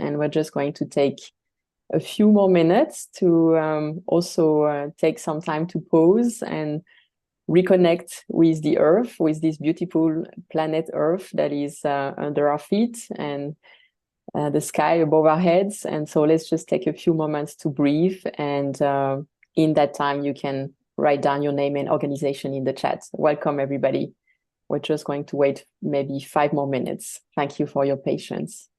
and we're just going to take a few more minutes to also take some time to pause and reconnect with the Earth, with this beautiful planet Earth that is under our feet and the sky above our heads. And so let's just take a few moments to breathe. And in that time, you can write down your name and organization in the chat. Welcome, everybody. We're just going to wait maybe 5 more minutes. Thank you for your patience.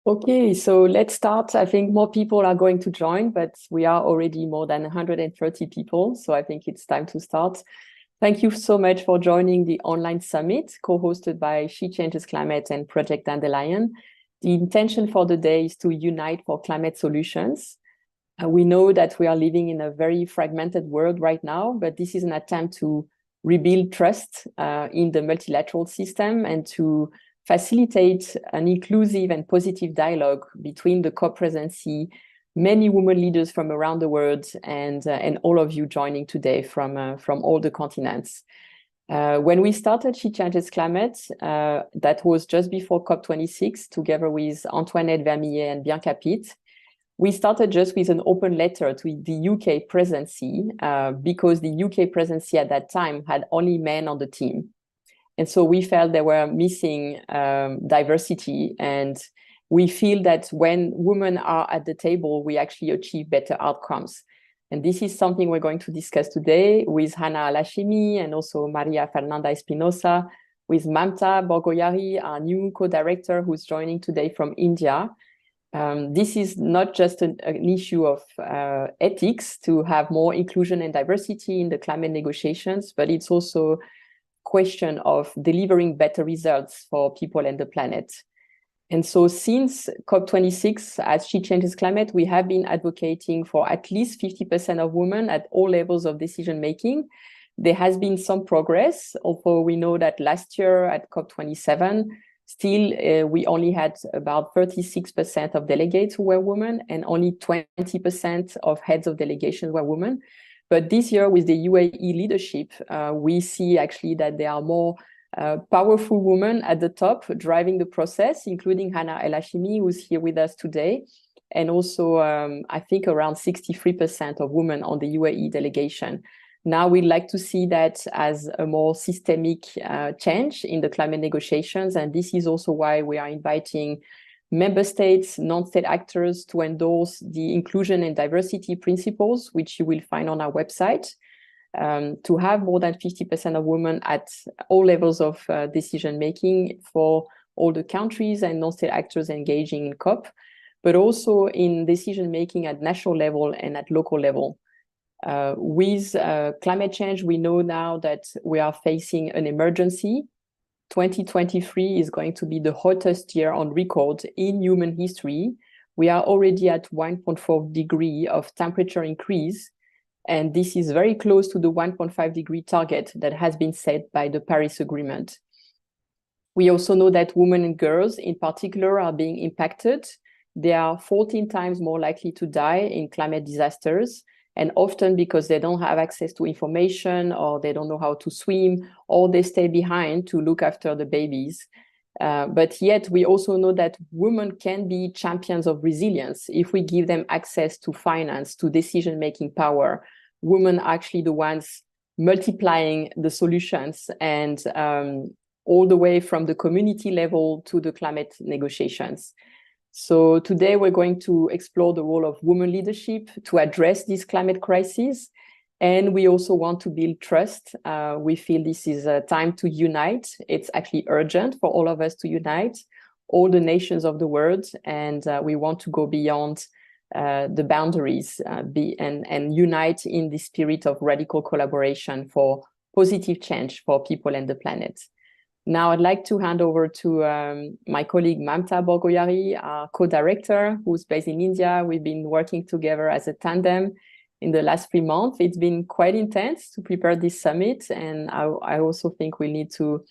Okay, so let's start. I think more people are going to join, but we are already more than 130 people. So I think it's time to start. Thank you so much for joining the online summit co-hosted by She Changes Climate and Project Dandelion. The intention for the day is to unite for climate solutions. We know that we are living in a very fragmented world right now, but this is an attempt to rebuild trust in the multilateral system and to facilitate an inclusive and positive dialogue between the co-presidency, many women leaders from around the world, and all of you joining today from all the continents. When we started She Changes Climate, that was just before COP26, together with Antoinette Vermillet and Bianca Pitt. We started just with an open letter to the UK presidency because the UK presidency at that time had only men on the team. And so we felt they were missing diversity. And we feel that when women are at the table, we actually achieve better outcomes. And this is something we're going to discuss today with Hannah Alashimi and also Maria Fernanda Espinosa, with Mamta Borgoyari, our new co-director who's joining today from India. This is not just an issue of ethics to have more inclusion and diversity in the climate negotiations, but it's also a question of delivering better results for people and the planet. And so since COP26, as She Changes Climate, we have been advocating for at least 50% of women at all levels of decision-making. There has been some progress, although we know that last year at COP27, still we only had about 36% of delegates who were women and only 20% of heads of delegations were women. But this year with the UAE leadership, we see actually that there are more powerful women at the top driving the process, including Hannah El Hashimi, who's here with us today. And also, I think around 63% of women on the UAE delegation. Now we'd like to see that as a more systemic change in the climate negotiations. And this is also why we are inviting member states, non-state actors to endorse the inclusion and diversity principles, which you will find on our website. To have more than 50% of women at all levels of decision-making for all the countries and non-state actors engaging in COP, but also in decision-making at national level and at local level. With climate change, we know now that we are facing an emergency. 2023 is going to be the hottest year on record in human history. We are already at 1.4 degree of temperature increase. And this is very close to the 1.5 degree target that has been set by the Paris Agreement. We also know that women and girls in particular are being impacted. They are 14 times more likely to die in climate disasters, and often because they don't have access to information, or they don't know how to swim, or they stay behind to look after the babies. But yet we also know that women can be champions of resilience if we give them access to finance, to decision-making power. Women are actually the ones multiplying the solutions, and all the way from the community level to the climate negotiations. So today we're going to explore the role of women leadership to address this climate crisis. And we also want to build trust. We feel this is a time to unite. It's actually urgent for all of us to unite, all the nations of the world. And we want to go beyond the boundaries and unite in the spirit of radical collaboration for positive change for people and the planet. Now I'd like to hand over to my colleague Mamta Borgoyari, our co-director, who's based in India. We've been working together as a tandem in the last 3 months. It's been quite intense to prepare this summit. And I also think we need to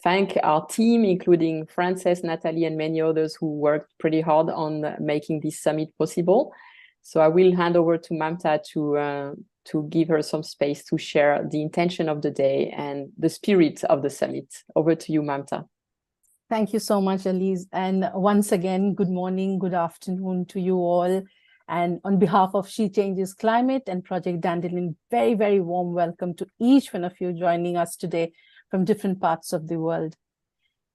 thank our team, including Frances, Natalie, and many others who worked pretty hard on making this summit possible. So I will hand over to Mamta to give her some space to share the intention of the day and the spirit of the summit. Over to you, Mamta. Thank you so much, Elise. And once again, good morning, good afternoon to you all. And on behalf of She Changes Climate and Project Dandelion, very, very warm welcome to each one of you joining us today from different parts of the world.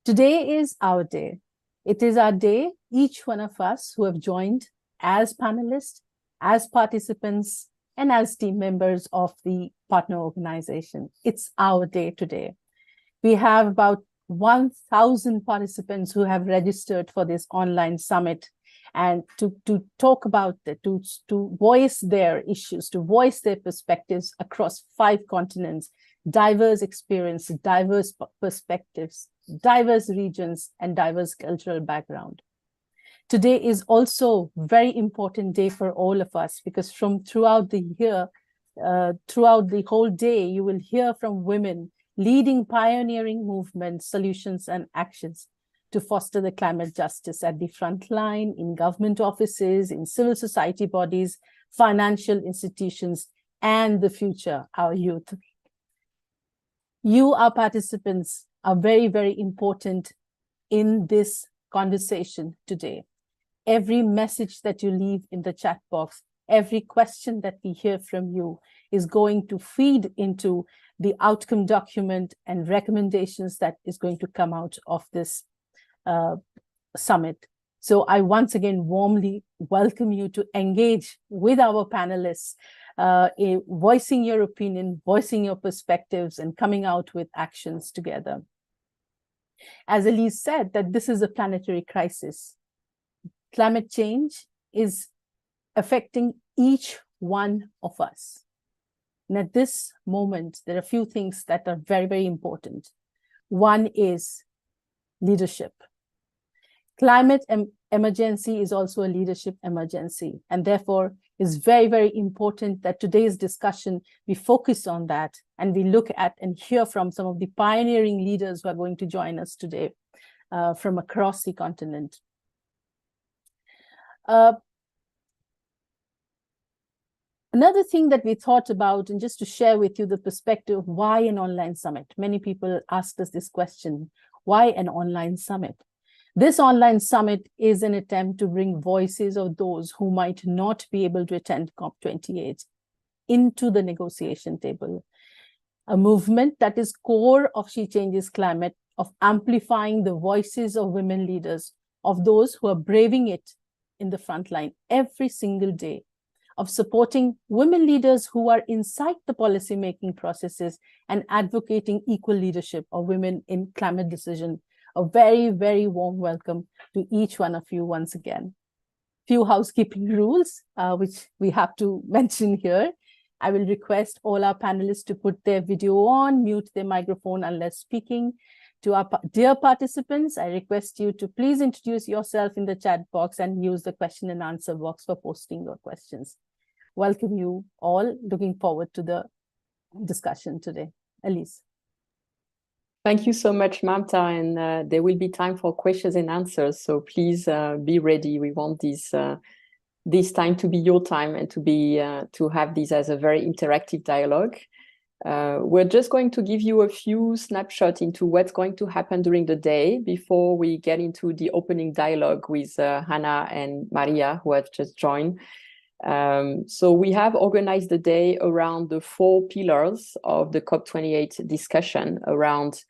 Today is our day. It is our day, each one of us who have joined as panelists, as participants, and as team members of the partner organization. It's our day today. We have about 1,000 participants who have registered for this online summit, and to talk about it, to voice their issues, to voice their perspectives across 5 continents, diverse experience, diverse perspectives, diverse regions, and diverse cultural background. Today is also a very important day for all of us, because from throughout the year, throughout the whole day, you will hear from women leading pioneering movements, solutions, and actions to foster the climate justice at the front line, in government offices, in civil society bodies, financial institutions, and the future, our youth. You, our participants, are very, very important in this conversation today. Every message that you leave in the chat box, every question that we hear from you is going to feed into the outcome document and recommendations that is going to come out of this summit. So I once again warmly welcome you to engage with our panelists, voicing your opinion, voicing your perspectives, and coming out with actions together. As Elise said, that this is a planetary crisis. climate change is affecting each one of us. And at this moment, there are a few things that are very, very important. One is leadership. Climate emergency is also a leadership emergency, and therefore it's very, very important that today's discussion, we focus on that and we look at and hear from some of the pioneering leaders who are going to join us today from across the continent. Another thing that we thought about, and just to share with you the perspective of why an online summit. Many people asked us this question, why an online summit? This online summit is an attempt to bring voices of those who might not be able to attend COP28 into the negotiation table. A movement that is core of She Changes Climate, of amplifying the voices of women leaders, of those who are braving it in the front line every single day, of supporting women leaders who are inside the policy-making processes and advocating equal leadership of women in climate decision. A very, very warm welcome to each one of you once again. Few housekeeping rules, which we have to mention here. I will request all our panelists to put their video on, mute their microphone unless speaking. To our dear participants, I request you to please introduce yourself in the chat box and use the question and answer box for posting your questions. Welcome you all. Looking forward to the discussion today. Elise. Thank you so much, Mamta, and there will be time for questions and answers. So please be ready. We want this time to be your time and to have this as a very interactive dialogue. We're just going to give you a few snapshots into what's going to happen during the day before we get into the opening dialogue with Hannah and Maria, who have just joined. So we have organized the day around the 4 pillars of the COP28 discussion around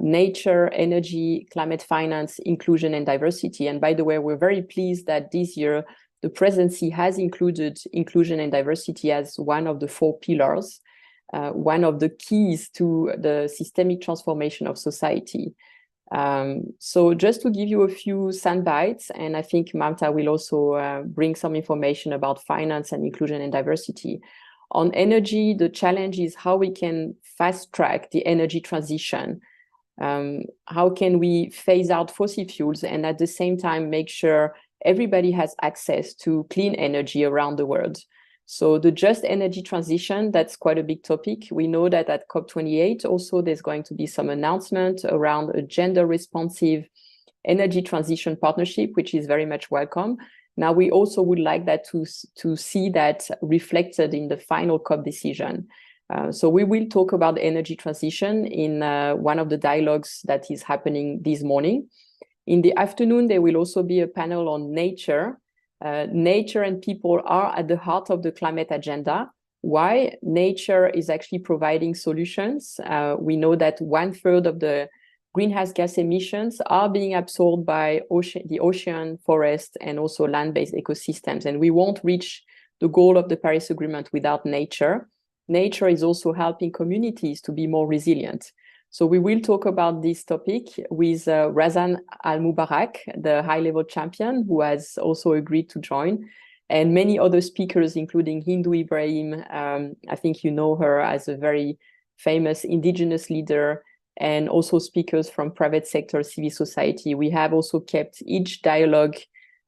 nature, energy, climate finance, inclusion, and diversity. And by the way, we're very pleased that this year the presidency has included inclusion and diversity as one of the 4 pillars, one of the keys to the systemic transformation of society. So just to give you a few soundbites, and I think Mamta will also bring some information about finance and inclusion and diversity. On energy, the challenge is how we can fast track the energy transition. How can we phase out fossil fuels and at the same time make sure everybody has access to clean energy around the world? So the just energy transition, that's quite a big topic. We know that at COP28 also there's going to be some announcement around a gender responsive energy transition partnership, which is very much welcome. Now we also would like that to see that reflected in the final COP decision. So we will talk about energy transition in one of the dialogues that is happening this morning. In the afternoon, there will also be a panel on nature. Nature and people are at the heart of the climate agenda. Why? Nature is actually providing solutions. We know that 1/3 of the greenhouse gas emissions are being absorbed by the ocean, forest, and also land-based ecosystems. And we won't reach the goal of the Paris Agreement without nature. Nature is also helping communities to be more resilient. So we will talk about this topic with Razan Al-Mubarak, the high-level champion, who has also agreed to join, and many other speakers, including Hindu Ibrahim. I think you know her as a very famous indigenous leader, and also speakers from private sector, civil society. We have also kept each dialogue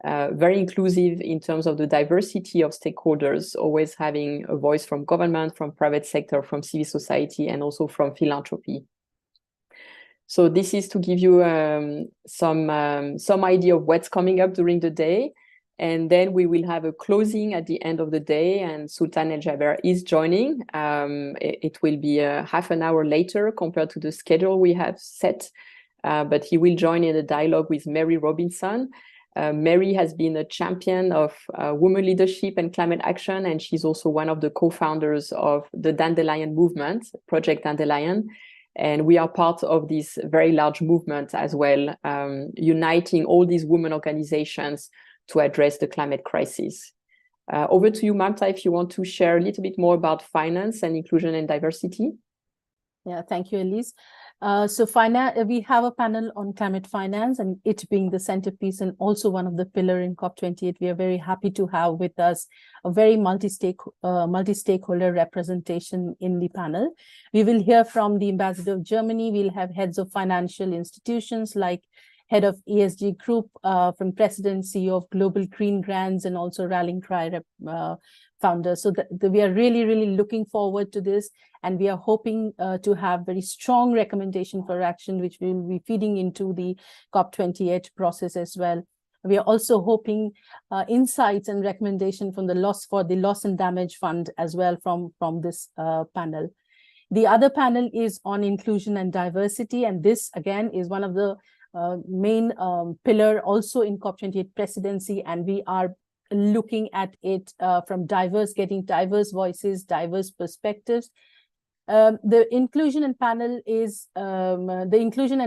very inclusive in terms of the diversity of stakeholders, always having a voice from government, from private sector, from civil society, and also from philanthropy. So this is to give you some idea of what's coming up during the day. And then we will have a closing at the end of the day, and Sultan El Jaber is joining. It will be half an hour later compared to the schedule we have set, but he will join in a dialogue with Mary Robinson. Mary has been a champion of women leadership and climate action, and she's also one of the co-founders of the Dandelion Movement, Project Dandelion. And we are part of this very large movement as well, uniting all these women organizations to address the climate crisis. Over to you, Mamta, if you want to share a little bit more about finance and inclusion and diversity. Yeah, thank you, Elise. So we have a panel on climate finance, and it being the centerpiece and also one of the pillars in COP28. We are very happy to have with us a very multi-stakeholder representation in the panel. We will hear from the Ambassador of Germany. We'll have heads of financial institutions like head of ESG Group, from President, CEO of Global Green Grants, and also Rallying Cry founder. So we are really, really looking forward to this. And we are hoping to have very strong recommendation for action, which will be feeding into the COP28 process as well. We are also hoping insights and recommendation from the loss and damage fund as well from this panel. The other panel is on inclusion and diversity. And this, again, is one of the main pillar also in COP28 presidency. And we are looking at it from getting diverse voices, diverse perspectives. The inclusion and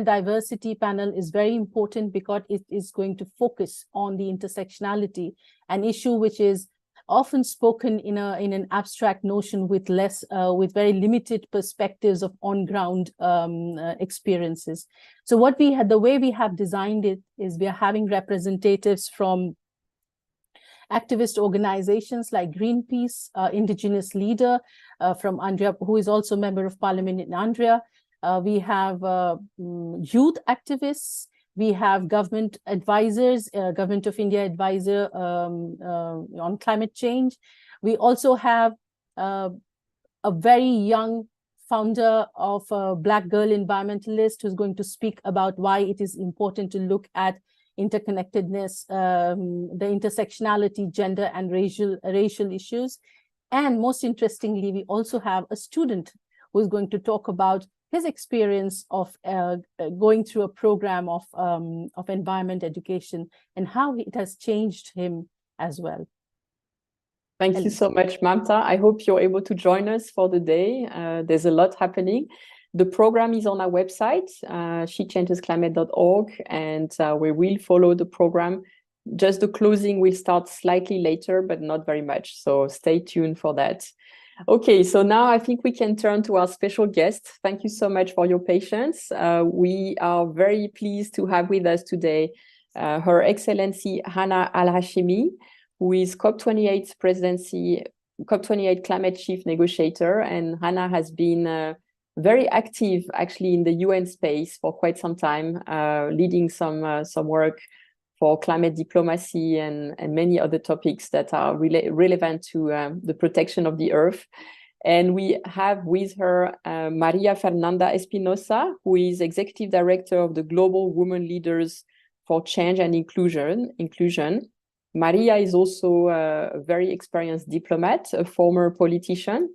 diversity panel is very important because it is going to focus on the intersectionality, an issue which is often spoken in an abstract notion with with very limited perspectives of on-ground experiences. So the way we have designed it is we are having representatives from activist organizations like Greenpeace, indigenous leader from Andria, who is also a member of parliament in Andria. We have youth activists. We have government advisors, Government of India advisor on climate change. We also have a very young founder of a Black girl environmentalist who's going to speak about why it is important to look at interconnectedness, the intersectionality, gender and racial issues. And most interestingly, we also have a student who is going to talk about his experience of going through a program of environment education and how it has changed him as well. Thank you so much, Mamta. I hope you're able to join us for the day. There's a lot happening. The program is on our website, shechangesclimate.org, and we will follow the program. Just the closing will start slightly later, but not very much. So stay tuned for that. Okay, so now I think we can turn to our special guest. Thank you so much for your patience. We are very pleased to have with us today Her Excellency Hannah Al-Hashimi, who is COP28 presidency, COP28 climate chief negotiator. And Hannah has been very active actually in the UN space for quite some time, leading some work for climate diplomacy and many other topics that are relevant to the protection of the earth. And we have with her Maria Fernanda Espinosa, who is Executive Director of the Global Women Leaders for Change and Inclusion. Maria is also a very experienced diplomat, a former politician.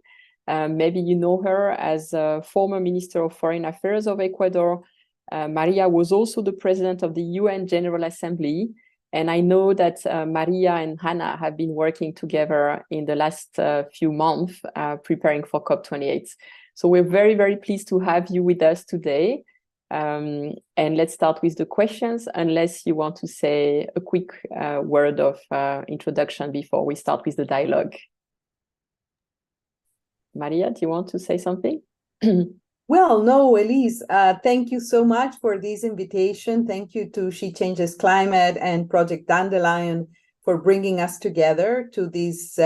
Maybe you know her as a former Minister of Foreign Affairs of Ecuador. Maria was also the president of the UN General Assembly. And I know that Maria and Hannah have been working together in the last few months, preparing for COP28. So we're very, very pleased to have you with us today. And let's start with the questions, unless you want to say a quick word of introduction before we start with the dialogue. Maria, do you want to say something? Well, no, Elise, thank you so much for this invitation. Thank you to She Changes Climate and Project Dandelion for bringing us together to this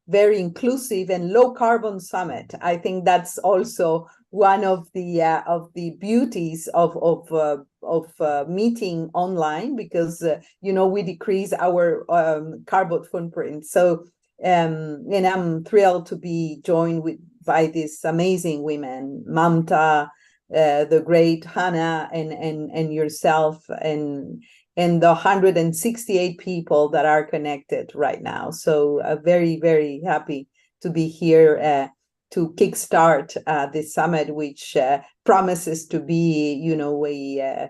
very inclusive and low carbon summit. I think that's also one of the beauties of meeting online, because we decrease our carbon footprint. So and I'm thrilled to be joined by these amazing women, Mamta, the great Hannah, and yourself, and the 168 people that are connected right now. So very, very happy to be here to kickstart this summit, which promises to be, a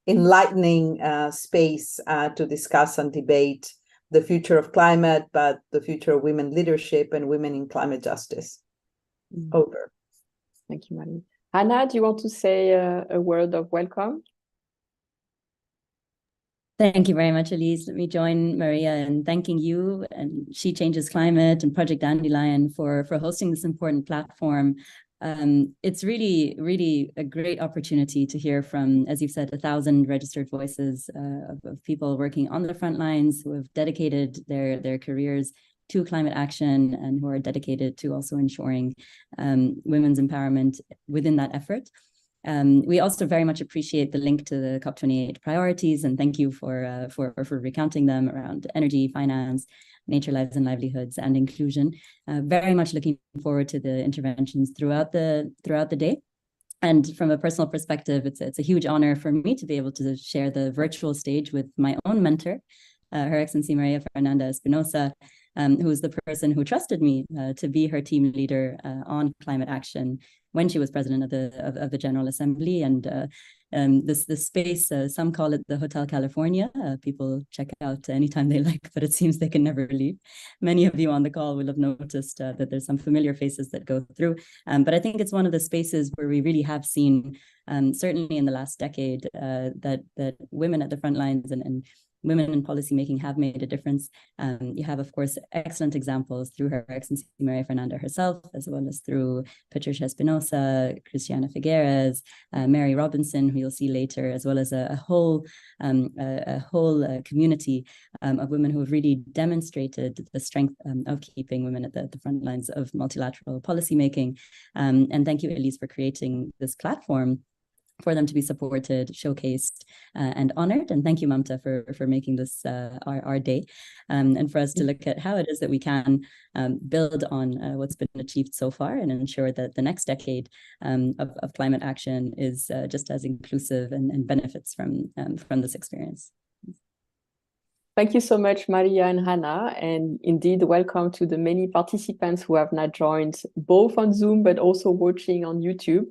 enlightening space to discuss and debate the future of climate, but the future of women leadership and women in climate justice. Over. Thank you, Marie. Hannah, do you want to say a word of welcome? Thank you very much, Elise. Let me join Maria in thanking you and She Changes Climate and Project Dandelion for hosting this important platform. It's really, really a great opportunity to hear from, as you've said, 1,000 registered voices of people working on the front lines who have dedicated their careers to climate action and who are dedicated to also ensuring women's empowerment within that effort. We also very much appreciate the link to the COP28 priorities, and thank you for recounting them around energy, finance, nature, lives and livelihoods, and inclusion. Very much looking forward to the interventions throughout the day. And from a personal perspective, it's a huge honor for me to be able to share the virtual stage with my own mentor, Her Excellency Maria Fernanda Espinosa, who is the person who trusted me to be her team leader on climate action when she was president of the General Assembly. And this space, some call it the Hotel California. People check out anytime they like, but it seems they can never leave. Many of you on the call will have noticed that there's some familiar faces that go through. But I think it's one of the spaces where we really have seen, certainly in the last decade, that women at the front lines and women in policymaking have made a difference. You have, of course, excellent examples through Her Excellency Maria Fernanda herself, as well as through Patricia Espinosa, Cristiana Figueres, Mary Robinson, who you'll see later, as well as a whole community of women who have really demonstrated the strength of keeping women at the front lines of multilateral policymaking. And thank you, Elise, for creating this platform for them to be supported, showcased, and honored. And thank you, Mamta, for making this our day, and for us to look at how it is that we can build on what's been achieved so far and ensure that the next decade of climate action is just as inclusive and benefits from this experience. Thank you so much, Maria and Hannah. And indeed, welcome to the many participants who have now joined both on Zoom, but also watching on YouTube.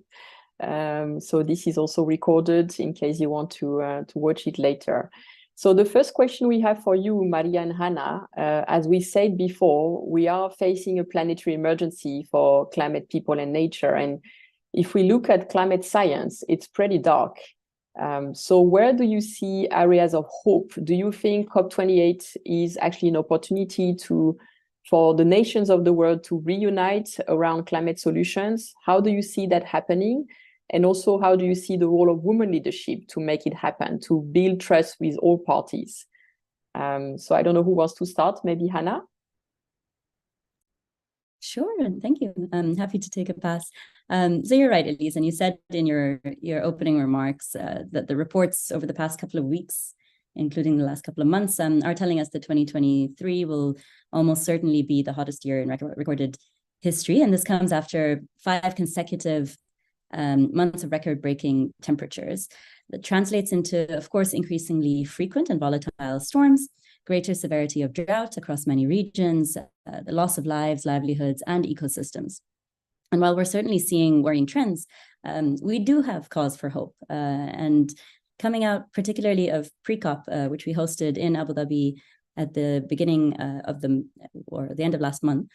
So this is also recorded in case you want to watch it later. So the first question we have for you, Maria and Hannah, as we said before, we are facing a planetary emergency for climate, people, and nature. And if we look at climate science, it's pretty dark. So where do you see areas of hope? Do you think COP28 is actually an opportunity for the nations of the world to reunite around climate solutions? How do you see that happening? And also, how do you see the role of women leadership to make it happen, to build trust with all parties? So I don't know who wants to start, maybe Hannah? Sure, thank you. I'm happy to take a pass. So you're right, Elise, and you said in your opening remarks that the reports over the past couple of weeks, including the last couple of months, are telling us that 2023 will almost certainly be the hottest year in recorded history. And this comes after 5 consecutive months of record-breaking temperatures. That translates into, of course, increasingly frequent and volatile storms, greater severity of drought across many regions, the loss of lives, livelihoods, and ecosystems. And while we're certainly seeing worrying trends, we do have cause for hope. And coming out particularly of pre-COP, which we hosted in Abu Dhabi at the beginning the end of last month,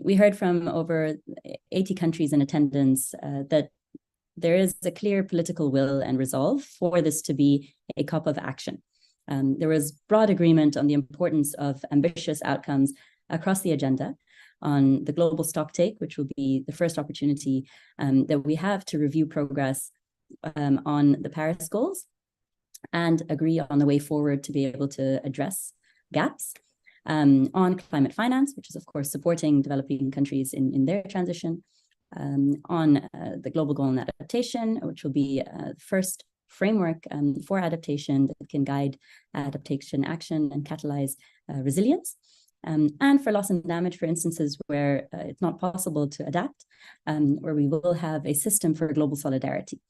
we heard from over 80 countries in attendance that there is a clear political will and resolve for this to be a COP of action. There was broad agreement on the importance of ambitious outcomes across the agenda on the global stocktake, which will be the first opportunity that we have to review progress on the Paris goals and agree on the way forward to be able to address gaps. On climate finance, which is, of course, supporting developing countries in their transition, on the global goal on adaptation, which will be the first framework for adaptation that can guide adaptation action and catalyze resilience, and for loss and damage for instances where it's not possible to adapt, where we will have a system for global solidarity.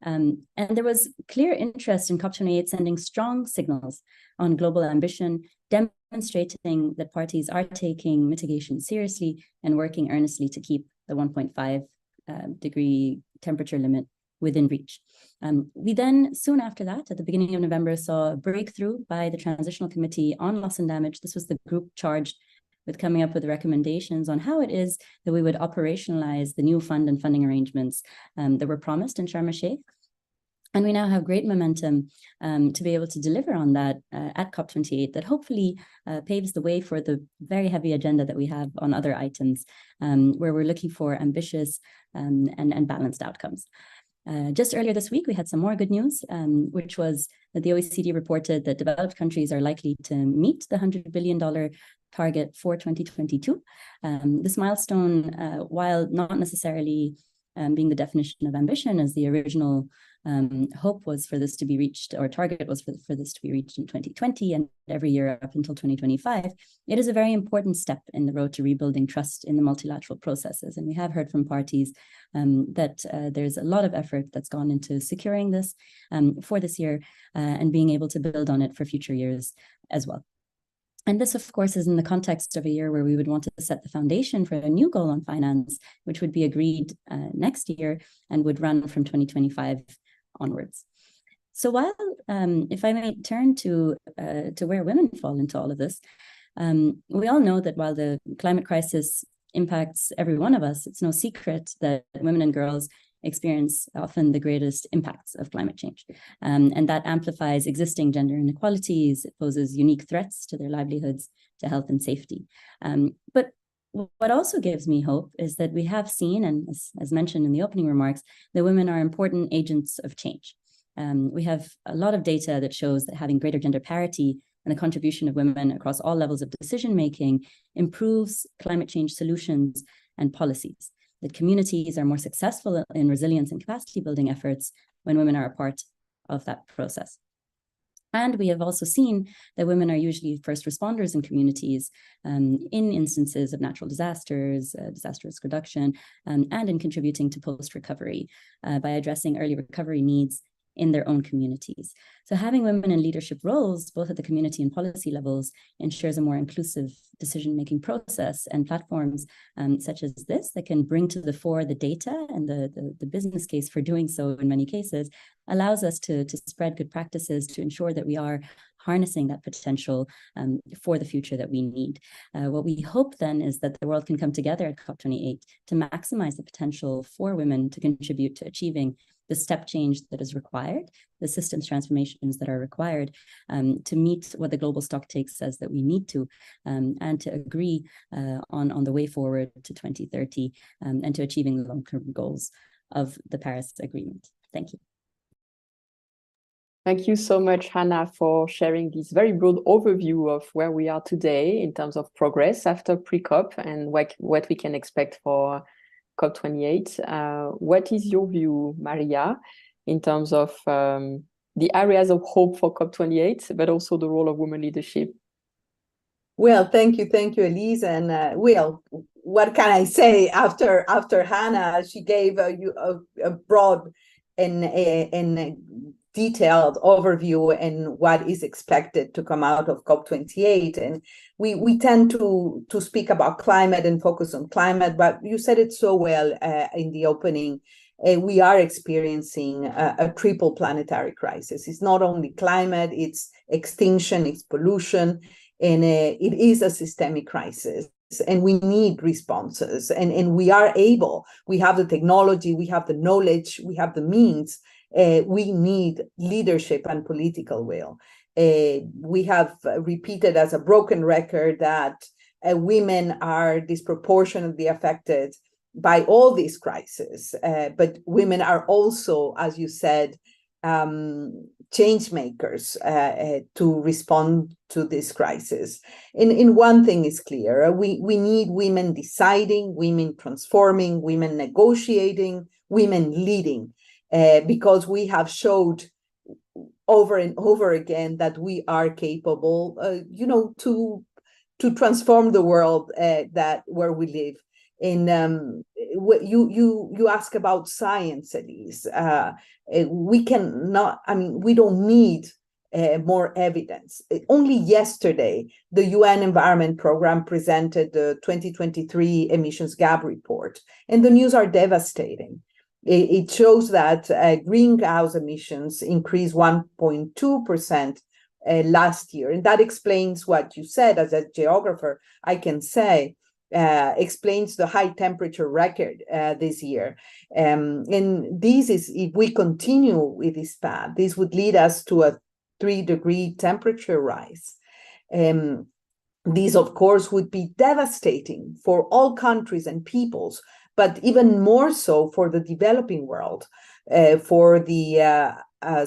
And there was clear interest in COP28 sending strong signals on global ambition, demonstrating that parties are taking mitigation seriously and working earnestly to keep the 1.5 degree temperature limit within reach. We then, soon after that, at the beginning of November, saw a breakthrough by the Transitional Committee on Loss and Damage. This was the group charged with coming up with recommendations on how it is that we would operationalize the new fund and funding arrangements that were promised in Sharm el-Sheikh. And we now have great momentum to be able to deliver on that at COP28 that hopefully paves the way for the very heavy agenda that we have on other items, where we're looking for ambitious and balanced outcomes. Just earlier this week, we had some more good news, which was that the OECD reported that developed countries are likely to meet the $100 billion target for 2022. This milestone, while not necessarily being the definition of ambition as the original hope was for this to be reached, or target was for this to be reached in 2020 and every year up until 2025, it is a very important step in the road to rebuilding trust in the multilateral processes. And we have heard from parties that there's a lot of effort that's gone into securing this for this year and being able to build on it for future years as well. And this, of course, is in the context of a year where we would want to set the foundation for a new goal on finance, which would be agreed next year and would run from 2025 onwards. So while, if I may turn to where women fall into all of this, we all know that while the climate crisis impacts every one of us, it's no secret that women and girls experience often the greatest impacts of climate change. And that amplifies existing gender inequalities. It poses unique threats to their livelihoods, to health and safety. But what also gives me hope is that we have seen, and as mentioned in the opening remarks, that women are important agents of change. We have a lot of data that shows that having greater gender parity and the contribution of women across all levels of decision-making improves climate change solutions and policies, that communities are more successful in resilience and capacity building efforts when women are a part of that process. And we have also seen that women are usually first responders in communities in instances of natural disasters, disaster risk reduction, and in contributing to post-recovery by addressing early recovery needs in their own communities. So having women in leadership roles, both at the community and policy levels, ensures a more inclusive decision-making process, and platforms such as this that can bring to the fore the data and the business case for doing so in many cases allows us to spread good practices to ensure that we are harnessing that potential for the future that we need. What we hope then is that the world can come together at COP28 to maximize the potential for women to contribute to achieving the step change that is required, the systems transformations that are required to meet what the global stocktake says that we need to, and to agree on the way forward to 2030 and to achieving the long-term goals of the Paris Agreement. Thank you. Thank you so much, Hannah, for sharing this very broad overview of where we are today in terms of progress after pre-COP and what we can expect for COP28. What is your view, Maria, in terms of the areas of hope for COP28, but also the role of women leadership? Well, thank you, Elise. And well, what can I say after Hannah? She gave you a broad and detailed overview and what is expected to come out of COP28. And we tend to speak about climate and focus on climate, but you said it so well in the opening. We are experiencing a triple planetary crisis. It's not only climate, it's extinction, it's pollution, and it is a systemic crisis. And we need responses, and we are able, we have the technology, we have the knowledge, we have the means. We need leadership and political will. We have repeated as a broken record that women are disproportionately affected by all these crises, but women are also, as you said, change makers to respond to this crisis. And one thing is clear, we need women deciding, women transforming, women negotiating, women leading, because we have showed over and over again that we are capable, to transform the world where we live. And you ask about science, Elise. We don't need more evidence. Only yesterday, the UN Environment Programme presented the 2023 emissions gap report, and the news are devastating. It shows that greenhouse emissions increased 1.2% last year, and that explains what you said. As a geographer, I can say explains the high temperature record this year. And this is, if we continue with this path, this would lead us to a 3-degree temperature rise. These, of course, would be devastating for all countries and peoples, but even more so for the developing world, for the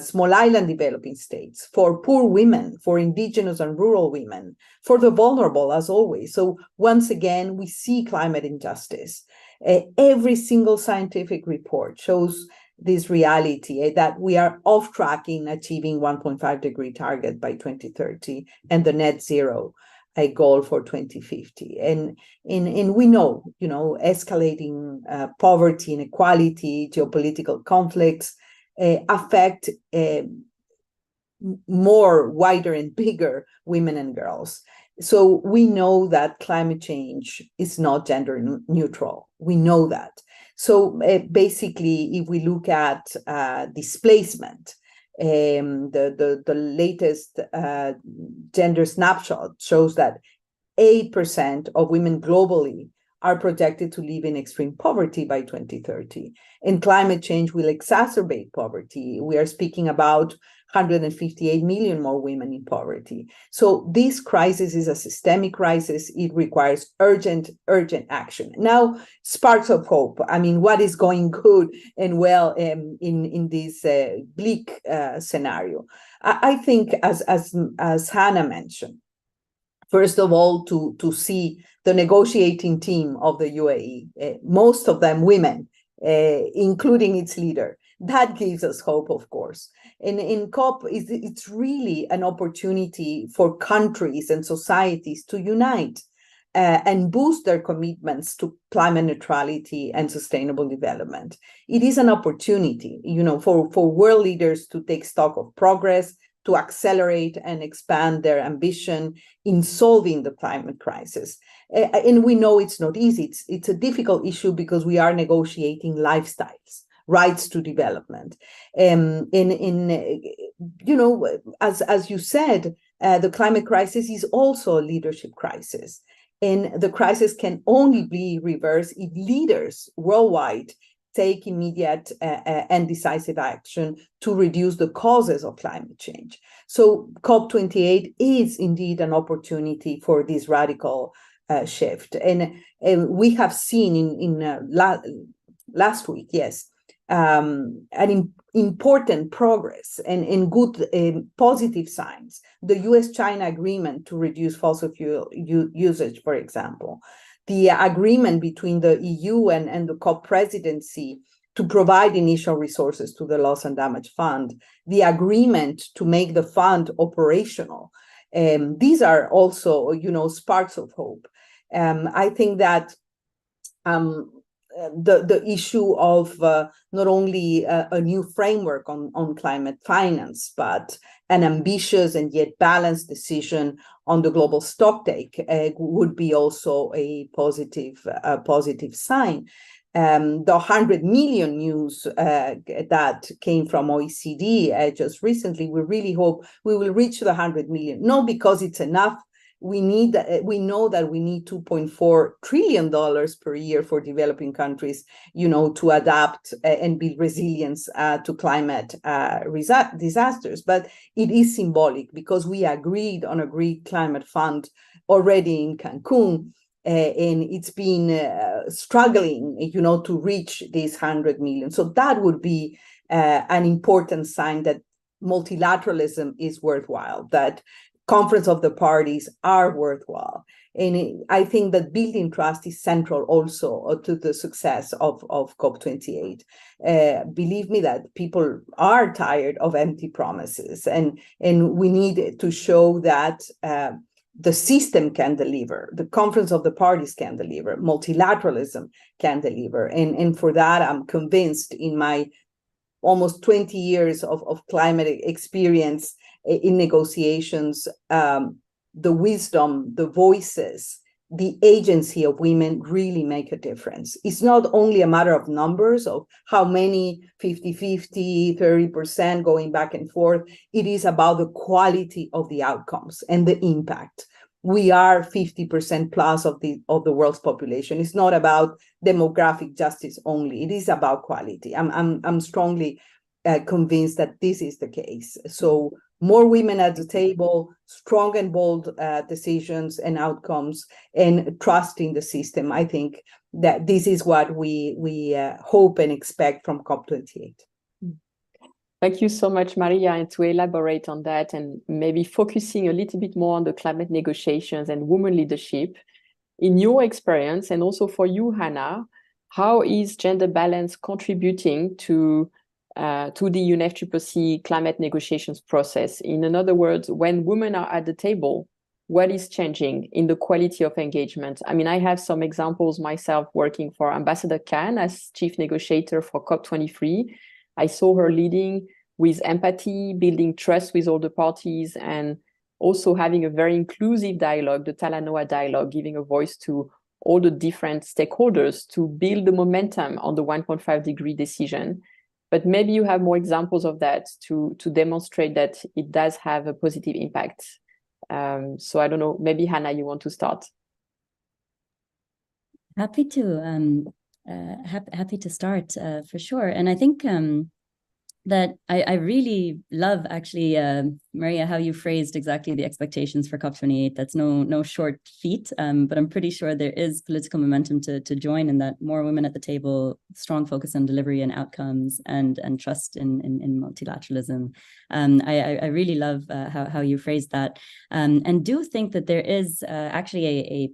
small island developing states, for poor women, for indigenous and rural women, for the vulnerable, as always. So once again, we see climate injustice. Every single scientific report shows this reality that we are off track in achieving 1.5 degree target by 2030 and the net zero a goal for 2050. And we know, escalating poverty, inequality, geopolitical conflicts affect more wider and bigger women and girls. So we know that climate change is not gender neutral. We know that. So basically, if we look at displacement, the latest gender snapshot shows that 8% of women globally are projected to live in extreme poverty by 2030. And climate change will exacerbate poverty. We are speaking about 158 million more women in poverty. So this crisis is a systemic crisis. It requires urgent action. Now, sparks of hope. I mean, what is going good and well in this bleak scenario? I think, as Hannah mentioned, first of all, to see the negotiating team of the UAE, most of them women, including its leader. That gives us hope, of course. And in COP, it's really an opportunity for countries and societies to unite and boost their commitments to climate neutrality and sustainable development. It is an opportunity, for world leaders to take stock of progress, to accelerate and expand their ambition in solving the climate crisis. And we know it's not easy. It's a difficult issue because we are negotiating lifestyles, rights to development. As you said, the climate crisis is also a leadership crisis. And the crisis can only be reversed if leaders worldwide take immediate and decisive action to reduce the causes of climate change. So COP28 is indeed an opportunity for this radical shift. And we have seen last week, yes, an important progress and good positive signs. The US-China agreement to reduce fossil fuel usage, for example. The agreement between the EU and the COP presidency to provide initial resources to the Loss and Damage Fund, the agreement to make the fund operational. These are also, sparks of hope. I think that the issue of not only a new framework on climate finance, but an ambitious and yet balanced decision on the global stocktake would be also a positive sign. The 100 million news that came from OECD just recently, we really hope we will reach the 100 million, not because it's enough. We know that we need $2.4 trillion per year for developing countries, to adapt and build resilience to climate disasters. But it is symbolic because we agreed on a Greek climate fund already in Cancun, and it's been struggling, to reach these 100 million. So that would be an important sign that multilateralism is worthwhile, that Conference of the Parties are worthwhile. And I think that building trust is central also to the success of COP28. Believe me that people are tired of empty promises, and we need to show that the system can deliver, the Conference of the Parties can deliver, multilateralism can deliver. And for that, I'm convinced in my almost 20 years of climate experience in negotiations, the wisdom, the voices, the agency of women really make a difference. It's not only a matter of numbers, of how many 50-50, 30% going back and forth. It is about the quality of the outcomes and the impact. We are 50% plus of the world's population. It's not about demographic justice only. It is about quality. I'm strongly convinced that this is the case. So more women at the table, strong and bold decisions and outcomes, and trust in the system. I think that this is what we hope and expect from COP28. Thank you so much, Maria. And to elaborate on that and maybe focusing a little bit more on the climate negotiations and women leadership, in your experience, and also for you, Hannah, how is gender balance contributing to the UNFCCC climate negotiations process? In other words, when women are at the table, what is changing in the quality of engagement? I mean, I have some examples myself working for Ambassador Khan as chief negotiator for COP23. I saw her leading with empathy, building trust with all the parties, and also having a very inclusive dialogue, the Talanoa dialogue, giving a voice to all the different stakeholders to build the momentum on the 1.5 degree decision. But maybe you have more examples of that to demonstrate that it does have a positive impact. So I don't know, maybe Hannah, you want to start? Happy to. Happy to start for sure. And I think that I really love actually, Maria, how you phrased exactly the expectations for COP28. That's no short feat, but I'm pretty sure there is political momentum to join in that. More women at the table, strong focus on delivery and outcomes, and trust in multilateralism. I really love how you phrased that, and do think that there is actually a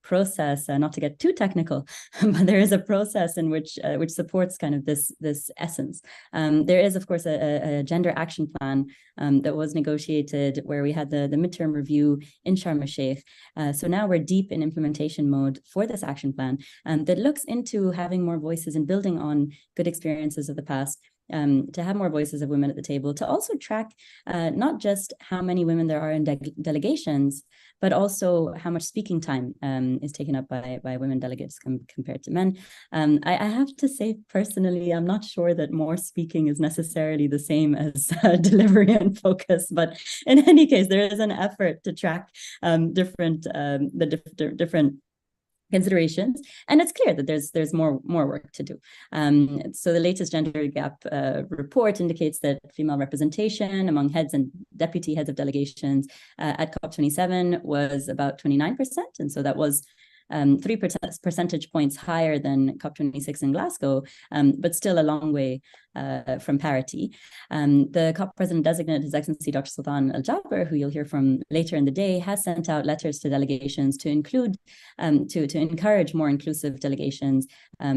process, not to get too technical, but there is a process in which supports kind of this essence. There is, of course, a gender action plan that was negotiated where we had the midterm review in Sharm el-Sheikh. So now we're deep in implementation mode for this action plan that looks into having more voices and building on good experiences of the past. To have more voices of women at the table, to also track not just how many women there are in delegations, but also how much speaking time is taken up by women delegates compared to men. I have to say, personally, I'm not sure that more speaking is necessarily the same as delivery and focus, but in any case, there is an effort to track different considerations, and it's clear that there's more work to do. So the latest gender gap report indicates that female representation among heads and deputy heads of delegations at COP27 was about 29%, and so that was 3 percentage points higher than COP26 in Glasgow, but still a long way from parity. The COP president-designate, His Excellency Dr. Sultan Al Jaber, who you'll hear from later in the day, has sent out letters to delegations to include, to encourage more inclusive delegations,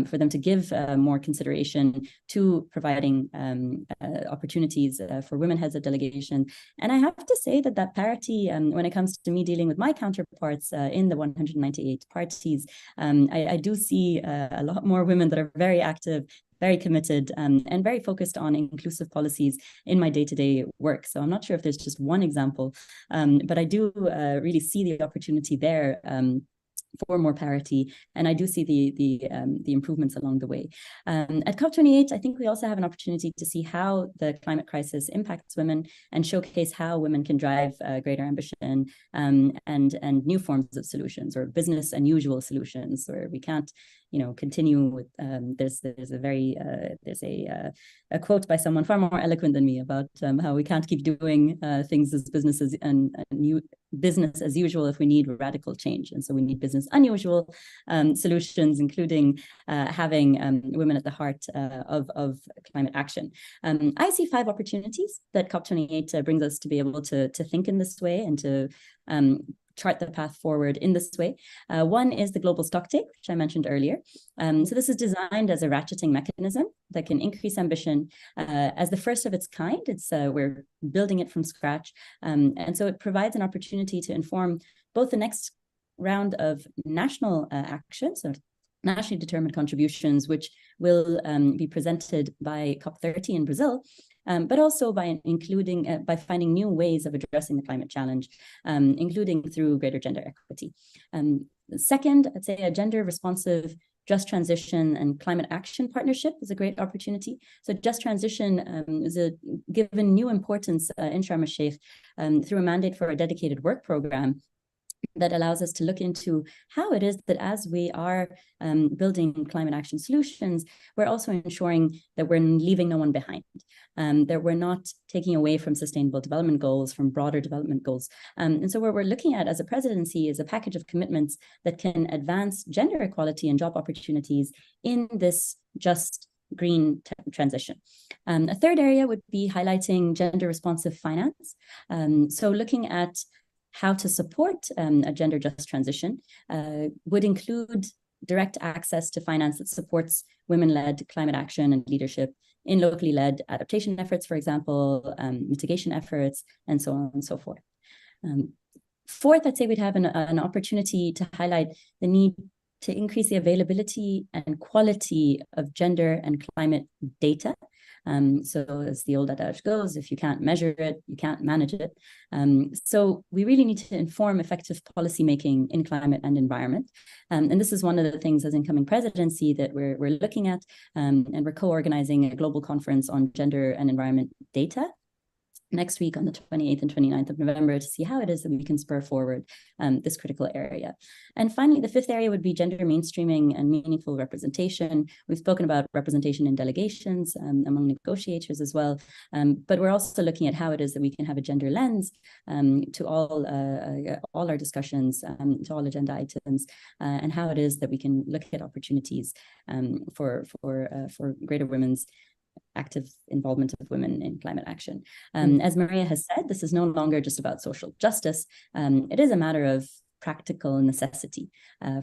for them to give more consideration to providing opportunities for women heads of delegation. And I have to say that parity, when it comes to me dealing with my counterparts in the 198 parties, I do see a lot more women that are very active, very committed, and very focused on inclusive policies in my day-to-day work. So I'm not sure if there's just one example, but I do really see the opportunity there for more parity, and I do see the improvements along the way. At COP28, I think we also have an opportunity to see how the climate crisis impacts women and showcase how women can drive greater ambition and new forms of solutions, or business unusual solutions, where we can't, continue with. There's a quote by someone far more eloquent than me about how we can't keep doing things as businesses and new business as usual if we need radical change, and so we need business unusual solutions, including having women at the heart of climate action. I see 5 opportunities that COP28 brings us to be able to think in this way and to chart the path forward in this way. One is the global stocktake, which I mentioned earlier. So this is designed as a ratcheting mechanism that can increase ambition as the first of its kind. It's we're building it from scratch. And so it provides an opportunity to inform both the next round of national action, so nationally determined contributions, which will be presented by COP30 in Brazil, but also by including, by finding new ways of addressing the climate challenge, including through greater gender equity. Second, I'd say a gender responsive Just Transition and Climate Action Partnership is a great opportunity. So Just Transition is given new importance in Sharm el-Sheikh through a mandate for a dedicated work program that allows us to look into how it is that as we are building climate action solutions, we're also ensuring that we're leaving no one behind, that we're not taking away from sustainable development goals, from broader development goals. And so what we're looking at as a presidency is a package of commitments that can advance gender equality and job opportunities in this just green transition. A third area would be highlighting gender responsive finance. So looking at how to support a gender just transition would include direct access to finance that supports women-led climate action and leadership in locally led adaptation efforts, for example, mitigation efforts, and so on and so forth. Fourth, I'd say we'd have an opportunity to highlight the need to increase the availability and quality of gender and climate data. So as the old adage goes, if you can't measure it, you can't manage it. So we really need to inform effective policymaking in climate and environment. And this is one of the things as incoming presidency that we're looking at, and we're co-organizing a global conference on gender and environment data next week on the 28th and 29th of November to see how it is that we can spur forward this critical area. And finally, the fifth area would be gender mainstreaming and meaningful representation. We've spoken about representation in delegations among negotiators as well, but we're also looking at how it is that we can have a gender lens to all our discussions, to all agenda items, and how it is that we can look at opportunities for greater women's active involvement of women in climate action. As Maria has said, this is no longer just about social justice. It is a matter of practical necessity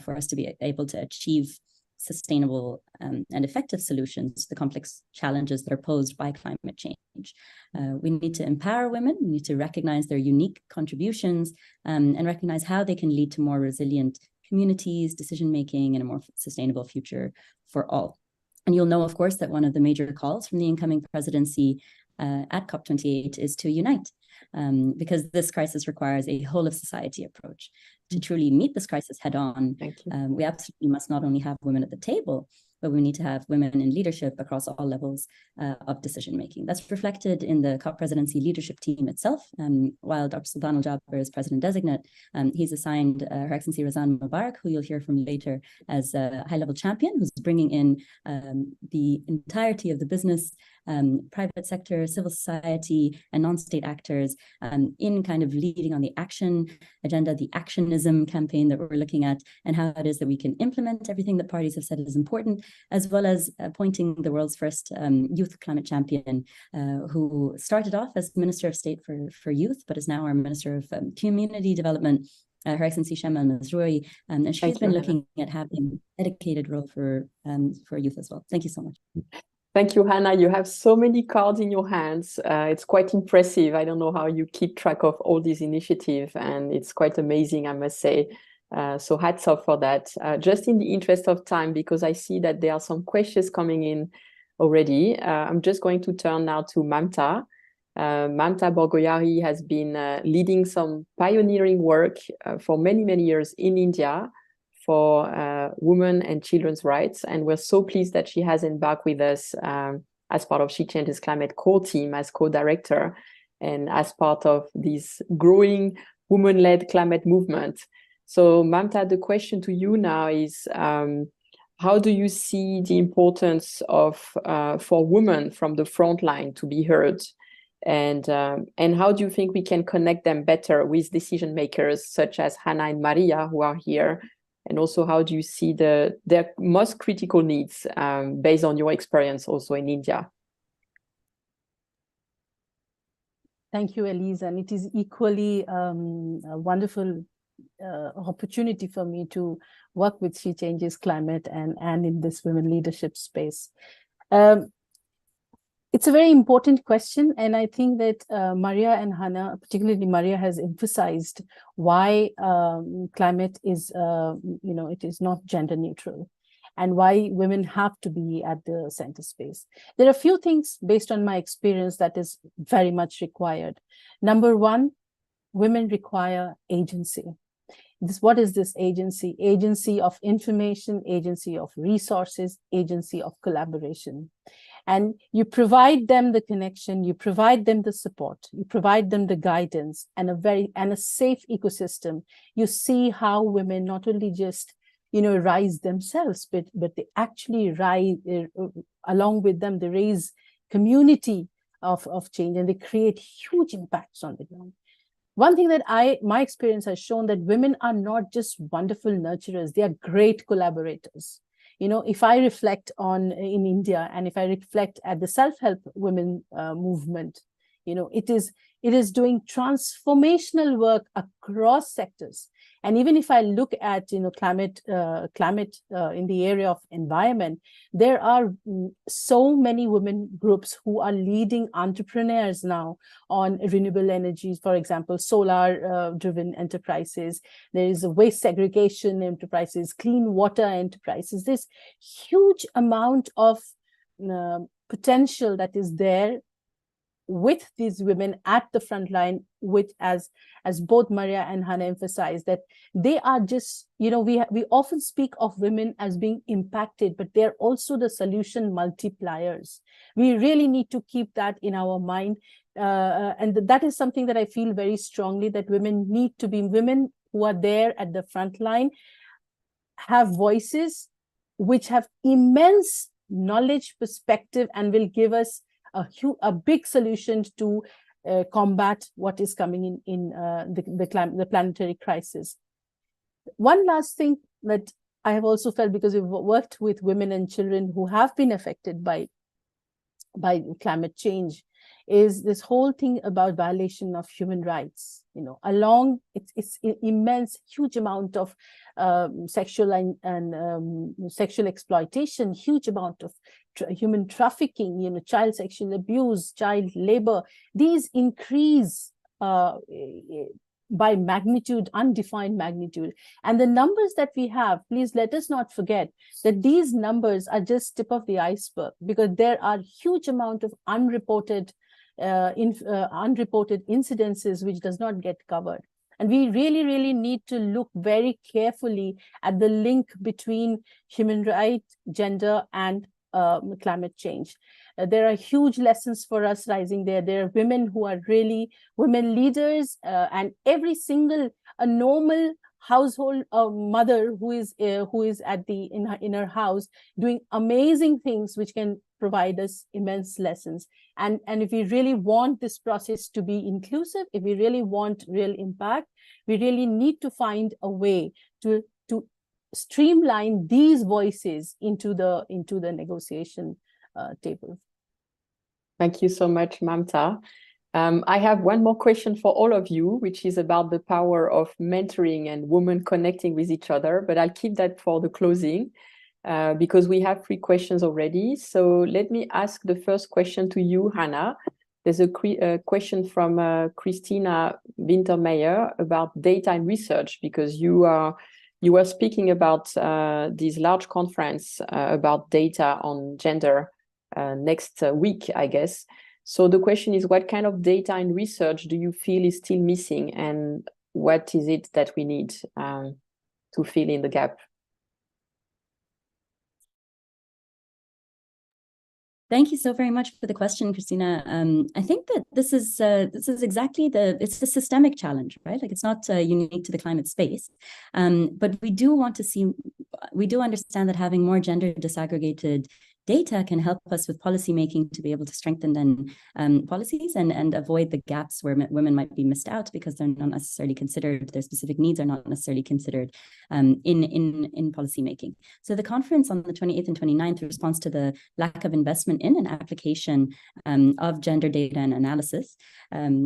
for us to be able to achieve sustainable and effective solutions to the complex challenges that are posed by climate change. We need to empower women, we need to recognize their unique contributions and recognize how they can lead to more resilient communities, decision-making, and a more sustainable future for all. And you'll know, of course, that one of the major calls from the incoming presidency at COP28 is to unite, because this crisis requires a whole of society approach. To truly meet this crisis head on, we absolutely must not only have women at the table, but we need to have women in leadership across all levels of decision-making. That's reflected in the COP presidency leadership team itself. While Dr. Sultan Al-Jaber is president-designate, he's assigned Her Excellency Razan Mubarak, who you'll hear from later, as a high-level champion, who's bringing in the entirety of the business, private sector, civil society, and non-state actors in kind of leading on the action agenda, the actionism campaign that we're looking at, and how it is that we can implement everything that parties have said is important, as well as appointing the world's first youth climate champion, who started off as Minister of State for Youth, but is now our Minister of Community Development, Her Excellency Shema Al-Mazroui, and she's been looking at having a dedicated role for youth as well. Thank you so much. Thank you, Hannah. You have so many cards in your hands. It's quite impressive. I don't know how you keep track of all these initiatives, and it's quite amazing, I must say. So hats off for that. Just in the interest of time, because I see that there are some questions coming in already, I'm just going to turn now to Mamta. Mamta Borgoyari has been leading some pioneering work for many, many years in India for women and children's rights. And we're so pleased that she has embarked with us as part of She Changes Climate core team as co-director and as part of this growing women-led climate movement. So Mamta, the question to you now is, how do you see the importance of for women from the front line to be heard? And how do you think we can connect them better with decision makers such as Hannah and Maria who are here? And also, how do you see their most critical needs based on your experience also in India? Thank you, Elise. And it is equally a wonderful opportunity for me to work with She Changes Climate and in this women leadership space. It's a very important question, and I think that Maria and Hannah, particularly Maria, has emphasized why climate is, it is not gender neutral, and why women have to be at the center space. There are a few things based on my experience that is very much required. Number one, women require agency. What is this agency? Agency of information, agency of resources, agency of collaboration. And you provide them the connection, you provide them the support, you provide them the guidance and a safe ecosystem. You see how women not only just, rise themselves, but they actually rise along with them. They raise community of change, and they create huge impacts on the ground. One thing that my experience has shown that women are not just wonderful nurturers, they are great collaborators. If I reflect in India, and if I reflect at the self-help women movement, it is doing transformational work across sectors. And even if I look at climate in the area of environment, there are so many women groups who are leading entrepreneurs now on renewable energies, for example, solar driven enterprises. There is waste segregation enterprises, clean water enterprises. There's huge amount of potential that is there with these women at the front line, with as both Maria and Hannah emphasized, that they are just, we often speak of women as being impacted, but they're also the solution multipliers. We really need to keep that in our mind. And that is something that I feel very strongly, that women need to be women who are there at the front line, have voices which have immense knowledge, perspective, and will give us a big solution to combat what is coming in the planetary crisis. One last thing that I have also felt, because we've worked with women and children who have been affected by climate change, is this whole thing about violation of human rights. It's immense, huge amount of sexual and sexual exploitation, huge amount of human trafficking, child sexual abuse, child labor. These increase by magnitude, undefined magnitude. And the numbers that we have, please let us not forget that these numbers are just tip of the iceberg, because there are huge amount of unreported incidences which does not get covered. And we really, really need to look very carefully at the link between human rights, gender, and climate change. There are huge lessons for us rising there. There are women who are really women leaders, and every single normal household mother who is at in her house doing amazing things which can provide us immense lessons. And if we really want this process to be inclusive, if we really want real impact, we really need to find a way to streamline these voices into the negotiation table. Thank you so much, Mamta. I have one more question for all of you, which is about the power of mentoring and women connecting with each other, but I'll keep that for the closing because we have 3 questions already. So let me ask the first question to you, Hannah. There's a question from Christina Wintermeyer about data and research, because you were speaking about this large conference about data on gender next week, I guess. So the question is, what kind of data and research do you feel is still missing, and what is it that we need to fill in the gap? Thank you so very much for the question, Christina. I think that this is exactly it's the systemic challenge, right? Like, it's not unique to the climate space, but we do understand that having more gender disaggregated data can help us with policy making to be able to strengthen then policies and avoid the gaps where women might be missed out because they're not necessarily considered, their specific needs are not necessarily considered in policy making. So the conference on the 28th and 29th responds to the lack of investment in an application of gender data and analysis,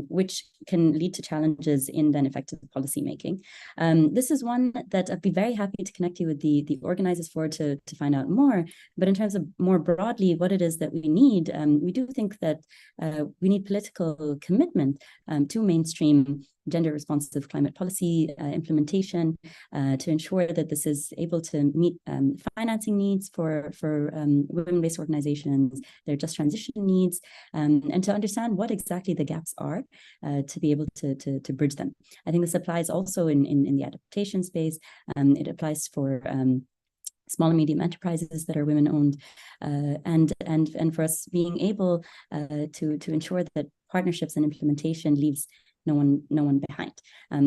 which can lead to challenges in then effective policy making. This is one that I'd be very happy to connect you with the organizers for to find out more. But in terms of more broadly what it is that we need, we do think that we need political commitment to mainstream gender responsive climate policy implementation to ensure that this is able to meet financing needs for women-based organizations, their just transition needs, and to understand what exactly the gaps are to be able to bridge them. I think this applies also in the adaptation space. It applies for small and medium enterprises that are women-owned, and for us being able to ensure that partnerships and implementation leaves no one behind.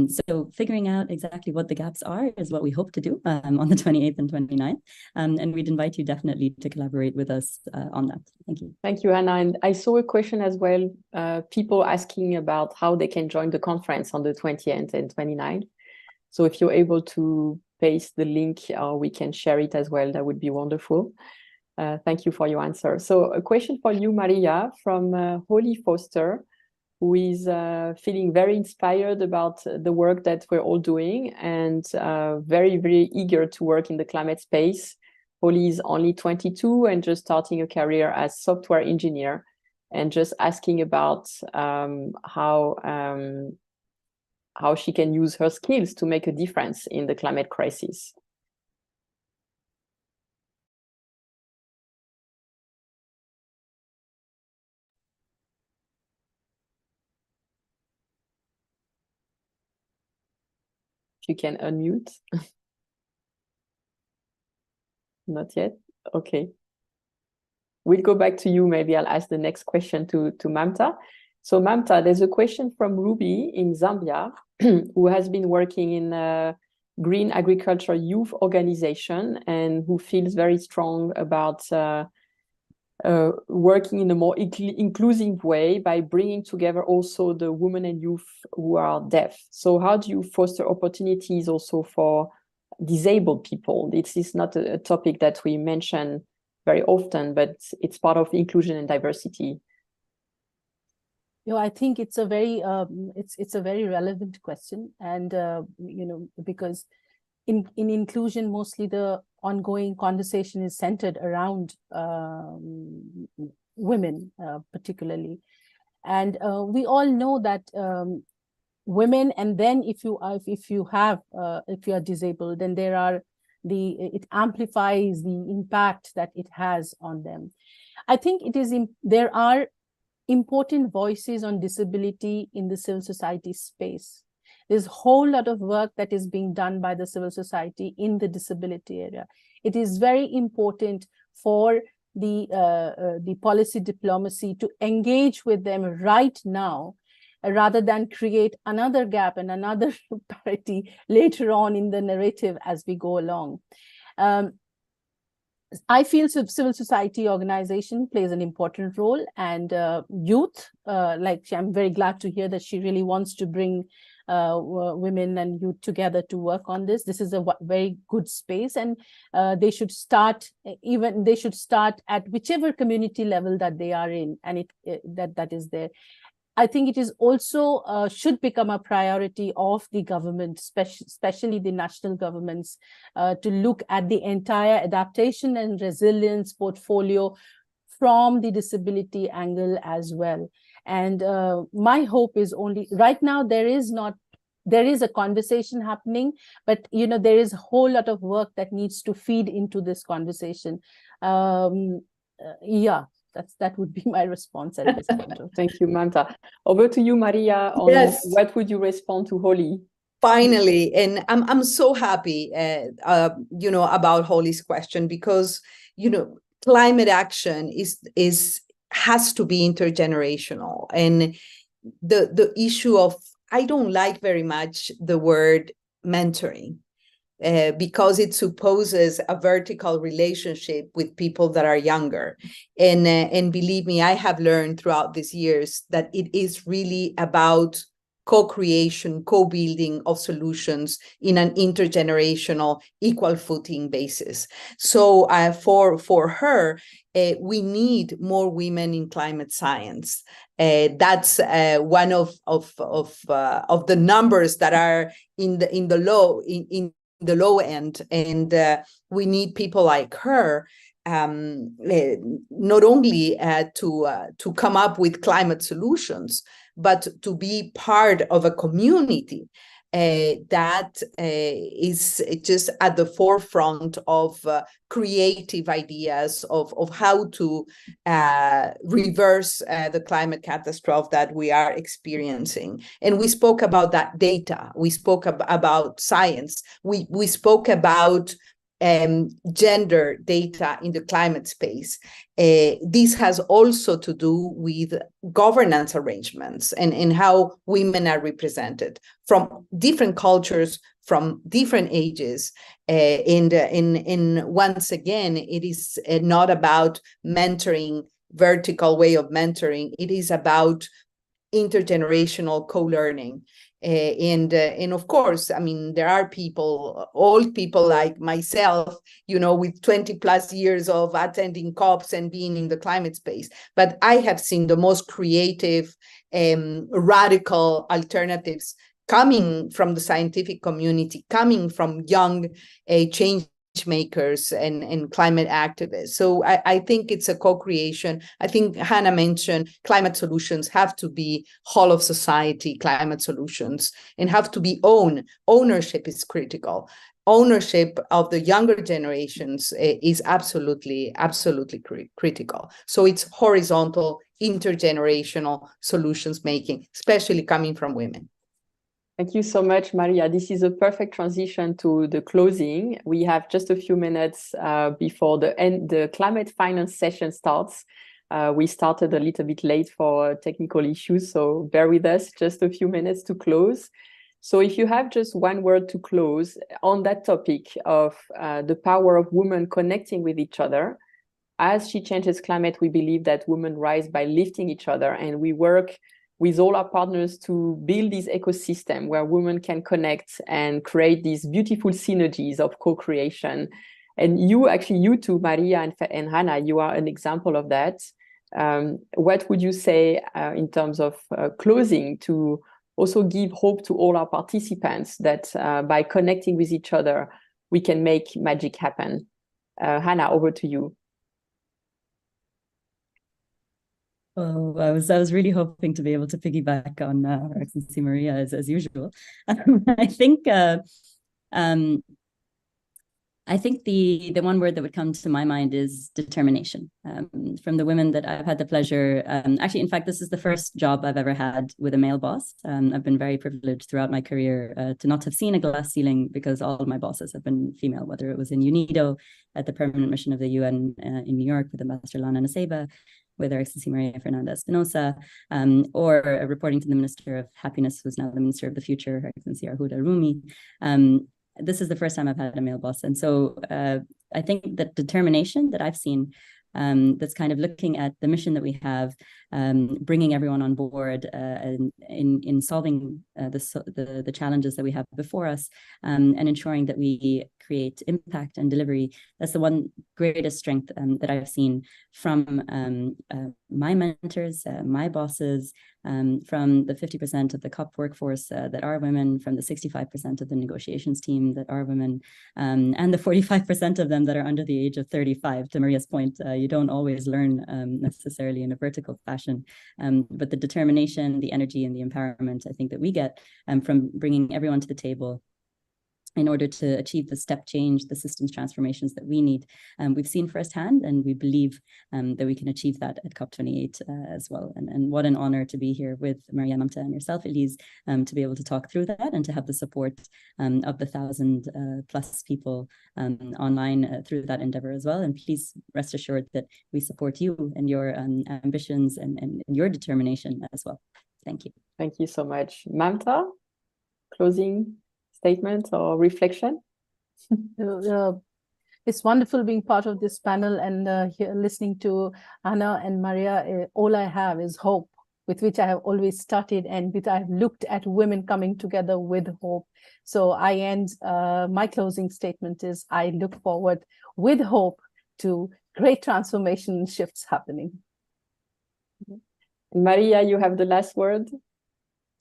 So figuring out exactly what the gaps are is what we hope to do on the 28th and 29th. And we'd invite you definitely to collaborate with us on that. Thank you. Thank you, Hannah. And I saw a question as well, people asking about how they can join the conference on the 20th and 29th. So if you're able to paste the link, we can share it as well. That would be wonderful. Thank you for your answer. So a question for you, Maria, from Holly Foster, who is feeling very inspired about the work that we're all doing and very, very eager to work in the climate space. Holly is only 22 and just starting a career as software engineer, and just asking about how she can use her skills to make a difference in the climate crisis. If you can unmute. Not yet. Okay. We'll go back to you. Maybe I'll ask the next question to Mamta. So Mamta, there's a question from Ruby in Zambia, who has been working in a green agriculture youth organization and who feels very strong about working in a more inclusive way by bringing together also the women and youth who are deaf. So how do you foster opportunities also for disabled people? This is not a topic that we mention very often, but it's part of inclusion and diversity. You know, I think it's a very it's a very relevant question, and you know, because in inclusion, mostly the ongoing conversation is centered around women, particularly, and we all know that women, and then if you are disabled, then it amplifies the impact that it has on them. I think there are important voices on disability in the civil society space. There's a whole lot of work that is being done by the civil society in the disability area. It is very important for the policy diplomacy to engage with them right now, rather than create another gap and another parity later on in the narrative as we go along. I feel civil society organization plays an important role, and youth, I'm very glad to hear that she really wants to bring women and youth together to work on this. This is a very good space, and they should start at whichever community level that they are in, and that is there. I think it is also should become a priority of the government, especially the national governments, to look at the entire adaptation and resilience portfolio from the disability angle as well. And my hope is only right now there is a conversation happening, but you know, there is a whole lot of work that needs to feed into this conversation. Yeah. That would be my response at this point. Thank you, Mamta. Over to you, Maria. Yes. What would you respond to Holly? Finally, and I'm so happy, you know, about Holly's question, because you know, climate action has to be intergenerational, and the issue of, I don't like very much the word mentoring. Because it supposes a vertical relationship with people that are younger. And believe me, I have learned throughout these years that it is really about co-creation, co-building of solutions in an intergenerational, equal footing basis. So for her, we need more women in climate science. That's one of the numbers that are in the low end, and we need people like her, not only to come up with climate solutions, but to be part of a community that is just at the forefront of creative ideas of how to reverse the climate catastrophe that we are experiencing. And we spoke about that data. We spoke about science. We spoke about gender data in the climate space. This has also to do with governance arrangements and how women are represented from different cultures, from different ages. And once again, it is not about mentoring, vertical way of mentoring. It is about intergenerational co-learning. And of course, I mean, there are people, old people like myself, you know, with 20 plus years of attending COPs and being in the climate space. But I have seen the most creative, radical alternatives coming from the scientific community, coming from young change makers and climate activists. So I think it's a co-creation. I think Hannah mentioned climate solutions have to be whole of society climate solutions and have to be owned. Ownership is critical. Ownership of the younger generations is absolutely critical. So it's horizontal, intergenerational solutions making, especially coming from women. Thank you so much, Maria. This is a perfect transition to the closing. We have just a few minutes before the climate finance session starts. We started a little bit late for technical issues, so bear with us, just a few minutes to close. So if you have just one word to close on that topic of the power of women connecting with each other, as She Changes Climate, we believe that women rise by lifting each other, and we work with all our partners to build this ecosystem where women can connect and create these beautiful synergies of co-creation. And you too, Maria and Hannah, you are an example of that. What would you say in terms of closing to also give hope to all our participants that by connecting with each other, we can make magic happen? Hannah, over to you. Oh, I was really hoping to be able to piggyback on Her Excellency Maria as usual. I think the one word that would come to my mind is determination. From the women that I've had the pleasure, actually, in fact, this is the first job I've ever had with a male boss. I've been very privileged throughout my career to not have seen a glass ceiling because all of my bosses have been female, whether it was in UNIDO at the permanent mission of the UN in New York with Ambassador Lana Naseba, with Her Excellency Maria Fernanda Espinosa, or reporting to the Minister of Happiness, who's now the Minister of the Future, Her Excellency Arhuda Rumi. This is the first time I've had a male boss. And so I think that determination that I've seen, that's kind of looking at the mission that we have, bringing everyone on board in solving the challenges that we have before us, and ensuring that we create impact and delivery. That's the one greatest strength that I've seen from my mentors, my bosses, from the 50% of the COP workforce that are women, from the 65% of the negotiations team that are women, and the 45% of them that are under the age of 35. To Maria's point, you don't always learn necessarily in a vertical fashion, but the determination, the energy, and the empowerment I think that we get from bringing everyone to the table in order to achieve the step change, the systems transformations that we need, we've seen firsthand, and we believe that we can achieve that at COP28 as well. And what an honor to be here with Maria, Mamta, and yourself, Elise, to be able to talk through that and to have the support of the 1,000 plus people online through that endeavor as well. And please rest assured that we support you and your ambitions and your determination as well. Thank you. Thank you so much. Mamta, closing statement or reflection? It's wonderful being part of this panel and here listening to Anna and Maria. All I have is hope, with which I have always started and which I have looked at women coming together with hope. So I end, my closing statement is I look forward with hope to great transformation and shifts happening. Maria, you have the last word.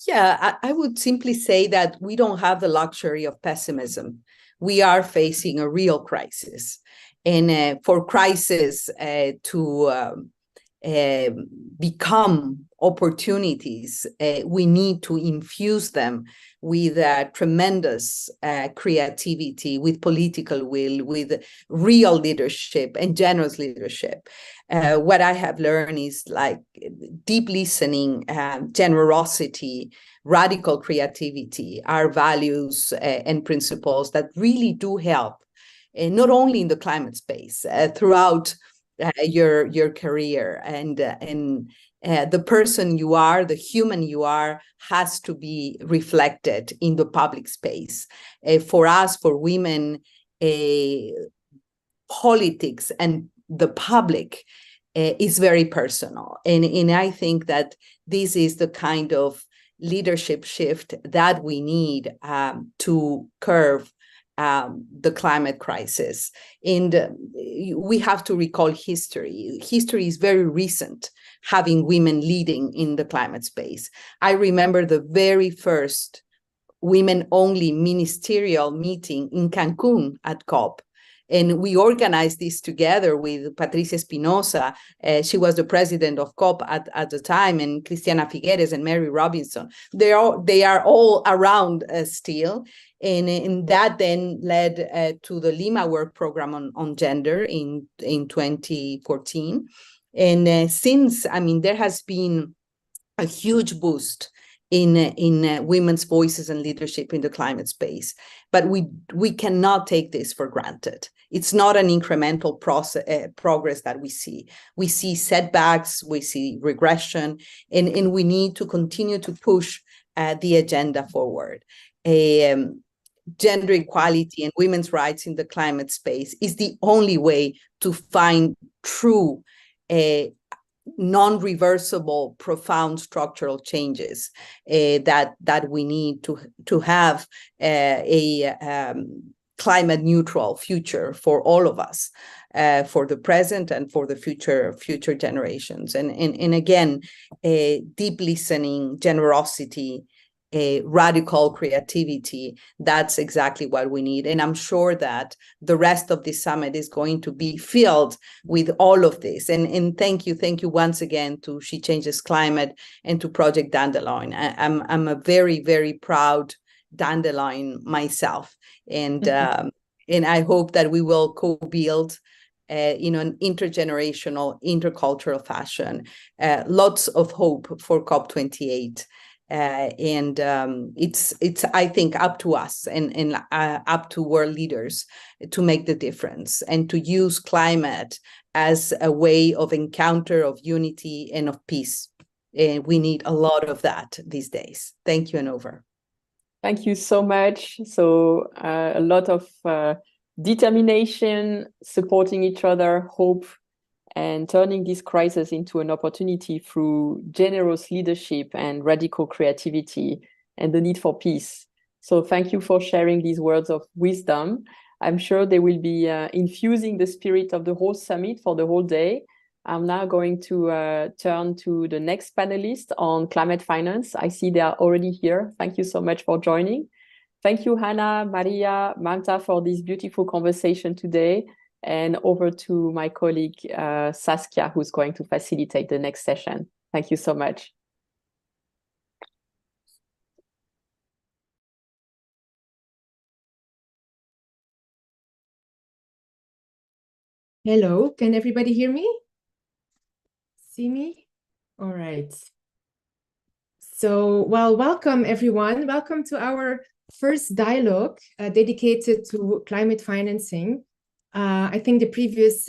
Yeah, I would simply say that we don't have the luxury of pessimism. We are facing a real crisis. And for crisis to become opportunities, we need to infuse them with tremendous creativity, with political will, with real leadership and generous leadership. What I have learned is like deep listening, generosity, radical creativity are values and principles that really do help not only in the climate space, throughout your career, and the person you are, the human you are, has to be reflected in the public space. For us, for women, politics and the public is very personal. And I think that this is the kind of leadership shift that we need to curb the climate crisis. And we have to recall history. History is very recent, having women leading in the climate space. I remember the very first women-only ministerial meeting in Cancun at COP. And we organized this together with Patricia Espinosa. She was the president of COP at the time, and Cristiana Figueres and Mary Robinson. They are all around still. And that then led to the Lima Work Program on gender in 2014. And since, I mean, there has been a huge boost in women's voices and leadership in the climate space. But we cannot take this for granted. It's not an incremental progress that we see. We see setbacks, we see regression, and we need to continue to push the agenda forward. Gender equality and women's rights in the climate space is the only way to find true non-reversible, profound structural changes that we need to have a climate neutral future for all of us, for the present and for the future generations. And again, deep listening, generosity, radical creativity, that's exactly what we need. And I'm sure that the rest of this summit is going to be filled with all of this. And thank you once again to She Changes Climate and to Project Dandelion. I'm a very, very proud Dandelion myself. And and I hope that we will co-build an intergenerational, intercultural fashion. Lots of hope for COP28. And it's I think up to us and up to world leaders to make the difference and to use climate as a way of encounter, of unity, and of peace. And we need a lot of that these days. Thank you, and over. Thank you so much. So a lot of determination, supporting each other, hope, and turning this crisis into an opportunity through generous leadership and radical creativity and the need for peace. So thank you for sharing these words of wisdom. I'm sure they will be infusing the spirit of the whole summit for the whole day. I'm now going to turn to the next panelist on climate finance. I see they are already here. Thank you so much for joining. Thank you, Hannah, Maria, Marta, for this beautiful conversation today. And over to my colleague, Saskia, who's going to facilitate the next session. Thank you so much. Hello, can everybody hear me? See me? All right. So, well, welcome everyone. Welcome to our first dialogue dedicated to climate financing. I think the previous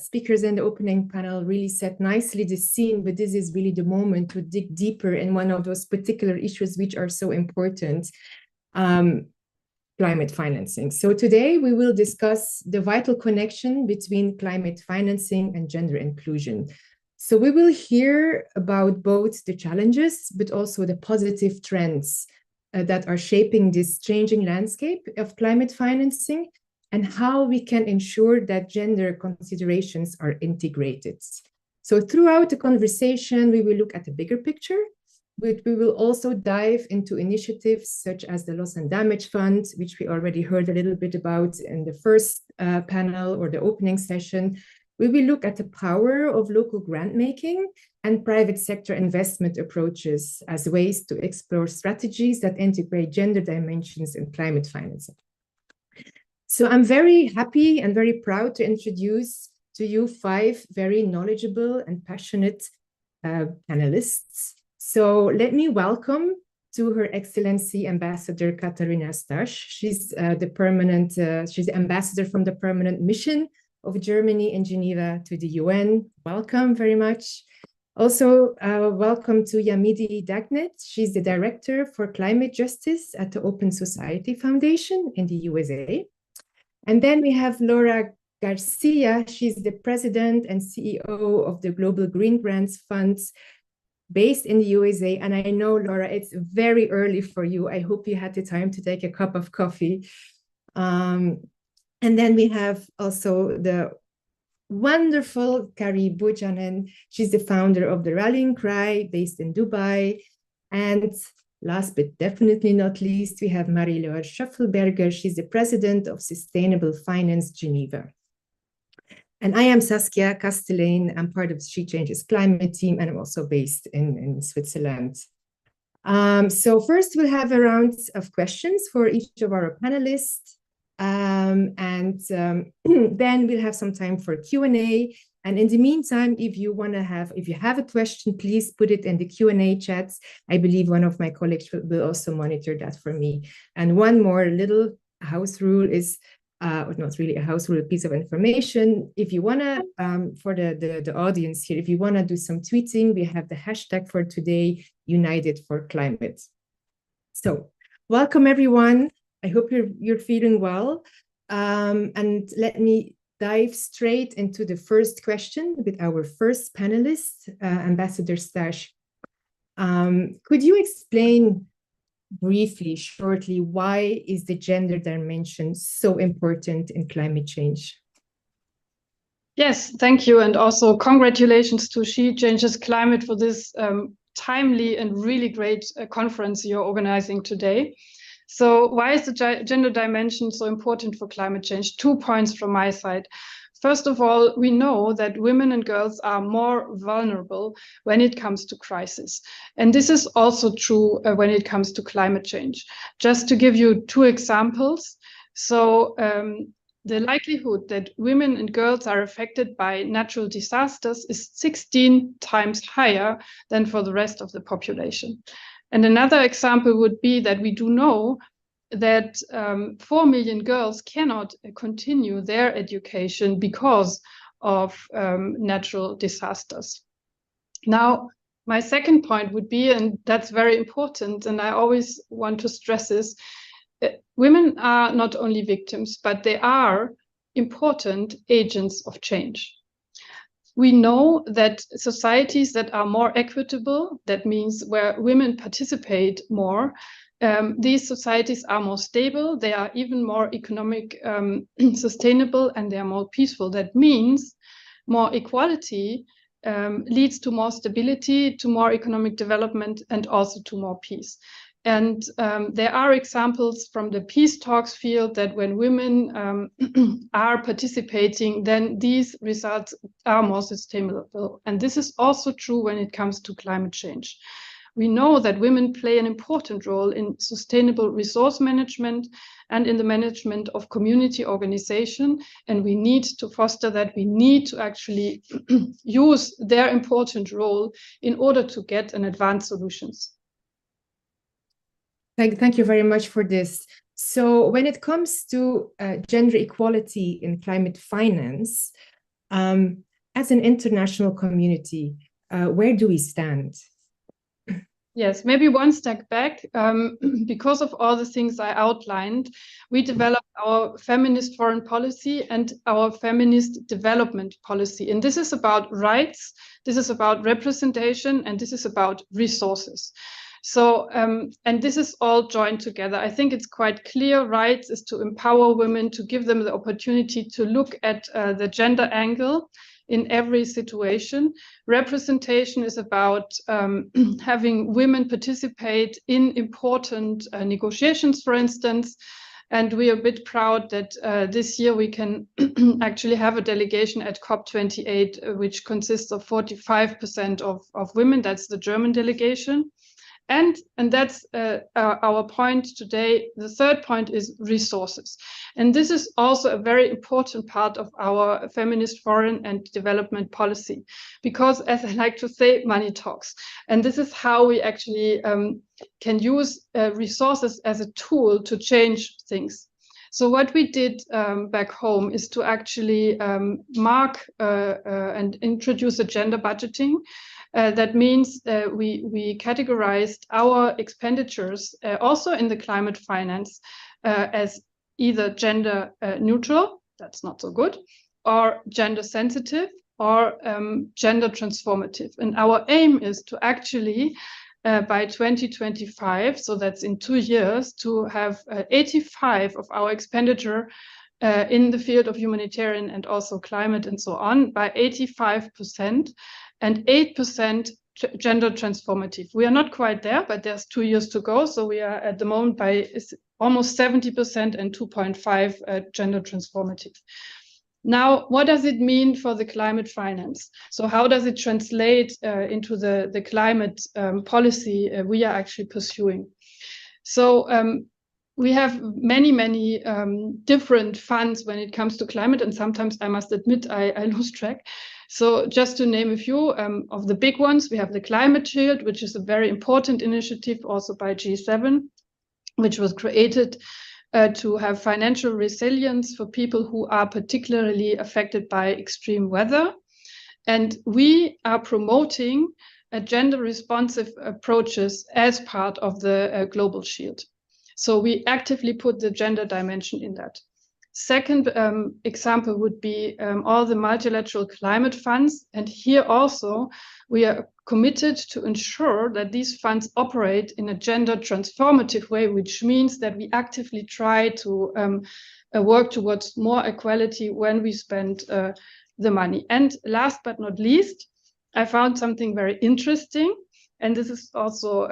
speakers in the opening panel really set nicely the scene, but this is really the moment to dig deeper in one of those particular issues which are so important, climate financing. So today we will discuss the vital connection between climate financing and gender inclusion. So we will hear about both the challenges, but also the positive trends that are shaping this changing landscape of climate financing, and how we can ensure that gender considerations are integrated. So throughout the conversation, we will look at the bigger picture, but we will also dive into initiatives such as the Loss and Damage Fund, which we already heard a little bit about in the first panel or the opening session. We will look at the power of local grant making and private sector investment approaches as ways to explore strategies that integrate gender dimensions in climate financing. So I'm very happy and very proud to introduce to you 5 very knowledgeable and passionate panelists. So let me welcome to Her Excellency Ambassador Katarina Stasch. She's she's the ambassador from the permanent mission of Germany in Geneva to the UN. Welcome very much. Also, welcome to Yamidi Dagnet. She's the Director for Climate Justice at the Open Society Foundation in the USA. And then we have Laura Garcia. She's the President and CEO of the Global Green Grants Funds based in the USA. And I know, Laura, it's very early for you. I hope you had the time to take a cup of coffee. And then we have also the wonderful Kari Buchanan. She's the founder of the Rallying Cry based in Dubai. And last but definitely not least, we have Marie-Laure Schöffelberger. She's the president of Sustainable Finance Geneva. And I am Saskia Castellane. I'm part of the She Changes Climate team, and I'm also based in Switzerland. So first we'll have a round of questions for each of our panelists. Then we'll have some time for Q&A. And in the meantime, if you have a question, please put it in the Q&A chats. I believe one of my colleagues will also monitor that for me. And one more little house rule is, or not really a house rule, a piece of information. If you wanna, for the audience here, if you wanna do some tweeting, we have the hashtag for today, United for Climate. So welcome everyone. I hope you're feeling well. And let me dive straight into the first question with our first panelist, Ambassador Stasch. Could you explain briefly, shortly, why is the gender dimension so important in climate change? Yes, thank you. And also congratulations to She Changes Climate for this timely and really great conference you're organizing today. So why is the gender dimension so important for climate change? 2 points from my side. First of all, we know that women and girls are more vulnerable when it comes to crisis. And this is also true when it comes to climate change. Just to give you 2 examples. So the likelihood that women and girls are affected by natural disasters is 16 times higher than for the rest of the population. And another example would be that we do know that 4 million girls cannot continue their education because of natural disasters. Now, my second point would be, and that's very important, and I always want to stress this, women are not only victims, but they are important agents of change. We know that societies that are more equitable, that means where women participate more, these societies are more stable, they are even more economic sustainable, and they are more peaceful. That means more equality leads to more stability, to more economic development, and also to more peace. And there are examples from the peace talks field that when women are participating, then these results are more sustainable. And this is also true when it comes to climate change. We know that women play an important role in sustainable resource management and in the management of community organization, and we need to foster that. We need to actually use their important role in order to get and advance solutions. Thank you very much for this. So when it comes to gender equality in climate finance, as an international community, where do we stand? Yes, maybe one step back. Because of all the things I outlined, we developed our feminist foreign policy and our feminist development policy. And this is about rights, this is about representation, and this is about resources. So, and this is all joined together. I think it's quite clear. Rights is to empower women, to give them the opportunity to look at the gender angle in every situation. Representation is about having women participate in important negotiations, for instance. And we are a bit proud that this year we can actually have a delegation at COP28, which consists of 45% of women. That's the German delegation. And that's our point today. The third point is resources. And this is also a very important part of our feminist foreign and development policy, because as I like to say, money talks. And this is how we actually can use resources as a tool to change things. So what we did back home is to actually mark and introduce a gender budgeting. That means we categorized our expenditures also in the climate finance as either gender neutral, that's not so good, or gender sensitive, or gender transformative. And our aim is to actually by 2025, so that's in 2 years, to have 85 of our expenditure in the field of humanitarian and also climate and so on, by 85%, and 8% gender transformative. We are not quite there, but there's 2 years to go. So we are at the moment by almost 70% and 2.5 gender transformative. Now, what does it mean for the climate finance? So how does it translate into the climate policy we are actually pursuing? So we have many different funds when it comes to climate, and sometimes I must admit I lose track. So just to name a few of the big ones, we have the Climate Shield, which is a very important initiative also by G7, which was created to have financial resilience for people who are particularly affected by extreme weather. And we are promoting gender responsive approaches as part of the Global Shield. So we actively put the gender dimension in that. Second example would be all the multilateral climate funds. And here also, we are committed to ensure that these funds operate in a gender transformative way, which means that we actively try to work towards more equality when we spend the money. And last but not least, I found something very interesting. And this is also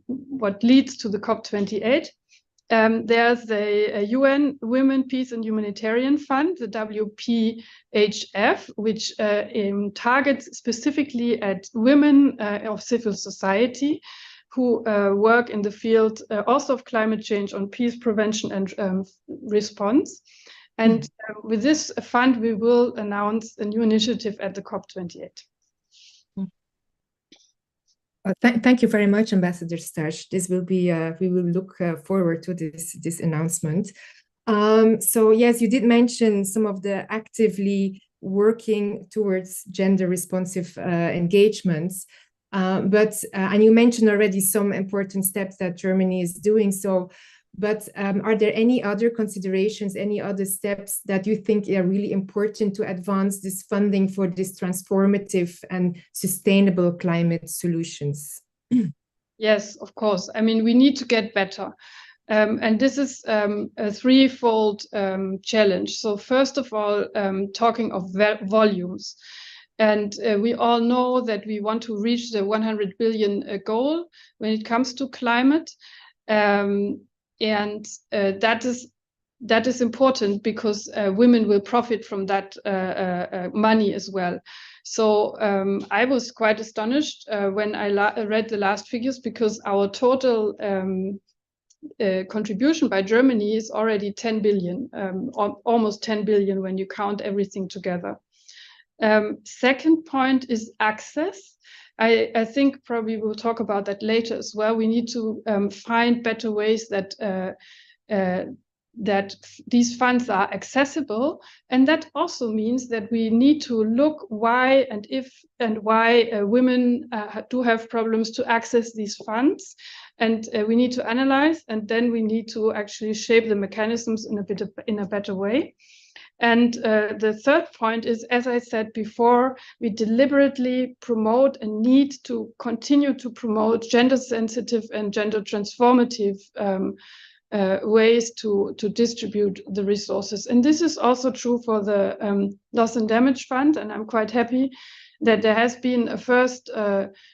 what leads to the COP28. There's a UN Women, Peace and Humanitarian Fund, the WPHF, which targets specifically at women of civil society who work in the field also of climate change, on peace prevention and response. And with this fund, we will announce a new initiative at the COP28. Thank you very much, Ambassador Starch. This will be, we will look forward to this announcement. So yes, you did mention some of the actively working towards gender responsive engagements, and you mentioned already some important steps that Germany is doing so. But are there any other considerations, any other steps that you think are really important to advance this funding for this transformative and sustainable climate solutions? Yes, of course. I mean, we need to get better. And this is a threefold challenge. So first of all, talking of volumes. And we all know that we want to reach the 100 billion goal when it comes to climate. And that is important because women will profit from that money as well. So I was quite astonished when I read the last figures, because our total contribution by Germany is already 10 billion, almost 10 billion when you count everything together. Second point is access. I think probably we'll talk about that later as well. We need to find better ways that that these funds are accessible, and that also means that we need to look why and if and why women do have problems to access these funds, and we need to analyze, and then we need to actually shape the mechanisms in a better way. And the third point is, as I said before, we deliberately promote and need to continue to promote gender sensitive and gender transformative ways to distribute the resources. And this is also true for the Loss and Damage Fund. And I'm quite happy that there has been a first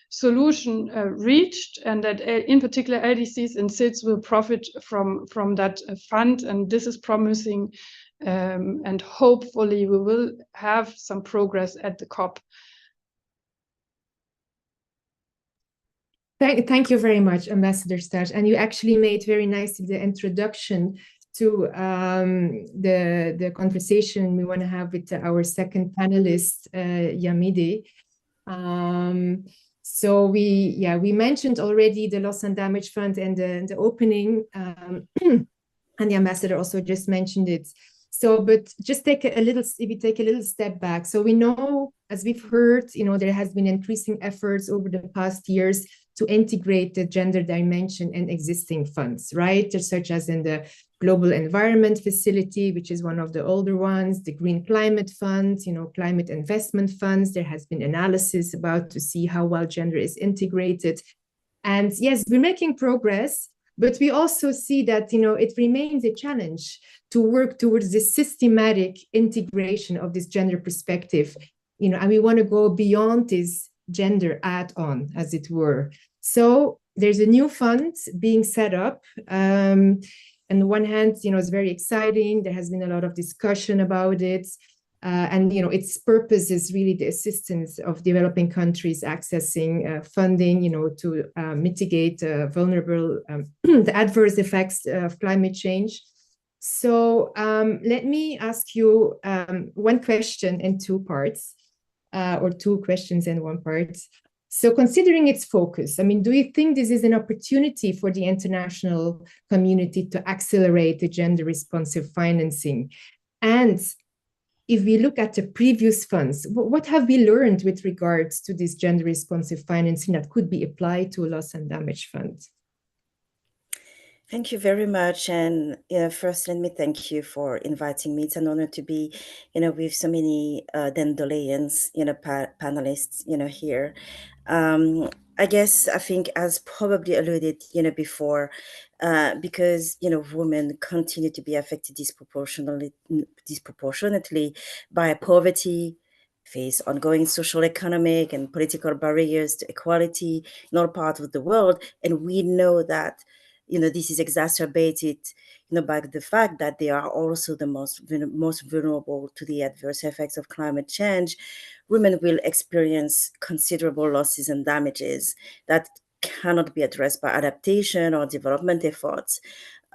solution reached, and that in particular LDCs and SIDS will profit from that fund. And this is promising. And hopefully we will have some progress at the COP. Thank you very much, Ambassador Staj. And you actually made very nicely the introduction to the conversation we want to have with our second panelist, Yamide. So we mentioned already the Loss and Damage Fund and the opening, and the ambassador also just mentioned it. So, but just if we take a little step back. So we know, as we've heard, there has been increasing efforts over the past years to integrate the gender dimension in existing funds, right? Such as in the Global Environment Facility, which is one of the older ones, the Green Climate Fund, climate investment funds. There has been analysis about to see how well gender is integrated. And yes, we're making progress, but we also see that, it remains a challenge to work towards this systematic integration of this gender perspective, and we want to go beyond this gender add-on, as it were. So there's a new fund being set up. On the one hand, it's very exciting. There has been a lot of discussion about it. And its purpose is really the assistance of developing countries accessing funding, to mitigate vulnerable, the adverse effects of climate change. So let me ask you one question in two parts, or two questions in one part. So considering its focus, do you think this is an opportunity for the international community to accelerate the gender responsive financing? And if we look at the previous funds, what have we learned with regards to this gender responsive financing that could be applied to a loss and damage fund? Thank you very much. And first, let me thank you for inviting me. It's an honor to be, with so many Dandelions, panelists, here. I think, as probably alluded, before, because, women continue to be affected disproportionately by poverty, face ongoing social, economic, and political barriers to equality in all parts of the world. And we know that this is exacerbated, by the fact that they are also the most vulnerable to the adverse effects of climate change. Women will experience considerable losses and damages that cannot be addressed by adaptation or development efforts.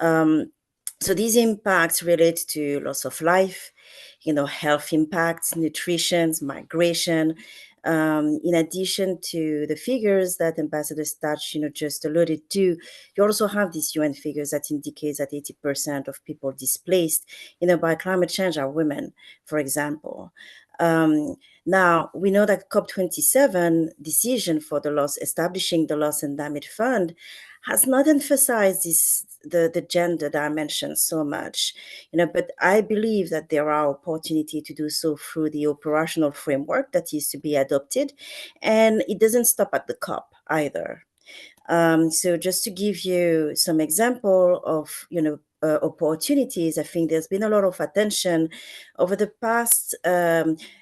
So these impacts relate to loss of life, health impacts, nutrition, migration, in addition to the figures that Ambassador Staj, just alluded to. You also have these UN figures that indicate that 80% of people displaced, by climate change are women, for example. Now, we know that COP27 decision for establishing the Loss and Damage Fund has not emphasized the gender dimension so much, but I believe that there are opportunities to do so through the operational framework that is to be adopted, and it doesn't stop at the COP either. So just to give you some example of, opportunities, I think there's been a lot of attention over the past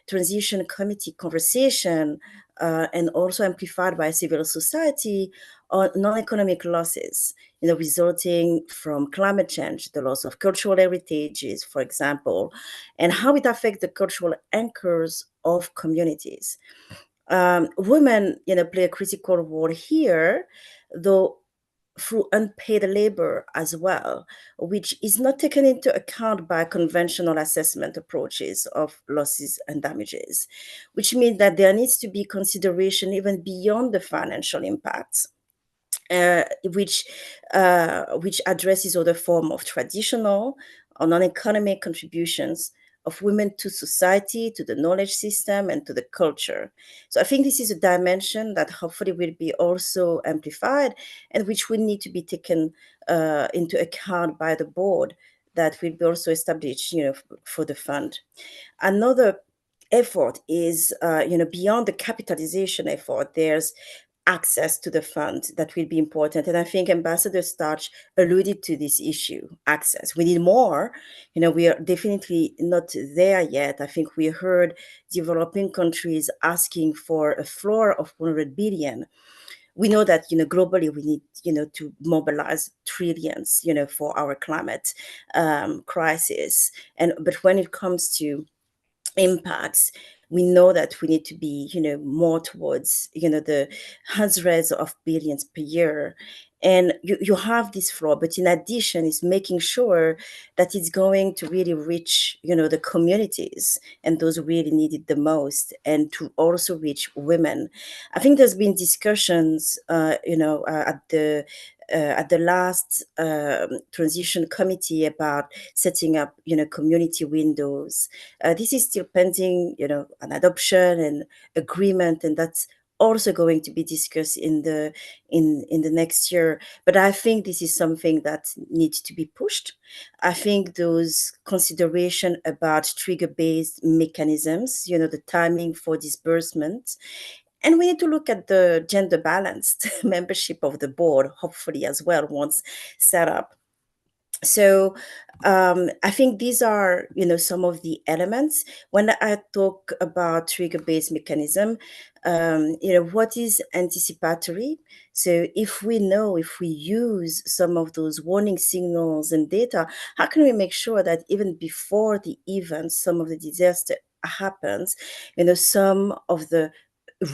transition committee conversation, and also amplified by civil society, on non-economic losses, resulting from climate change, the loss of cultural heritages, for example, and how it affects the cultural anchors of communities. Women, play a critical role here, though through unpaid labor as well, which is not taken into account by conventional assessment approaches of losses and damages, which means that there needs to be consideration even beyond the financial impacts, which addresses other form of traditional or non-economic contributions of women to society, to the knowledge system, and to the culture. So I think this is a dimension that hopefully will be also amplified, and which will need to be taken into account by the board that will be also established, for the fund. Another effort is, beyond the capitalization effort, there's access to the fund that will be important. And I think Ambassador Starch alluded to this issue, access. We need more. We are definitely not there yet. I think we heard developing countries asking for a floor of 100 billion. We know that, globally we need, to mobilize trillions, for our climate crisis. But when it comes to impacts, we know that we need to be, more towards, the hundreds of billions per year. And you have this floor, but in addition, it's making sure that it's going to really reach, the communities and those who really need it the most, and to also reach women. I think there's been discussions, at the last transition committee about setting up, community windows. This is still pending, an adoption and agreement, and that's also going to be discussed in the next year. But I think this is something that needs to be pushed. I think those consideration about trigger-based mechanisms, the timing for disbursement, and we need to look at the gender balanced membership of the board, hopefully as well, once set up. So I think these are, some of the elements. When I talk about trigger-based mechanism, what is anticipatory? So if we use some of those warning signals and data, how can we make sure that even before the event, some of the disaster happens, some of the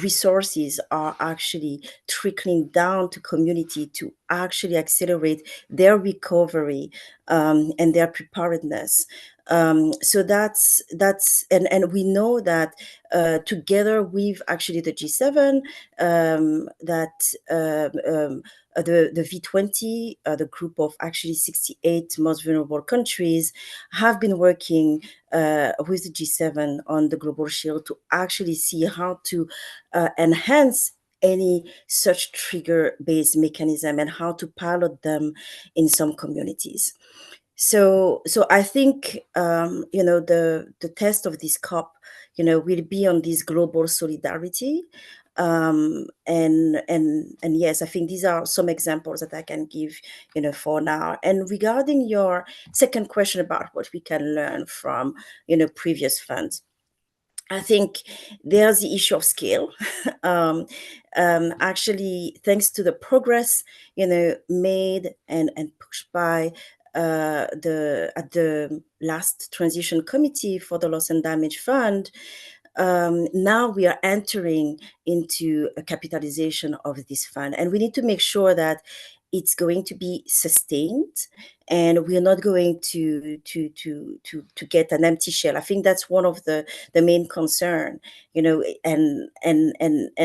resources are actually trickling down to community to actually accelerate their recovery and their preparedness. So that's and we know that together with actually the G7, the V20, the group of actually 68 most vulnerable countries, have been working with the G7 on the Global Shield to actually see how to enhance any such trigger-based mechanism and how to pilot them in some communities. So I think the test of this COP, will be on this global solidarity. And yes, I think these are some examples that I can give, for now. And regarding your second question about what we can learn from, previous funds, I think there's the issue of scale. Actually, thanks to the progress, made and pushed by at the last transition committee for the loss and damage fund, now we are entering into a capitalization of this fund, and we need to make sure that it's going to be sustained, and we're not going to get an empty shell. I think that's one of the main concern, and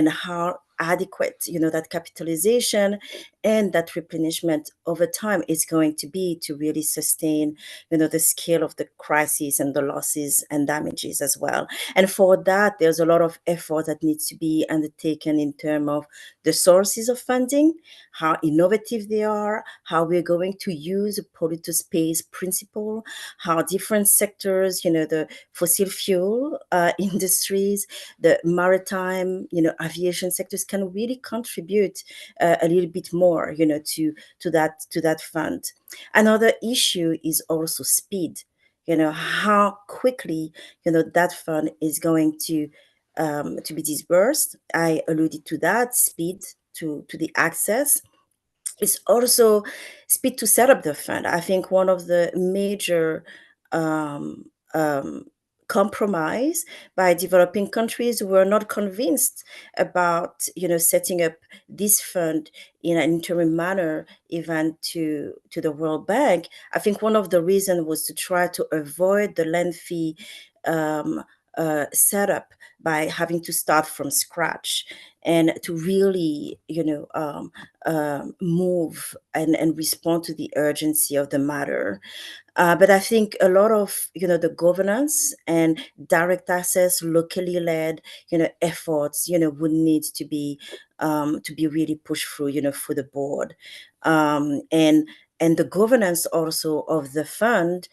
how adequate, that capitalization and that replenishment over time is going to be to really sustain, the scale of the crisis and the losses and damages as well. And for that, there's a lot of effort that needs to be undertaken in terms of the sources of funding, how innovative they are, how we're going to use a polluter-pays principle, how different sectors, the fossil fuel industries, the maritime, aviation sectors can really contribute a little bit more, to that fund. Another issue is also speed. How quickly, that fund is going to be disbursed. I alluded to that speed to the access. It's also speed to set up the fund. I think one of the major um, um, compromise by developing countries who were not convinced about, setting up this fund in an interim manner, even to the World Bank. I think one of the reasons was to try to avoid the lengthy setup by having to start from scratch, and to really, move and respond to the urgency of the matter. But I think a lot of, the governance and direct access, locally led, efforts, would need to be really pushed through, for the board. And the governance also of the fund,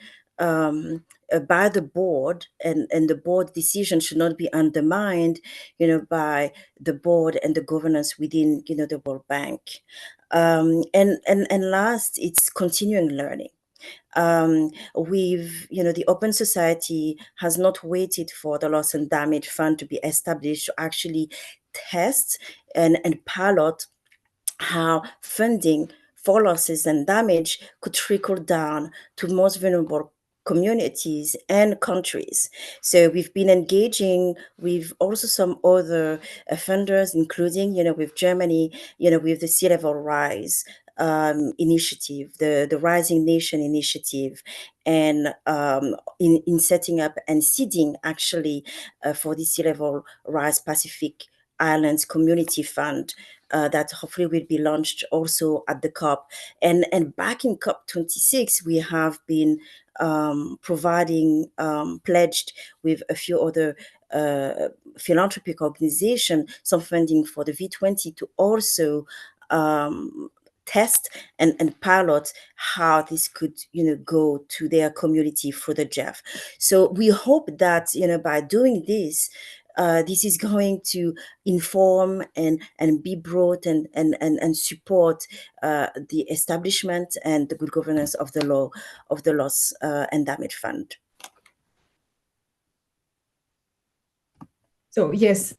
by the board, and the board decision should not be undermined, by the board and the governance within, the World Bank. And last, it's continuing learning. The Open Society has not waited for the loss and damage fund to be established to actually test and pilot how funding for losses and damage could trickle down to most vulnerable communities and countries. So we've been engaging with also some other funders, including, with Germany, with the Sea Level Rise initiative, the Rising Nation initiative, and in setting up and seeding actually for the Sea Level Rise Pacific Islands Community Fund that hopefully will be launched also at the COP. And back in COP26, we have been providing, pledged with a few other philanthropic organizations, some funding for the V20 to also test and pilot how this could, go to their community through the GEF. So we hope that, by doing this, this is going to inform and be brought and support the establishment and the good governance of the loss and damage fund. So yes,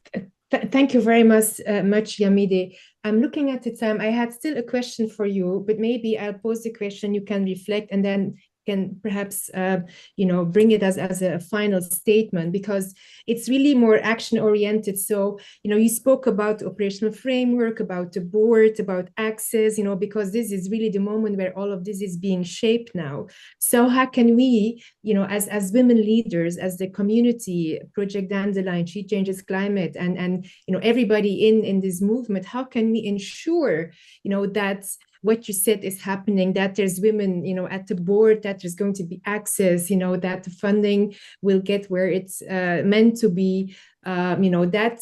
thank you very much, Yamide. I'm looking at the time. I had still a question for you, but maybe I'll pose the question. You can reflect and then can perhaps bring it as a final statement, because it's really more action oriented. So you spoke about operational framework, about the board, about access, because this is really the moment where all of this is being shaped now. So how can we, as women leaders, as the community, Project Dandelion, She Changes Climate, and everybody in this movement, how can we ensure that what you said is happening, that there's women, at the board, that there's going to be access, that the funding will get where it's meant to be, that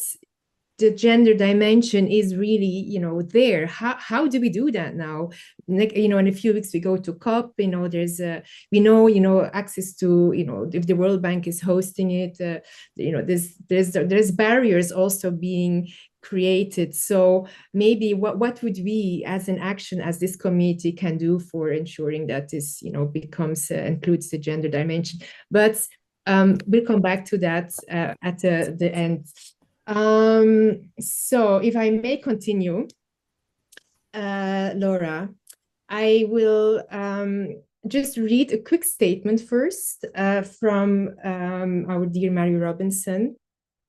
the gender dimension is really, there. How do we do that now? In a few weeks we go to COP. There's access to, if the World Bank is hosting it, there's barriers also being created. So maybe what would we as an action, as this community, can do for ensuring that this becomes includes the gender dimension? But we'll come back to that at the end. So if I may continue, Laura, I will just read a quick statement first from our dear Mary Robinson,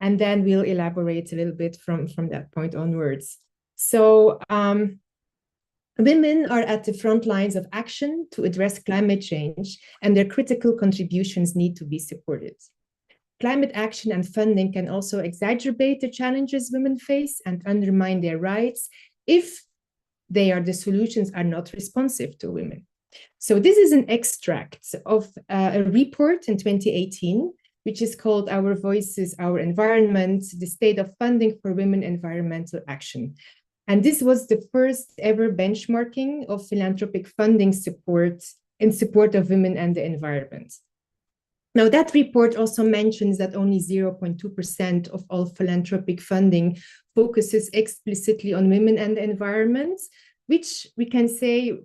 and then we'll elaborate a little bit from that point onwards. So women are at the front lines of action to address climate change, and their critical contributions need to be supported. Climate action and funding can also exacerbate the challenges women face and undermine their rights if the solutions are not responsive to women. So this is an extract of a report in 2018, which is called Our Voices, Our Environment, the State of Funding for Women Environmental Action. And this was the first ever benchmarking of philanthropic funding support in support of women and the environment. Now, that report also mentions that only 0.2% of all philanthropic funding focuses explicitly on women and the environment, which we can say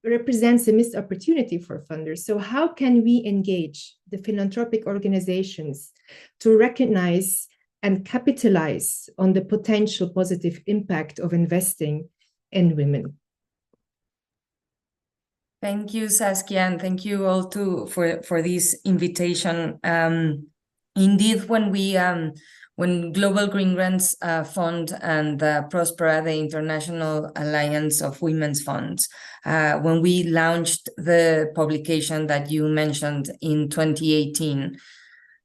represents a missed opportunity for funders. So how can we engage the philanthropic organizations to recognize and capitalize on the potential positive impact of investing in women? Thank you, Saskia, and thank you all for this invitation. Indeed, when Global Green Grants Fund and Prospera, the International Alliance of Women's Funds, when we launched the publication that you mentioned in 2018,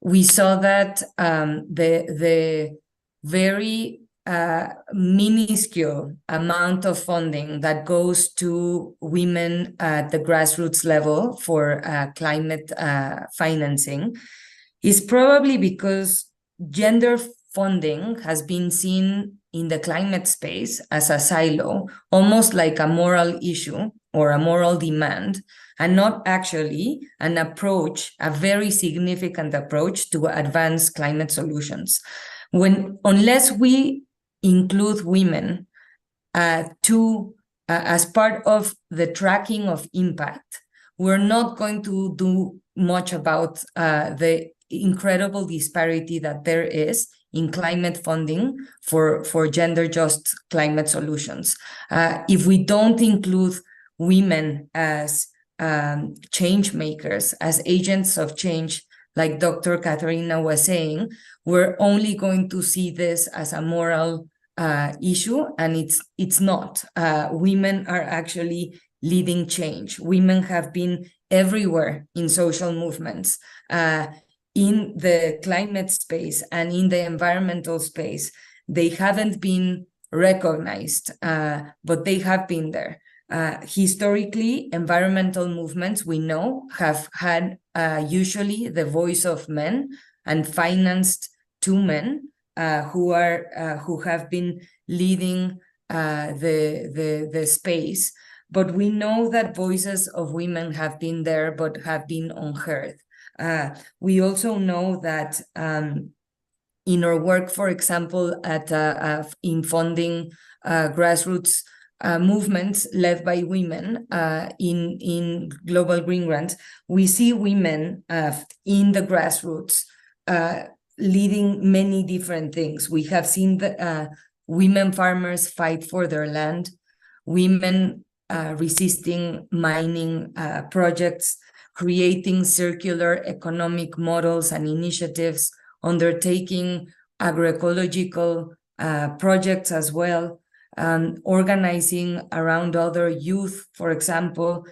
we saw that the very minuscule amount of funding that goes to women at the grassroots level for climate financing is probably because gender funding has been seen in the climate space as a silo, almost like a moral issue or a moral demand, and not actually an approach, a very significant approach to advance climate solutions. Unless we include women as part of the tracking of impact, we're not going to do much about the incredible disparity that there is in climate funding for gender just climate solutions. If we don't include women as change makers, as agents of change, like Dr. Katharina was saying, we're only going to see this as a moral issue, and it's not. Women are actually leading change. Women have been everywhere in social movements, in the climate space and in the environmental space. They haven't been recognized, but they have been there. Historically, environmental movements, we know, have had usually the voice of men and financed to men who have been leading the space. But we know that voices of women have been there, but have been unheard. We also know that in our work, for example, in funding grassroots movements led by women in Global Green Grant, we see women in the grassroots leading many different things. We have seen the women farmers fight for their land, women resisting mining projects, creating circular economic models and initiatives, undertaking agroecological projects as well, organizing around other youth, for example,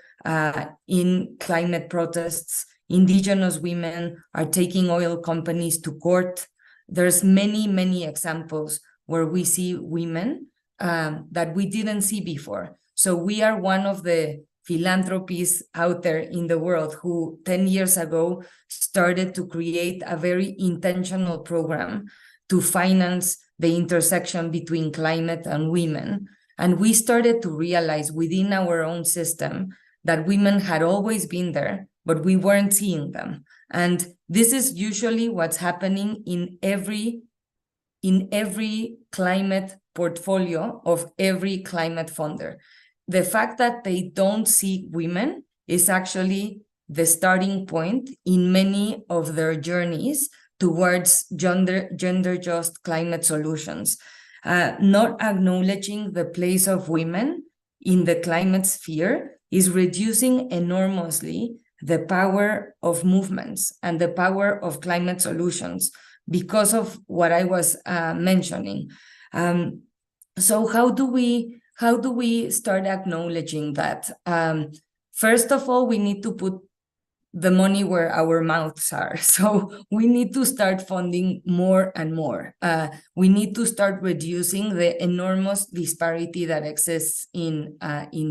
in climate protests. Indigenous women are taking oil companies to court. There's many examples where we see women that we didn't see before. So we are one of the philanthropies out there in the world who 10 years ago started to create a very intentional program to finance the intersection between climate and women. And we started to realize within our own system that women had always been there, but we weren't seeing them. And this is usually what's happening in every climate portfolio of every climate funder. The fact that they don't see women is actually the starting point in many of their journeys towards gender just climate solutions. Not acknowledging the place of women in the climate sphere is reducing enormously the power of movements and the power of climate solutions because of what I was mentioning. So how do we start acknowledging that? First of all, we need to put the money where our mouths are. So we need to start funding more and more. We need to start reducing the enormous disparity that exists in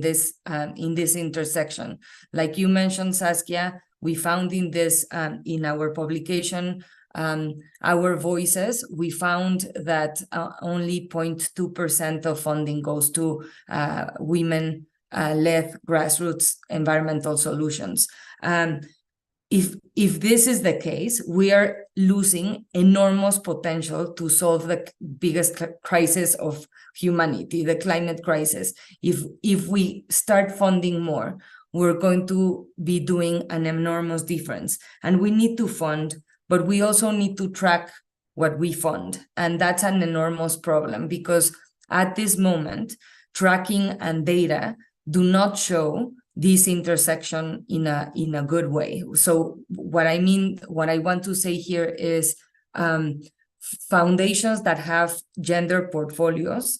this intersection. Like you mentioned, Saskia, we found in this in our publication, Our Voices, we found that only 0.2% of funding goes to women-led grassroots environmental solutions. If this is the case, we are losing enormous potential to solve the biggest crisis of humanity, the climate crisis. If we start funding more, we're going to be doing an enormous difference. And we need to fund, but we also need to track what we fund. And that's an enormous problem because at this moment, tracking and data do not show this intersection in a good way. So what I want to say here is foundations that have gender portfolios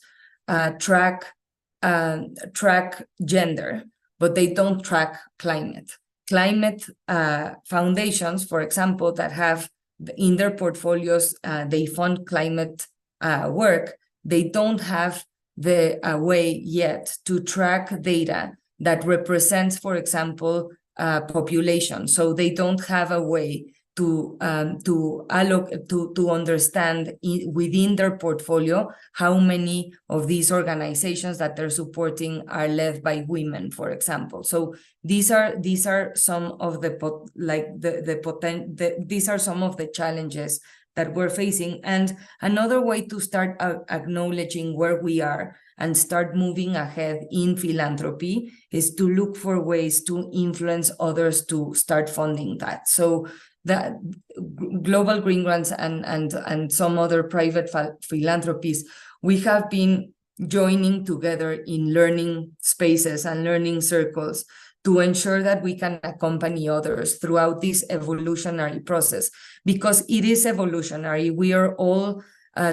track gender, but they don't track climate. Climate foundations, for example, that have in their portfolios, they fund climate work, they don't have the way yet to track data that represents, for example, population. So they don't have a way to understand within their portfolio how many of these organizations that they're supporting are led by women, for example. So these are some of these are some of the challenges that we're facing. And another way to start acknowledging where we are and start moving ahead in philanthropy is to look for ways to influence others to start funding that. So that Global Green Grants and some other private philanthropies, we have been joining together in learning spaces and learning circles to ensure that we can accompany others throughout this evolutionary process, because it is evolutionary. We are all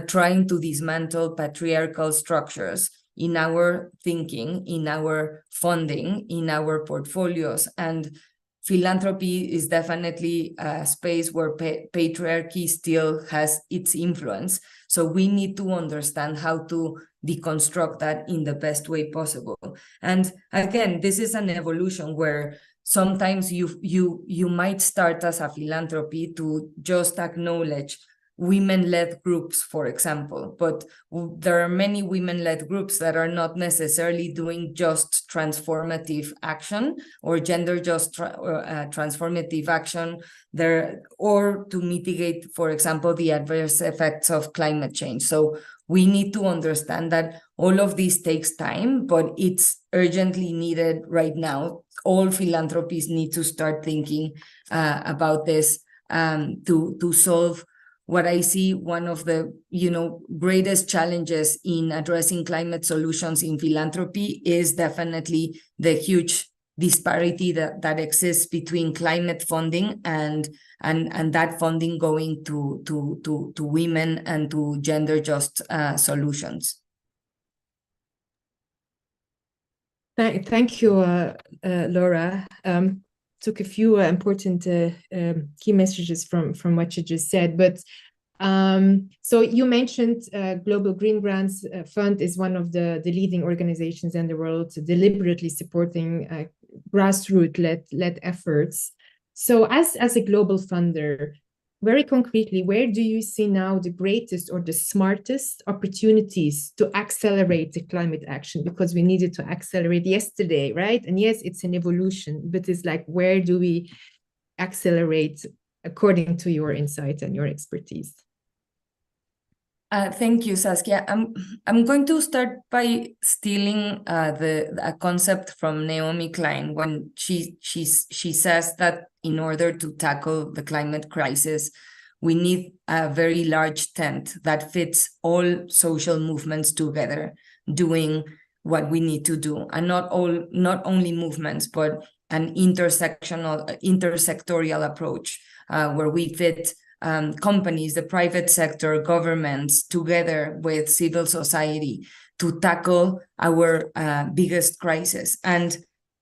trying to dismantle patriarchal structures in our thinking, in our funding, in our portfolios. And philanthropy is definitely a space where patriarchy still has its influence. So we need to understand how to deconstruct that in the best way possible. And again, this is an evolution where sometimes you might start as a philanthropy to just acknowledge women-led groups, for example, but there are many women-led groups that are not necessarily doing just transformative action or gender just transformative action there, or to mitigate, for example, the adverse effects of climate change. So we need to understand that all of this takes time, but it's urgently needed right now. All philanthropies need to start thinking about this to solve what I see one of the greatest challenges in addressing climate solutions in philanthropy is definitely the huge disparity that exists between climate funding and that funding going to women and to gender just solutions. Thank you, Laura. Took a few important key messages from what you just said, but so you mentioned Global Green Grants Fund is one of the leading organizations in the world deliberately supporting grassroots-led efforts. So as a global funder, very concretely, where do you see now the greatest or the smartest opportunities to accelerate the climate action? Because we needed to accelerate yesterday, right? And yes, it's an evolution, but it's like, where do we accelerate according to your insight and your expertise? Thank you, Saskia. I'm going to start by stealing a concept from Naomi Klein when she says that in order to tackle the climate crisis, we need a very large tent that fits all social movements together doing what we need to do, and not only movements, but an intersectorial approach where we fit companies, the private sector, governments, together with civil society to tackle our biggest crisis. And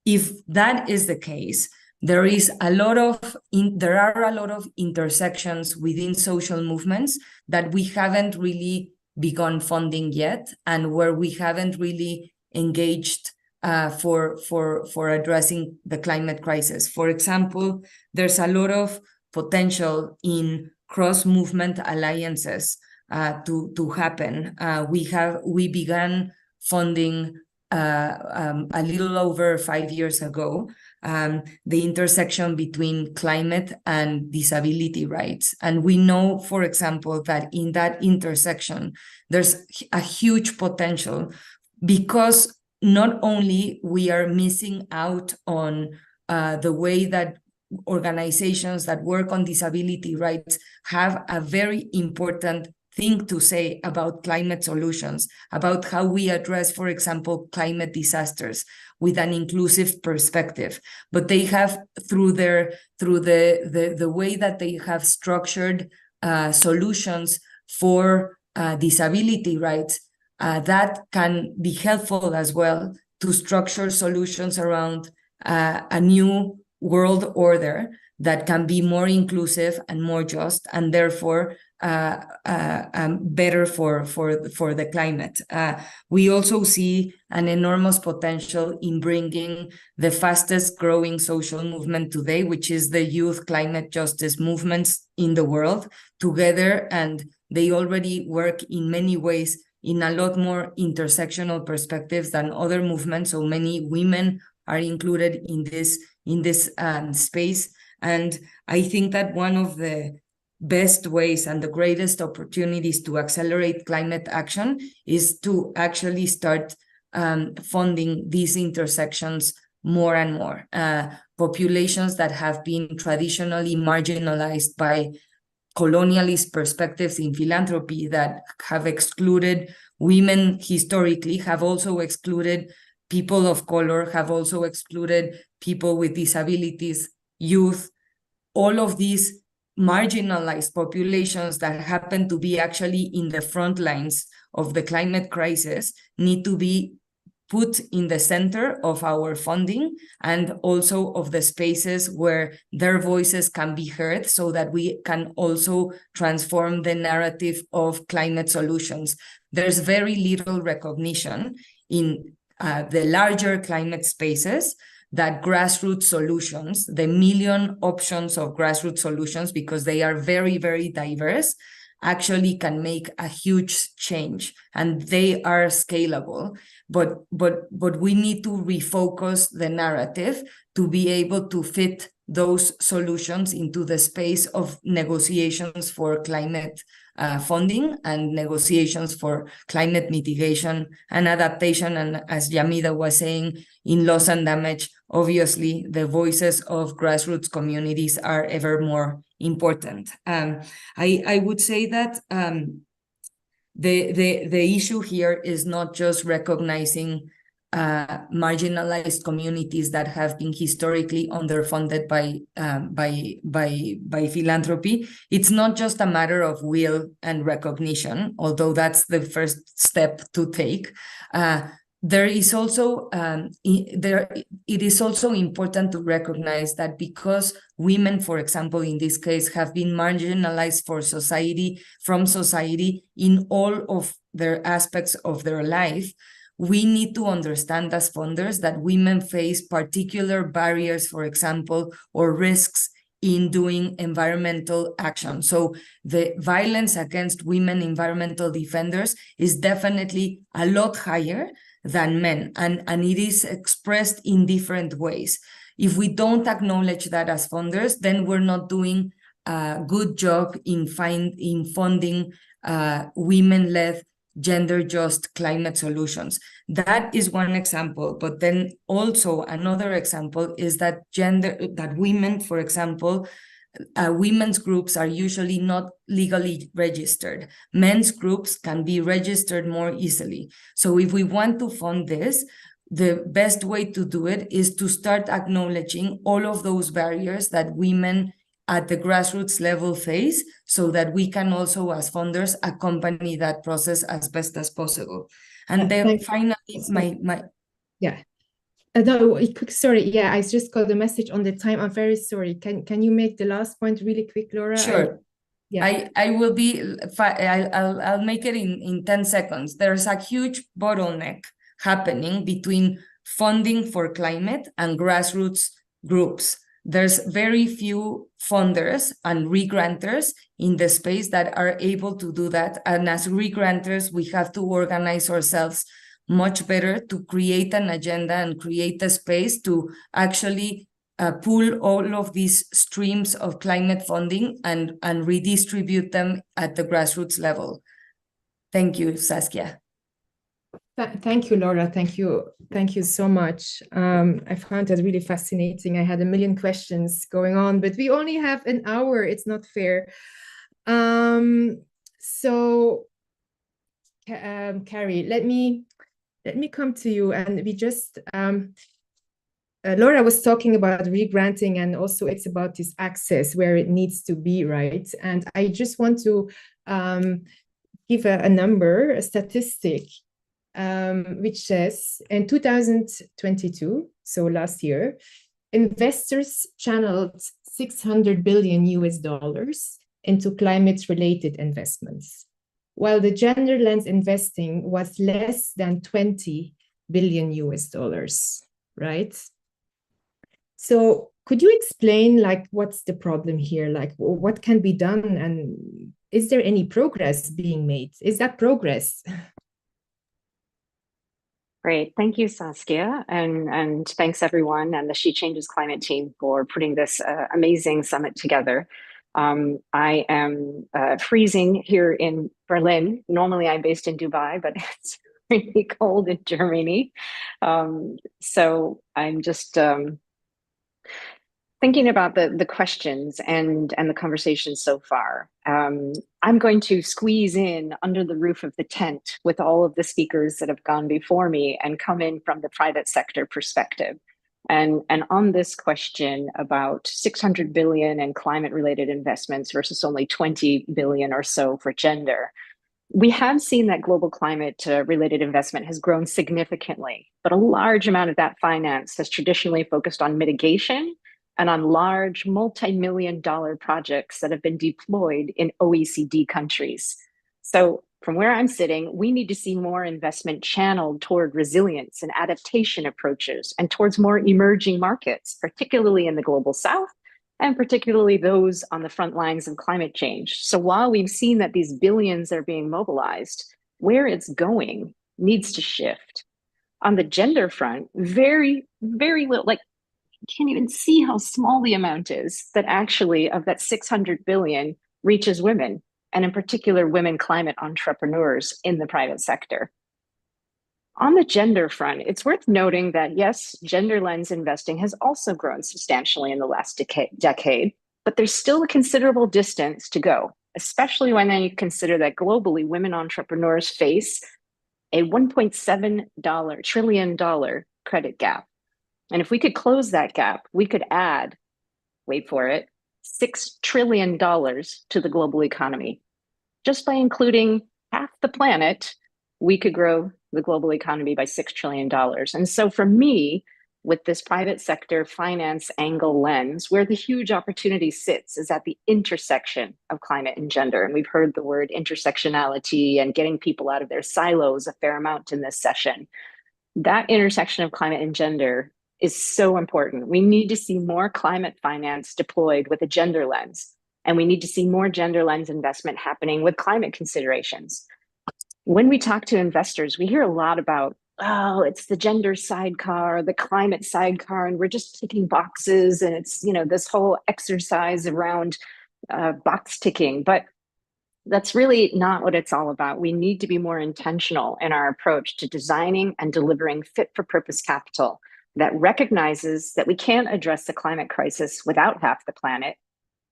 if that is the case, there are a lot of intersections within social movements that we haven't really begun funding yet, and where we haven't really engaged for addressing the climate crisis. For example, there's a lot of potential in cross-movement alliances to happen. We began funding a little over 5 years ago the intersection between climate and disability rights. And we know, for example, that in that intersection, there's a huge potential, because not only we are missing out on the way that organizations that work on disability rights have a very important thing to say about climate solutions, about how we address, for example, climate disasters with an inclusive perspective. But they have, through the way that they have structured solutions for disability rights, that can be helpful as well to structure solutions around a new world order that can be more inclusive and more just, and therefore better for the climate. We also see an enormous potential in bringing the fastest growing social movement today, which is the youth climate justice movements in the world, together, and they already work in many ways in a lot more intersectional perspectives than other movements. So many women are included in this space. And I think that one of the best ways and the greatest opportunities to accelerate climate action is to actually start funding these intersections more and more. Populations that have been traditionally marginalized by colonialist perspectives in philanthropy, that have excluded women historically, have also excluded people of color, have also excluded people with disabilities, youth, all of these marginalized populations that happen to be actually in the front lines of the climate crisis need to be put in the center of our funding, and also of the spaces where their voices can be heard, so that we can also transform the narrative of climate solutions. There's very little recognition in the larger climate spaces that grassroots solutions, the million options of grassroots solutions, because they are very, very diverse, actually can make a huge change, and they are scalable. But we need to refocus the narrative to be able to fit those solutions into the space of negotiations for climate funding and negotiations for climate mitigation and adaptation. And as Yamida was saying, in loss and damage, obviously the voices of grassroots communities are ever more important. I would say that the issue here is not just recognizing marginalized communities that have been historically underfunded by philanthropy. It's not just a matter of will and recognition, although that's the first step to take. There is also it is also important to recognize that because women, for example, in this case, have been marginalized from society in all of their aspects of their life, we need to understand as funders that women face particular barriers, for example, or risks in doing environmental action. So the violence against women environmental defenders is definitely a lot higher than men, and it is expressed in different ways. If we don't acknowledge that as funders, then we're not doing a good job in funding women-led, gender-just climate solutions. That is one example, but then also another example is that women, for example, women's groups are usually not legally registered. Men's groups can be registered more easily. So if we want to fund this, the best way to do it is to start acknowledging all of those barriers that women at the grassroots level face, so that we can also, as funders, accompany that process as best as possible. And then finally, yeah. No, quick, sorry. Yeah, I just got the message on the time. I'm very sorry. Can you make the last point really quick, Laura? Sure. I will be. I'll make it in 10 seconds. There's a huge bottleneck happening between funding for climate and grassroots groups. There's very few funders and regranters in the space that are able to do that. And as regranters, we have to organize ourselves much better to create an agenda and create a space to actually pull all of these streams of climate funding and redistribute them at the grassroots level. Thank you, Saskia. Thank you, Laura. Thank you so much. I found that really fascinating. I had a million questions going on, but we only have an hour. It's not fair. So, Carrie, let me come to you. And we just Laura was talking about regranting, and also it's about this access where it needs to be, right? And I just want to give a number, a statistic, which says in 2022, so last year, investors channeled $600 billion into climate-related investments, while the gender lens investing was less than $20 billion, right? So could you explain, like, what's the problem here? Like, what can be done, and is there any progress being made? Is that progress? Great. Thank you, Saskia. And thanks everyone and the She Changes Climate team for putting this amazing summit together. I am freezing here in Berlin. Normally I'm based in Dubai, but it's really cold in Germany. So I'm just thinking about the questions and the conversation so far, I'm going to squeeze in under the roof of the tent with all of the speakers that have gone before me and come in from the private sector perspective. And on this question about 600 billion in climate-related investments versus only 20 billion or so for gender, we have seen that global climate-related investment has grown significantly, but a large amount of that finance has traditionally focused on mitigation and on large multi-million-dollar projects that have been deployed in OECD countries. So from where I'm sitting, we need to see more investment channeled toward resilience and adaptation approaches and towards more emerging markets, particularly in the global south, and particularly those on the front lines of climate change. So while we've seen that these billions are being mobilized, where it's going needs to shift. On the gender front, very, very little, like, you can't even see how small the amount is that actually of that 600 billion reaches women, and in particular, women climate entrepreneurs in the private sector. On the gender front, it's worth noting that yes, gender lens investing has also grown substantially in the last decade, but there's still a considerable distance to go, especially when you consider that globally, women entrepreneurs face a $1.7 trillion credit gap. And if we could close that gap, we could add, wait for it, $6 trillion to the global economy. Just by including half the planet, we could grow the global economy by $6 trillion. And so for me, with this private sector finance angle lens, where the huge opportunity sits is at the intersection of climate and gender. And we've heard the word intersectionality and getting people out of their silos a fair amount in this session. That intersection of climate and gender is so important. We need to see more climate finance deployed with a gender lens. And we need to see more gender lens investment happening with climate considerations. When we talk to investors, we hear a lot about, oh, it's the gender sidecar, the climate sidecar, and we're just ticking boxes. And it's, this whole exercise around box ticking. But that's really not what it's all about. We need to be more intentional in our approach to designing and delivering fit for purpose capital that recognizes that we can't address the climate crisis without half the planet.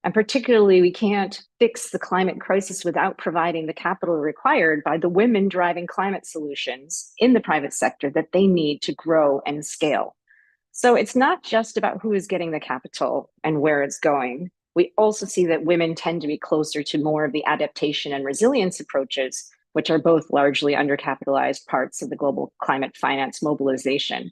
And particularly, we can't fix the climate crisis without providing the capital required by the women driving climate solutions in the private sector that they need to grow and scale. So it's not just about who is getting the capital and where it's going. We also see that women tend to be closer to more of the adaptation and resilience approaches, which are both largely undercapitalized parts of the global climate finance mobilization.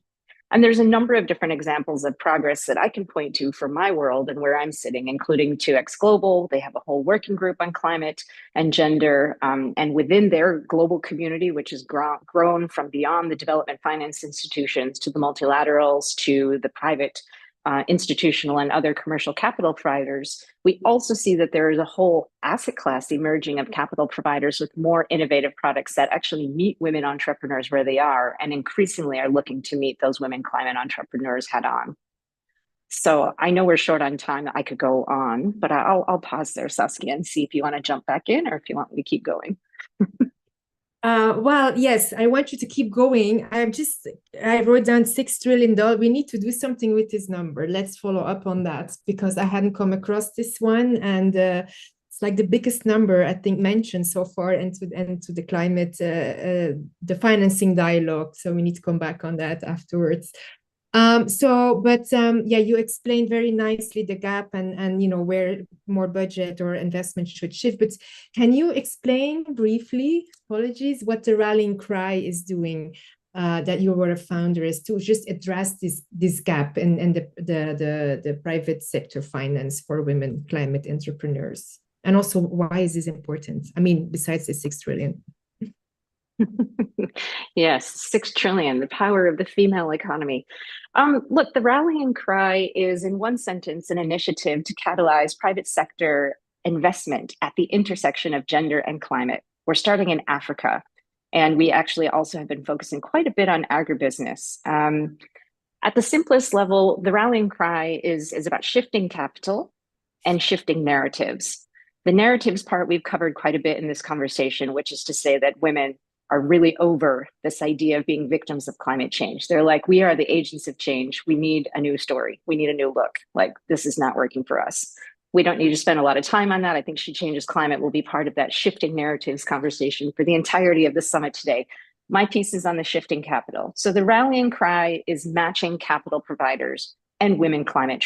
And there's a number of different examples of progress that I can point to from my world and where I'm sitting, including 2X Global. They have a whole working group on climate and gender. And within their global community, which has grown from beyond the development finance institutions to the multilaterals to the private institutional and other commercial capital providers, we also see that there is a whole asset class emerging of capital providers with more innovative products that actually meet women entrepreneurs where they are and increasingly are looking to meet those women climate entrepreneurs head on. So I know we're short on time. I could go on, but I'll pause there, Saskia, and see if you want to jump back in or if you want me to keep going. Well, yes, I want you to keep going. I wrote down $6 trillion. We need to do something with this number. Let's follow up on that because I hadn't come across this one. And it's like the biggest number, I think, mentioned so far into the climate, the financing dialogue. So we need to come back on that afterwards. You explained very nicely the gap and where more budget or investment should shift. But can you explain briefly, apologies, what the rallying cry is doing that you were a founder is to just address this gap in the private sector finance for women climate entrepreneurs? And also, why is this important? I mean, besides the 6 trillion. Yes, 6 trillion, the power of the female economy. Look, the rallying cry is, in one sentence, an initiative to catalyze private sector investment at the intersection of gender and climate. We're starting in Africa, and we actually also have been focusing quite a bit on agribusiness. At the simplest level, the rallying cry is about shifting capital and shifting narratives. The narratives part we've covered quite a bit in this conversation, which is to say that women are really over this idea of being victims of climate change. They're like, we are the agents of change. We need a new story. We need a new look. Like, this is not working for us. We don't need to spend a lot of time on that. I think She Changes Climate will be part of that shifting narratives conversation for the entirety of the summit today. My piece is on the shifting capital. So the rallying cry is matching capital providers and women climate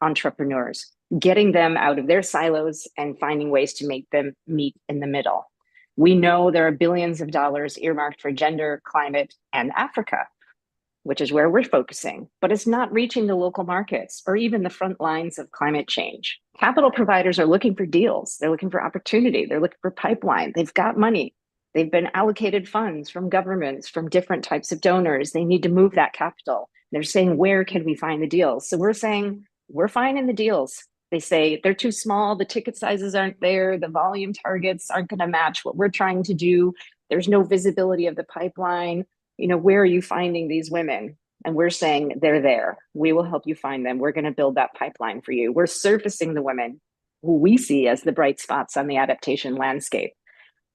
entrepreneurs, getting them out of their silos and finding ways to make them meet in the middle. We know there are billions of dollars earmarked for gender, climate, and Africa, which is where we're focusing, but it's not reaching the local markets or even the front lines of climate change. Capital providers are looking for deals. They're looking for opportunity. They're looking for pipeline. They've got money. They've been allocated funds from governments, from different types of donors. They need to move that capital. They're saying, where can we find the deals? So we're saying, we're finding the deals. They say they're too small, the ticket sizes aren't there, the volume targets aren't going to match what we're trying to do. There's no visibility of the pipeline. You know, where are you finding these women? And we're saying they're there. We will help you find them. We're going to build that pipeline for you. We're surfacing the women who we see as the bright spots on the adaptation landscape.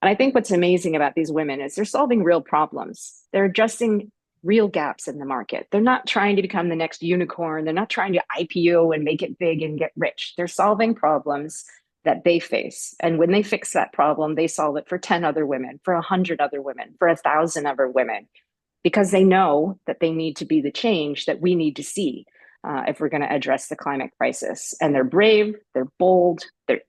And I think what's amazing about these women is they're solving real problems. They're addressing real gaps in the market. They're not trying to become the next unicorn. They're not trying to IPO and make it big and get rich. They're solving problems that they face. And when they fix that problem, they solve it for 10 other women, for 100 other women, for 1,000 other women, because they know that they need to be the change that we need to see if we're going to address the climate crisis. And they're brave, they're bold, they're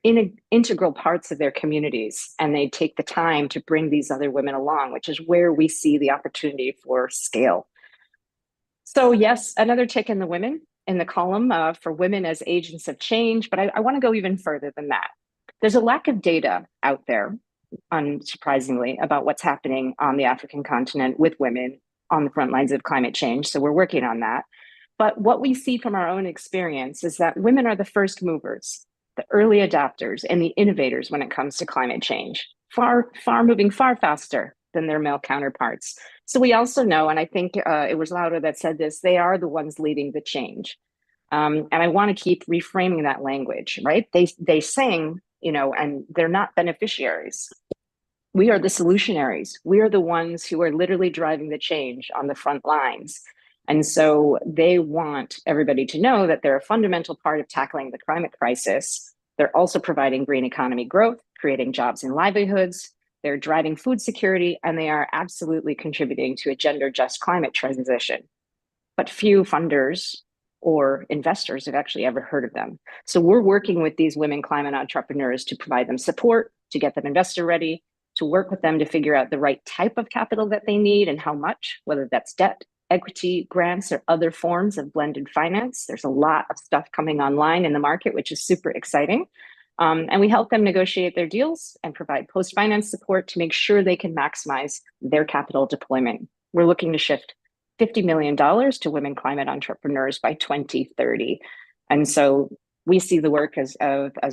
integral parts of their communities, and they take the time to bring these other women along, which is where we see the opportunity for scale. So yes, another tick in the women in the column for women as agents of change, but I want to go even further than that. There's a lack of data out there, unsurprisingly, about what's happening on the African continent with women on the front lines of climate change. So we're working on that. But what we see from our own experience is that women are the first movers, the early adopters, and the innovators when it comes to climate change, moving far faster than their male counterparts. So we also know, and I think it was Laura that said this, they are the ones leading the change. And I want to keep reframing that language, right? They sing, you know, and they're not beneficiaries. We are the solutionaries. We are the ones who are literally driving the change on the front lines. And so they want everybody to know that they're a fundamental part of tackling the climate crisis. They're also providing green economy growth, creating jobs and livelihoods. They're driving food security, and they are absolutely contributing to a gender-just climate transition. But few funders or investors have actually ever heard of them. So we're working with these women climate entrepreneurs to provide them support, to get them investor ready, to work with them to figure out the right type of capital that they need and how much, whether that's debt, equity, grants, or other forms of blended finance. There's a lot of stuff coming online in the market, which is super exciting. And we help them negotiate their deals and provide post-finance support to make sure they can maximize their capital deployment. We're looking to shift $50 million to women climate entrepreneurs by 2030. And so we see the work as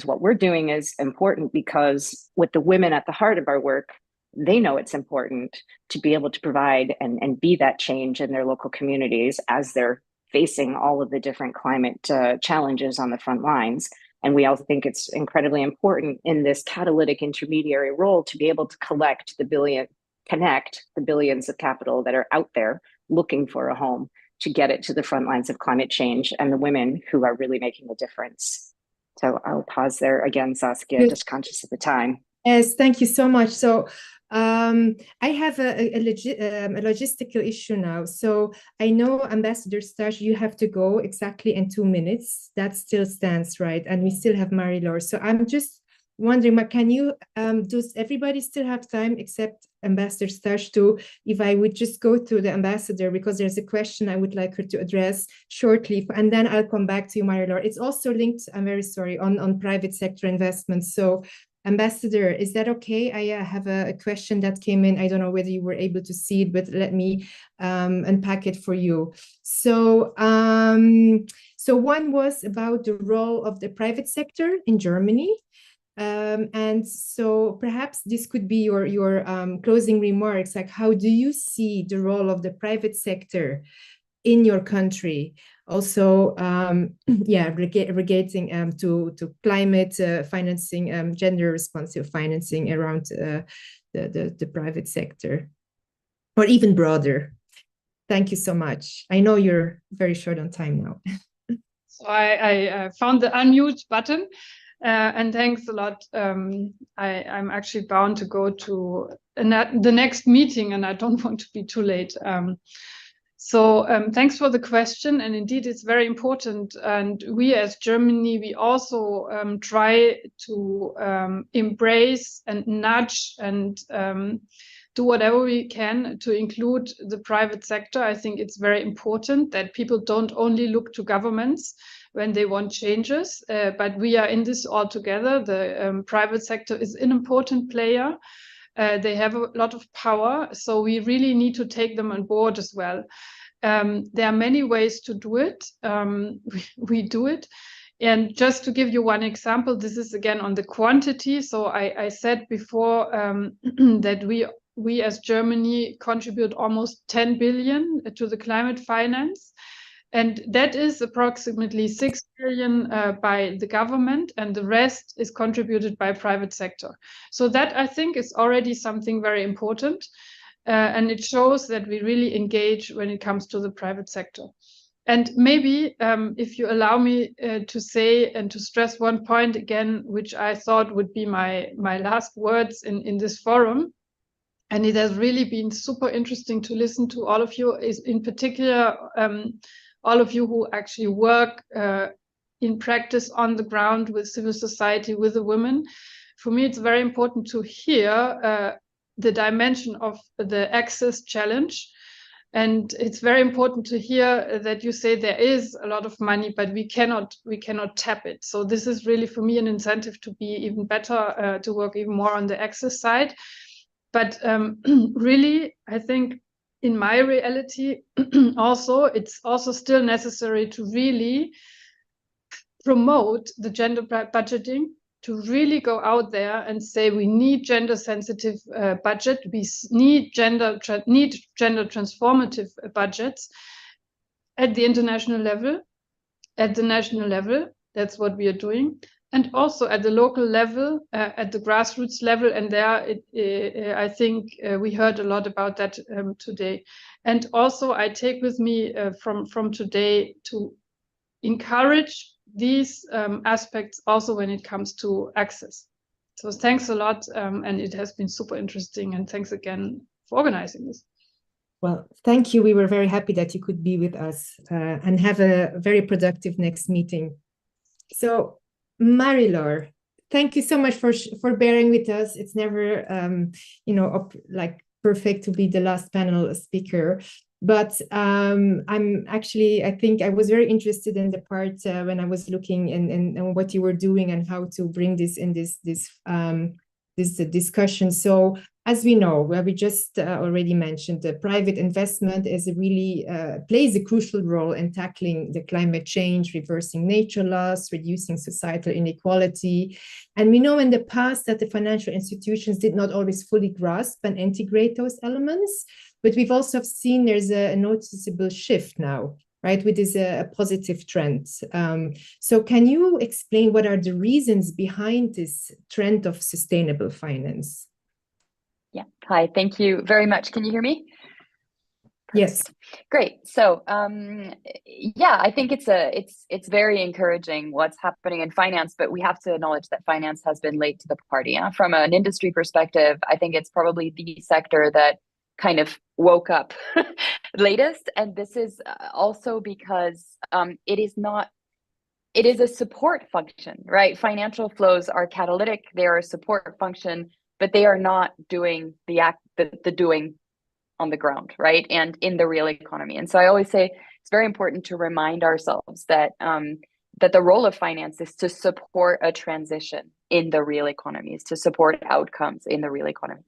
what we're doing is important, because with the women at the heart of our work, they know it's important to be able to provide and be that change in their local communities as they're facing all of the different climate challenges on the front lines. And we also think it's incredibly important in this catalytic intermediary role to be able to connect the billions of capital that are out there looking for a home, to get it to the front lines of climate change and the women who are really making a difference. So I'll pause there again, Saskia, just conscious of the time. Yes, thank you so much. So I have a logistical issue now. So I know, Ambassador Stash, you have to go exactly in 2 minutes. That still stands, right? And we still have Marie-Laure. So I'm just wondering, can you, does everybody still have time except Ambassador Stash if I would just go to the ambassador, because there's a question I would like her to address shortly, and then I'll come back to you, Marie-Laure. It's also linked, I'm very sorry, on private sector investments. So Ambassador, is that okay? I have a question that came in. I don't know whether you were able to see it, but let me unpack it for you. So, so one was about the role of the private sector in Germany. And so perhaps this could be your closing remarks. Like, how do you see the role of the private sector in your country? Also, relating to climate financing, gender responsive financing around the private sector. or even broader? Thank you so much. I know you're very short on time now. So I found the unmute button, and thanks a lot. I'm actually bound to go to the next meeting, and I don't want to be too late. So thanks for the question, and indeed it's very important. And we as Germany, we also try to embrace and nudge and do whatever we can to include the private sector. I think it's very important that people don't only look to governments when they want changes, but we are in this all together. The private sector is an important player. They have a lot of power, so we really need to take them on board as well. There are many ways to do it. We do it. And just to give you one example, this is again on the quantity. So I said before that we as Germany contribute almost 10 billion to the climate finance. And that is approximately 6 billion by the government, and the rest is contributed by private sector. So that, I think, is already something very important. And it shows that we really engage when it comes to the private sector. And maybe if you allow me to say and to stress one point again, which I thought would be my last words in this forum, and it has really been super interesting to listen to all of you, is in particular all of you who actually work in practice on the ground with civil society, with the women. For me, it's very important to hear the dimension of the access challenge. And it's very important to hear that you say there is a lot of money, but we cannot tap it. So this is really for me an incentive to be even better, to work even more on the access side. But really, I think in my reality, it's also still necessary to really promote the gender budgeting, to really go out there and say we need gender sensitive budget, we need gender transformative budgets at the international level, at the national level. That's what we are doing. And also at the local level, at the grassroots level. And there, I think we heard a lot about that today. And also I take with me from today to encourage these aspects also when it comes to access. So thanks a lot. And it has been super interesting. And thanks again for organizing this. Well, thank you. We were very happy that you could be with us and have a very productive next meeting. So, Marie-Laure, thank you so much for bearing with us. It's never, like perfect to be the last panel speaker. But I think I was very interested in the part when I was looking and what you were doing and how to bring this in this discussion. So as we know, where we just already mentioned, the private investment is really plays a crucial role in tackling the climate change, reversing nature loss, reducing societal inequality. And we know in the past that the financial institutions did not always fully grasp and integrate those elements. But we've also seen there's a noticeable shift now, right, which is a positive trend. So can you explain what are the reasons behind this trend of sustainable finance? Yeah. Hi, thank you very much. Can you hear me? Yes. Great. So, yeah, I think it's very encouraging what's happening in finance, but we have to acknowledge that finance has been late to the party. From an industry perspective, I think it's probably the sector that kind of woke up latest. And this is also because it is a support function, right? Financial flows are catalytic, they are a support function, but they are not doing the doing on the ground, right? And in the real economy. And so I always say it's very important to remind ourselves that that the role of finance is to support a transition in the real economy, is to support outcomes in the real economy.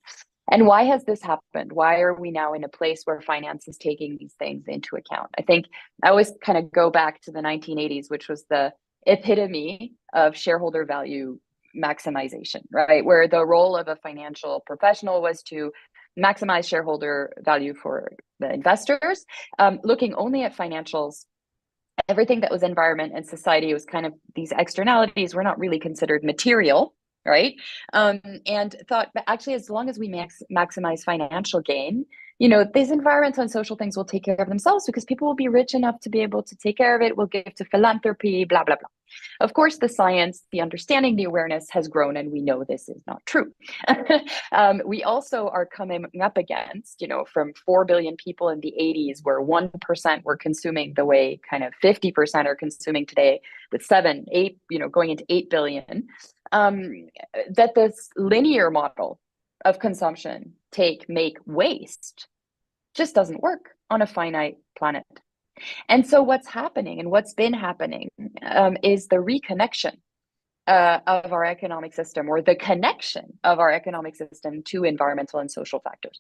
And why has this happened? Why are we now in a place where finance is taking these things into account? I think I always kind of go back to the 1980s, which was the epitome of shareholder value maximization, right? Where the role of a financial professional was to maximize shareholder value for the investors, looking only at financials. Everything that was environment and society was kind of these externalities were not really considered material, right? And thought, but actually, as long as we maximize financial gain, these environmental and social things will take care of themselves because people will be rich enough to be able to take care of it, will give to philanthropy, blah, blah, blah. Of course, the science, the understanding, the awareness has grown, and we know this is not true. We also are coming up against, from 4 billion people in the 80s, where 1% were consuming the way kind of 50% are consuming today, with 7, 8, going into 8 billion, that this linear model of consumption, take, make, waste just doesn't work on a finite planet. And so what's happening and what's been happening is the reconnection of our economic system, or the connection of our economic system to environmental and social factors.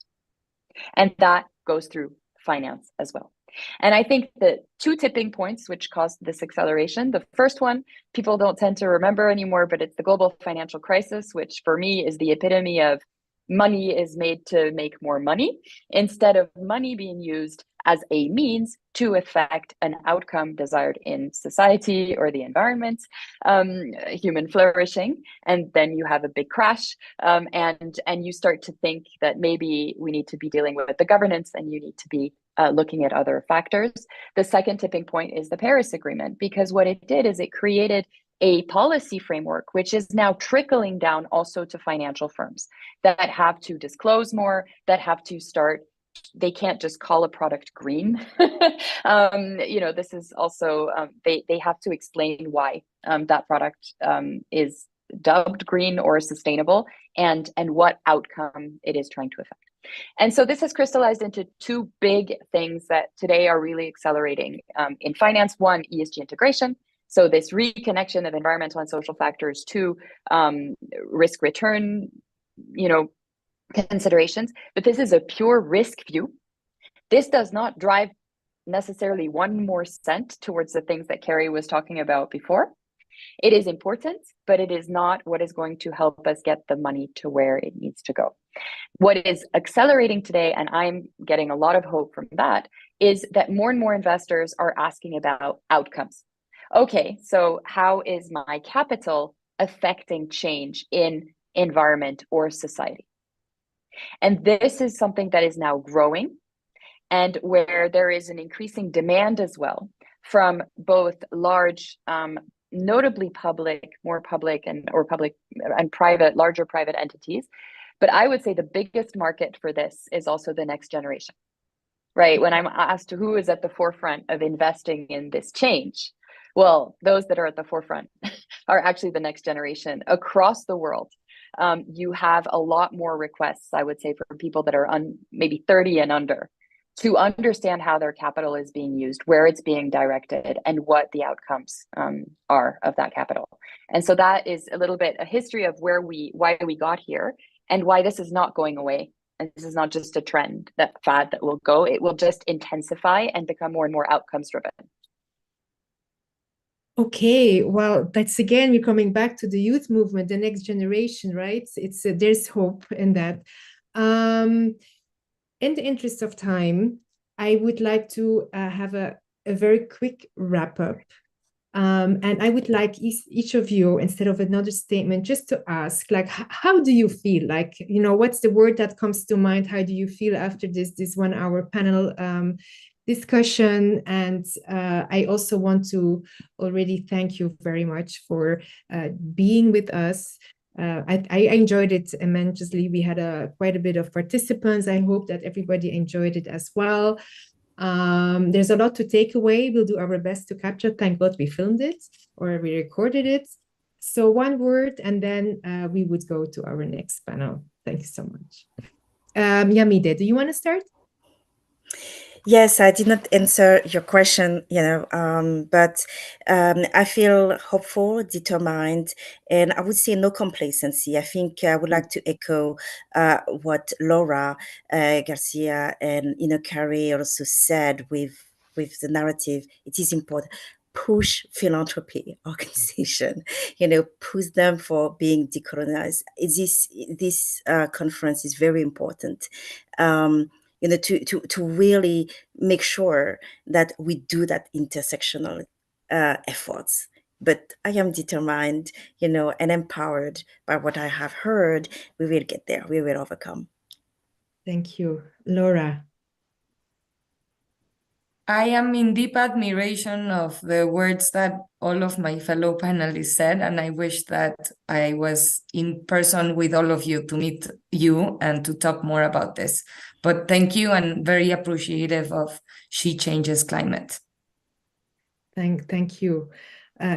And that goes through finance as well. And I think the 2 tipping points which caused this acceleration, the first one, people don't tend to remember anymore, but it's the global financial crisis, which for me is the epitome of money is made to make more money, instead of money being used as a means to affect an outcome desired in society or the environment, human flourishing. And then you have a big crash, and you start to think that maybe we need to be dealing with the governance, and you need to be looking at other factors. The second tipping point is the Paris Agreement, because what it did is it created a policy framework, which is now trickling down also to financial firms that have to disclose more, that have to start, they can't just call a product green. This is also, they have to explain why that product is dubbed green or sustainable, and what outcome it is trying to affect. And so this has crystallized into 2 big things that today are really accelerating in finance. One, ESG integration. So this reconnection of environmental and social factors to risk return, considerations. But this is a pure risk view. This does not drive necessarily 1 more cent towards the things that Carrie was talking about before. It is important, but it is not what is going to help us get the money to where it needs to go. What is accelerating today, and I'm getting a lot of hope from that, is that more and more investors are asking about outcomes. Okay, so how is my capital affecting change in environment or society? And this is something that is now growing, and where there is an increasing demand as well from both large, notably more public and private, larger private entities. But I would say the biggest market for this is also the next generation, right? When I'm asked who is at the forefront of investing in this change, well, those that are at the forefront are actually the next generation across the world. You have a lot more requests, I would say, for people that are maybe 30 and under, to understand how their capital is being used, where it's being directed, and what the outcomes are of that capital. And so that is a little bit a history of why we got here, and why this is not going away. And this is not just a trend, that fad that will go. It will just intensify and become more and more outcomes driven. Okay, well, that's again, we're coming back to the youth movement, the next generation, right? It's there's hope in that. In the interest of time, I would like to have a very quick wrap up. And I would like each of you, instead of another statement, just to ask, like, how do you feel? Like, what's the word that comes to mind? How do you feel after this 1 hour panel discussion? And I also want to already thank you very much for being with us. I enjoyed it immensely. We had quite a bit of participants. I hope that everybody enjoyed it as well. There's a lot to take away. We'll do our best to capture. Thank God we filmed it, or we recorded it. So 1 word, and then we would go to our next panel. Thank you so much. Yamide, do you want to start? Yes, I did not answer your question, but I feel hopeful, determined, and I would say no complacency. I think I would like to echo what Laura Garcia and Carrie also said with the narrative. It is important. Push philanthropy organization, push them for being decolonized. This conference is very important. To really make sure that we do that intersectional efforts. But I am determined, and empowered by what I have heard. We will get there. We will overcome. Thank you. Laura? I am in deep admiration of the words that all of my fellow panelists said, and I wish that I was in person with all of you to meet you and to talk more about this. But thank you, and very appreciative of She Changes Climate. Thank you.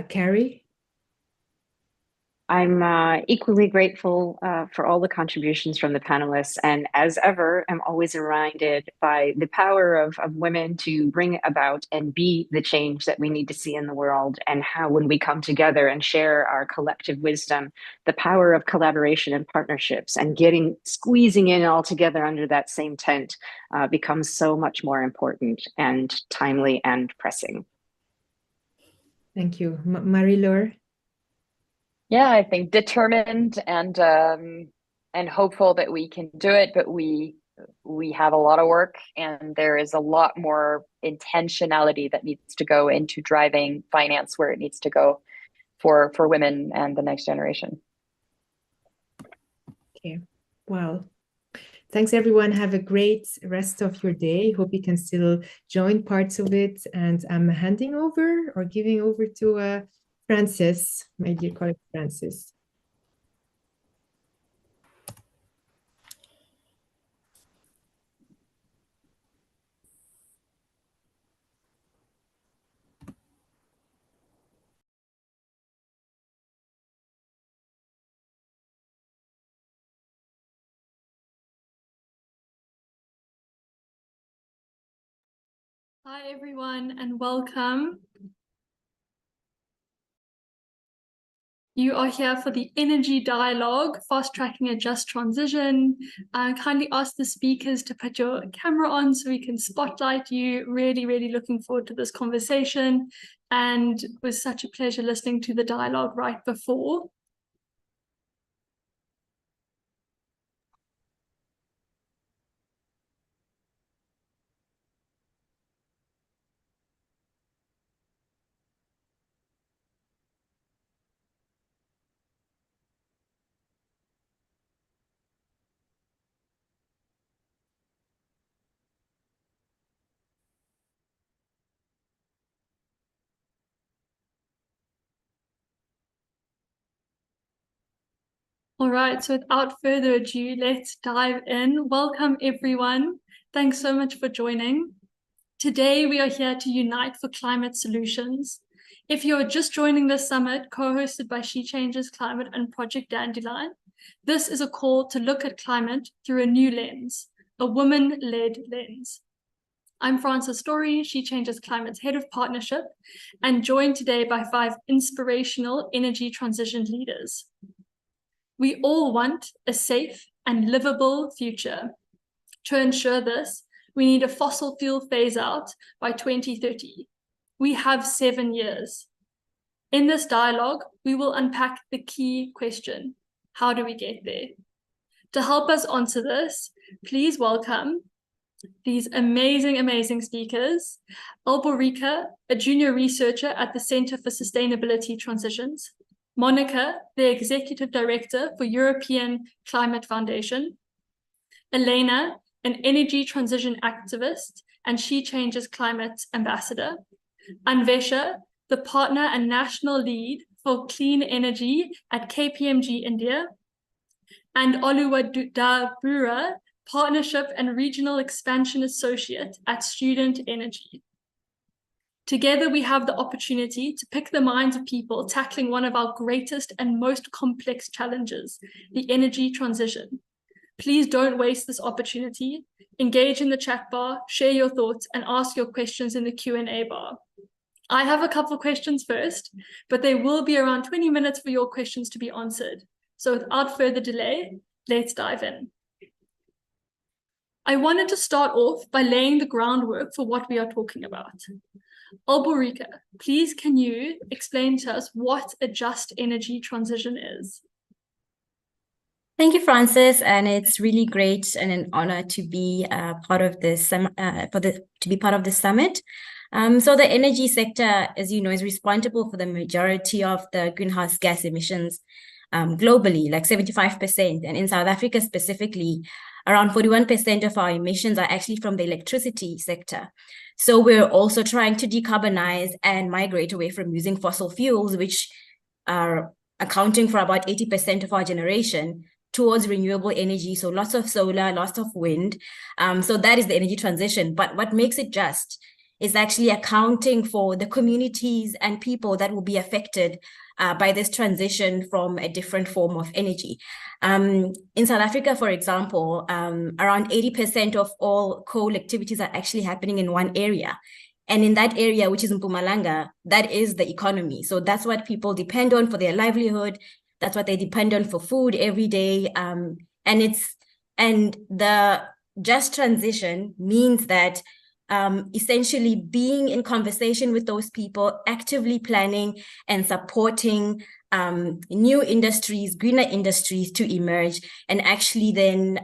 Carrie? I'm equally grateful for all the contributions from the panelists. And as ever, I'm always reminded by the power of women to bring about and be the change that we need to see in the world, and how when we come together and share our collective wisdom, the power of collaboration and partnerships and squeezing in all together under that same tent becomes so much more important and timely and pressing. Thank you. Marie-Laure? Yeah, I think determined and hopeful that we can do it, but we have a lot of work, and there is a lot more intentionality that needs to go into driving finance where it needs to go for women and the next generation. Okay, well, thanks everyone. Have a great rest of your day. Hope you can still join parts of it, and I'm handing over or giving over to Frances, my dear colleague Frances. Hi everyone, and welcome. You are here for the Energy Dialogue, Fast Tracking a Just Transition. I kindly ask the speakers to put your camera on so we can spotlight you. Really, really looking forward to this conversation, and it was such a pleasure listening to the dialogue right before. All right, so without further ado, let's dive in. Welcome, everyone. Thanks so much for joining. Today, we are here to unite for climate solutions. If you're just joining this summit, co-hosted by She Changes Climate and Project Dandelion, this is a call to look at climate through a new lens, a woman-led lens. I'm Frances Story, She Changes Climate's Head of Partnership, and joined today by 5 inspirational energy transition leaders. We all want a safe and livable future. To ensure this, we need a fossil fuel phase out by 2030. We have 7 years. In this dialogue, we will unpack the key question: how do we get there? To help us answer this, please welcome these amazing, amazing speakers. Alborika, a junior researcher at the Center for Sustainability Transitions. Monica, the Executive Director for European Climate Foundation. Elena, an energy transition activist and She Changes Climate ambassador. Anvesha, the partner and national lead for clean energy at KPMG India. And Oluwadabura, partnership and regional expansion associate at Student Energy. Together, we have the opportunity to pick the minds of people tackling one of our greatest and most complex challenges, the energy transition. Please don't waste this opportunity. Engage in the chat bar, share your thoughts, and ask your questions in the Q&A bar. I have a couple of questions first, but there will be around 20 minutes for your questions to be answered. So without further delay, let's dive in. I wanted to start off by laying the groundwork for what we are talking about. Alborika, please can you explain to us what a just energy transition is? Thank you, Frances, and it's really great and an honor to be part of this summit. So the energy sector, as you know, is responsible for the majority of the greenhouse gas emissions globally, like 75%. And in South Africa specifically, around 41% of our emissions are actually from the electricity sector. So we're also trying to decarbonize and migrate away from using fossil fuels, which are accounting for about 80% of our generation, towards renewable energy. So lots of solar, lots of wind. So that is the energy transition. But what makes it just is actually accounting for the communities and people that will be affected by this transition from a different form of energy. In South Africa, for example, around 80% of all coal activities are actually happening in one area. And in that area, which is Mpumalanga, that is the economy. So that's what people depend on for their livelihood. That's what they depend on for food every day. And the just transition means that essentially being in conversation with those people, actively planning and supporting new industries, greener industries to emerge, and actually then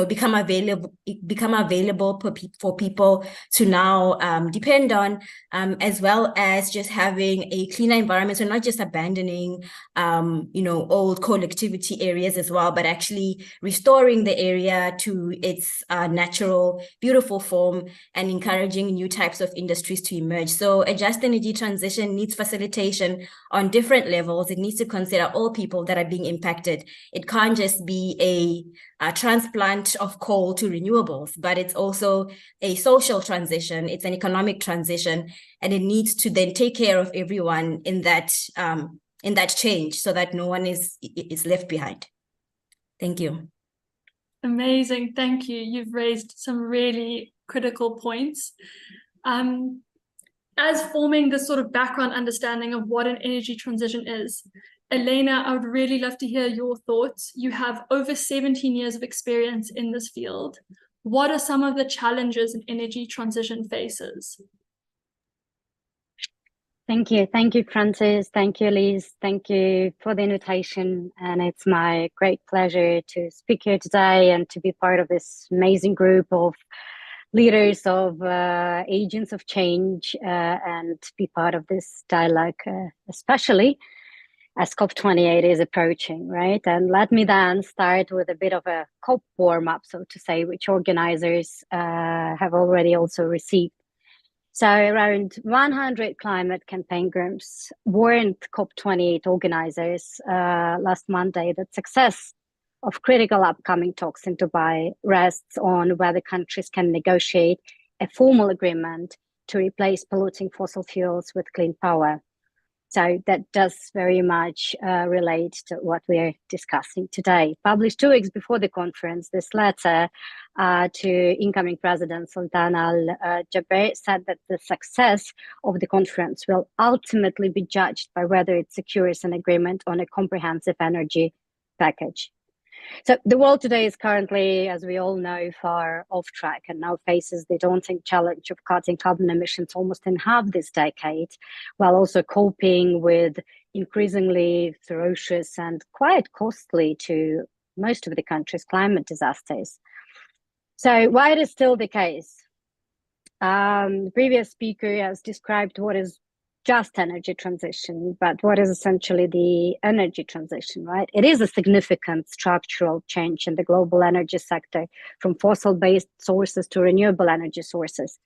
become available for people to now depend on, as well as just having a cleaner environment. So not just abandoning, old coal activity areas as well, but actually restoring the area to its natural, beautiful form and encouraging new types of industries to emerge. So a just energy transition needs facilitation on different levels. It needs to consider all people that are being impacted. It can't just be a transplant of coal to renewables, but it's also a social transition. It's an economic transition, and it needs to then take care of everyone in that change, so that no one is left behind. Thank you. Amazing, thank you. You've raised some really critical points. As forming this sort of background understanding of what an energy transition is, Elena, I would really love to hear your thoughts. You have over 17 years of experience in this field. What are some of the challenges an energy transition faces? Thank you, Francis. Thank you, Elise. Thank you for the invitation. And it's my great pleasure to speak here today and to be part of this amazing group of leaders, of agents of change, and be part of this dialogue, especially as COP28 is approaching, right? And let me then start with a bit of a COP warm-up, so to say, which organizers have already also received. So around 100 climate campaign groups warned COP28 organizers last Monday that success of critical upcoming talks in Dubai rests on whether countries can negotiate a formal agreement to replace polluting fossil fuels with clean power. So that does very much relate to what we're discussing today. Published 2 weeks before the conference, this letter to incoming President Sultan Al-Jaber said that the success of the conference will ultimately be judged by whether it secures an agreement on a comprehensive energy package. So the world today is currently, as we all know, far off track and now faces the daunting challenge of cutting carbon emissions almost in half this decade, while also coping with increasingly ferocious and quite costly to most of the country's climate disasters. So why it is still the case? The previous speaker has described what is just energy transition, but what is essentially the energy transition, right? It is a significant structural change in the global energy sector from fossil-based sources to renewable energy sources.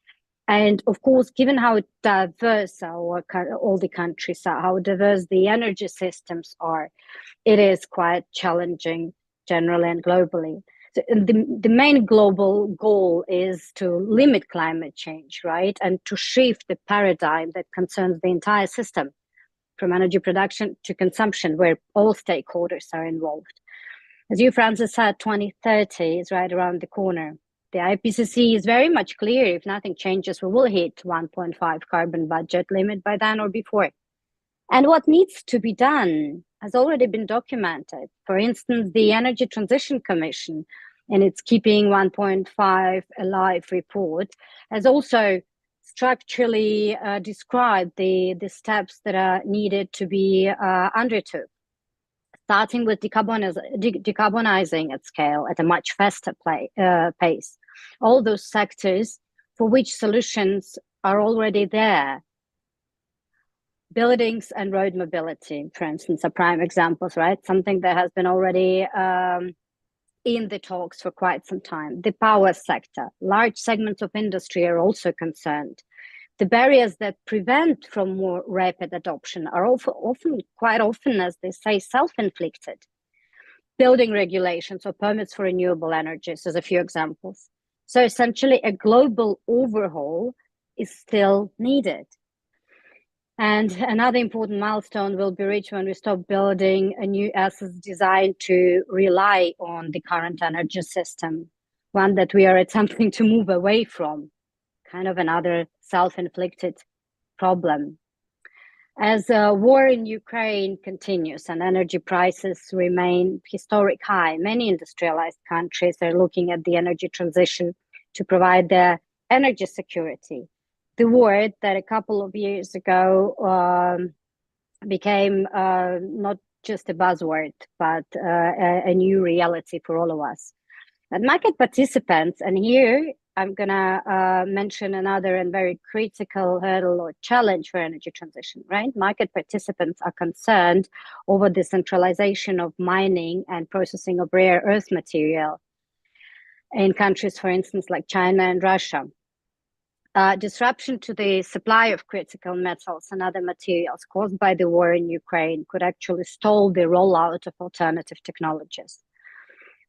And of course, given how diverse all the countries are, how diverse the energy systems are, it is quite challenging generally and globally. So the main global goal is to limit climate change, right? And to shift the paradigm that concerns the entire system, from energy production to consumption, where all stakeholders are involved. As you, Francis, said, 2030 is right around the corner. The IPCC is very much clear. If nothing changes, we will hit 1.5 carbon budget limit by then or before. And what needs to be done has already been documented. For instance, the Energy Transition Commission, in its Keeping 1.5 Alive report, has also structurally described the steps that are needed to be undertook, starting with decarbonizing at scale at a much faster pace. All those sectors for which solutions are already there. Buildings and road mobility, for instance, are prime examples, right? Something that has been already in the talks for quite some time. The power sector, large segments of industry are also concerned. The barriers that prevent from more rapid adoption are quite often, as they say, self-inflicted. Building regulations or permits for renewable energies as a few examples. So essentially a global overhaul is still needed. And another important milestone will be reached when we stop building a new assets designed to rely on the current energy system, one that we are attempting to move away from, kind of another self-inflicted problem. As the war in Ukraine continues and energy prices remain historic high, many industrialized countries are looking at the energy transition to provide their energy security. The word that a couple of years ago became not just a buzzword, but a new reality for all of us. And market participants, and here I'm going to mention another and very critical hurdle or challenge for energy transition, right? Market participants are concerned over the centralization of mining and processing of rare earth material in countries, for instance, like China and Russia. Disruption to the supply of critical metals and other materials caused by the war in Ukraine could actually stall the rollout of alternative technologies.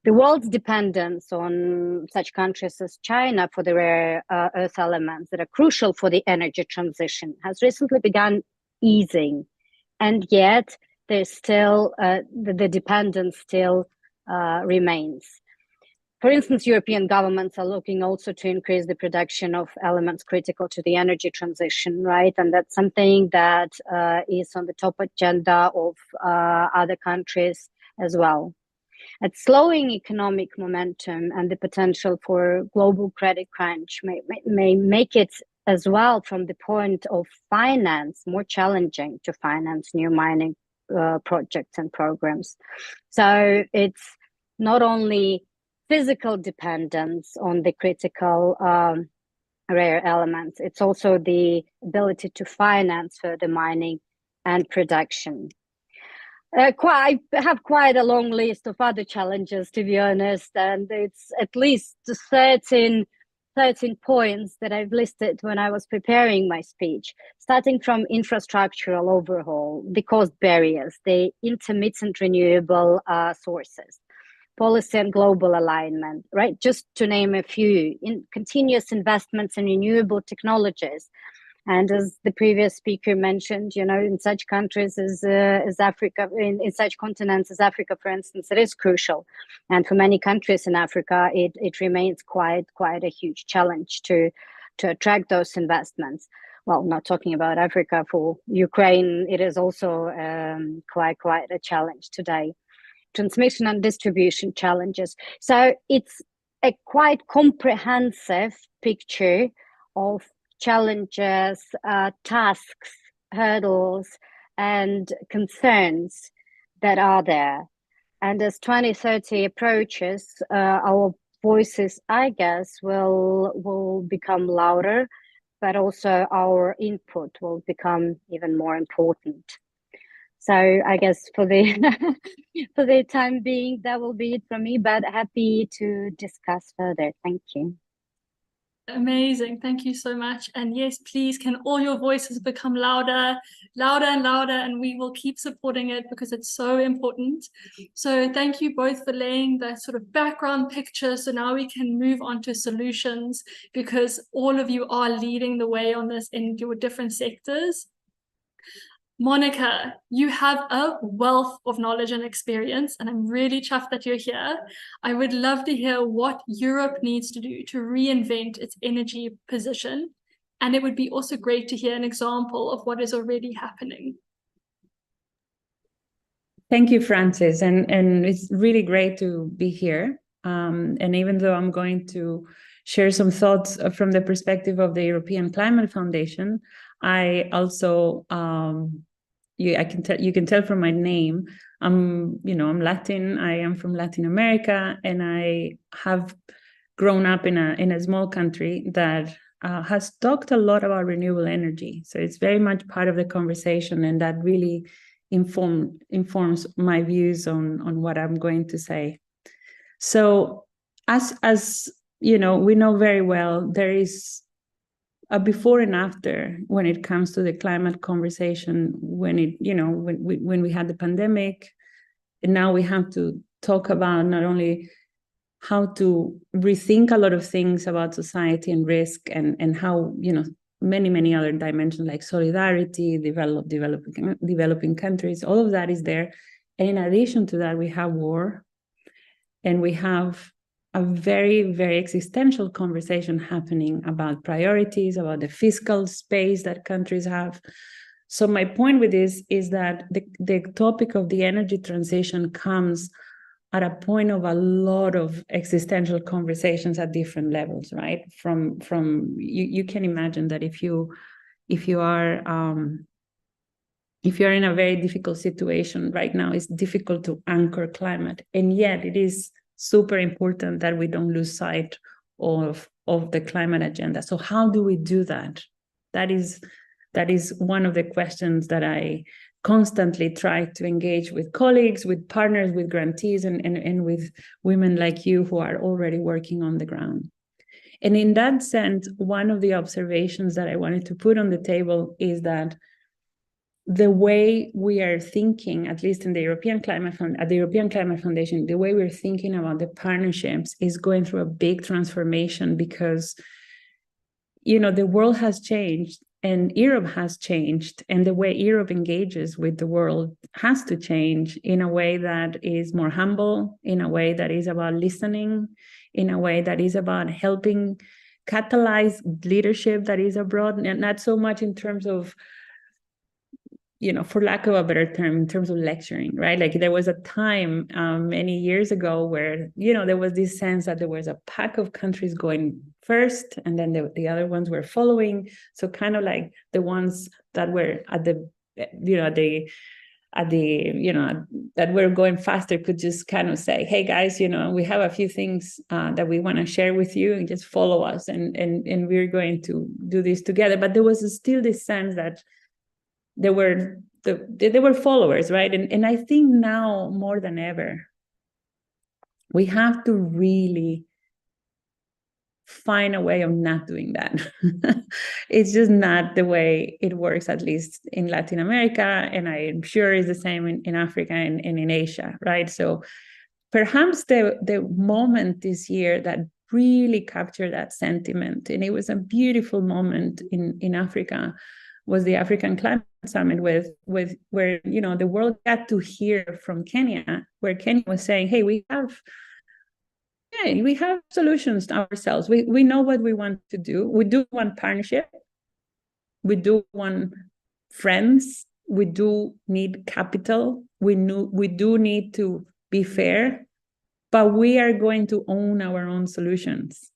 The world's dependence on such countries as China for the rare earth elements that are crucial for the energy transition has recently begun easing, and yet there's still the dependence still remains. For instance, European governments are looking also to increase the production of elements critical to the energy transition, right? And that's something that is on the top agenda of other countries as well. At slowing economic momentum and the potential for global credit crunch may make it as well from the point of finance more challenging to finance new mining projects and programs. So it's not only physical dependence on the critical rare elements, it's also the ability to finance further mining and production. I have quite a long list of other challenges, to be honest, and it's at least 13 points that I've listed when I was preparing my speech, starting from infrastructural overhaul, the cost barriers, the intermittent renewable sources, policy and global alignment, right? Just to name a few, in continuous investments in renewable technologies. And as the previous speaker mentioned, you know, in such countries as Africa, in such continents as Africa, for instance, it is crucial. And for many countries in Africa, it remains quite a huge challenge to attract those investments. Well, not talking about Africa, for Ukraine, it is also quite a challenge today. Transmission and distribution challenges. So it's a quite comprehensive picture of challenges, tasks, hurdles, and concerns that are there. And as 2030 approaches, our voices, I guess, will become louder, but also our input will become even more important. So I guess for the for the time being, that will be it from me, but happy to discuss further. Thank you. Amazing. Thank you so much. And yes, please, can all your voices become louder and louder, and we will keep supporting it because it's so important. So thank you both for laying that sort of background picture. So now we can move on to solutions, because all of you are leading the way on this in your different sectors. Monica, you have a wealth of knowledge and experience, and I'm really chuffed that you're here. I would love to hear what Europe needs to do to reinvent its energy position. And it would be also great to hear an example of what is already happening. Thank you, Frances. And it's really great to be here. And even though I'm going to share some thoughts from the perspective of the European Climate Foundation, I also you can tell from my name, I'm Latin. I am from Latin America, and I have grown up in a small country that has talked a lot about renewable energy. So it's very much part of the conversation, and that really informs my views on what I'm going to say. So as you know, we know very well, there is a before and after when it comes to the climate conversation, when we had the pandemic, and now we have to talk about not only how to rethink a lot of things about society and risk, and how, many other dimensions like solidarity, developing countries, all of that is there. And in addition to that, we have war, and we have a very, very existential conversation happening about priorities, about the fiscal space that countries have. So my point with this is that the topic of the energy transition comes at a point of a lot of existential conversations at different levels, right? From you can imagine that if you are in a very difficult situation right now, it's difficult to anchor climate, and yet it is super important that we don't lose sight of the climate agenda. So how do we do that? That is one of the questions that I constantly try to engage with colleagues, with partners, with grantees, and with women like you who are already working on the ground. And in that sense, one of the observations that I wanted to put on the table is that the way we are thinking, at least in the European Climate Foundation, the way we're thinking about the partnerships is going through a big transformation, because, the world has changed and Europe has changed, and the way Europe engages with the world has to change in a way that is more humble, in a way that is about listening, in a way that is about helping catalyze leadership that is abroad, and not so much in terms of, for lack of a better term, in terms of lecturing, right? Like there was a time many years ago where, there was this sense that there was a pack of countries going first, and then the other ones were following. So kind of like the ones that were at the, that were going faster could just kind of say, hey guys, we have a few things that we want to share with you, and just follow us, and we're going to do this together. But there was still this sense that there were followers, right? And I think now more than ever, we have to really find a way of not doing that. It's just not the way it works, at least in Latin America, and I'm sure it's the same in Africa and in Asia, right? So perhaps the moment this year that really captured that sentiment, and it was a beautiful moment in Africa, was the African Climate Summit where the world got to hear from Kenya, where Kenya was saying, hey, we have solutions ourselves. We know what we want to do. We do want partnership. We do want friends. We do need capital. We do need to be fair, but we are going to own our own solutions.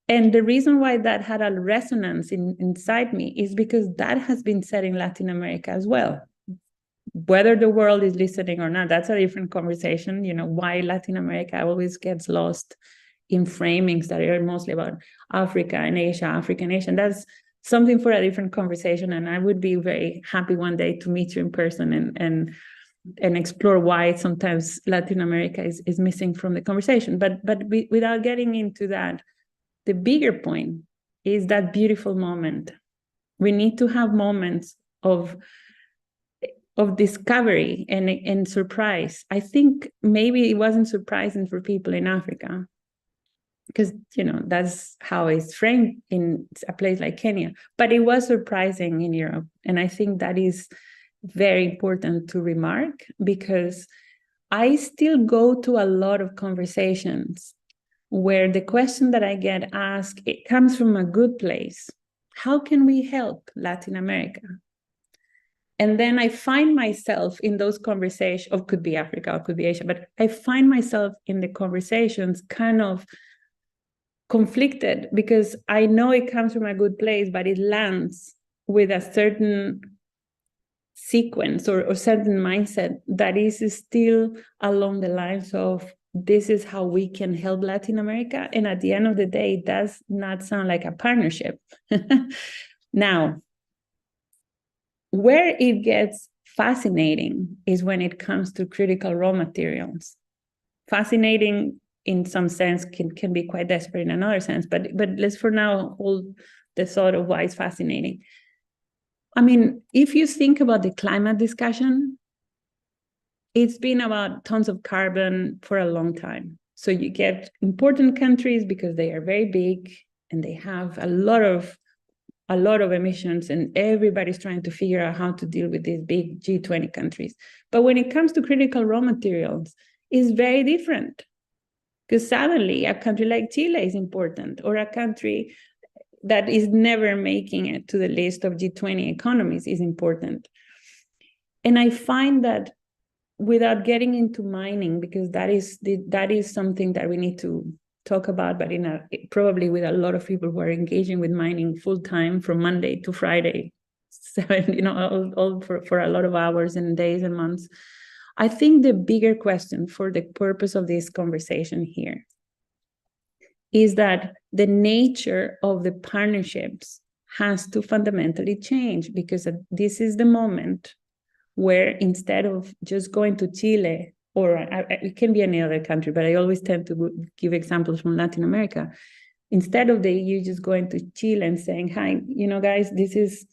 And the reason why that had a resonance inside me is because that has been said in Latin America as well. Whether the world is listening or not, that's a different conversation. Why Latin America always gets lost in framings that are mostly about Africa and Asia, Africa and Asia. And that's something for a different conversation. And I would be very happy one day to meet you in person and explore why sometimes Latin America is missing from the conversation. But without getting into that, the bigger point is that beautiful moment. We need to have moments of discovery and surprise. I think maybe it wasn't surprising for people in Africa, because that's how it's framed in a place like Kenya, but it was surprising in Europe. And I think that is very important to remark, because I still go to a lot of conversations where the question that I get asked, it comes from a good place. How can we help Latin America? And then I find myself in those conversations, or could be Africa, or could be Asia, but I find myself in the conversations kind of conflicted, because I know it comes from a good place, but it lands with a certain sequence or certain mindset that is still along the lines of, this is how we can help Latin America. And at the end of the day, it does not sound like a partnership. Now, where it gets fascinating is when it comes to critical raw materials. Fascinating in some sense can be quite desperate in another sense. But let's for now hold the thought of why it's fascinating. I mean, if you think about the climate discussion, it's been about tons of carbon for a long time. So you get important countries because they are very big and they have a lot of emissions, and everybody's trying to figure out how to deal with these big G20 countries. But when it comes to critical raw materials, it's very different. Because suddenly a country like Chile is important, or a country that is never making it to the list of G20 economies is important. And I find that without getting into mining, because that is something that we need to talk about, but probably with a lot of people who are engaging with mining full time from Monday to Friday, 7, all for a lot of hours and days and months. I think the bigger question for the purpose of this conversation here is that the nature of the partnerships has to fundamentally change, because this is the moment where instead of just going to Chile, or it can be any other country, but I always tend to give examples from Latin America, instead of the EU just going to Chile and saying, hi, guys, this is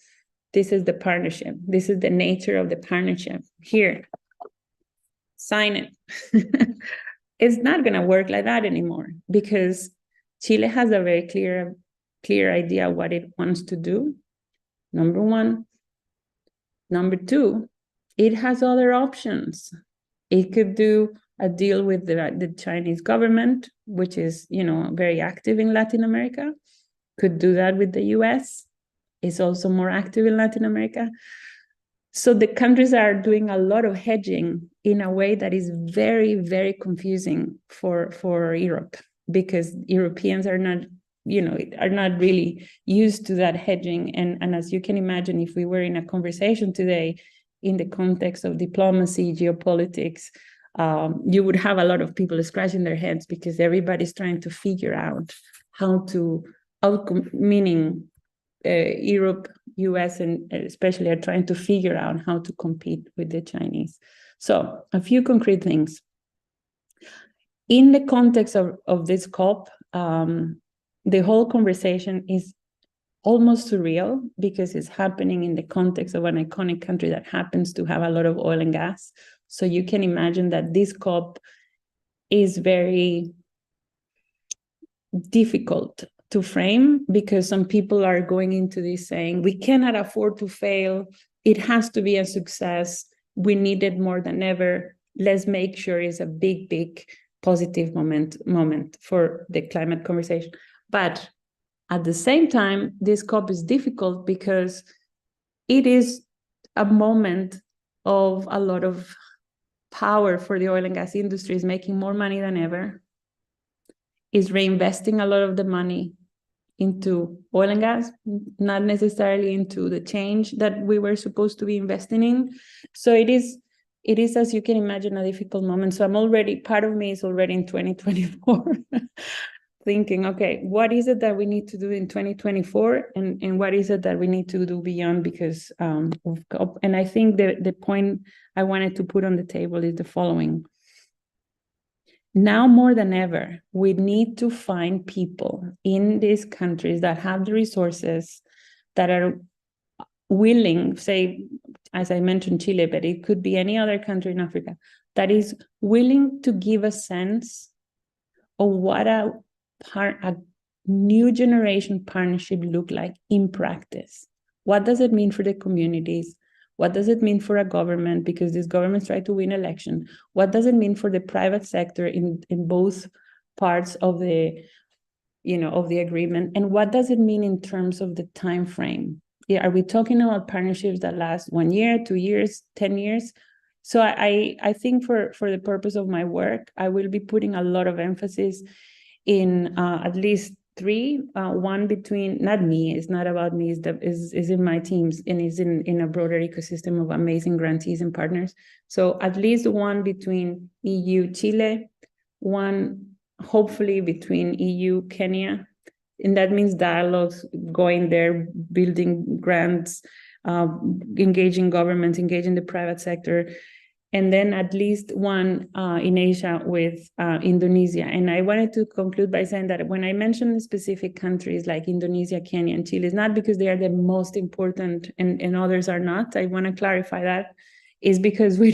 the partnership. This is the nature of the partnership. Here, sign it. It's not going to work like that anymore, because Chile has a very clear idea what it wants to do, number one. Number two, it has other options. It could do a deal with the Chinese government, which is, very active in Latin America. Could do that with the US. It's also more active in Latin America. So the countries are doing a lot of hedging in a way that is very, very confusing for Europe, because Europeans are not really used to that hedging. And as you can imagine, if we were in a conversation today in the context of diplomacy, geopolitics, you would have a lot of people scratching their heads, because everybody's trying to figure out how to, meaning Europe, US, and especially are trying to figure out how to compete with the Chinese. So a few concrete things. In the context of this COP, the whole conversation is almost surreal, because it's happening in the context of an iconic country that happens to have a lot of oil and gas. So you can imagine that this COP is very difficult to frame, because some people are going into this saying, we cannot afford to fail. It has to be a success. We need it more than ever. Let's make sure it's a big, big positive moment for the climate conversation. But at the same time, this COP is difficult because it is a moment of a lot of power for the oil and gas industry, is making more money than ever, is reinvesting a lot of the money into oil and gas, not necessarily into the change that we were supposed to be investing in. So it is, as you can imagine, a difficult moment. So part of me is already in 2024 thinking, okay, what is it that we need to do in 2024? And what is it that we need to do beyond because of COP? And I think the point I wanted to put on the table is the following. Now more than ever, we need to find people in these countries that have the resources, that are willing, say, as I mentioned, Chile, but it could be any other country in Africa, that is willing to give a sense of what a new generation partnership look like in practice. What does it mean for the communities? What does it mean for a government? Because these governments try to win election. What does it mean for the private sector in both parts of the, of the agreement? And what does it mean in terms of the time frame? Are we talking about partnerships that last 1 year, 2 years, 10 years? So I think for the purpose of my work, I will be putting a lot of emphasis in at least 3, one between, not me, it's not about me, is in my teams, and is in a broader ecosystem of amazing grantees and partners. So at least one between EU, Chile, one hopefully between EU, Kenya, and that means dialogues, going there, building grants, engaging governments, engaging the private sector, and then at least one in Asia with Indonesia. And I wanted to conclude by saying that when I mention specific countries like Indonesia, Kenya, and Chile, it's not because they are the most important and others are not. I want to clarify that is because we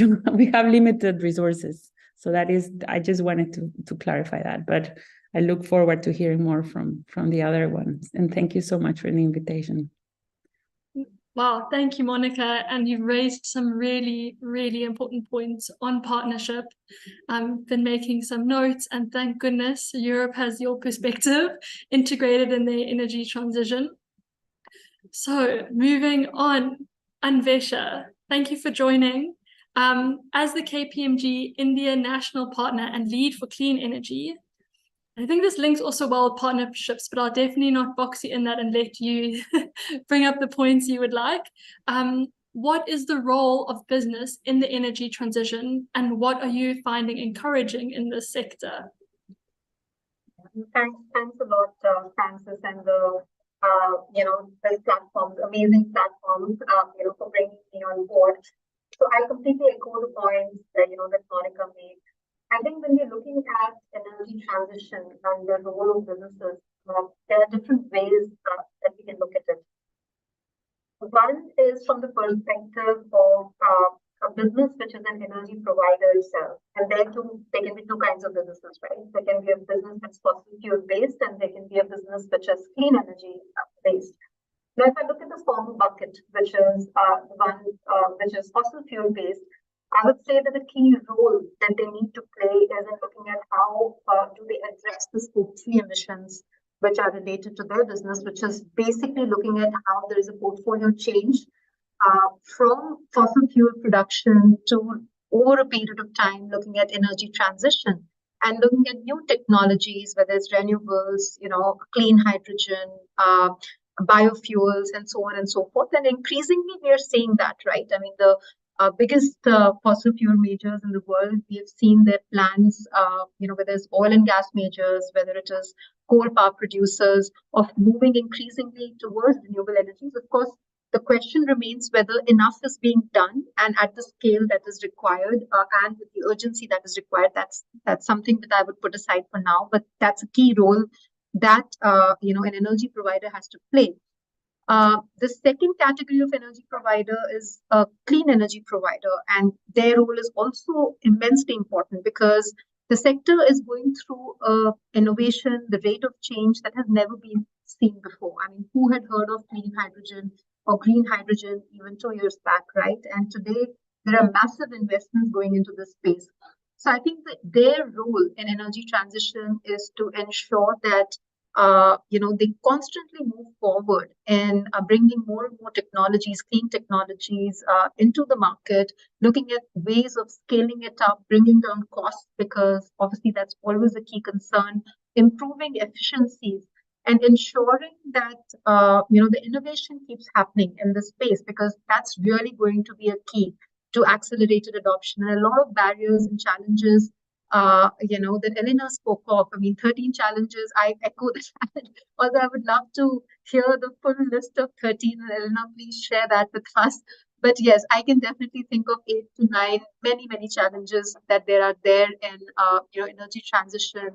have limited resources. So that is, I just wanted to clarify that. But I look forward to hearing more from the other ones. And thank you so much for the invitation. Wow, thank you, Monica. And you've raised some really, really important points on partnership. Been making some notes, and thank goodness Europe has your perspective integrated in their energy transition. So moving on, Anvesha, thank you for joining. As the KPMG India National Partner and Lead for Clean Energy, I think this links also well with partnerships, but I'll definitely not box you in that and let you bring up the points you would like. What is the role of business in the energy transition, and what are you finding encouraging in this sector? Thanks a lot, Francis, and the this platforms, amazing platforms, for bringing me on board. So I completely echo the points that Monica made. I think when we're looking at energy transition and the role of businesses, there are different ways that we can look at it. One is from the perspective of a business which is an energy provider itself. And there can be two kinds of businesses, right? There can be a business that's fossil fuel based, and there can be a business which is clean energy based. Now, if I look at the former bucket, which is the one which is fossil fuel based, I would say that the key role that they need to play is in looking at how do they address the Scope 3 emissions which are related to their business, which is basically looking at how there is a portfolio change from fossil fuel production to, over a period of time, looking at energy transition and looking at new technologies, whether it's renewables, clean hydrogen, biofuels, and so on and so forth. And increasingly, we are seeing that, right? I mean, the biggest fossil fuel majors in the world, we have seen their plans, whether it's oil and gas majors, whether it is coal power producers, of moving increasingly towards renewable energies. Of course, the question remains whether enough is being done and at the scale that is required and with the urgency that is required. That's something that I would put aside for now, but that's a key role that an energy provider has to play. The second category of energy provider is a clean energy provider, and their role is also immensely important because the sector is going through innovation, the rate of change that has never been seen before. I mean, who had heard of clean hydrogen or green hydrogen even 2 years back, right? And today there are massive investments going into this space. So I think that their role in energy transition is to ensure that they constantly move forward and bringing more and more technologies, clean technologies into the market, looking at ways of scaling it up, bringing down costs, because obviously that's always a key concern, improving efficiencies and ensuring that, the innovation keeps happening in this space, because that's really going to be a key to accelerated adoption. And a lot of barriers and challenges that Elena spoke of. I mean, 13 challenges, I echo the challenge, although I would love to hear the full list of 13. And Elena, please share that with us. But yes, I can definitely think of 8 to 9, many, many challenges that there are there in, energy transition.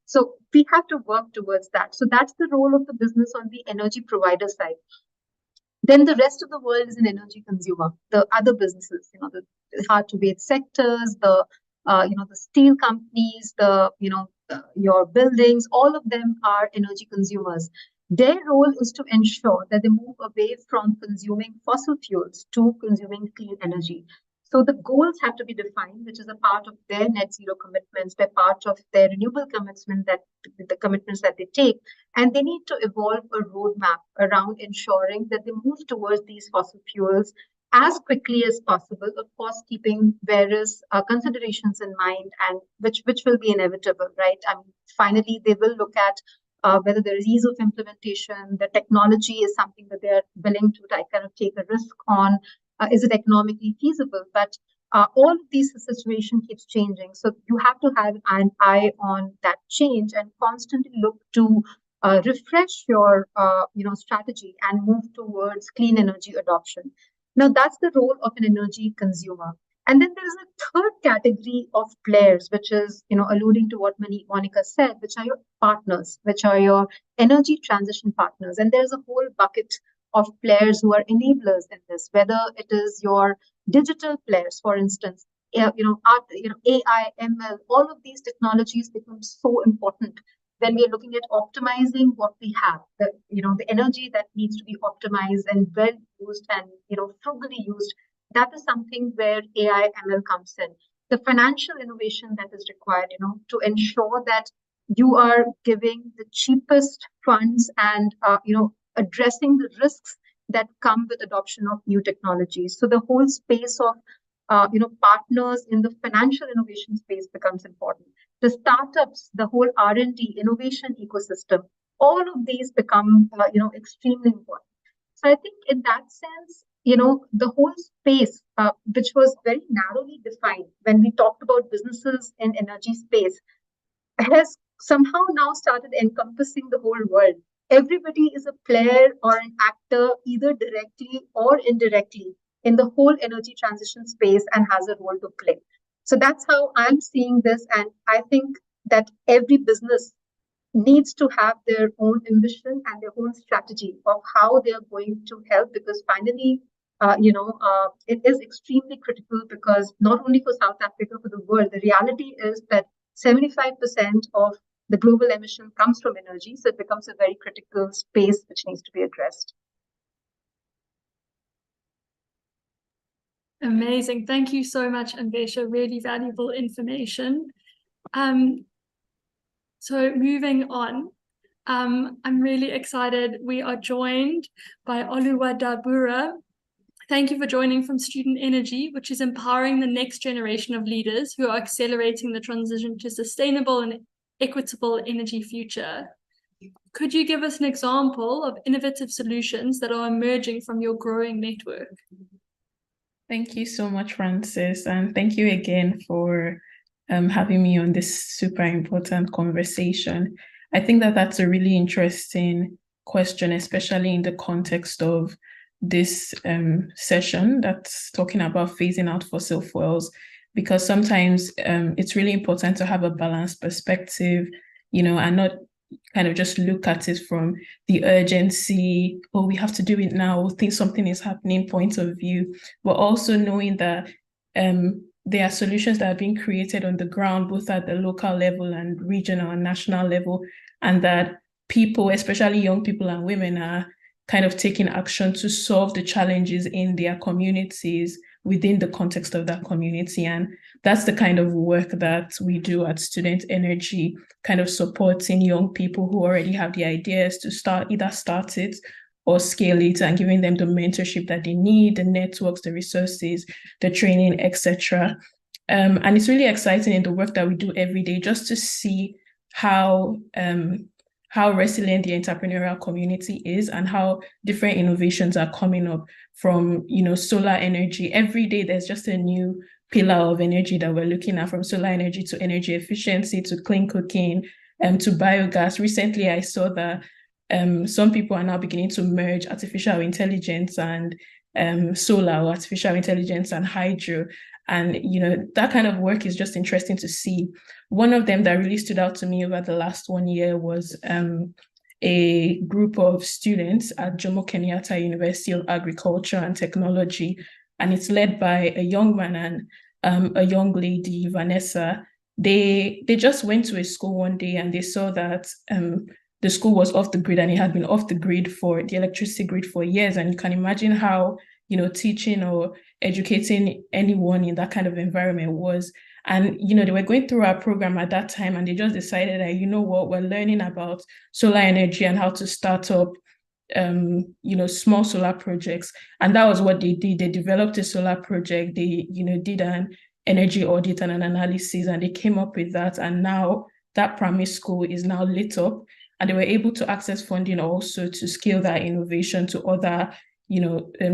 So we have to work towards that. So that's the role of the business on the energy provider side. Then the rest of the world is an energy consumer. The other businesses, the hard-to-abate sectors, the steel companies, your buildings, all of them are energy consumers. Their role is to ensure that they move away from consuming fossil fuels to consuming clean energy. So the goals have to be defined, which is a part of their net zero commitments. They're part of their renewable commitment, the commitments that they take, and they need to evolve a roadmap around ensuring that they move towards these fossil fuels as quickly as possible, of course, keeping various considerations in mind, and which will be inevitable, right? I mean, finally, they will look at whether there is ease of implementation, the technology is something that they are willing to kind of take a risk on, is it economically feasible? But all of these situation keeps changing, so you have to have an eye on that change and constantly look to refresh your strategy and move towards clean energy adoption. Now, that's the role of an energy consumer. And then there's a third category of players, which is, alluding to what Monica said, which are your partners, which are your energy transition partners. And there's a whole bucket of players who are enablers in this, whether it is your digital players, for instance, AI, ML, all of these technologies become so important when we are looking at optimizing what we have, the energy that needs to be optimized and well used and, frugally used. That is something where AI ML comes in. The financial innovation that is required, to ensure that you are giving the cheapest funds and, addressing the risks that come with adoption of new technologies. So the whole space of, partners in the financial innovation space becomes important. The startups, the whole R&D innovation ecosystem, all of these become, extremely important. So I think in that sense, the whole space, which was very narrowly defined when we talked about businesses in energy space, has somehow now started encompassing the whole world. Everybody is a player or an actor, either directly or indirectly, in the whole energy transition space and has a role to play. So that's how I'm seeing this. And I think that every business needs to have their own ambition and their own strategy of how they are going to help, because finally, it is extremely critical, because not only for South Africa, for the world, the reality is that 75% of the global emission comes from energy. So it becomes a very critical space which needs to be addressed. Amazing. Thank you so much, Anvesha. Really valuable information. So moving on, I'm really excited. We are joined by Oluwadabura. Thank you for joining from Student Energy, which is empowering the next generation of leaders who are accelerating the transition to sustainable and equitable energy future. Could you give us an example of innovative solutions that are emerging from your growing network? Thank you so much, Francis, and thank you again for having me on this super important conversation. I think that that's a really interesting question, especially in the context of this session that's talking about phasing out fossil fuels, because sometimes it's really important to have a balanced perspective, and not kind of just look at it from the urgency, oh, we have to do it now, think something is happening point of view, but also knowing that there are solutions that are being created on the ground, both at the local level and regional and national level, and that people, especially young people and women, are kind of taking action to solve the challenges in their communities within the context of that community. And that's the kind of work that we do at Student Energy, kind of supporting young people who already have the ideas to either start it or scale it, and giving them the mentorship that they need, the networks, the resources, the training, etc. And it's really exciting in the work that we do every day, just to see how resilient the entrepreneurial community is, and how different innovations are coming up from, solar energy. Every day there's just a new pillar of energy that we're looking at, from solar energy to energy efficiency to clean cooking to biogas. Recently, I saw that some people are now beginning to merge artificial intelligence and solar, or artificial intelligence and hydro. And, that kind of work is just interesting to see. One of them that really stood out to me over the last 1 year was a group of students at Jomo Kenyatta University of Agriculture and Technology. And it's led by a young man and a young lady, Vanessa. They just went to a school one day and they saw that the school was off the grid, and it had been off the grid for the electricity grid for years. And you can imagine how, teaching or educating anyone in that kind of environment was. And, they were going through our program at that time, and they just decided that, we're learning about solar energy and how to start up, small solar projects. And that was what they did. They developed a solar project. They, did an energy audit and an analysis, and they came up with that. And now that primary school is now lit up, and they were able to access funding also to scale that innovation to other,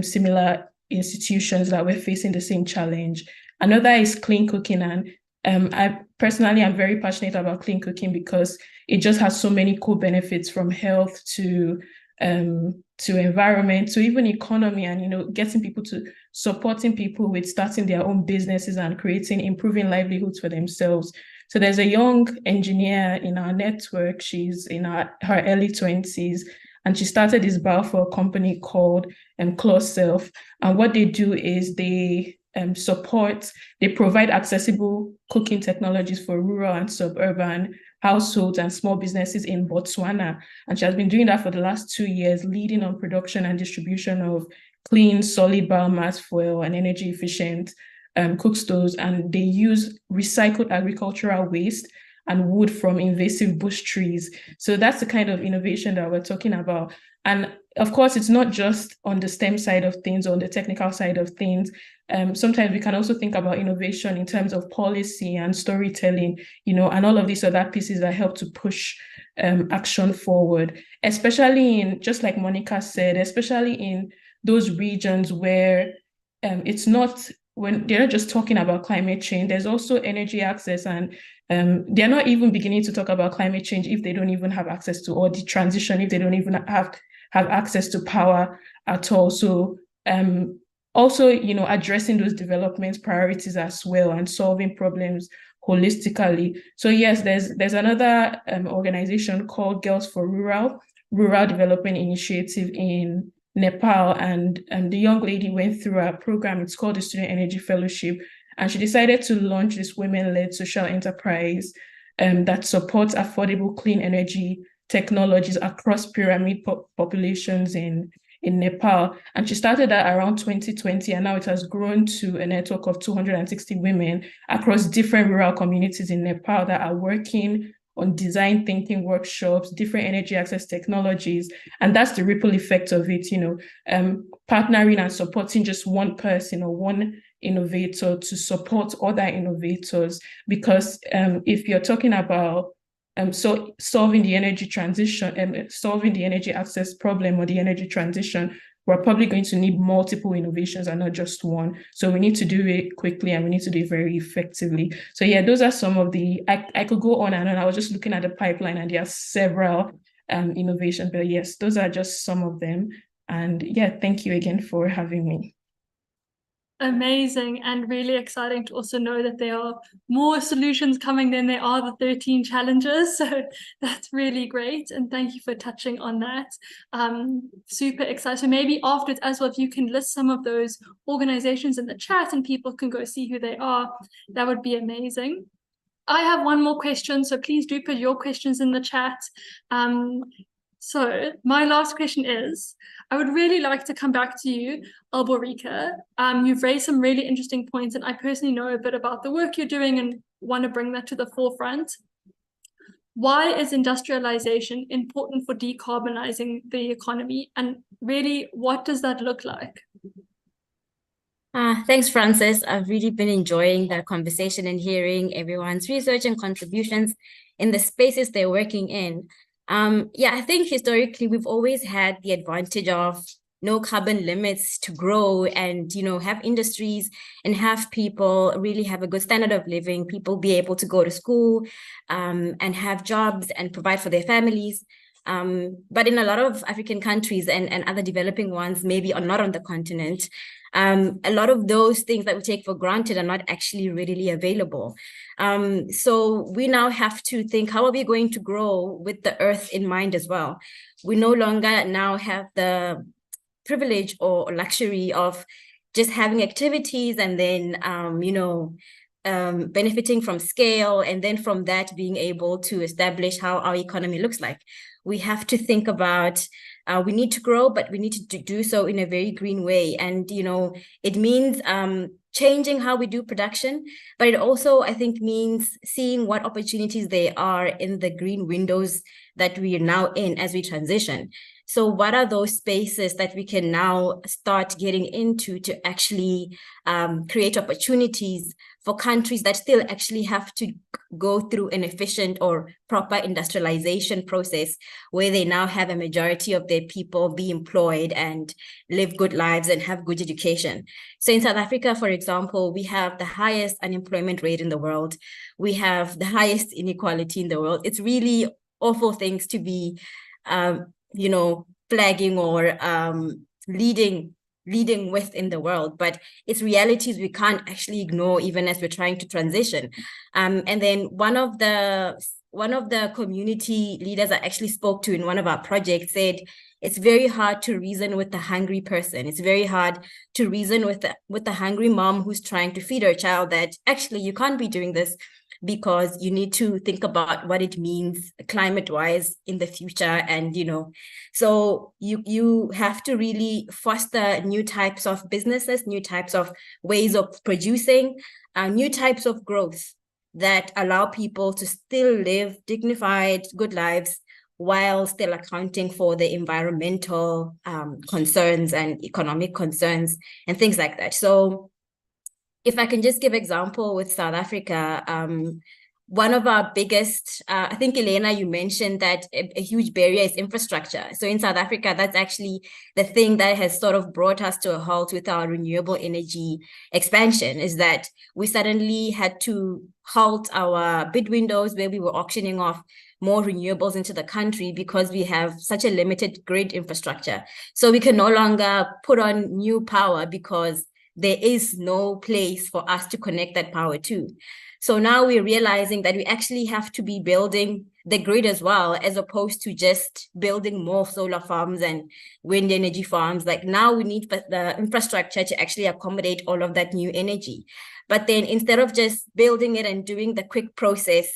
similar institutions that were facing the same challenge. Another is clean cooking. And I personally am very passionate about clean cooking because it just has so many cool benefits, from health to to environment, to even economy, and, you know, getting people to supporting people with starting their own businesses and improving livelihoods for themselves. So there's a young engineer in our network. She's in her early 20s, and she started this Balfour company called Close Self. And what they do is they provide accessible cooking technologies for rural and suburban households and small businesses in Botswana. And she has been doing that for the last 2 years, leading on production and distribution of clean, solid biomass fuel and energy efficient cook stoves. And they use recycled agricultural waste and wood from invasive bush trees. So that's the kind of innovation that we're talking about. And of course, it's not just on the STEM side of things or on the technical side of things. Sometimes we can also think about innovation in terms of policy and storytelling, you know, and all of these other pieces that help to push action forward, especially in, just like Monica said, especially in those regions where it's not, when they're not just talking about climate change, there's also energy access, and they're not even beginning to talk about climate change if they don't even have access to, or the transition if they don't even have access to power at all. So also, you know, addressing those development priorities as well and solving problems holistically. So yes, there's another organization called Girls for Rural Development Initiative in Nepal, and the young lady went through a program. It's called the Student Energy Fellowship, and she decided to launch this women-led social enterprise that supports affordable clean energy technologies across pyramid populations in Nepal. And she started that around 2020, and now it has grown to a network of 260 women across different rural communities in Nepal that are working on design thinking workshops, different energy access technologies. And that's the ripple effect of it, you know, partnering and supporting just one person or one innovator to support other innovators. Because if you're talking about so solving the energy transition, solving the energy access problem or the energy transition, we're probably going to need multiple innovations and not just one. So we need to do it quickly, and we need to do it very effectively. So yeah, those are some of the, I could go on and on. I was just looking at the pipeline, and there are several innovations, but yes, those are just some of them. And yeah, thank you again for having me. Amazing, and really exciting to also know that there are more solutions coming than there are the 13 challenges. So that's really great, and thank you for touching on that. Super excited. So maybe afterwards as well, if you can list some of those organizations in the chat and people can go see who they are, that would be amazing. I have one more question, so please do put your questions in the chat. So my last question is, I would really like to come back to you, Alborika. You've raised some really interesting points, and I personally know a bit about the work you're doing and want to bring that to the forefront. Why is industrialization important for decarbonizing the economy? And really, what does that look like? Thanks, Frances. I've really been enjoying the conversation and hearing everyone's research and contributions in the spaces they're working in. Yeah, I think historically we've always had the advantage of no carbon limits to grow and, you know, have industries and have people really have a good standard of living, people be able to go to school and have jobs and provide for their families. But in a lot of African countries and other developing ones, maybe are not on the continent, a lot of those things that we take for granted are not actually readily available. So we now have to think, how are we going to grow with the earth in mind as well? We no longer now have the privilege or luxury of just having activities and then, you know, benefiting from scale, and then from that being able to establish how our economy looks like. We have to think about, we need to grow, but we need to do so in a very green way. And, you know, it means changing how we do production, but it also, I think, means seeing what opportunities there are in the green windows that we are now in as we transition. So what are those spaces that we can now start getting into to actually create opportunities for countries that still actually have to go through an efficient or proper industrialization process where they now have a majority of their people be employed and live good lives and have good education. So in South Africa, for example, we have the highest unemployment rate in the world. We have the highest inequality in the world. It's really awful things to be, you know, flagging or leading with in the world, but it's realities we can't actually ignore even as we're trying to transition. And then one of the community leaders I actually spoke to in one of our projects said, it's very hard to reason with the hungry person. It's very hard to reason with the hungry mom who's trying to feed her child that actually you can't be doing this, because you need to think about what it means climate-wise in the future. And, so you have to really foster new types of businesses, new types of ways of producing, new types of growth that allow people to still live dignified, good lives while still accounting for the environmental concerns and economic concerns and things like that. So if I can just give example with South Africa, one of our biggest, I think, Elena, you mentioned that a huge barrier is infrastructure. So in South Africa, that's actually the thing that has sort of brought us to a halt with our renewable energy expansion, is that we suddenly had to halt our bid windows where we were auctioning off more renewables into the country because we have such a limited grid infrastructure. So we can no longer put on new power because there is no place for us to connect that power to. So now we're realizing that we actually have to be building the grid as well, as opposed to just building more solar farms and wind energy farms. Like now we need the infrastructure to actually accommodate all of that new energy. But then instead of just building it and doing the quick process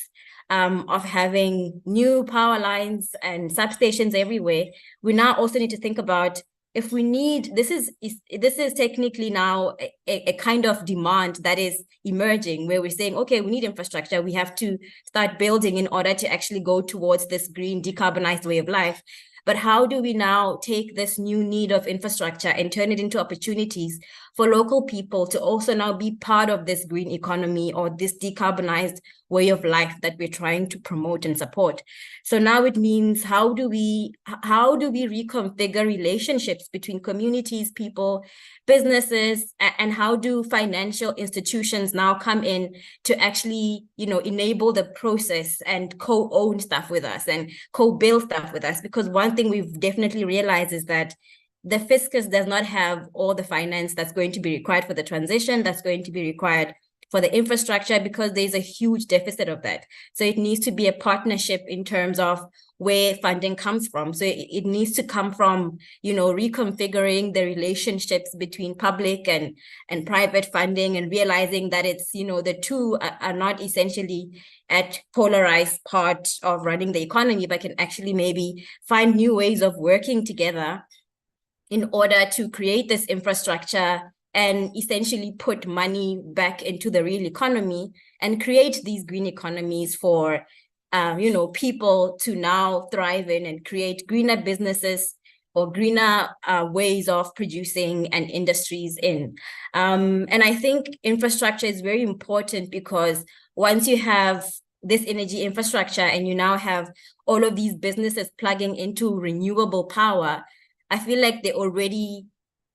of having new power lines and substations everywhere, we now also need to think about, if we need, this is technically now a kind of demand that is emerging, where we're saying, okay, we need infrastructure, we have to start building in order to actually go towards this green decarbonized way of life. But how do we now take this new need of infrastructure and turn it into opportunities for local people to also now be part of this green economy or this decarbonized way of life that we're trying to promote and support? So now it means, how do we reconfigure relationships between communities, people, businesses, and how do financial institutions now come in to actually, enable the process and co-own stuff with us and co-build stuff with us? Because one thing we've definitely realized is that the fiscus does not have all the finance that's going to be required for the transition, that's going to be required for the infrastructure, because there's a huge deficit of that. So it needs to be a partnership in terms of where funding comes from. So it needs to come from, reconfiguring the relationships between public and private funding, and realizing that it's, the two are not essentially at polarized part of running the economy, but can actually maybe find new ways of working together in order to create this infrastructure and essentially put money back into the real economy and create these green economies for, people to now thrive in and create greener businesses or greener ways of producing and industries in. And I think infrastructure is very important, because once you have this energy infrastructure and you now have all of these businesses plugging into renewable power, I feel like they're already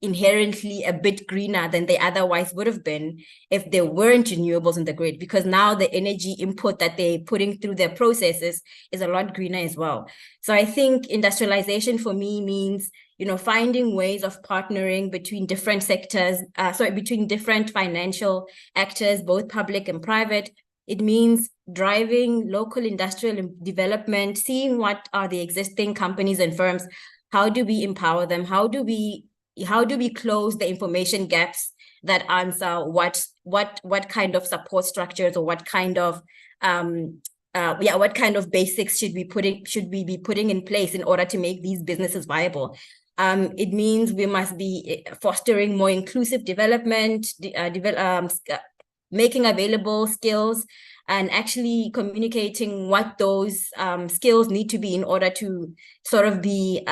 inherently a bit greener than they otherwise would have been if there weren't renewables in the grid, because now the energy input that they're putting through their processes is a lot greener as well. So I think industrialization for me means, finding ways of partnering between different sectors, between different financial actors, both public and private. It means driving local industrial development, seeing what are the existing companies and firms, how do we empower them, how do we close the information gaps that answer what kind of support structures or what kind of basics should we be putting in place in order to make these businesses viable. It means we must be fostering more inclusive development, making available skills, and actually communicating what those skills need to be in order to sort of be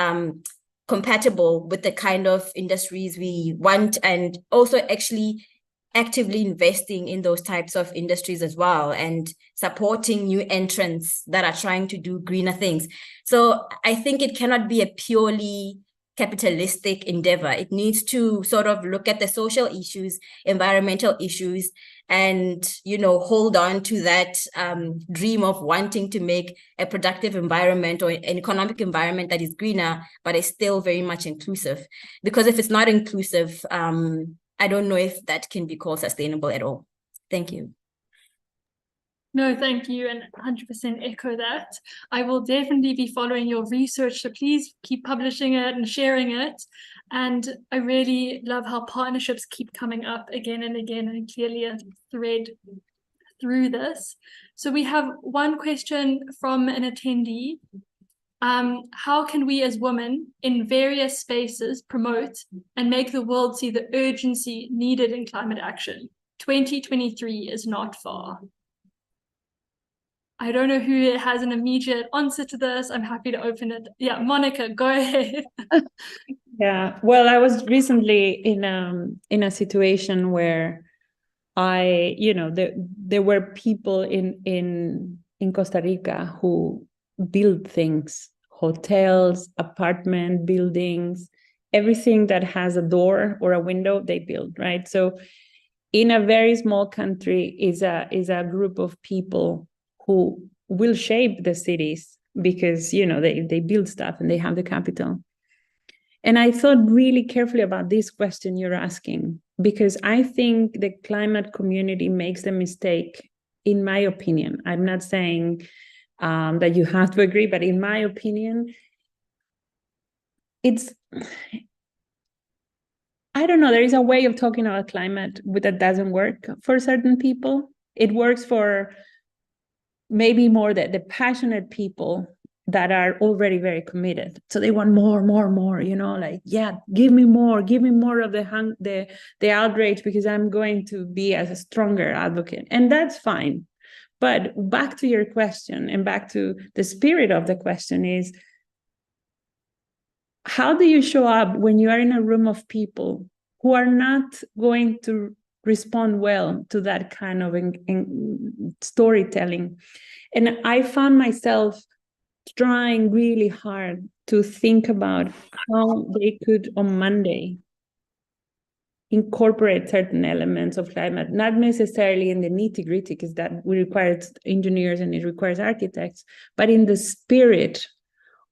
compatible with the kind of industries we want, and also actually actively investing in those types of industries as well, and supporting new entrants that are trying to do greener things. So I think it cannot be a purely capitalistic endeavor. It needs to sort of look at the social issues, environmental issues, and, you know, hold on to that dream of wanting to make a productive environment or an economic environment that is greener, but is still very much inclusive. Because if it's not inclusive, I don't know if that can be called sustainable at all. Thank you. No, thank you, and 100% echo that. I will definitely be following your research, so please keep publishing it and sharing it. And I really love how partnerships keep coming up again and again, and clearly a thread through this. So we have one question from an attendee. How can we as women in various spaces promote and make the world see the urgency needed in climate action? 2023 is not far. I don't know who has an immediate answer to this. I'm happy to open it. Yeah, Monica, go ahead. Yeah, well, I was recently in a situation where there were people in Costa Rica who build things, hotels, apartment buildings, everything that has a door or a window, they build, right? So in a very small country is a group of people who will shape the cities because, they build stuff and they have the capital. And I thought really carefully about this question you're asking, because I think the climate community makes the mistake, in my opinion. I'm not saying that you have to agree, but in my opinion, I don't know, there is a way of talking about climate that doesn't work for certain people. It works for maybe more the passionate people that are already very committed. So they want more, give me more of the outrage, because I'm going to be as a stronger advocate. And that's fine. But back to your question and back to the spirit of the question is, how do you show up when you are in a room of people who are not going to respond well to that kind of storytelling? And I found myself trying really hard to think about how they could, on Monday, incorporate certain elements of climate, not necessarily in the nitty-gritty, because that requires engineers and it requires architects, but in the spirit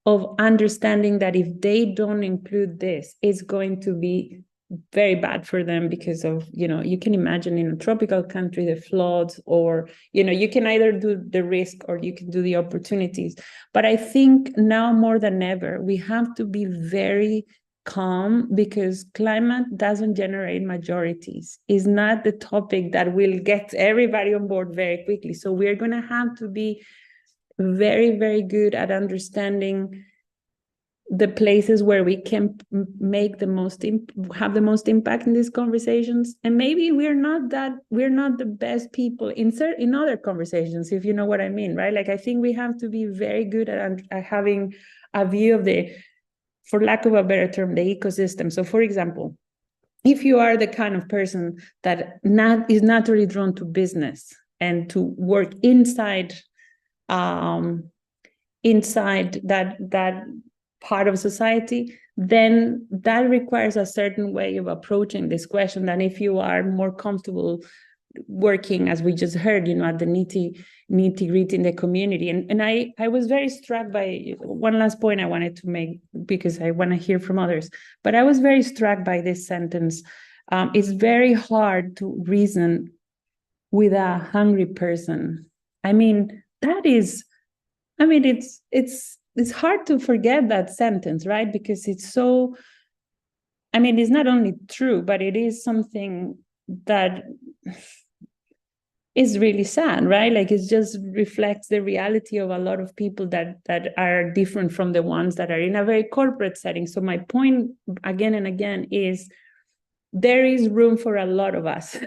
of understanding that if they don't include this, it's going to be very bad for them because of, you can imagine in a tropical country, the floods, or, you can either do the risk or you can do the opportunities. But I think now more than ever, we have to be very calm, because climate doesn't generate majorities. It's not the topic that will get everybody on board very quickly. So we're going to have to be very, very good at understanding the places where we can make have the most impact in these conversations. And maybe we're not the best people in other conversations, if you know what I mean, right? Like, I think we have to be very good at having a view of for lack of a better term, the ecosystem. So for example, if you are the kind of person that is naturally drawn to business and to work inside that part of society, then that requires a certain way of approaching this question than if you are more comfortable working, as we just heard, at the nitty-gritty in the community. And I was very struck by one last point I wanted to make, because I want to hear from others, but I was very struck by this sentence. It's very hard to reason with a hungry person. It's hard to forget that sentence, right? Because it's not only true, but it is something that is really sad, right? Like, it just reflects the reality of a lot of people that are different from the ones that are in a very corporate setting. So my point again and again is, there is room for a lot of us.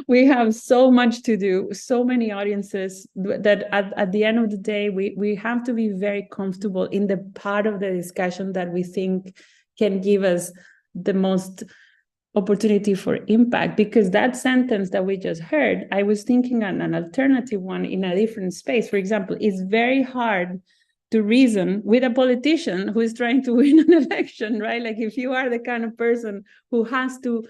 We have so much to do, so many audiences, that at the end of the day, we have to be very comfortable in the part of the discussion that we think can give us the most opportunity for impact. Because that sentence that we just heard, I was thinking on an alternative one in a different space. For example, it's very hard to reason with a politician who is trying to win an election, right? Like if you are the kind of person who has to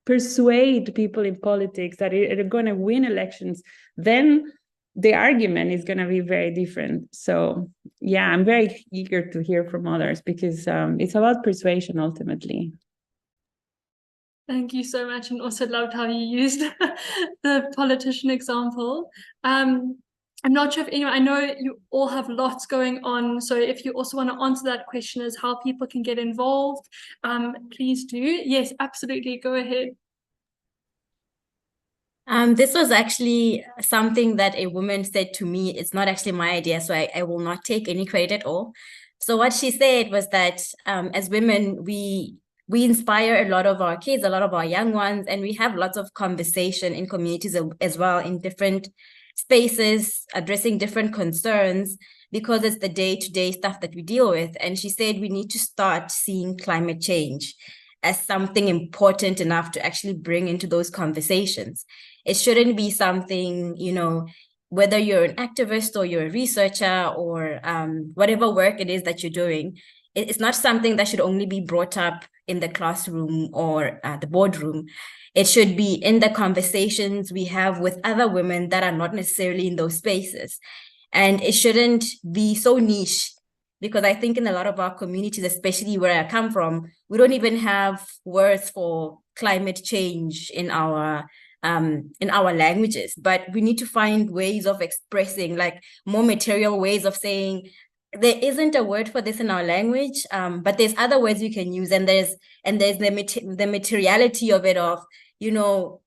persuade people in politics that are going to win elections, then the argument is going to be very different. So yeah, I'm very eager to hear from others because it's about persuasion ultimately. Thank you so much, and also loved how you used the politician example. I'm not sure if anyone, I know you all have lots going on, so if you also want to answer that question as how people can get involved, please do. Yes, absolutely, go ahead. This was actually something that a woman said to me. It's not actually my idea, so I will not take any credit at all. So what she said was that as women, we inspire a lot of our kids, a lot of our young ones, and we have lots of conversation in communities as well, in different spaces, addressing different concerns, because it's the day-to-day stuff that we deal with. And she said we need to start seeing climate change as something important enough to actually bring into those conversations. It shouldn't be something, you know, whether you're an activist or you're a researcher or whatever work it is that you're doing, it's not something that should only be brought up in the classroom or the boardroom. It should be in the conversations we have with other women that are not necessarily in those spaces. And it shouldn't be so niche, because I think in a lot of our communities, especially where I come from, we don't even have words for climate change in our languages. But we need to find ways of expressing, like more material ways of saying, there isn't a word for this in our language, but there's other words we can use, and there's the materiality of it, of, you know,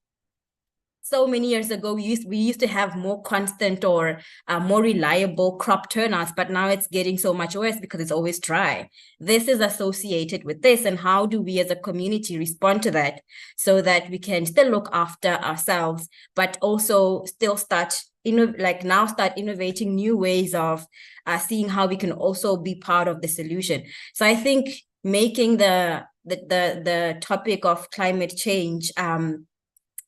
so many years ago, we used to have more constant or more reliable crop turnouts, but now it's getting so much worse because it's always dry. This is associated with this, and how do we as a community respond to that so that we can still look after ourselves, but also still start innovating new ways of seeing how we can also be part of the solution. So I think making the topic of climate change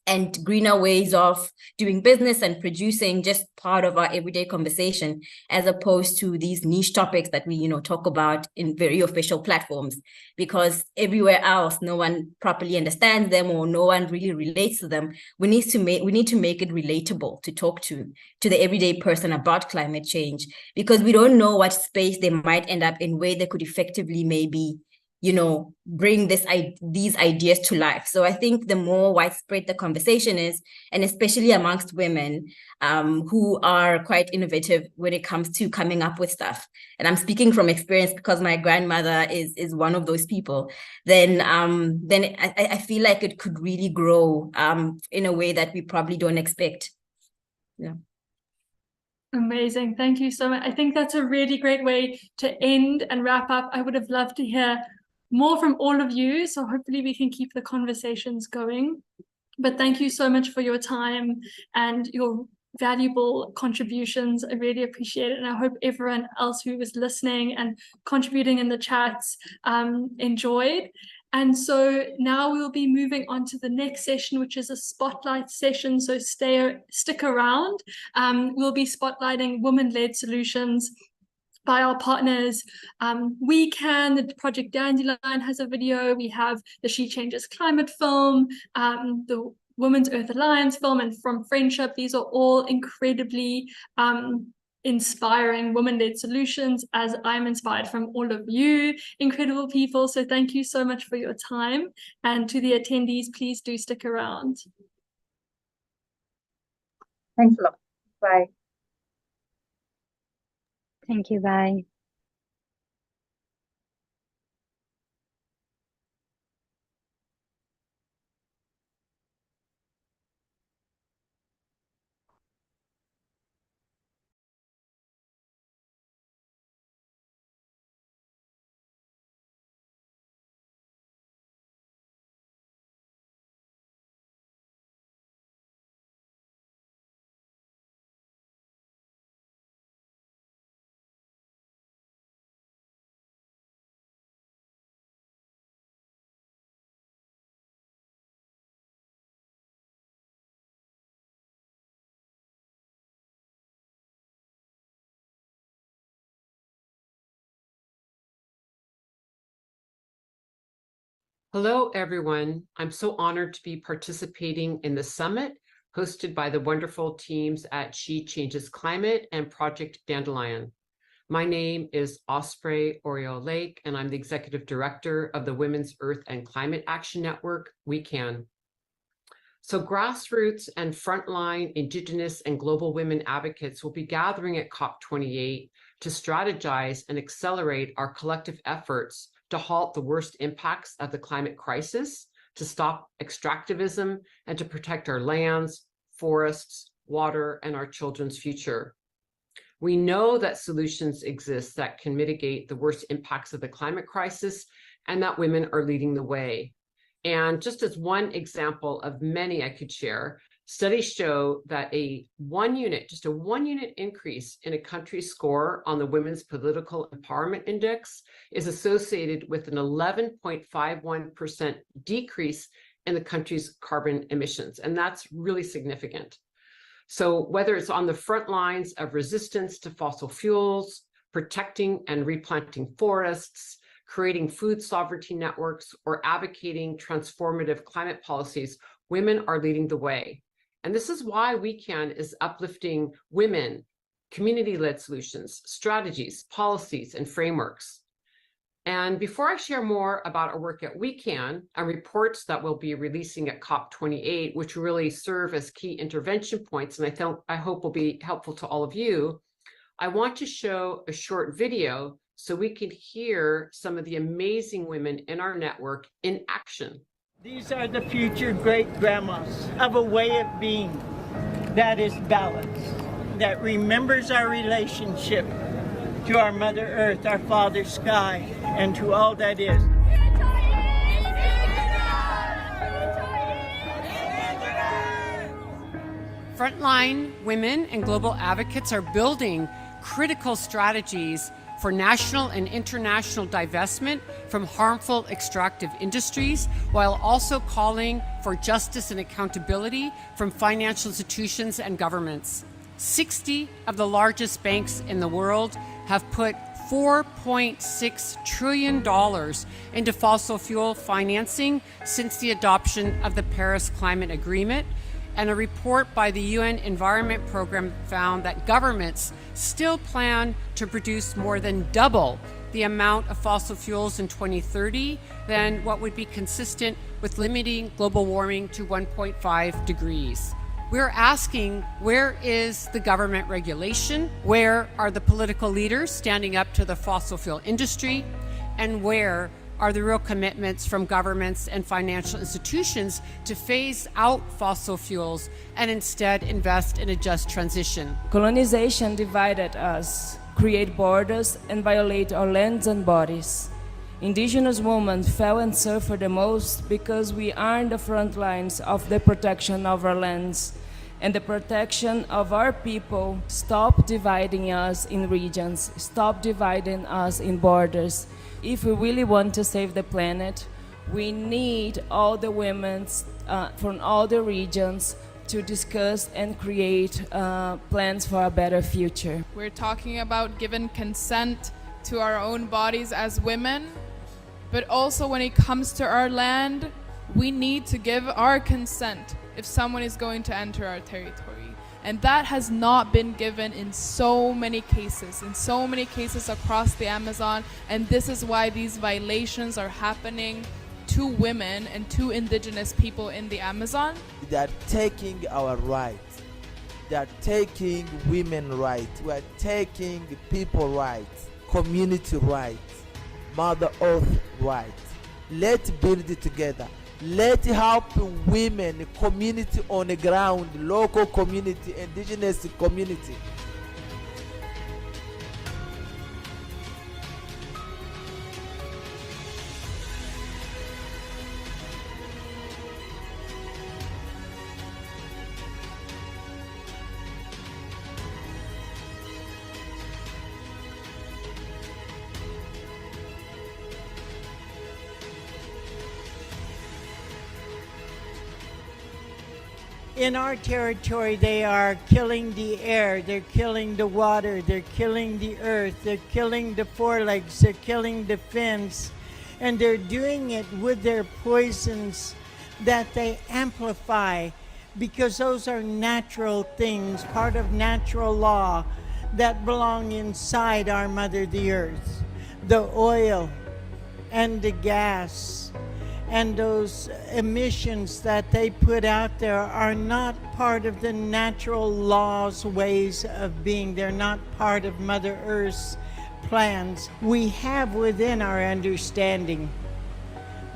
and greener ways of doing business and producing just part of our everyday conversation, as opposed to these niche topics that we, you know, talk about in very official platforms, because everywhere else no one properly understands them or no one really relates to them. We need to make it relatable to talk to the everyday person about climate change, because we don't know what space they might end up in where they could effectively maybe, you know, bring these ideas to life. So I think the more widespread the conversation is, and especially amongst women who are quite innovative when it comes to coming up with stuff, and I'm speaking from experience because my grandmother is one of those people, then I feel like it could really grow in a way that we probably don't expect. Yeah. Amazing. Thank you so much. I think that's a really great way to end and wrap up. I would have loved to hear more from all of you, so hopefully we can keep the conversations going. But thank you so much for your time and your valuable contributions. I really appreciate it, and I hope everyone else who was listening and contributing in the chats enjoyed. And so now we'll be moving on to the next session, which is a spotlight session, so stick around. We'll be spotlighting women-led solutions by our partners. We Can, the Project Dandelion has a video. We have the She Changes Climate film, the Women's Earth Alliance film, and From Friendship. These are all incredibly inspiring women-led solutions, as I'm inspired from all of you incredible people. So thank you so much for your time. And to the attendees, please do stick around. Thanks a lot. Bye. Thank you. Bye. Hello, everyone. I'm so honored to be participating in the summit hosted by the wonderful teams at She Changes Climate and Project Dandelion. My name is Osprey Oriole Lake, and I'm the Executive Director of the Women's Earth and Climate Action Network, We Can. So grassroots and frontline Indigenous and global women advocates will be gathering at COP28 to strategize and accelerate our collective efforts to halt the worst impacts of the climate crisis, to stop extractivism, and to protect our lands, forests, water, and our children's future. We know that solutions exist that can mitigate the worst impacts of the climate crisis and that women are leading the way. And just as one example of many I could share, studies show that just a one unit increase in a country's score on the Women's Political Empowerment Index is associated with an 11.51% decrease in the country's carbon emissions. And that's really significant. So whether it's on the front lines of resistance to fossil fuels, protecting and replanting forests, creating food sovereignty networks, or advocating transformative climate policies, women are leading the way. And this is why We Can is uplifting women, community-led solutions, strategies, policies, and frameworks. And before I share more about our work at We Can and reports that we'll be releasing at COP28, which really serve as key intervention points, and I hope will be helpful to all of you, I want to show a short video so we can hear some of the amazing women in our network in action. These are the future great-grandmas of a way of being that is balanced, that remembers our relationship to our Mother Earth, our Father Sky, and to all that is. Frontline women and global advocates are building critical strategies for national and international divestment from harmful extractive industries, while also calling for justice and accountability from financial institutions and governments. 60 of the largest banks in the world have put $4.6 trillion into fossil fuel financing since the adoption of the Paris Climate Agreement. And a report by the UN Environment Program found that governments still plan to produce more than double the amount of fossil fuels in 2030 than what would be consistent with limiting global warming to 1.5 degrees. We're asking, where is the government regulation? Where are the political leaders standing up to the fossil fuel industry? And where are the real commitments from governments and financial institutions to phase out fossil fuels and instead invest in a just transition? Colonization divided us, create borders, and violate our lands and bodies. Indigenous women fell and suffered the most because we are in the front lines of the protection of our lands and the protection of our people. Stop dividing us in regions, stop dividing us in borders. If we really want to save the planet, we need all the women from all the regions to discuss and create plans for a better future. We're talking about giving consent to our own bodies as women, but also when it comes to our land, we need to give our consent if someone is going to enter our territory. And that has not been given in so many cases across the Amazon. And this is why these violations are happening to women and to indigenous people in the Amazon. They are taking our rights. They are taking women rights. We are taking people rights, community rights, Mother Earth rights. Let's build it together. Let's help women, community on the ground, local community, indigenous community. In our territory, they are killing the air, they're killing the water, they're killing the earth, they're killing the forelegs, they're killing the fins. And they're doing it with their poisons that they amplify, because those are natural things, part of natural law that belong inside our Mother the Earth. The oil and the gas and those emissions that they put out there are not part of the natural laws, ways of being. They're not part of Mother Earth's plans. We have within our understanding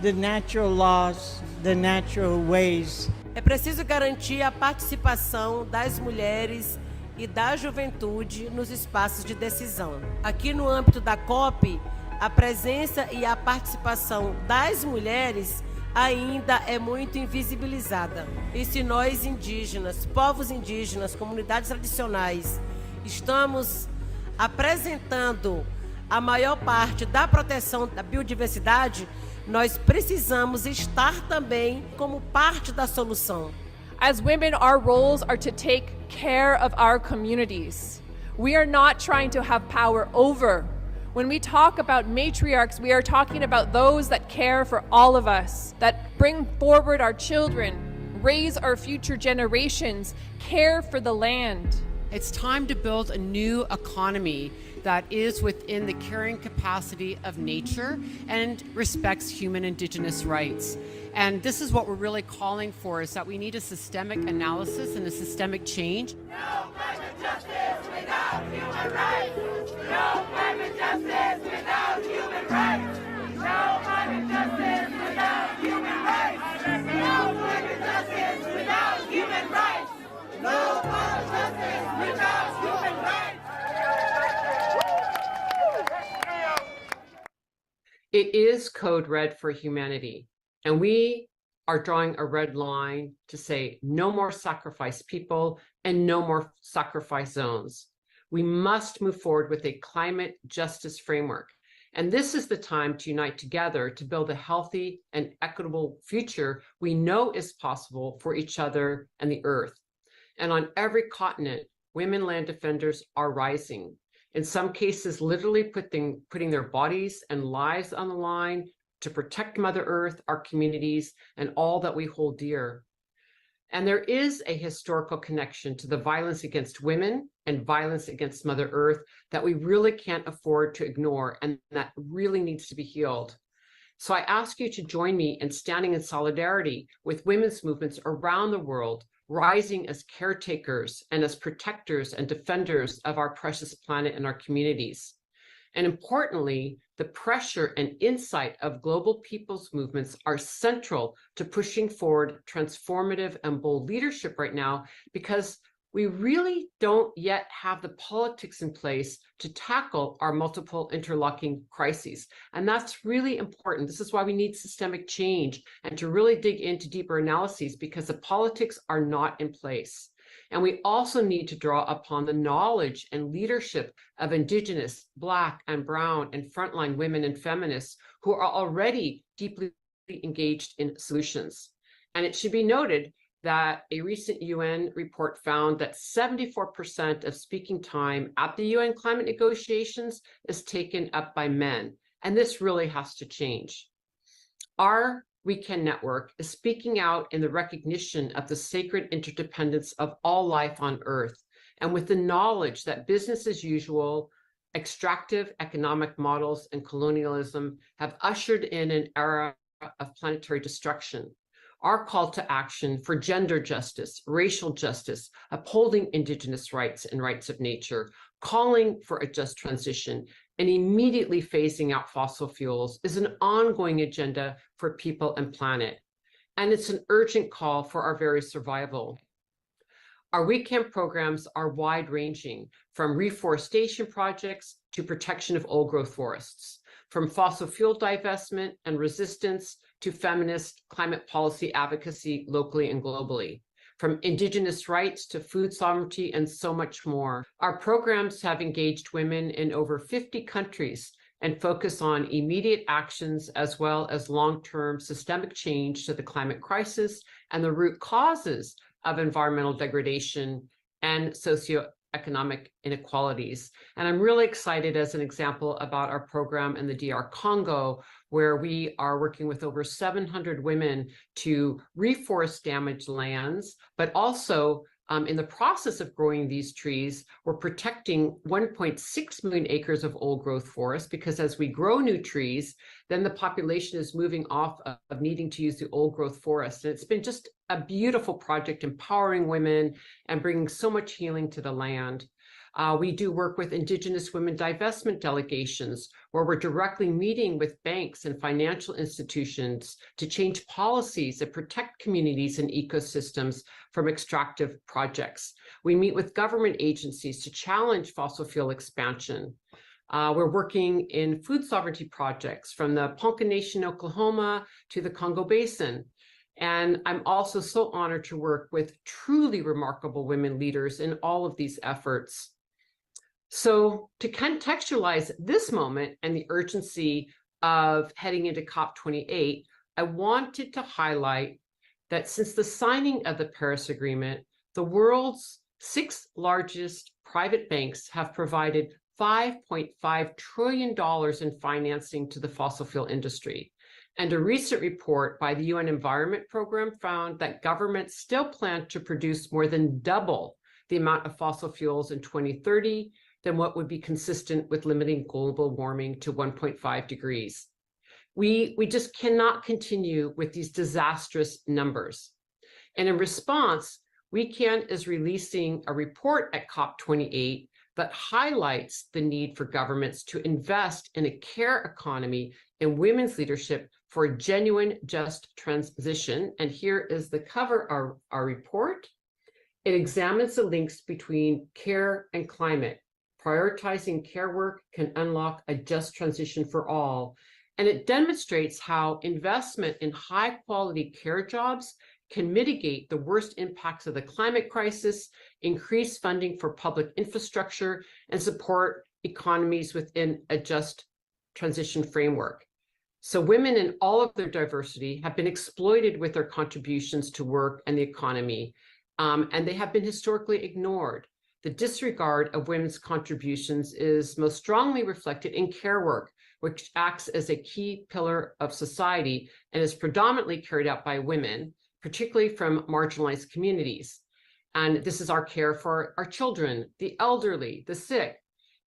the natural laws, the natural ways. É preciso garantir a participação das mulheres e da juventude nos espaços de decisão. Aqui no âmbito da COP, a presença e a participação das mulheres ainda é muito invisibilizada. E se nós indígenas, povos indígenas, comunidades tradicionais, estamos apresentando a maior parte da proteção da biodiversidade, nós precisamos estar também como parte da solução. As women, our roles are to take care of our communities. We are not trying to have power over. When we talk about matriarchs, we are talking about those that care for all of us, that bring forward our children, raise our future generations, care for the land. It's time to build a new economy that is within the carrying capacity of nature and respects human indigenous rights. And this is what we're really calling for, is that we need a systemic analysis and a systemic change. No climate justice without human rights. No climate justice without human rights. No climate justice without human rights. No climate justice without human rights. No climate justice without human rights. It is code red for humanity, and we are drawing a red line to say no more sacrifice people and no more sacrifice zones. We must move forward with a climate justice framework. And this is the time to unite together to build a healthy and equitable future we know is possible for each other and the earth. And on every continent, women land defenders are rising. In some cases, literally putting their bodies and lives on the line to protect Mother Earth, our communities, and all that we hold dear. And there is a historical connection to the violence against women and violence against Mother Earth that we really can't afford to ignore, and that really needs to be healed. So I ask you to join me in standing in solidarity with women's movements around the world, rising as caretakers and as protectors and defenders of our precious planet and our communities. And importantly, the pressure and insight of global people's movements are central to pushing forward transformative and bold leadership right now, because we really don't yet have the politics in place to tackle our multiple interlocking crises. And that's really important. This is why we need systemic change and to really dig into deeper analyses, because the politics are not in place. And we also need to draw upon the knowledge and leadership of Indigenous, Black and Brown and frontline women and feminists who are already deeply engaged in solutions. And it should be noted that a recent UN report found that 74% of speaking time at the UN climate negotiations is taken up by men. And this really has to change. Our Weekend Network is speaking out in the recognition of the sacred interdependence of all life on Earth, and with the knowledge that business as usual, extractive economic models and colonialism have ushered in an era of planetary destruction. Our call to action for gender justice, racial justice, upholding Indigenous rights and rights of nature, calling for a just transition, and immediately phasing out fossil fuels is an ongoing agenda for people and planet. And it's an urgent call for our very survival. Our weekend programs are wide-ranging, from reforestation projects to protection of old-growth forests, from fossil fuel divestment and resistance to feminist climate policy advocacy locally and globally, from Indigenous rights to food sovereignty and so much more. Our programs have engaged women in over 50 countries and focus on immediate actions as well as long-term systemic change to the climate crisis and the root causes of environmental degradation and socioeconomic inequalities. And I'm really excited, as an example, about our program in the DR Congo, where we are working with over 700 women to reforest damaged lands, but also in the process of growing these trees, we're protecting 1.6 million acres of old growth forest, because as we grow new trees, then the population is moving off of needing to use the old growth forest. And it's been just a beautiful project, empowering women and bringing so much healing to the land. We do work with Indigenous women divestment delegations, where we're directly meeting with banks and financial institutions to change policies and protect communities and ecosystems from extractive projects. We meet with government agencies to challenge fossil fuel expansion. We're working in food sovereignty projects from the Ponca Nation, Oklahoma, to the Congo Basin. And I'm also so honored to work with truly remarkable women leaders in all of these efforts. So to contextualize this moment and the urgency of heading into COP28, I wanted to highlight that since the signing of the Paris Agreement, the world's 6 largest private banks have provided $5.5 trillion in financing to the fossil fuel industry. And a recent report by the UN Environment Program found that governments still plan to produce more than double the amount of fossil fuels in 2030 than what would be consistent with limiting global warming to 1.5 degrees. We just cannot continue with these disastrous numbers. And in response, WeCan is releasing a report at COP28 that highlights the need for governments to invest in a care economy and women's leadership for a genuine, just transition. And here is the cover of our report. It examines the links between care and climate. Prioritizing care work can unlock a just transition for all. And it demonstrates how investment in high-quality care jobs can mitigate the worst impacts of the climate crisis, increase funding for public infrastructure, and support economies within a just transition framework. So women in all of their diversity have been exploited with their contributions to work and the economy, and they have been historically ignored. The disregard of women's contributions is most strongly reflected in care work, which acts as a key pillar of society and is predominantly carried out by women, particularly from marginalized communities. And this is our care for our children, the elderly, the sick.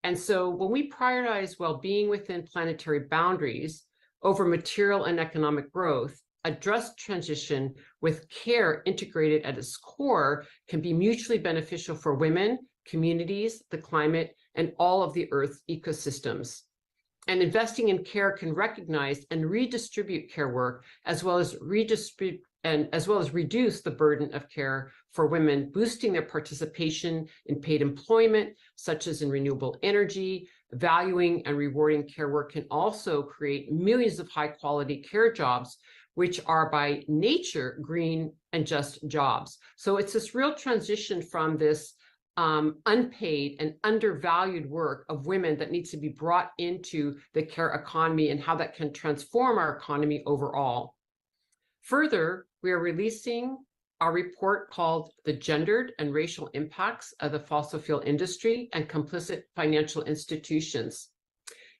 And so when we prioritize well-being within planetary boundaries over material and economic growth, a just transition with care integrated at its core can be mutually beneficial for women, communities, the climate, and all of the Earth's ecosystems. And investing in care can recognize and redistribute care work, as well as reduce the burden of care for women, boosting their participation in paid employment, such as in renewable energy. Valuing and rewarding care work can also create millions of high-quality care jobs, which are by nature green and just jobs. So it's this real transition from this unpaid and undervalued work of women that needs to be brought into the care economy and how that can transform our economy overall. Further, we are releasing a report called The Gendered and Racial Impacts of the Fossil Fuel Industry and Complicit Financial Institutions.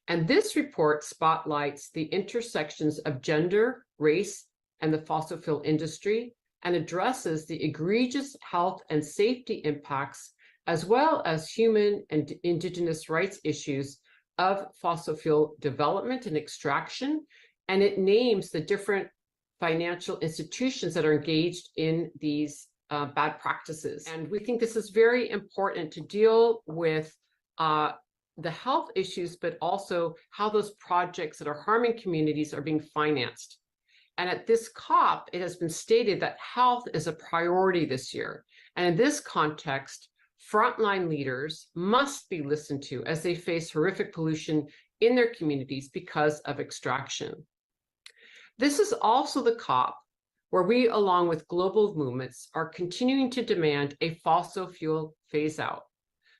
And this report spotlights the intersections of gender, race, and the fossil fuel industry, and addresses the egregious health and safety impacts, as well as human and indigenous rights issues of fossil fuel development and extraction. And it names the different financial institutions that are engaged in these bad practices. And we think this is very important to deal with the health issues, but also how those projects that are harming communities are being financed. And at this COP, it has been stated that health is a priority this year. And in this context, frontline leaders must be listened to as they face horrific pollution in their communities because of extraction. This is also the COP where we, along with global movements, are continuing to demand a fossil fuel phase out.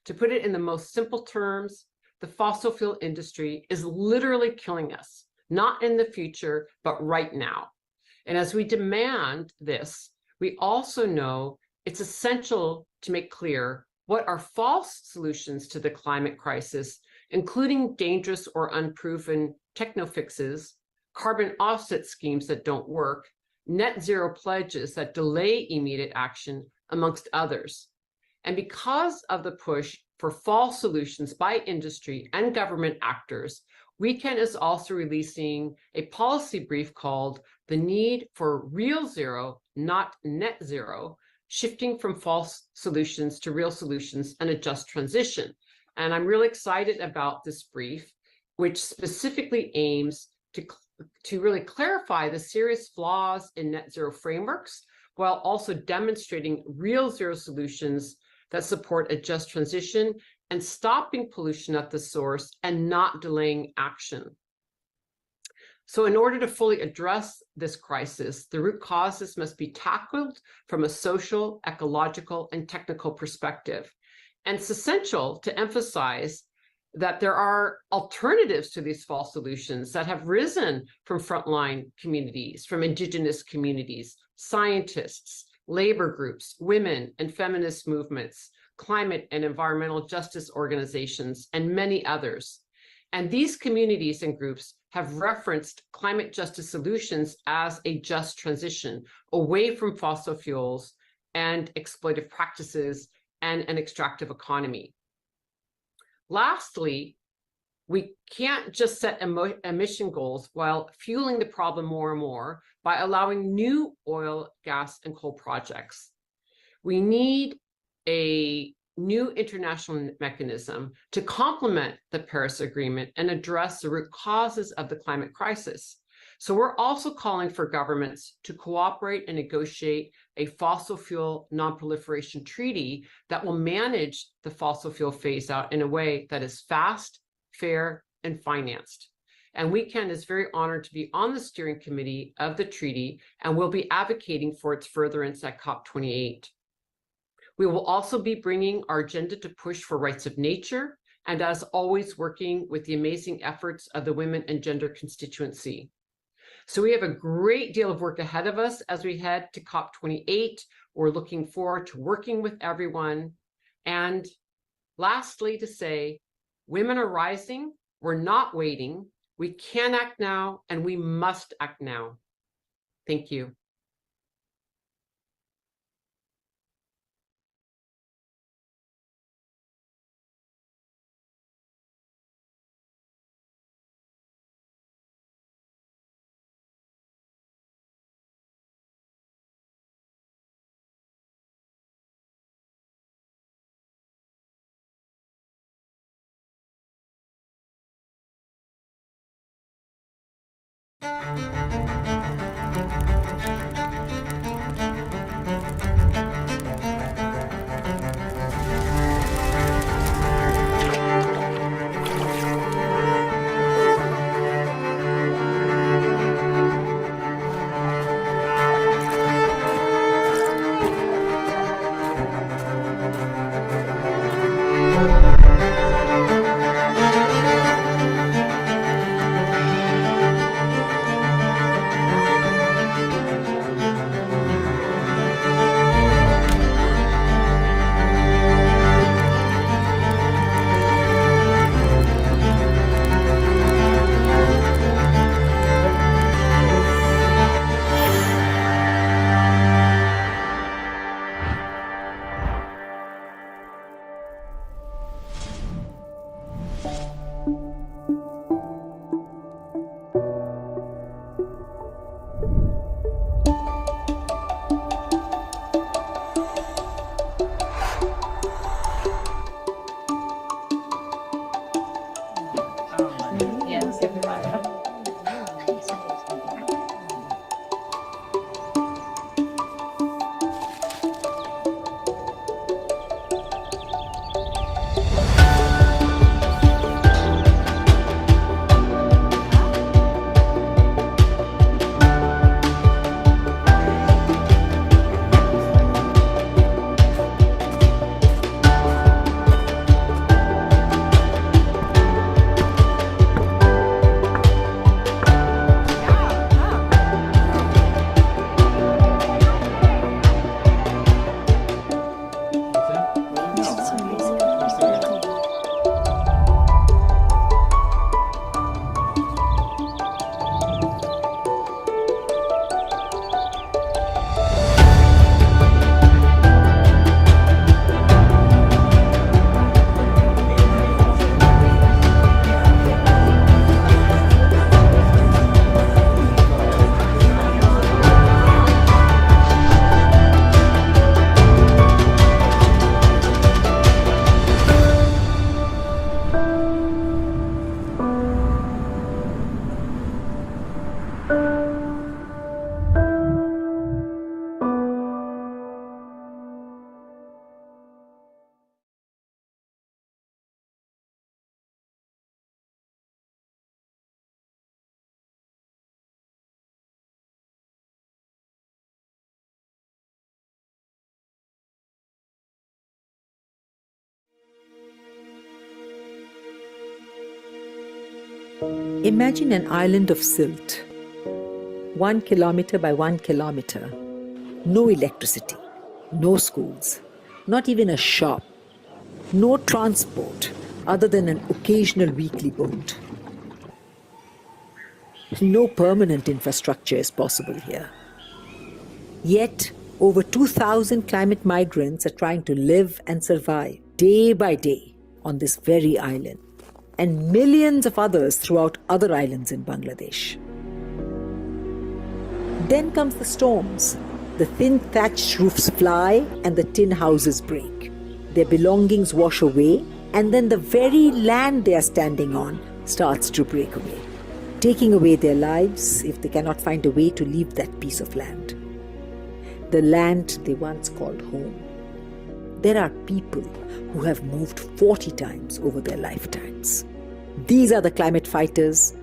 To put it in the most simple terms, the fossil fuel industry is literally killing us, not in the future, but right now. And as we demand this, we also know it's essential to make clear what are false solutions to the climate crisis, including dangerous or unproven techno fixes, carbon offset schemes that don't work, net zero pledges that delay immediate action, amongst others. And because of the push for false solutions by industry and government actors, Weekend is also releasing a policy brief called The Need for Real Zero, Not Net Zero, Shifting from False Solutions to Real Solutions and a Just Transition. And I'm really excited about this brief, which specifically aims to really clarify the serious flaws in net zero frameworks, while also demonstrating real zero solutions that support a just transition and stopping pollution at the source and not delaying action. So in order to fully address this crisis, the root causes must be tackled from a social, ecological, and technical perspective. And it's essential to emphasize that there are alternatives to these false solutions that have risen from frontline communities, from indigenous communities, scientists, labor groups, women and feminist movements, climate and environmental justice organizations, and many others. And these communities and groups have referenced climate justice solutions as a just transition away from fossil fuels and exploitive practices and an extractive economy. Lastly, we can't just set emission goals while fueling the problem more and more by allowing new oil, gas, and coal projects. We need a new international mechanism to complement the Paris Agreement and address the root causes of the climate crisis. So we're also calling for governments to cooperate and negotiate a fossil fuel non-proliferation treaty that will manage the fossil fuel phase out in a way that is fast, fair, and financed. And Weekend is very honored to be on the steering committee of the treaty and will be advocating for its furtherance at COP28. We will also be bringing our agenda to push for rights of nature, and as always, working with the amazing efforts of the Women and Gender constituency. So we have a great deal of work ahead of us as we head to COP28. We're looking forward to working with everyone. And lastly, to say, women are rising, we're not waiting, we can act now, and we must act now. Thank you. Imagine an island of silt, 1 kilometer by 1 kilometer. No electricity, no schools, not even a shop, no transport other than an occasional weekly boat. No permanent infrastructure is possible here. Yet, over 2,000 climate migrants are trying to live and survive day by day on this very island, and millions of others throughout other islands in Bangladesh. Then comes the storms. The thin thatched roofs fly and the tin houses break. Their belongings wash away, and then the very land they are standing on starts to break away, taking away their lives if they cannot find a way to leave that piece of land. The land they once called home. There are people who have moved 40 times over their lifetimes. These are the climate fighters,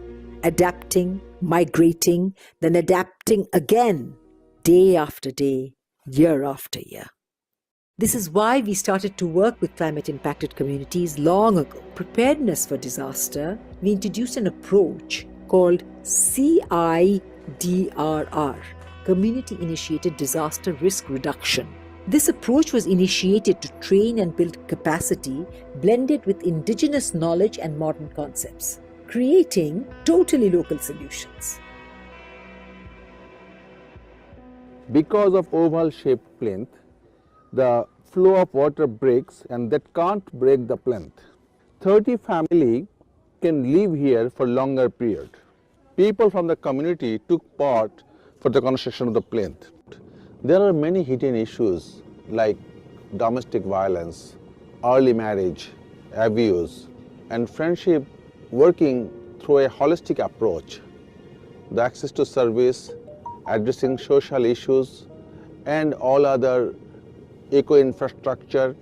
adapting, migrating, then adapting again, day after day, year after year. This is why we started to work with climate-impacted communities long ago. Preparedness for disaster, we introduced an approach called CIDRR, Community Initiated Disaster Risk Reduction. This approach was initiated to train and build capacity blended with indigenous knowledge and modern concepts, creating totally local solutions. Because of oval-shaped plinth, the flow of water breaks, and that can't break the plinth. 30 families can live here for longer period. People from the community took part for the construction of the plinth. There are many hidden issues like domestic violence, early marriage, abuse, and friendship working through a holistic approach. The access to service, addressing social issues, and all other eco-infrastructure,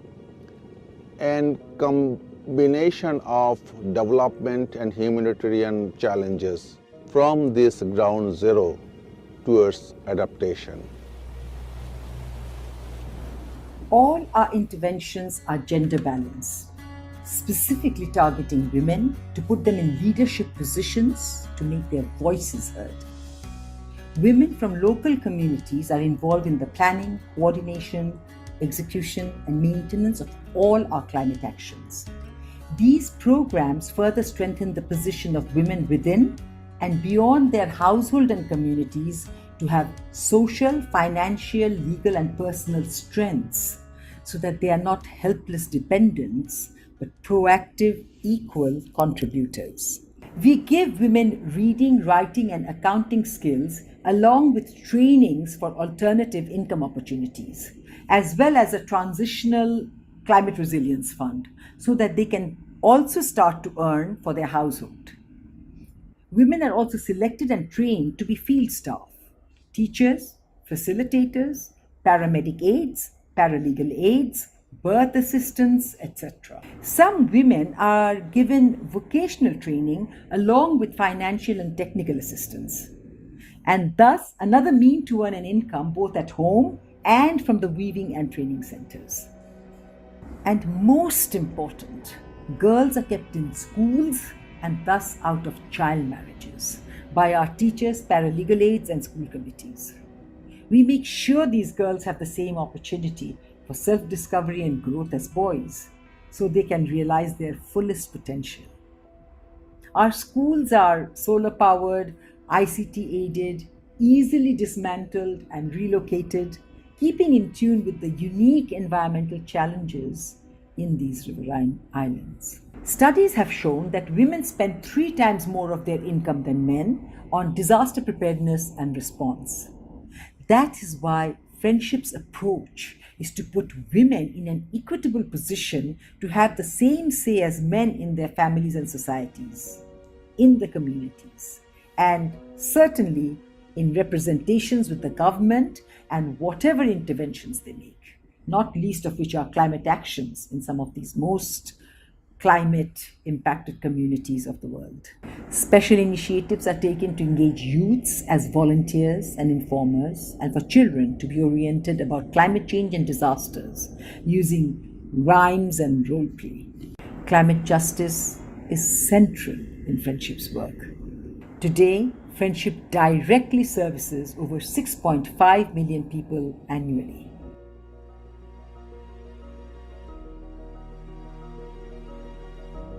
and combination of development and humanitarian challenges from this ground zero towards adaptation. All our interventions are gender balanced, specifically targeting women to put them in leadership positions to make their voices heard. Women from local communities are involved in the planning, coordination, execution, and maintenance of all our climate actions. These programs further strengthen the position of women within and beyond their household and communities to have social, financial, legal, and personal strengths so that they are not helpless dependents, but proactive, equal contributors. We give women reading, writing, and accounting skills along with trainings for alternative income opportunities, as well as a transitional climate resilience fund so that they can also start to earn for their household. Women are also selected and trained to be field staff, teachers, facilitators, paramedic aides, paralegal aides, birth assistants, etc. Some women are given vocational training along with financial and technical assistance, and thus another mean to earn an income both at home and from the weaving and training centers. And most important, girls are kept in schools and thus out of child marriages by our teachers, paralegal aides, and school committees. We make sure these girls have the same opportunity for self-discovery and growth as boys, so they can realize their fullest potential. Our schools are solar-powered, ICT-aided, easily dismantled and relocated, keeping in tune with the unique environmental challenges in these riverine islands. Studies have shown that women spend 3 times more of their income than men on disaster preparedness and response. That is why Friendship's approach is to put women in an equitable position to have the same say as men in their families and societies, in the communities, and certainly in representations with the government and whatever interventions they make, not least of which are climate actions in some of these most climate-impacted communities of the world. Special initiatives are taken to engage youths as volunteers and informers, and for children to be oriented about climate change and disasters using rhymes and role play. Climate justice is central in friendship's work. Today, friendship directly services over 6.5 million people annually.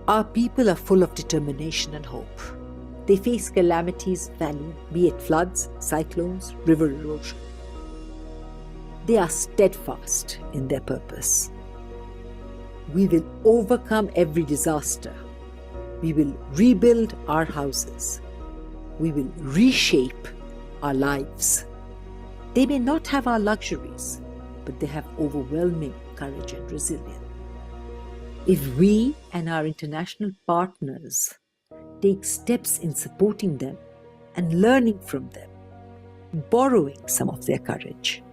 Our people are full of determination and hope. They face calamities valley, be it floods, cyclones, river erosion. They are steadfast in their purpose. We will overcome every disaster. We will rebuild our houses. We will reshape our lives. They may not have our luxuries, but they have overwhelming courage and resilience. If we and our international partners take steps in supporting them and learning from them, borrowing some of their courage,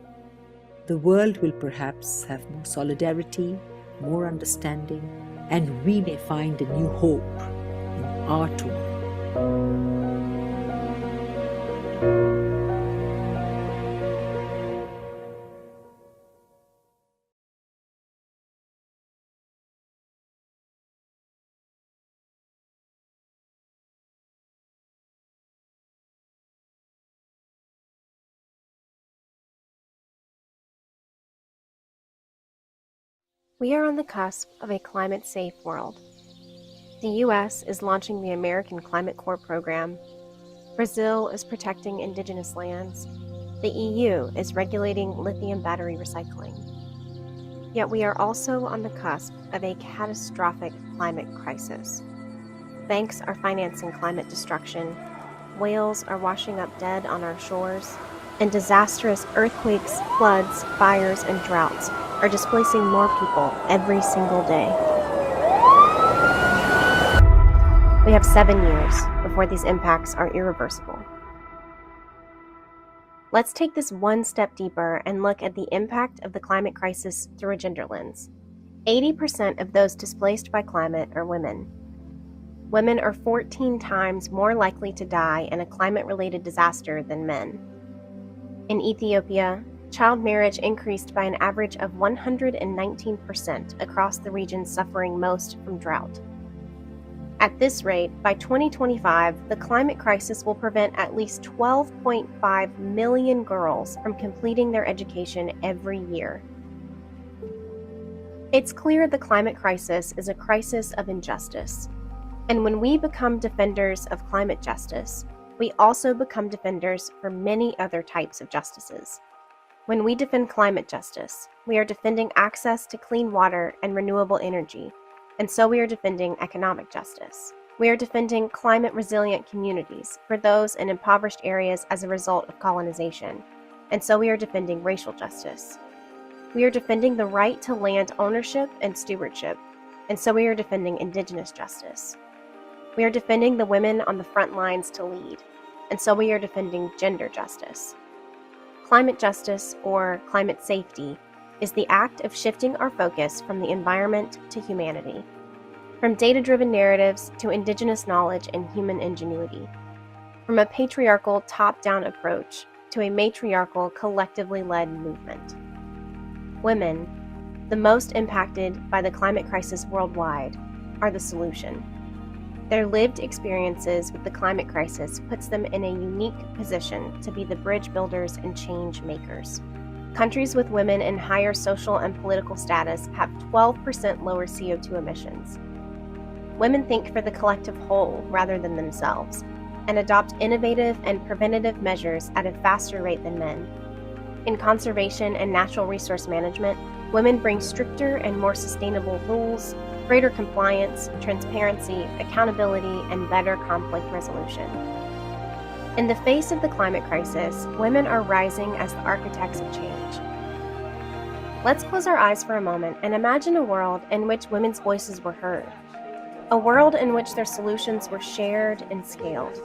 the world will perhaps have more solidarity, more understanding, and we may find a new hope in our tomorrow. We are on the cusp of a climate-safe world. The U.S. is launching the American Climate Corps program. Brazil is protecting indigenous lands. The EU is regulating lithium battery recycling. Yet we are also on the cusp of a catastrophic climate crisis. Banks are financing climate destruction, whales are washing up dead on our shores, and disastrous earthquakes, floods, fires, and droughts are displacing more people every single day. We have 7 years before these impacts are irreversible. Let's take this one step deeper and look at the impact of the climate crisis through a gender lens. 80% of those displaced by climate are women. Women are 14 times more likely to die in a climate-related disaster than men. In Ethiopia, child marriage increased by an average of 119% across the regions suffering most from drought. At this rate, by 2025, the climate crisis will prevent at least 12.5 million girls from completing their education every year. It's clear the climate crisis is a crisis of injustice. And when we become defenders of climate justice, we also become defenders for many other types of justices. When we defend climate justice, we are defending access to clean water and renewable energy, and so we are defending economic justice. We are defending climate-resilient communities for those in impoverished areas as a result of colonization, and so we are defending racial justice. We are defending the right to land ownership and stewardship, and so we are defending indigenous justice. We are defending the women on the front lines to lead, and so we are defending gender justice. Climate justice, or climate safety, is the act of shifting our focus from the environment to humanity, from data-driven narratives to indigenous knowledge and human ingenuity, from a patriarchal top-down approach to a matriarchal collectively led movement. Women, the most impacted by the climate crisis worldwide, are the solution. Their lived experiences with the climate crisis puts them in a unique position to be the bridge builders and change makers. Countries with women in higher social and political status have 12% lower CO2 emissions. Women think for the collective whole rather than themselves, and adopt innovative and preventative measures at a faster rate than men. In conservation and natural resource management, women bring stricter and more sustainable rules, greater compliance, transparency, accountability, and better conflict resolution. In the face of the climate crisis, women are rising as the architects of change. Let's close our eyes for a moment and imagine a world in which women's voices were heard. A world in which their solutions were shared and scaled.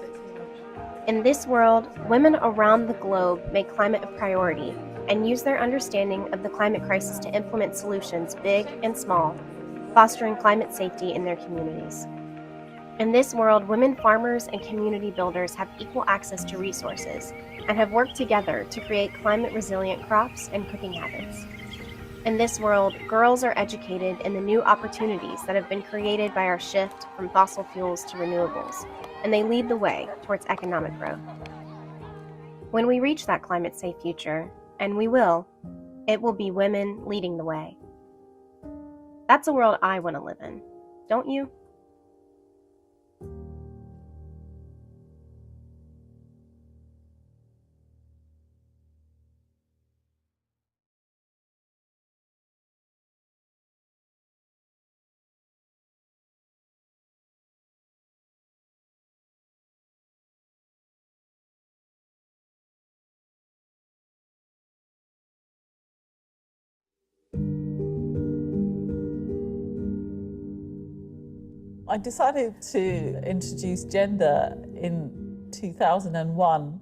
In this world, women around the globe make climate a priority and use their understanding of the climate crisis to implement solutions big and small, fostering climate safety in their communities. In this world, women farmers and community builders have equal access to resources and have worked together to create climate-resilient crops and cooking habits. In this world, girls are educated in the new opportunities that have been created by our shift from fossil fuels to renewables, and they lead the way towards economic growth. When we reach that climate-safe future, and we will, it will be women leading the way. That's a world I want to live in, don't you? I decided to introduce gender in 2001.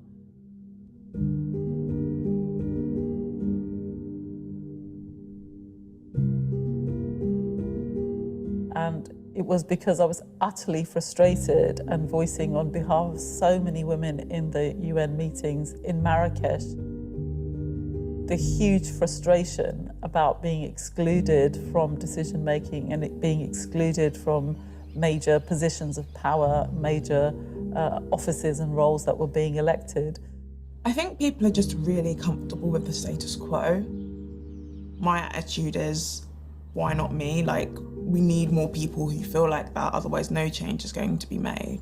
And it was because I was utterly frustrated and voicing on behalf of so many women in the UN meetings in Marrakesh the huge frustration about being excluded from decision making and it being excluded from major positions of power, major offices and roles that were being elected. I think people are just really comfortable with the status quo. My attitude is, why not me? Like, we need more people who feel like that, otherwise no change is going to be made.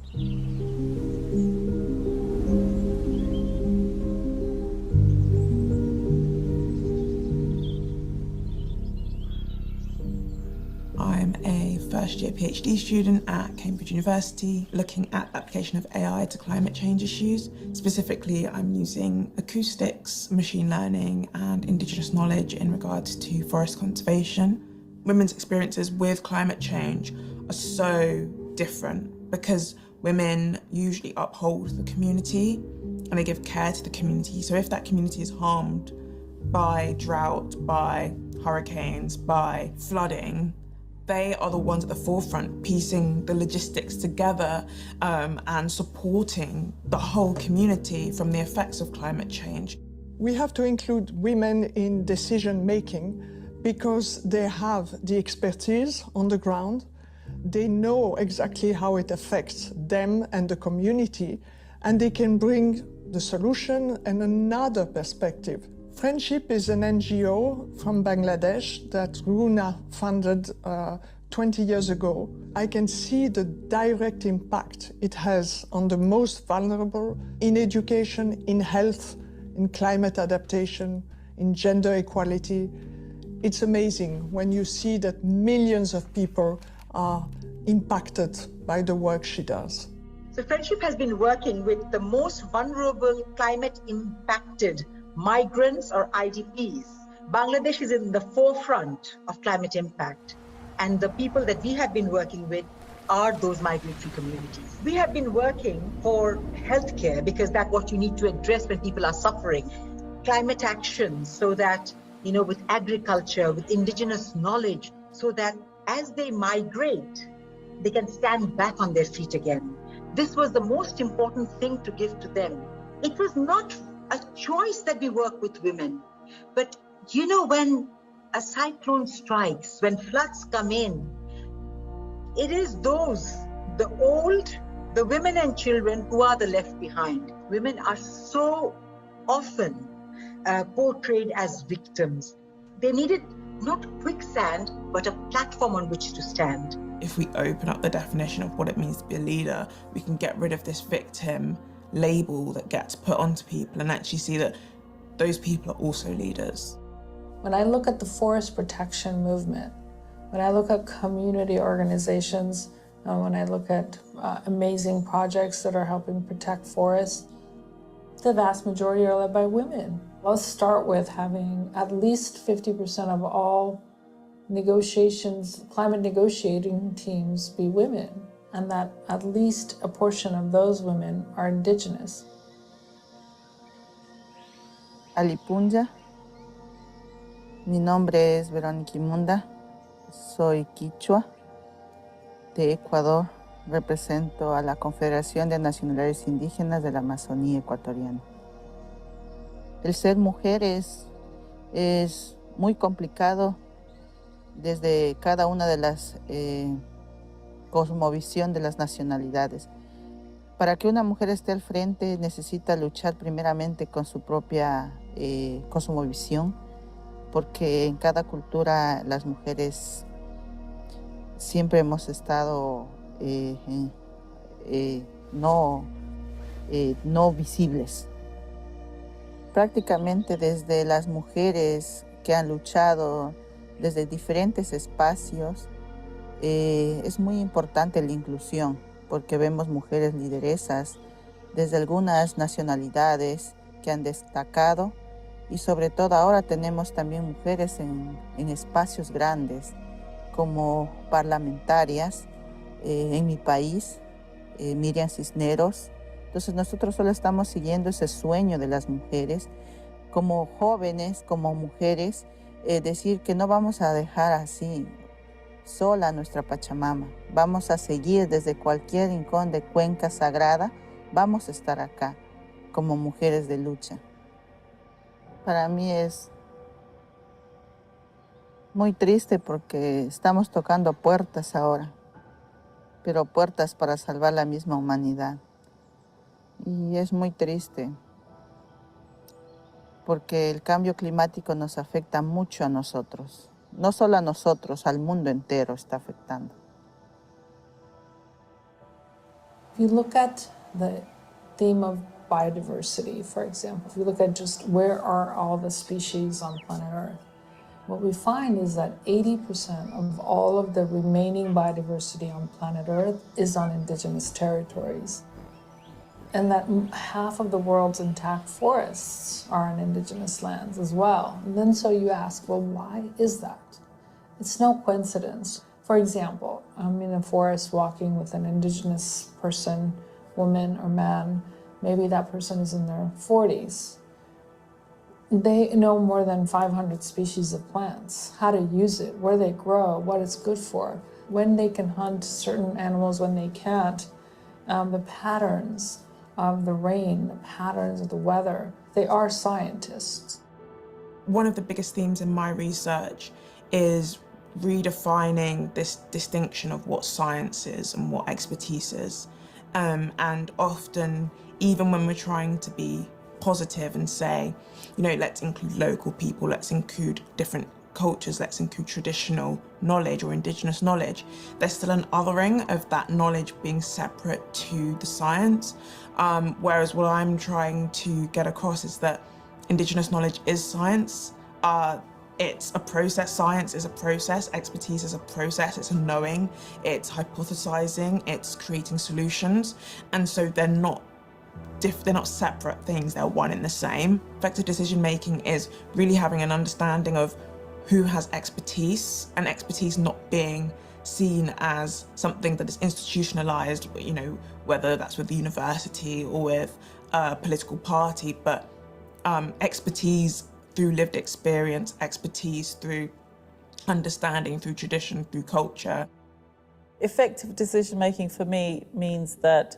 I'm a first-year PhD student at Cambridge University, looking at the application of AI to climate change issues. Specifically, I'm using acoustics, machine learning, and Indigenous knowledge in regards to forest conservation. Women's experiences with climate change are so different because women usually uphold the community and they give care to the community. So if that community is harmed by drought, by hurricanes, by flooding, they are the ones at the forefront piecing the logistics together and supporting the whole community from the effects of climate change. We have to include women in decision making because they have the expertise on the ground. They know exactly how it affects them and the community, and they can bring the solution and another perspective. Friendship is an NGO from Bangladesh that Runa funded 20 years ago. I can see the direct impact it has on the most vulnerable in education, in health, in climate adaptation, in gender equality. It's amazing when you see that millions of people are impacted by the work she does. So Friendship has been working with the most vulnerable climate impacted migrants or IDPs. Bangladesh is in the forefront of climate impact, and the people that we have been working with are those migratory communities. We have been working for healthcare because that's what you need to address when people are suffering. Climate action, so that, you know, with agriculture, with indigenous knowledge, so that as they migrate, they can stand back on their feet again. This was the most important thing to give to them. It was not a choice that we work with women, but you know, when a cyclone strikes, when floods come in, it is those, the old, the women and children who are the left behind. Women are so often portrayed as victims. They needed not quicksand, but a platform on which to stand. If we open up the definition of what it means to be a leader, we can get rid of this victim label that gets put onto people and actually see that those people are also leaders. When I look at the forest protection movement, when I look at community organizations, when I look at amazing projects that are helping protect forests, the vast majority are led by women. Let's start with having at least 50% of all negotiations, climate negotiating teams be women, and that at least a portion of those women are indigenous. Alipunja. Mi nombre es Verónica Imunda. Soy quichua de Ecuador. Represento a la Confederación de Nacionalidades Indígenas de la Amazonía Ecuatoriana. El ser mujer es muy complicado desde cada una de las cosmovisión de las nacionalidades. Para que una mujer esté al frente necesita luchar primeramente con su propia cosmovisión, porque en cada cultura las mujeres siempre hemos estado no visibles. Prácticamente desde las mujeres que han luchado desde diferentes espacios, es muy importante la inclusión, porque vemos mujeres lideresas desde algunas nacionalidades que han destacado, y sobre todo ahora tenemos también mujeres en espacios grandes como parlamentarias en mi país, Miriam Cisneros. Entonces nosotros solo estamos siguiendo ese sueño de las mujeres, como jóvenes, como mujeres, decir que no vamos a dejar así sola nuestra Pachamama. Vamos a seguir desde cualquier rincón de cuenca sagrada, vamos a estar acá como mujeres de lucha. Para mí es muy triste porque estamos tocando puertas ahora, pero puertas para salvar la misma humanidad. Y es muy triste porque el cambio climático nos afecta mucho a nosotros. No solo a nosotros, al mundo entero está afectando. If you look at the theme of biodiversity, for example, if you look at just where are all the species on planet Earth, what we find is that 80% of all of the remaining biodiversity on planet Earth is on indigenous territories. And that half of the world's intact forests are on indigenous lands as well. And then so you ask, well, why is that? It's no coincidence. For example, I'm in a forest walking with an indigenous person, woman or man. Maybe that person is in their 40s. They know more than 500 species of plants, how to use it, where they grow, what it's good for, when they can hunt certain animals, when they can't, the patterns of the rain, the patterns of the weather. They are scientists. One of the biggest themes in my research is redefining this distinction of what science is and what expertise is. And often, even when we're trying to be positive and say, you know, let's include local people, let's include different cultures, let's include traditional knowledge or indigenous knowledge, there's still an othering of that knowledge being separate to the science. Whereas what I'm trying to get across is that indigenous knowledge is science. It's a process. Science is a process. Expertise is a process. It's a knowing. It's hypothesizing. It's creating solutions. And so they're not separate things. They're one and the same. Effective decision making is really having an understanding of who has expertise, and expertise not being seen as something that is institutionalized, you know, whether that's with the university or with a political party, but expertise through lived experience, expertise through understanding, through tradition, through culture. Effective decision-making for me means that,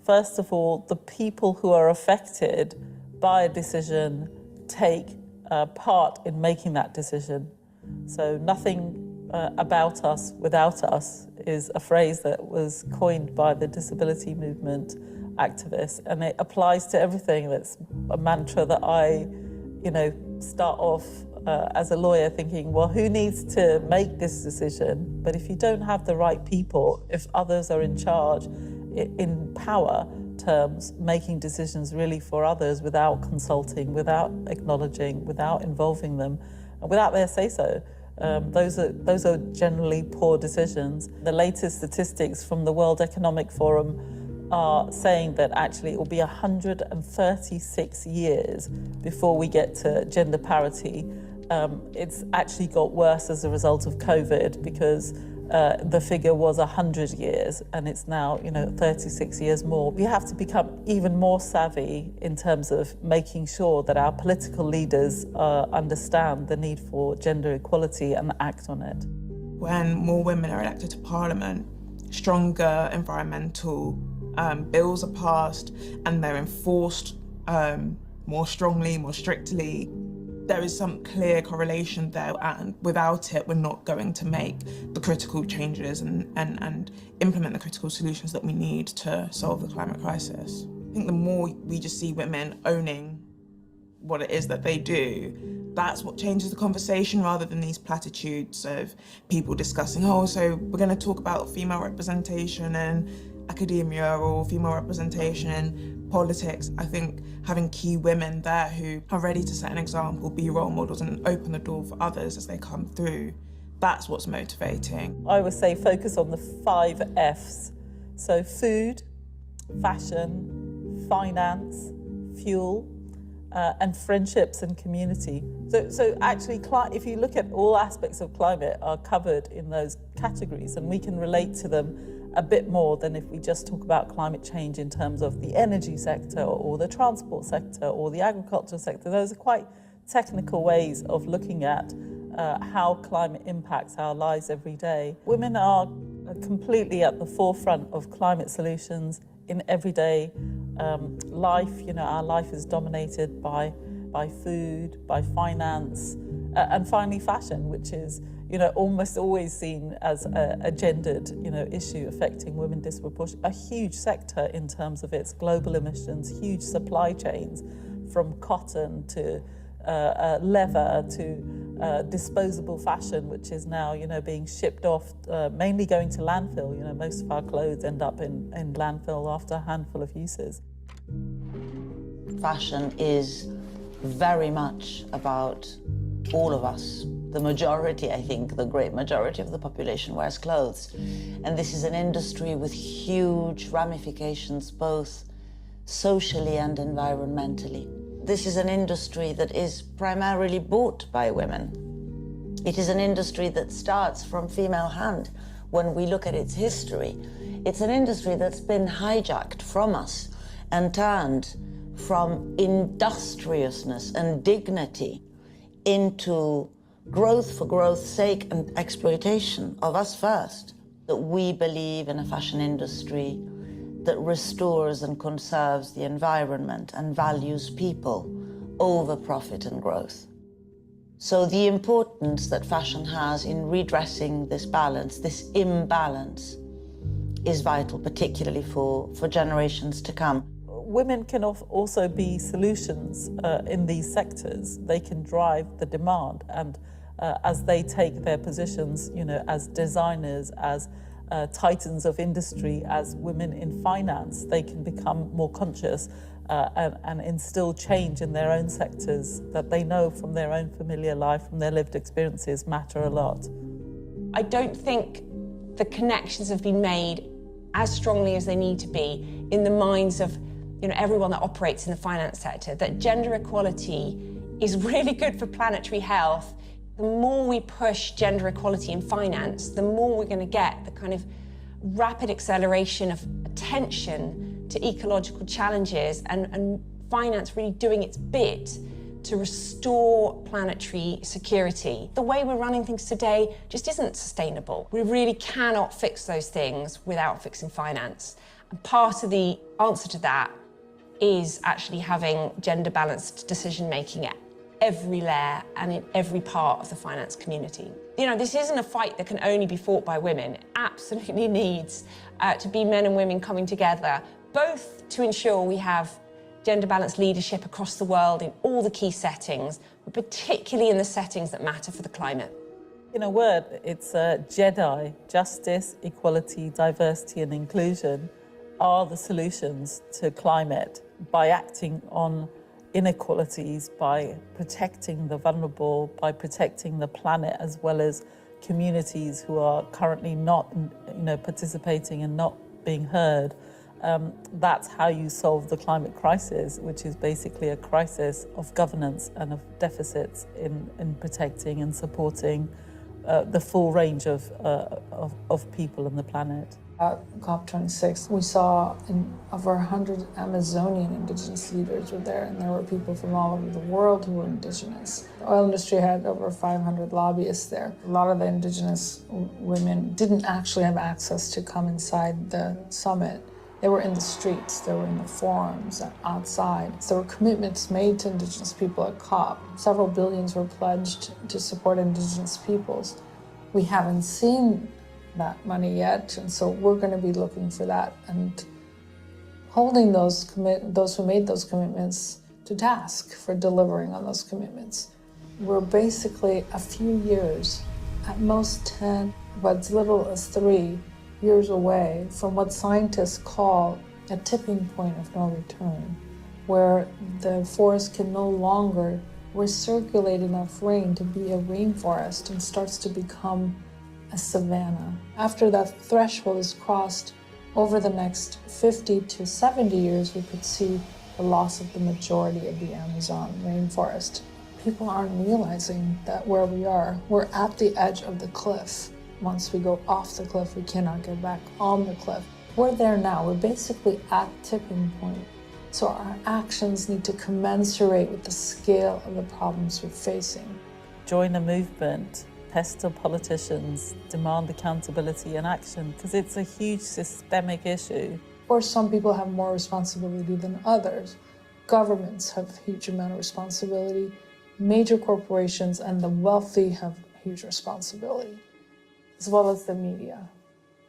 first of all, the people who are affected by a decision take part in making that decision. So nothing about us without us is a phrase that was coined by the disability movement activists, and it applies to everything. That's a mantra that I, start off as a lawyer thinking, well, who needs to make this decision? But if you don't have the right people, if others are in charge, in power terms, making decisions really for others without consulting, without acknowledging, without involving them, without their say-so, those are generally poor decisions. The latest statistics from the World Economic Forum are saying that actually it will be 136 years before we get to gender parity. It's actually got worse as a result of COVID, because the figure was 100 years and it's now 36 years more. We have to become even more savvy in terms of making sure that our political leaders understand the need for gender equality and act on it. When more women are elected to Parliament, stronger environmental bills are passed and they're enforced more strongly, more strictly. There is some clear correlation there, and without it, we're not going to make the critical changes and implement the critical solutions that we need to solve the climate crisis. I think the more we just see women owning what it is that they do, that's what changes the conversation, rather than these platitudes of people discussing, oh, so we're going to talk about female representation in academia or female representation in politics. I think having key women there who are ready to set an example, be role models and open the door for others as they come through, that's what's motivating. I would say focus on the 5 Fs. So food, fashion, finance, fuel, and friendships and community. So actually, if you look at all aspects of climate are covered in those categories, and we can relate to them a bit more than if we just talk about climate change in terms of the energy sector or the transport sector or the agriculture sector. Those are quite technical ways of looking at how climate impacts our lives every day. Women are completely at the forefront of climate solutions in everyday life. You know, our life is dominated by food, by finance, and finally fashion, which is, you know, almost always seen as a gendered, you know, issue affecting women disproportionately. A huge sector in terms of its global emissions, huge supply chains, from cotton to leather to disposable fashion, which is now, you know, being shipped off, mainly going to landfill. You know, most of our clothes end up in landfill after a handful of uses. Fashion is very much about all of us. The majority, I think, the great majority of the population wears clothes. And this is an industry with huge ramifications, both socially and environmentally. This is an industry that is primarily bought by women. It is an industry that starts from female hand. When we look at its history, it's an industry that's been hijacked from us and turned from industriousness and dignity into growth for growth's sake and exploitation of us first. That we believe in a fashion industry that restores and conserves the environment and values people over profit and growth. So the importance that fashion has in redressing this balance, this imbalance, is vital, particularly for generations to come. Women can also be solutions in these sectors. They can drive the demand, and as they take their positions, you know, as designers, as titans of industry, as women in finance, they can become more conscious and instill change in their own sectors that they know from their own familiar life, from their lived experiences, matter a lot. I don't think the connections have been made as strongly as they need to be in the minds of, you know, everyone that operates in the finance sector, that gender equality is really good for planetary health. The more we push gender equality in finance, the more we're going to get the kind of rapid acceleration of attention to ecological challenges and finance really doing its bit to restore planetary security. The way we're running things today just isn't sustainable. We really cannot fix those things without fixing finance. And part of the answer to that is actually having gender-balanced decision-making at every layer and in every part of the finance community. You know, this isn't a fight that can only be fought by women. It absolutely needs to be men and women coming together, both to ensure we have gender-balanced leadership across the world in all the key settings, but particularly in the settings that matter for the climate. In a word, it's JEDI, justice, equality, diversity and inclusion, are the solutions to climate by acting on inequalities, by protecting the vulnerable, by protecting the planet, as well as communities who are currently not, you know, participating and not being heard. That's how you solve the climate crisis, which is basically a crisis of governance and of deficits in protecting and supporting the full range of people on the planet. At COP26, we saw over 100 Amazonian indigenous leaders were there, and there were people from all over the world who were indigenous. The oil industry had over 500 lobbyists there. A lot of the indigenous women didn't actually have access to come inside the summit, They were in the streets, they were in the forums, outside. There were commitments made to Indigenous people at COP. Several billions were pledged to support Indigenous peoples. We haven't seen that money yet, and so we're going to be looking for that and holding those who made those commitments to task for delivering on those commitments. We're basically a few years, at most 10, but as little as 3 years away from what scientists call a tipping point of no return, where the forest can no longer recirculate enough rain to be a rainforest and starts to become a savanna. After that threshold is crossed, over the next 50 to 70 years, we could see the loss of the majority of the Amazon rainforest. People aren't realizing that where we are, we're at the edge of the cliff. Once we go off the cliff, we cannot get back on the cliff. We're there now. We're basically at tipping point. So our actions need to commensurate with the scale of the problems we're facing. Join a movement, pester politicians, demand accountability and action, because it's a huge systemic issue. Of course, some people have more responsibility than others. Governments have a huge amount of responsibility. Major corporations and the wealthy have huge responsibility, as well as the media.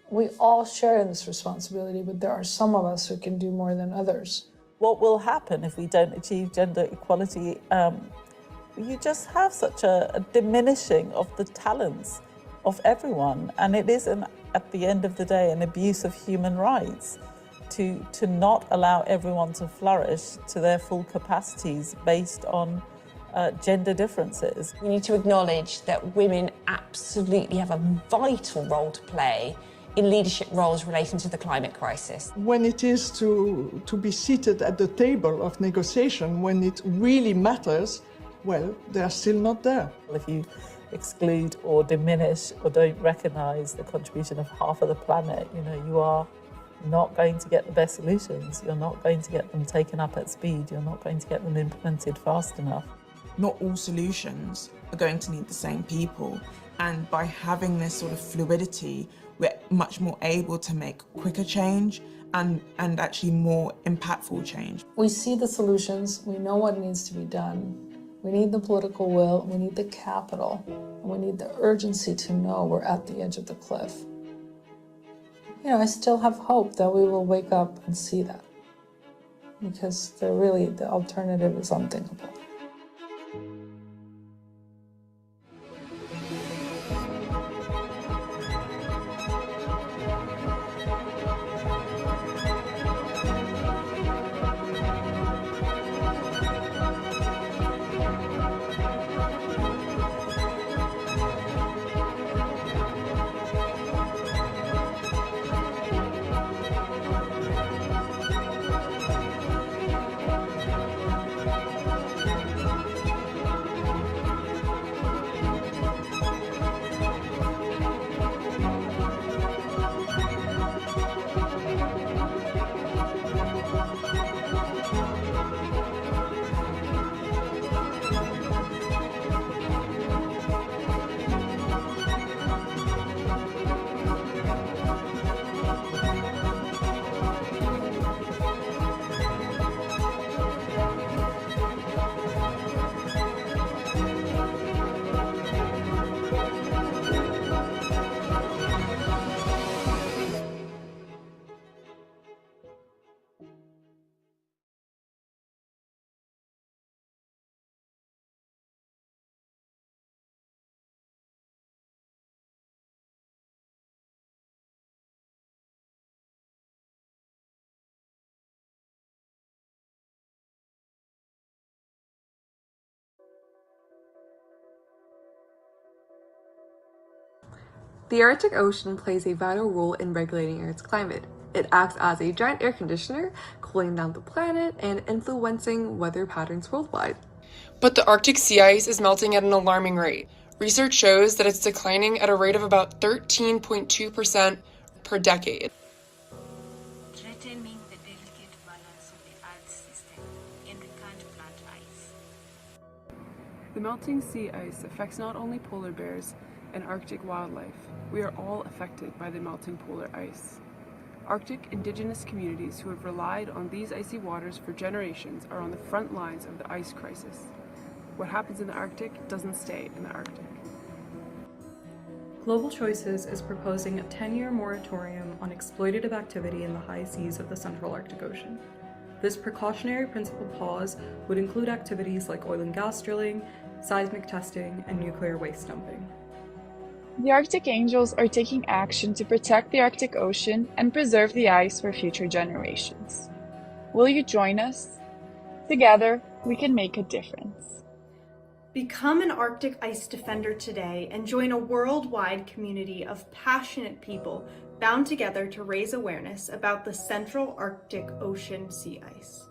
We all share in this responsibility, but there are some of us who can do more than others. What will happen if we don't achieve gender equality? You just have such a diminishing of the talents of everyone. And it is, at the end of the day, an abuse of human rights to not allow everyone to flourish to their full capacities based on gender differences. We need to acknowledge that women absolutely have a vital role to play in leadership roles relating to the climate crisis. When it is to be seated at the table of negotiation, when it really matters, well, they are still not there. If you exclude or diminish or don't recognise the contribution of half of the planet, you are not going to get the best solutions. You're not going to get them taken up at speed. You're not going to get them implemented fast enough. Not all solutions are going to need the same people. And by having this sort of fluidity, we're much more able to make quicker change and actually more impactful change. We see the solutions, we know what needs to be done. We need the political will, we need the capital, and we need the urgency to know we're at the edge of the cliff. I still have hope that we will wake up and see that, because the alternative is unthinkable. The Arctic Ocean plays a vital role in regulating Earth's climate. It acts as a giant air conditioner, cooling down the planet and influencing weather patterns worldwide. But the Arctic sea ice is melting at an alarming rate. Research shows that it's declining at a rate of about 13.2% per decade. Threatening the delicate balance of the Earth's system, and we can't plant ice. The melting sea ice affects not only polar bears and Arctic wildlife. We are all affected by the melting polar ice. Arctic indigenous communities who have relied on these icy waters for generations are on the front lines of the ice crisis. What happens in the Arctic doesn't stay in the Arctic. Global Choices is proposing a 10-year moratorium on exploitative activity in the high seas of the Central Arctic Ocean. This precautionary principle pause would include activities like oil and gas drilling, seismic testing, and nuclear waste dumping. The Arctic Angels are taking action to protect the Arctic Ocean and preserve the ice for future generations. Will you join us? Together, we can make a difference. Become an Arctic ice defender today and join a worldwide community of passionate people bound together to raise awareness about the Central Arctic Ocean sea ice.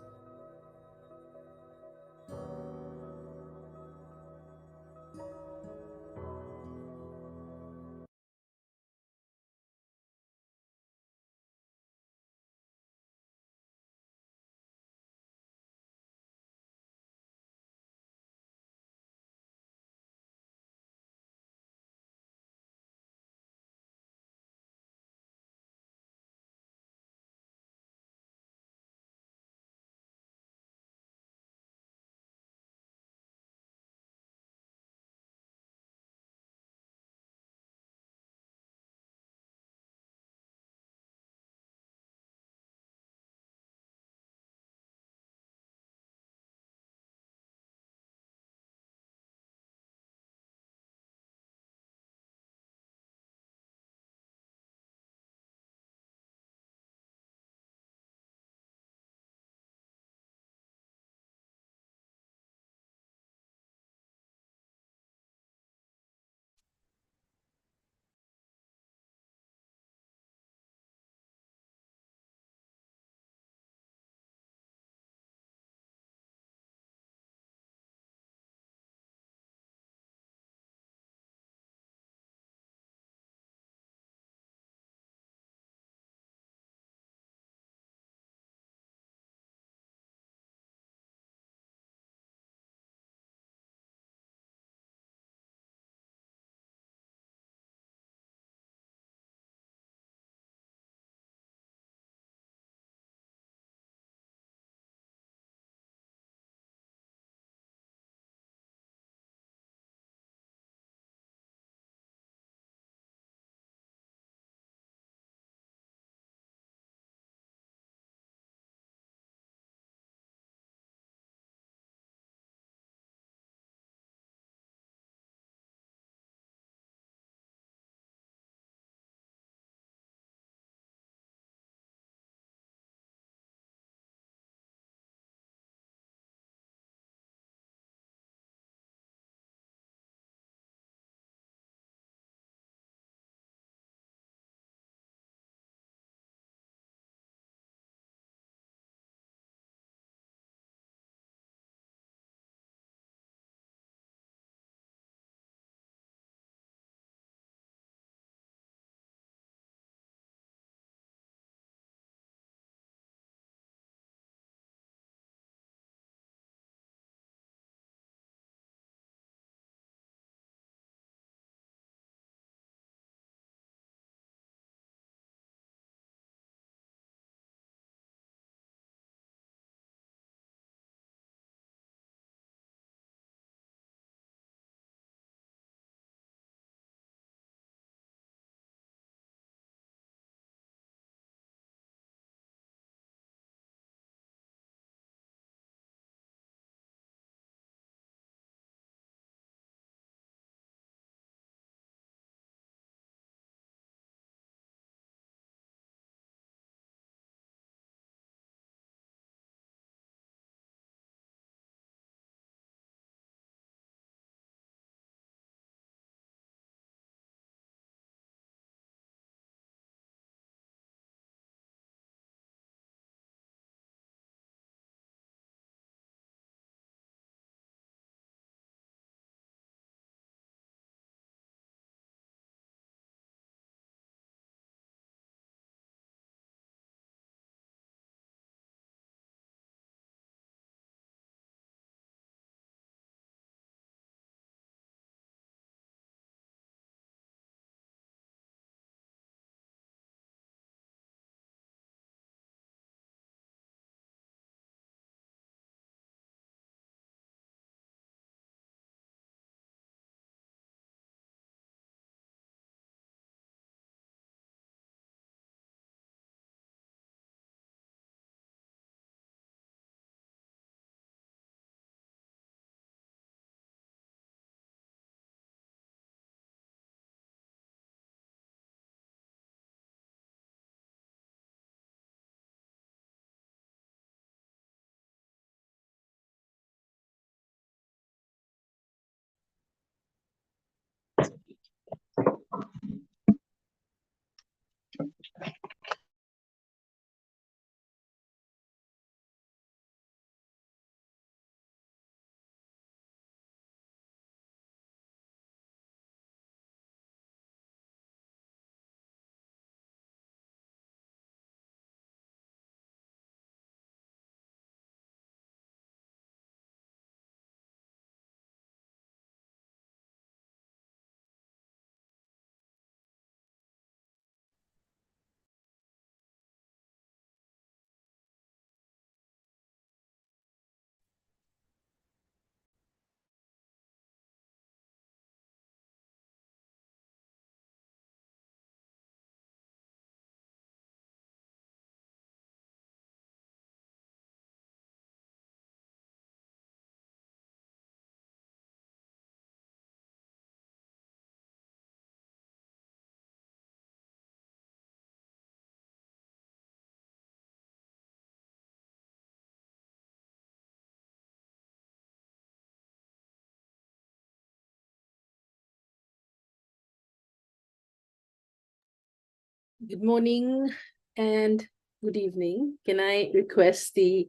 Good morning and good evening. Can I request the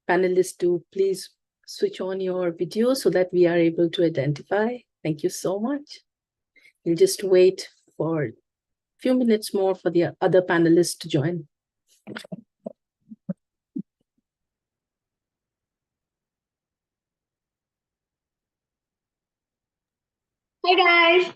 panelists to please switch on your video so that we are able to identify? Thank you so much. We'll just wait for a few minutes more for the other panelists to join. Hi guys.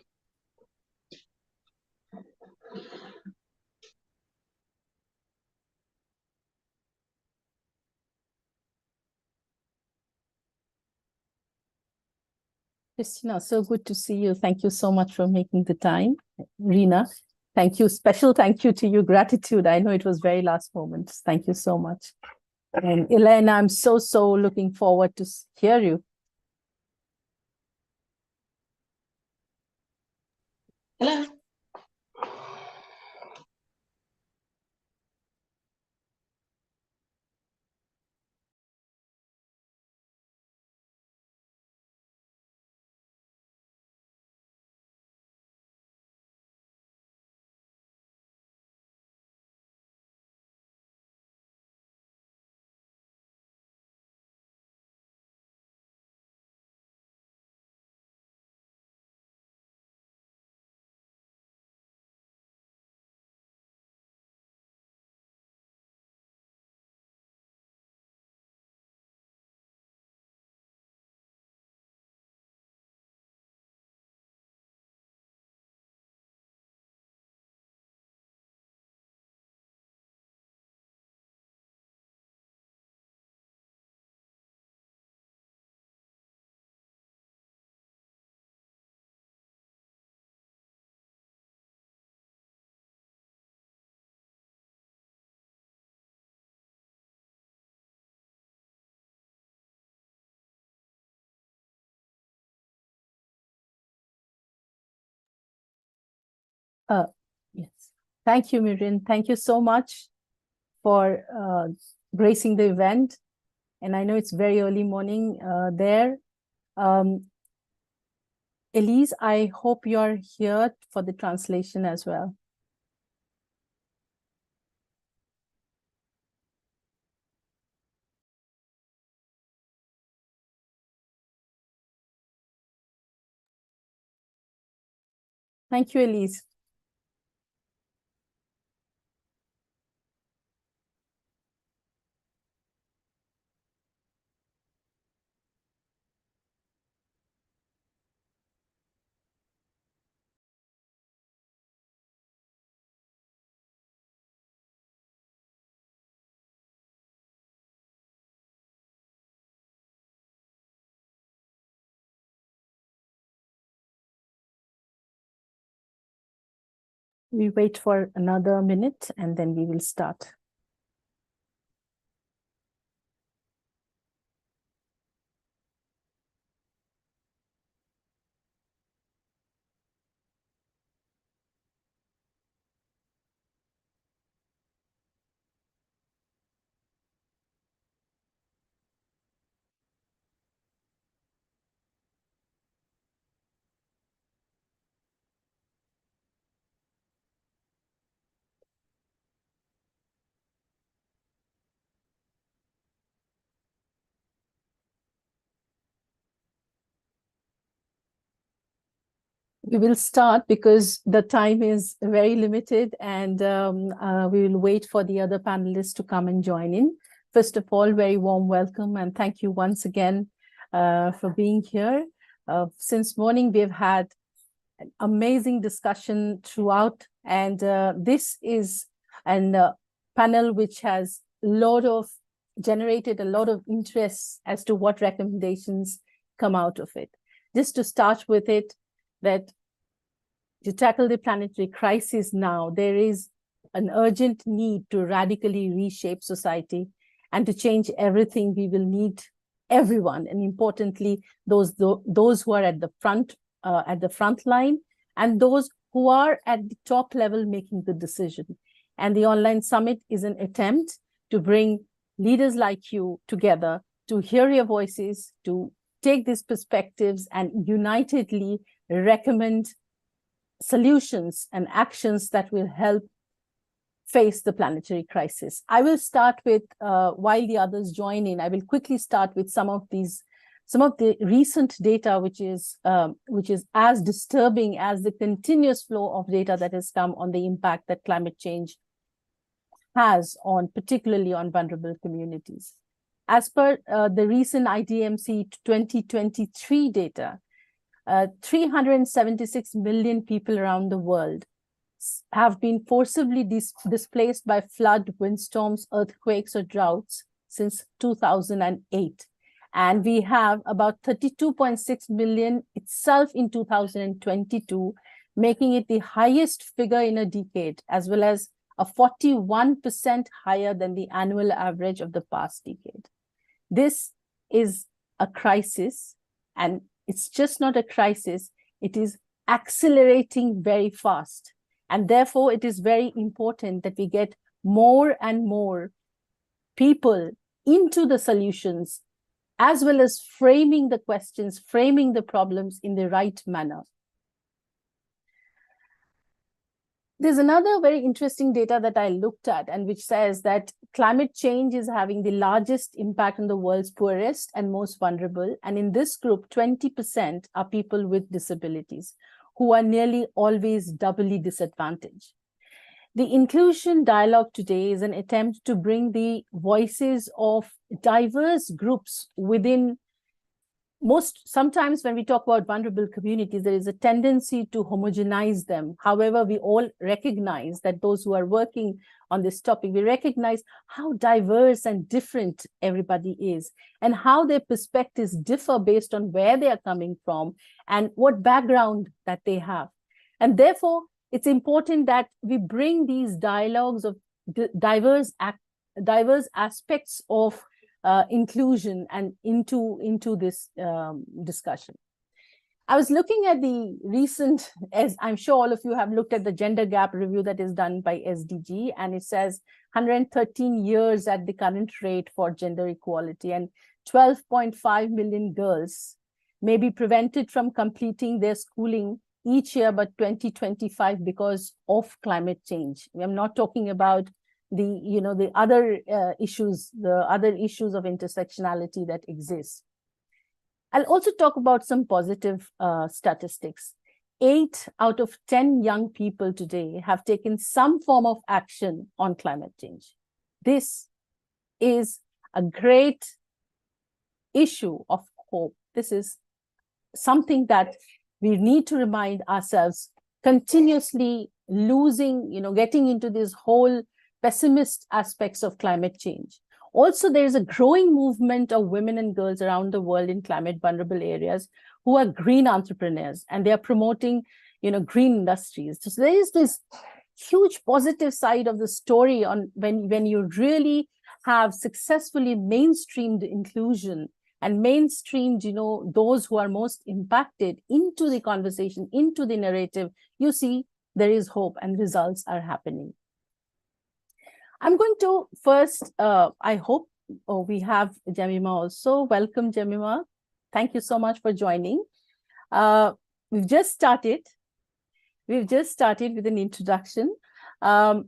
Christina, so good to see you. Thank you so much for making the time. Rina, thank you. Special thank you to you. Gratitude. I know it was very last moment. Thank you so much. And Elena, I'm so looking forward to hear you. Hello. Yes. Thank you, Miriam. Thank you so much for gracing the event. And I know it's very early morning there. Elise, I hope you're here for the translation as well. Thank you, Elise. We wait for another minute and then we will start. We will start because the time is very limited and we will wait for the other panelists to come and join in. First of all, very warm welcome and thank you once again for being here. Since morning, we've had an amazing discussion throughout and this is a panel which has generated a lot of interest as to what recommendations come out of it. Just to start with it, that to tackle the planetary crisis now, there is an urgent need to radically reshape society, and to change everything, we will need everyone, and importantly, those who are at the front line, and those who are at the top level making the decision. And the online summit is an attempt to bring leaders like you together, to hear your voices, to take these perspectives and unitedly recommend solutions and actions that will help face the planetary crisis. I will start with, while the others join in, I will quickly start with some of the recent data, which is as disturbing as the continuous flow of data that has come on the impact that climate change has on, particularly on vulnerable communities. As per the recent IDMC 2023 data, 376 million people around the world have been forcibly displaced by flood, windstorms, earthquakes, or droughts since 2008. And we have about 32.6 million itself in 2022, making it the highest figure in a decade, as well as a 41% higher than the annual average of the past decade. This is a crisis, and it's just not a crisis, it is accelerating very fast. And therefore, it is very important that we get more and more people into the solutions, as well as framing the questions, framing the problems in the right manner. There's another very interesting data that I looked at, and which says that climate change is having the largest impact on the world's poorest and most vulnerable. And in this group, 20% are people with disabilities, who are nearly always doubly disadvantaged. The inclusion dialogue today is an attempt to bring the voices of diverse groups within. Sometimes when we talk about vulnerable communities, there is a tendency to homogenize them. However, we all recognize that those who are working on this topic, we recognize how diverse and different everybody is, and how their perspectives differ based on where they are coming from and what background that they have. And therefore, it's important that we bring these dialogues of diverse aspects of inclusion and into this discussion. I was looking at the recent, as I'm sure all of you have looked at the gender gap review that is done by SDG, and it says 113 years at the current rate for gender equality, and 12.5 million girls may be prevented from completing their schooling each year by 2025 because of climate change. I'm not talking about the other issues of intersectionality that exist. I'll also talk about some positive statistics. 8 out of 10 young people today have taken some form of action on climate change. This is a great issue of hope. This is something that we need to remind ourselves, continuously getting into this whole pessimist aspects of climate change. Also, there is a growing movement of women and girls around the world in climate vulnerable areas who are green entrepreneurs, and they are promoting, green industries. So there is this huge positive side of the story on when you really have successfully mainstreamed inclusion and mainstreamed, those who are most impacted into the conversation, into the narrative. You see, there is hope and results are happening. I'm going to first, I hope we have Jemima also. Welcome, Jemima. Thank you so much for joining. We've just started with an introduction. Let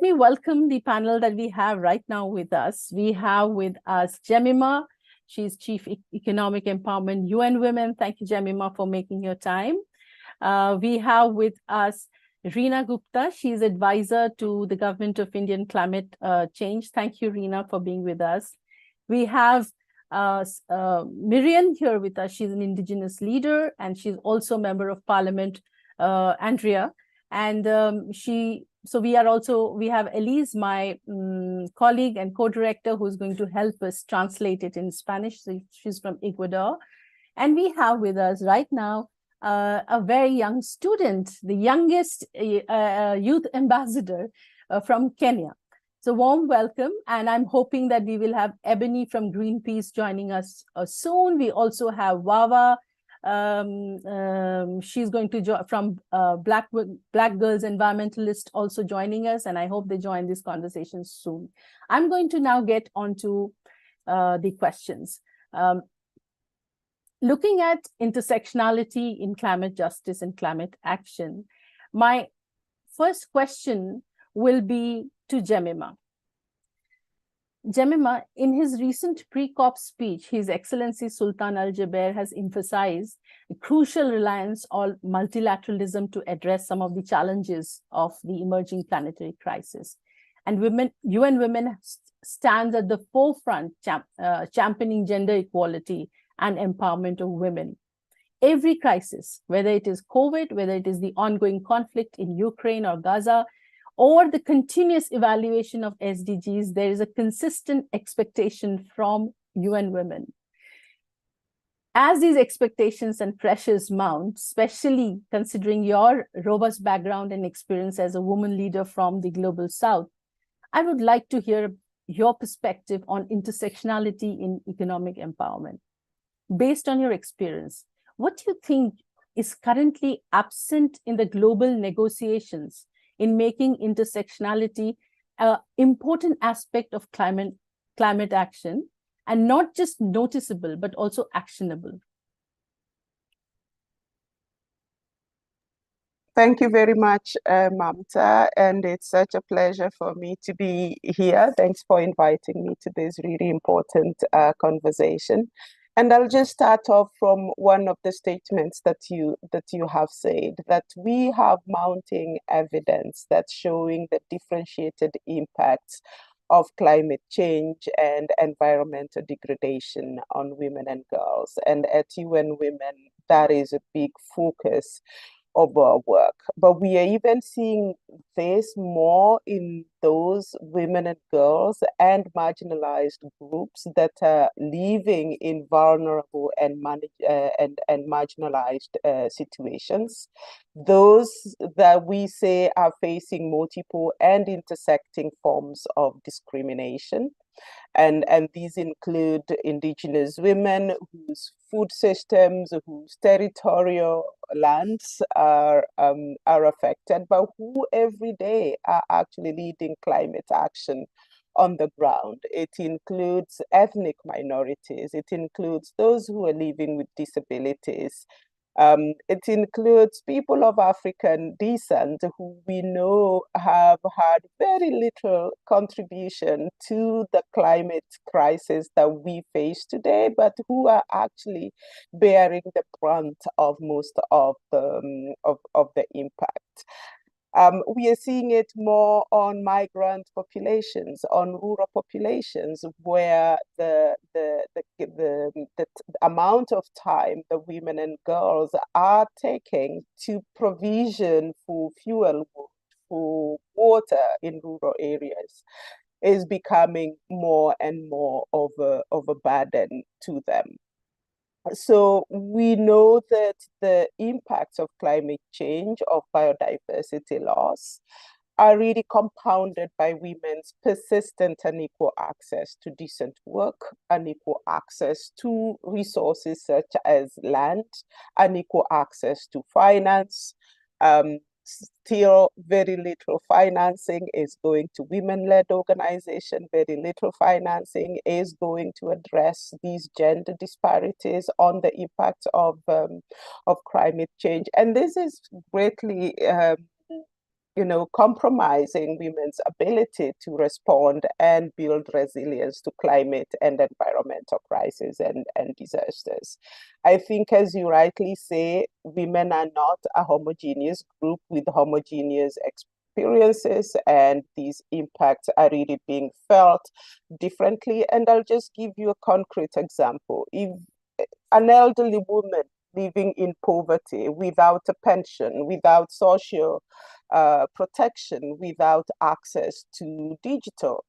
me welcome the panel that we have right now with us. We have with us Jemima. She's Chief Economic Empowerment, UN Women. Thank you, Jemima, for making your time. We have with us Reena Gupta. She's advisor to the Government of India on Climate Change. Thank you, Reena, for being with us. We have Miriam here with us. She's an indigenous leader, and she's also a member of Parliament, Andrea. And we have Elise, my colleague and co-director, who's going to help us translate it in Spanish. So she's from Ecuador. And we have with us right now a very young student, the youngest youth ambassador from Kenya. So warm welcome, and I'm hoping that we will have Ebony from Greenpeace joining us soon. We also have Wawa. She's going to join from Black Girls Environmentalist, also joining us, and I hope they join this conversation soon. I'm going to now get onto the questions. Looking at intersectionality in climate justice and climate action, my first question will be to Jemima. Jemima, in his recent pre-COP speech, His Excellency Sultan Al Jaber has emphasized a crucial reliance on multilateralism to address some of the challenges of the emerging planetary crisis. And UN Women stands at the forefront championing gender equality and empowerment of women. Every crisis, whether it is COVID, whether it is the ongoing conflict in Ukraine or Gaza, or the continuous evaluation of SDGs, there is a consistent expectation from UN Women. As these expectations and pressures mount, especially considering your robust background and experience as a woman leader from the Global South, I would like to hear your perspective on intersectionality in economic empowerment. Based on your experience, what do you think is currently absent in the global negotiations in making intersectionality an important aspect of climate action, and not just noticeable, but also actionable? Thank you very much, Mamta, and it's such a pleasure for me to be here. Thanks for inviting me to this really important conversation. And I'll just start off from one of the statements that you have said, that we have mounting evidence that's showing the differentiated impacts of climate change and environmental degradation on women and girls. And at UN Women, that is a big focus of our work. But we are even seeing this more in those women and girls and marginalized groups that are living in vulnerable and marginalized situations. Those that we say are facing multiple and intersecting forms of discrimination. And these include indigenous women whose food systems, whose territorial lands are affected, but who every day are actually leading climate action on the ground. It includes ethnic minorities. It includes those who are living with disabilities. It includes people of African descent who we know have had very little contribution to the climate crisis that we face today, but who are actually bearing the brunt of most of the impact. We are seeing it more on migrant populations, on rural populations, where the amount of time that women and girls are taking to provision for fuel, for water in rural areas is becoming more and more of a burden to them. So we know that the impacts of climate change, of biodiversity loss, are really compounded by women's persistent and equal access to decent work, unequal access to resources such as land, unequal access to finance. Still, very little financing is going to women-led organizations. Very little financing is going to address these gender disparities on the impact of climate change. And this is greatly compromising women's ability to respond and build resilience to climate and environmental crises and disasters. I think, as you rightly say, women are not a homogeneous group with homogeneous experiences, and these impacts are really being felt differently. And I'll just give you a concrete example. If an elderly woman living in poverty, without a pension, without social protection, without access to digital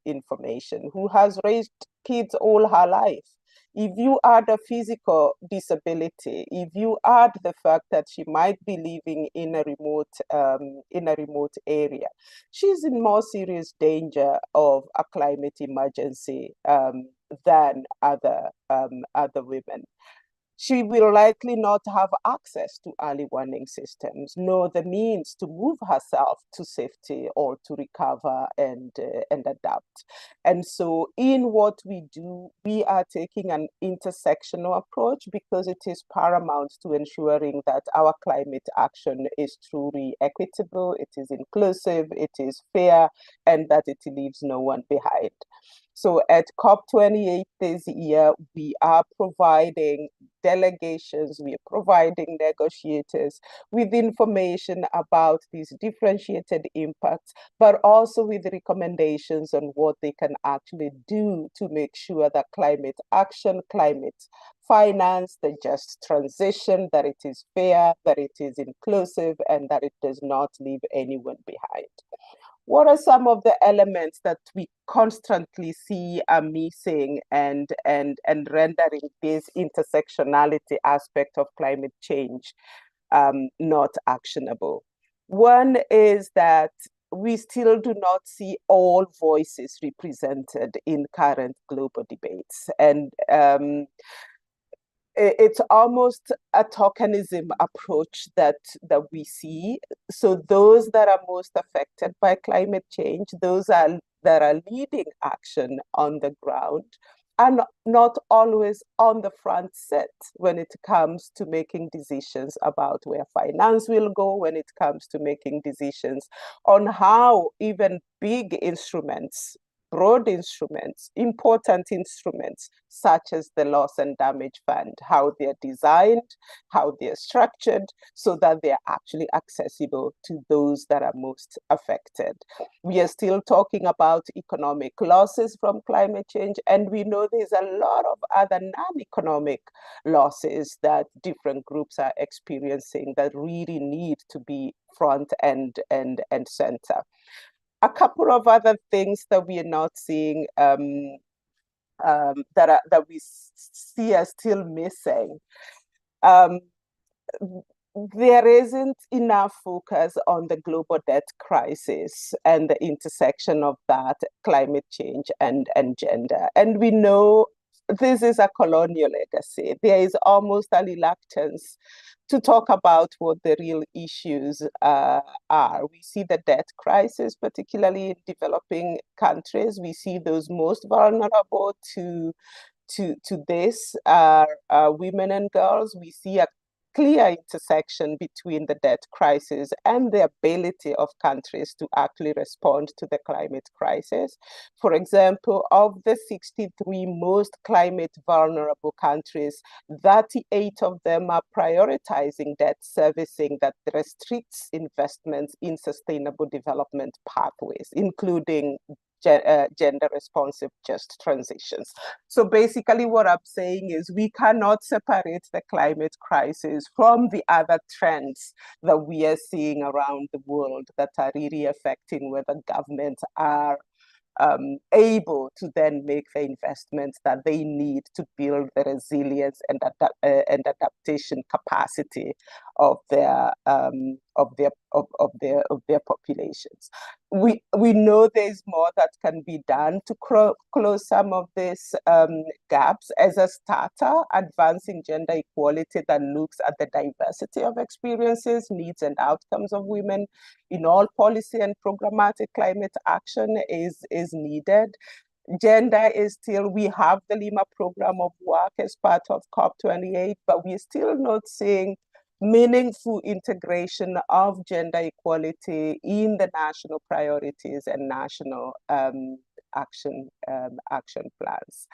information, who has raised kids all her life, if you add a physical disability, if you add the fact that she might be living in a remote area, she's in more serious danger of a climate emergency than other women. she will likely not have access to early warning systems, nor the means to move herself to safety or to recover and adapt. And so in what we do, we are taking an intersectional approach because it is paramount to ensuring that our climate action is truly equitable, it is inclusive, it is fair, and that it leaves no one behind. So at COP28 this year, we are providing delegations, we are providing negotiators with information about these differentiated impacts, but also with recommendations on what they can actually do to make sure that climate action, climate finance, the just transition, that it is fair, that it is inclusive, and that it does not leave anyone behind. What are some of the elements that we constantly see are missing and rendering this intersectionality aspect of climate change not actionable? One is that we still do not see all voices represented in current global debates. And it's almost a tokenism approach that we see. So those that are most affected by climate change, those that are leading action on the ground, are not always on the front set when it comes to making decisions about where finance will go, when it comes to making decisions on how even big instruments, broad instruments, important instruments, such as the Loss and Damage Fund, how they're designed, how they're structured, so that they're actually accessible to those that are most affected. We are still talking about economic losses from climate change, and we know there's a lot of other non-economic losses that different groups are experiencing that really need to be front and center. A couple of other things that we are not seeing that we see are still missing. There isn't enough focus on the global debt crisis and the intersection of that, climate change and gender. And we know this is a colonial legacy. There is almost a reluctance to talk about what the real issues are. We see the debt crisis, particularly in developing countries. We see those most vulnerable to this are women and girls. We see a clear intersection between the debt crisis and the ability of countries to actually respond to the climate crisis. For example, of the 63 most climate vulnerable countries, 38 of them are prioritizing debt servicing that restricts investments in sustainable development pathways, including gender responsive just transitions. So basically what I'm saying is we cannot separate the climate crisis from the other trends that we are seeing around the world that are really affecting whether governments are able to then make the investments that they need to build the resilience and adaptation capacity of their populations. We know there's more that can be done to close some of these gaps. As a starter, advancing gender equality that looks at the diversity of experiences, needs, and outcomes of women in all policy and programmatic climate action is needed. Gender is still, we have the Lima program of work as part of COP28, but we're still not seeing meaningful integration of gender equality in the national priorities and national action plans.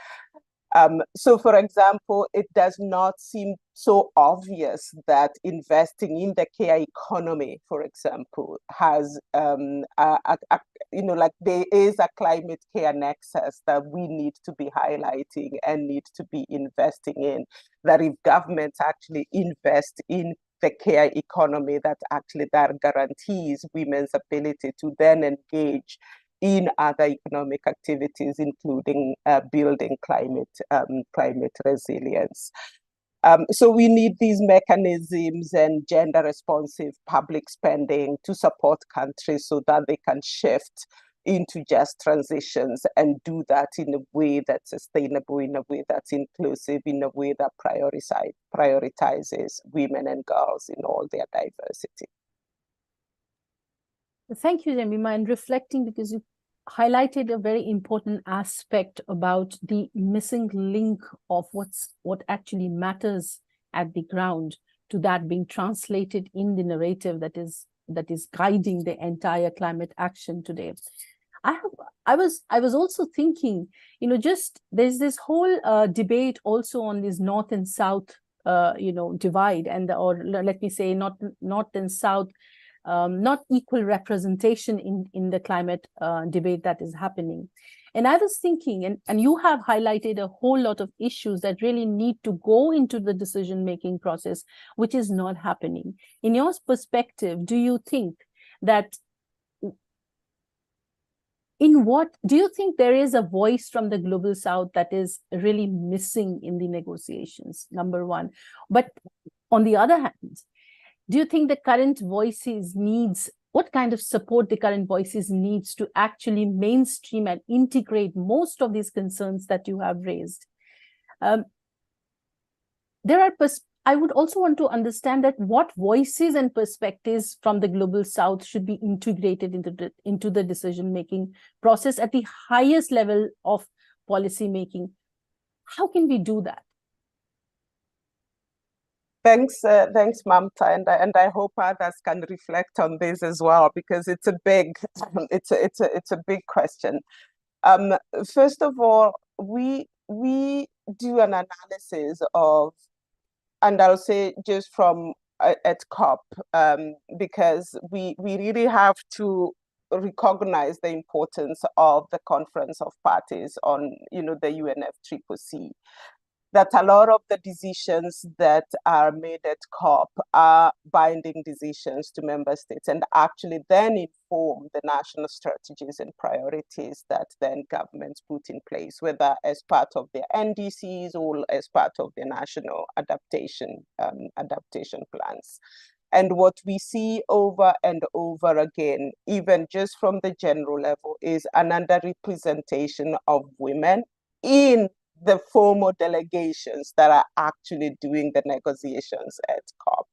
So, for example, it does not seem so obvious that investing in the care economy, for example, has, like there is a climate care nexus that we need to be highlighting and need to be investing in, that if governments actually invest in the care economy, that guarantees women's ability to then engage in other economic activities, including building climate resilience. So we need these mechanisms and gender responsive public spending to support countries so that they can shift into just transitions and do that in a way that's sustainable, in a way that's inclusive, in a way that prioritizes women and girls in all their diversity. Thank you, Jemima, and reflecting, because you highlighted a very important aspect about the missing link of what actually matters at the ground, to that being translated in the narrative that is guiding the entire climate action today. I was also thinking, just there's this whole debate also on this North and South divide, and or let me say not North and South, not equal representation in the climate debate that is happening. And I was thinking, and you have highlighted a whole lot of issues that really need to go into the decision-making process, which is not happening. In your perspective, do you think that do you think there is a voice from the Global South that is really missing in the negotiations, number one? But on the other hand, do you think the current voices what kind of support the current voices needs to actually mainstream and integrate most of these concerns that you have raised? I would also want to understand that what voices and perspectives from the Global South should be integrated into the decision-making process at the highest level of policy making. How can we do that? Thanks, Mamta, and I hope others can reflect on this as well, because it's a big question. First of all, we do an analysis of, and I'll say just from at COP, because we really have to recognize the importance of the Conference of Parties on the UNFCCC. That a lot of the decisions that are made at COP are binding decisions to member states, and actually then inform the national strategies and priorities that then governments put in place, whether as part of their NDCs or as part of their national adaptation plans. And what we see over and over again, even just from the general level, is an underrepresentation of women in the formal delegations that are actually doing the negotiations at COP.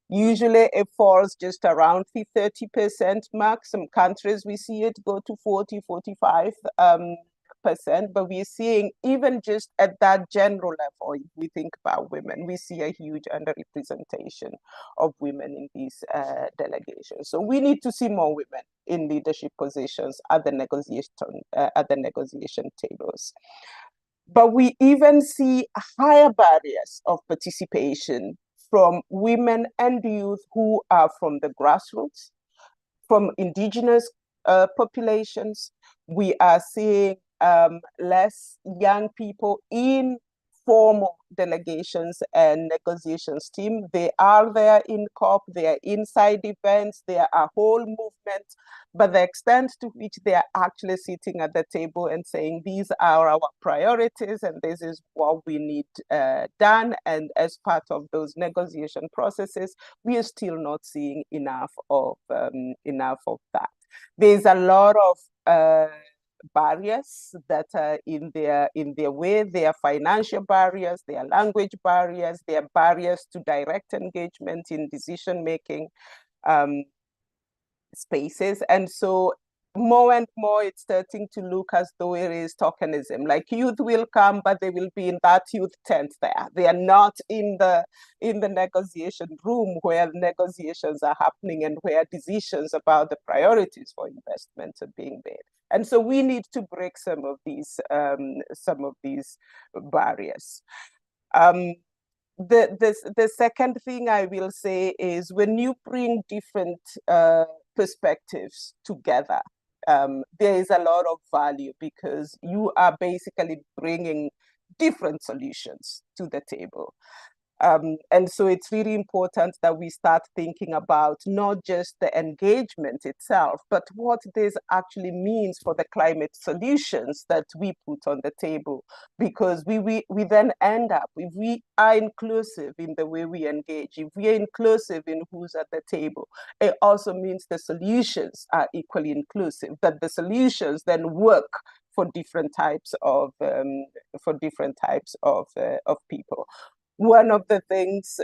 Usually it falls just around the 30% mark. Some countries we see it go to 40, 45%, but we're seeing even just at that general level, if we think about women, we see a huge underrepresentation of women in these delegations. So we need to see more women in leadership positions at the negotiation tables. But we even see higher barriers of participation from women and youth who are from the grassroots, from indigenous populations. We are seeing less young people in formal delegations and negotiations team. They are there in COP, they are inside events, they are a whole movement, but the extent to which they are actually sitting at the table and saying, these are our priorities and this is what we need done, and as part of those negotiation processes, we are still not seeing enough of that. There's a lot of barriers that are in their way. There are financial barriers, there are language barriers, there are barriers to direct engagement in decision-making spaces. And so more and more it's starting to look as though it is tokenism. Like youth will come, but they will be in that youth tent there. They are not in the negotiation room where negotiations are happening and where decisions about the priorities for investments are being made. And so we need to break some of these barriers. The second thing I will say is when you bring different perspectives together, there is a lot of value because you are basically bringing different solutions to the table. And so it's really important that we start thinking about not just the engagement itself, but what this actually means for the climate solutions that we put on the table. Because we then end up, if we are inclusive in the way we engage, if we are inclusive in who's at the table, it also means the solutions are equally inclusive, that the solutions then work for different types of people. One of the things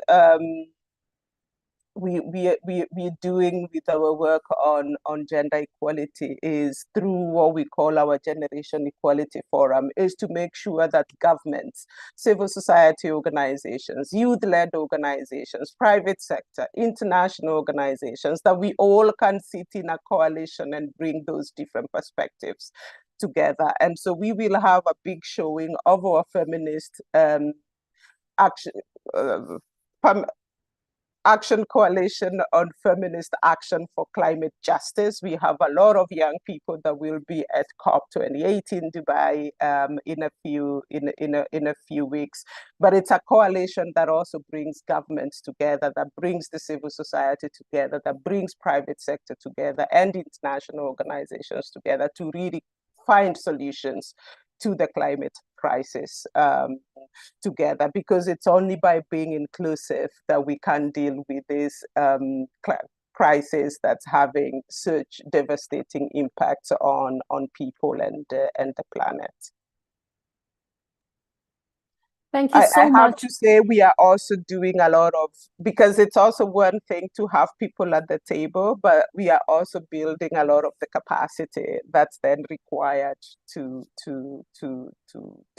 we're doing with our work on gender equality is through what we call our Generation Equality Forum, is to make sure that governments, civil society organizations, youth-led organizations, private sector, international organizations, that we all can sit in a coalition and bring those different perspectives together. And so we will have a big showing of our feminist action coalition on feminist action for climate justice. We have a lot of young people that will be at COP28 in Dubai in a few weeks. But it's a coalition that also brings governments together, that brings the civil society together, that brings private sector together and international organizations together to really find solutions to the climate crisis together, because it's only by being inclusive that we can deal with this crisis that's having such devastating impacts on people and the planet. Thank you so much. I have to say, we are also doing a lot of, because it's also one thing to have people at the table, but we are also building a lot of the capacity that's then required to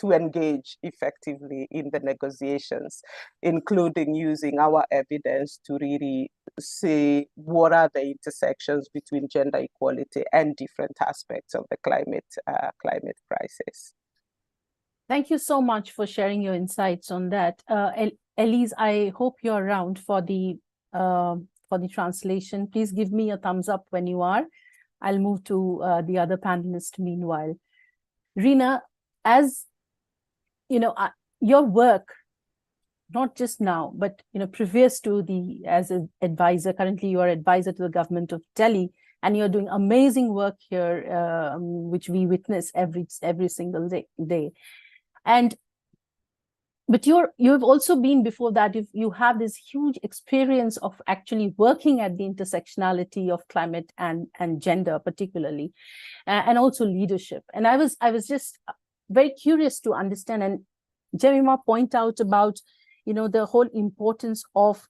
engage effectively in the negotiations, including using our evidence to really see what are the intersections between gender equality and different aspects of the climate crisis. Thank you so much for sharing your insights on that. Elise, I hope you're around for the translation. Please give me a thumbs up when you are. I'll move to the other panelist meanwhile. Rina, as you know, your work, not just now, but previous to as an advisor, currently you are advisor to the government of Delhi, and you're doing amazing work here, which we witness every single day. But you've also been, before that, you have this huge experience of actually working at the intersectionality of climate and gender particularly, and also leadership. And I was just very curious to understand, and Jemima point out about the whole importance of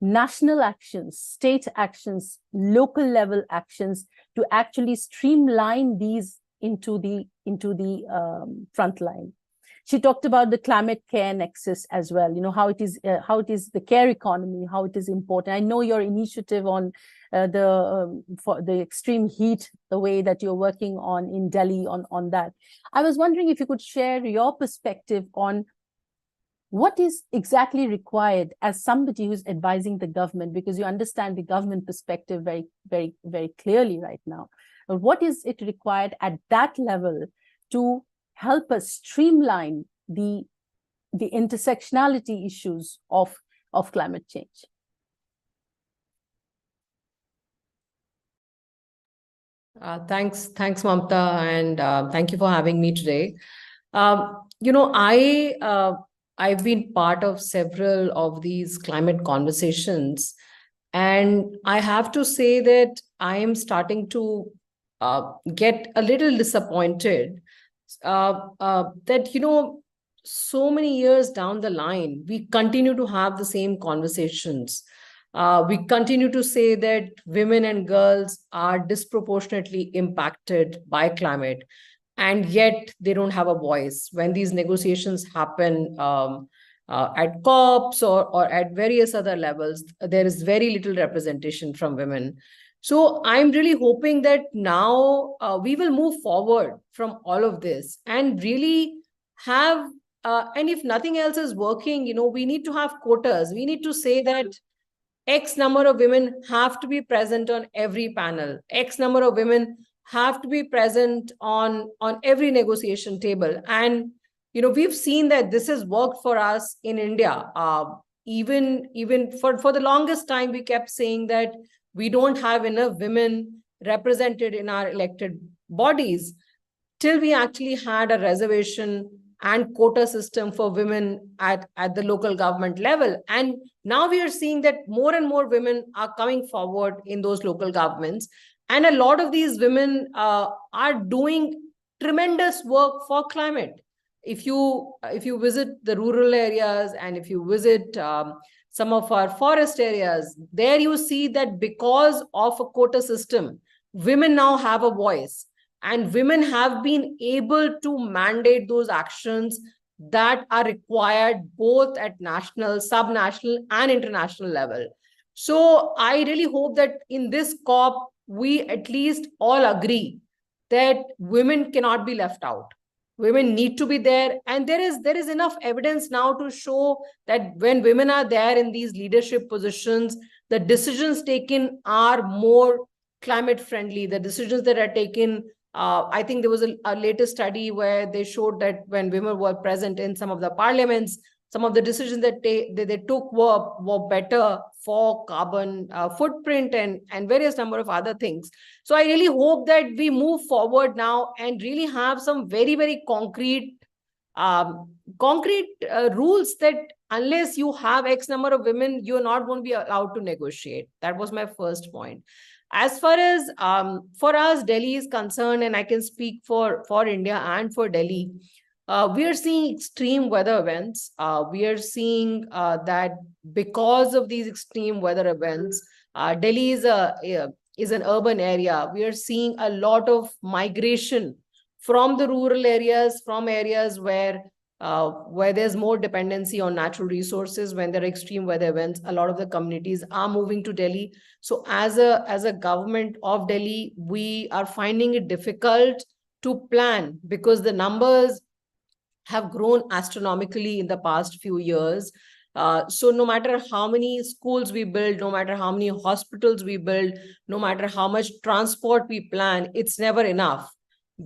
national actions, state actions, local level actions to actually streamline these into the front line. She talked about the climate care nexus as well, how it is the care economy, how it is important. I know your initiative on for the extreme heat, the way that you're working on in Delhi on that. I was wondering if you could share your perspective on what is exactly required as somebody who's advising the government, because you understand the government perspective very, very, very clearly right now. But what is it required at that level to help us streamline the intersectionality issues of climate change? Thanks, Mamta, and thank you for having me today. I've been part of several of these climate conversations, and I have to say that I am starting to get a little disappointed that, so many years down the line, we continue to have the same conversations. We continue to say that women and girls are disproportionately impacted by climate, and yet they don't have a voice. When these negotiations happen at COPs or at various other levels, there is very little representation from women. So I'm really hoping that now we will move forward from all of this and really have, and if nothing else is working, we need to have quotas. We need to say that X number of women have to be present on every panel. X number of women have to be present on every negotiation table. And, we've seen that this has worked for us in India. even for the longest time, we kept saying that we don't have enough women represented in our elected bodies, till we actually had a reservation and quota system for women at the local government level. And now we are seeing that more and more women are coming forward in those local governments. And a lot of these women are doing tremendous work for climate. If you visit the rural areas, and if you visit some of our forest areas, there you see that because of a quota system, women now have a voice, and women have been able to mandate those actions that are required both at national, subnational, and international level. So I really hope that in this COP, we at least all agree that women cannot be left out. Women need to be there, and there is enough evidence now to show that when women are there in these leadership positions, the decisions taken are more climate friendly. The decisions that are taken, I think there was a latest study where they showed that when women were present in some of the parliaments, some of the decisions that they took were better for carbon footprint and various number of other things. So I really hope that we move forward now and really have some very, very concrete rules that unless you have X number of women, you're not going to be allowed to negotiate. That was my first point. As far as for us, Delhi is concerned, and I can speak for India and for Delhi, we are seeing extreme weather events. We are seeing that because of these extreme weather events, Delhi is an urban area. We are seeing a lot of migration from the rural areas, from areas where there's more dependency on natural resources. When there are extreme weather events, a lot of the communities are moving to Delhi. So as a government of Delhi, we are finding it difficult to plan because the numbers have grown astronomically in the past few years. So no matter how many schools we build, no matter how many hospitals we build, no matter how much transport we plan, it's never enough.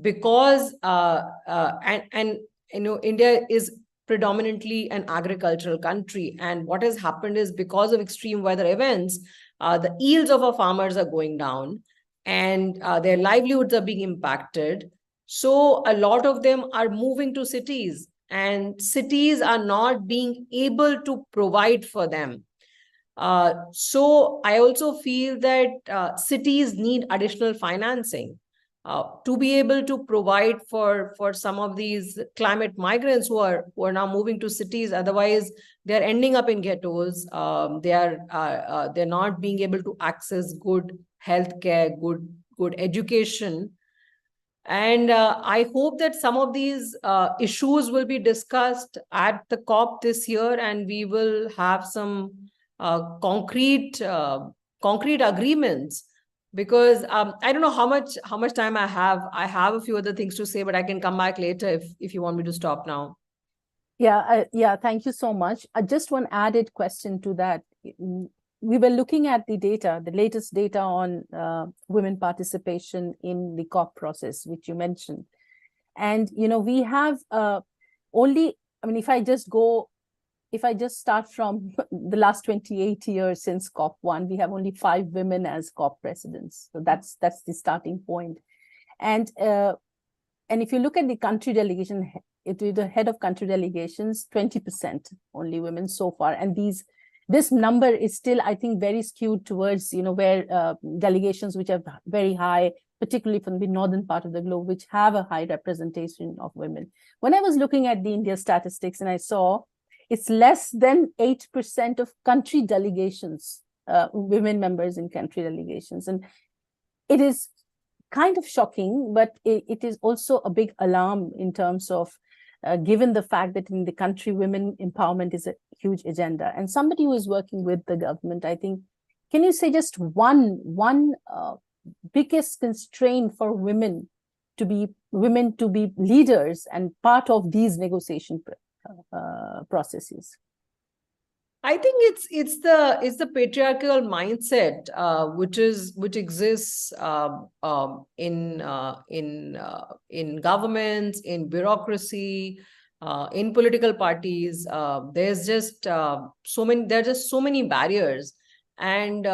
Because and you know, India is predominantly an agricultural country, and what has happened is because of extreme weather events, the yields of our farmers are going down, and their livelihoods are being impacted. So a lot of them are moving to cities, and cities are not being able to provide for them. So I also feel that cities need additional financing to be able to provide for some of these climate migrants who are now moving to cities. Otherwise, they're ending up in ghettos. They're not being able to access good healthcare, good education. And I hope that some of these issues will be discussed at the COP this year, and we will have some concrete agreements. Because I don't know how much time I have. I have a few other things to say, but I can come back later if you want me to stop now. Yeah, thank you so much. Just one added question to that. We were looking at the data, the latest data on women participation in the COP process, which you mentioned. And, you know, we have only, I mean, if I just start from the last 28 years since COP1, we have only 5 women as COP presidents. So that's the starting point. And if you look at the country delegation, the head of country delegations, 20% only women so far. And this number is still, I think, very skewed towards, you know, where delegations which are very high, particularly from the northern part of the globe, which have a high representation of women. When I was looking at the India statistics, and I saw it's less than 8% of country delegations, women members in country delegations. And it is kind of shocking, but it is also a big alarm in terms of given the fact that in the country, women empowerment is a huge agenda. And somebody who is working with the government, I think, can you say just one biggest constraint for women to be leaders and part of these negotiation processes? I think it's the patriarchal mindset which exists in governments, in bureaucracy, in political parties. There's just so many barriers, and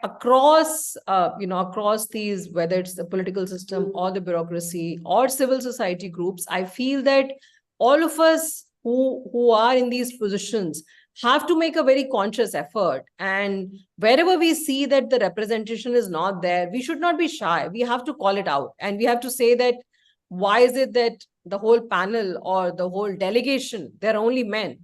across across these, whether it's the political system or the bureaucracy or civil society groups, I feel that all of us who are in these positions have to make a very conscious effort. And wherever we see that the representation is not there, we should not be shy. We have to call it out, and we have to say that why is it that the whole panel or the whole delegation, they're only men?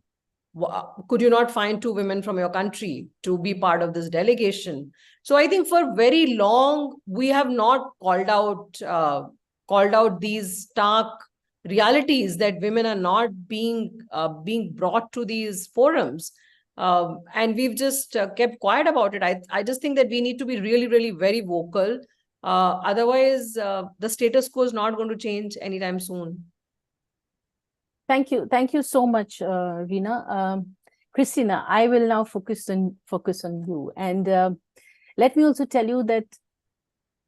Could you not find 2 women from your country to be part of this delegation? So I think for very long, we have not called out these stark realities that women are not being brought to these forums. And we've just kept quiet about it. I just think that we need to be really, really very vocal. Otherwise, the status quo is not going to change anytime soon. Thank you. Thank you so much, Reena. Christina, I will now focus on you. And let me also tell you that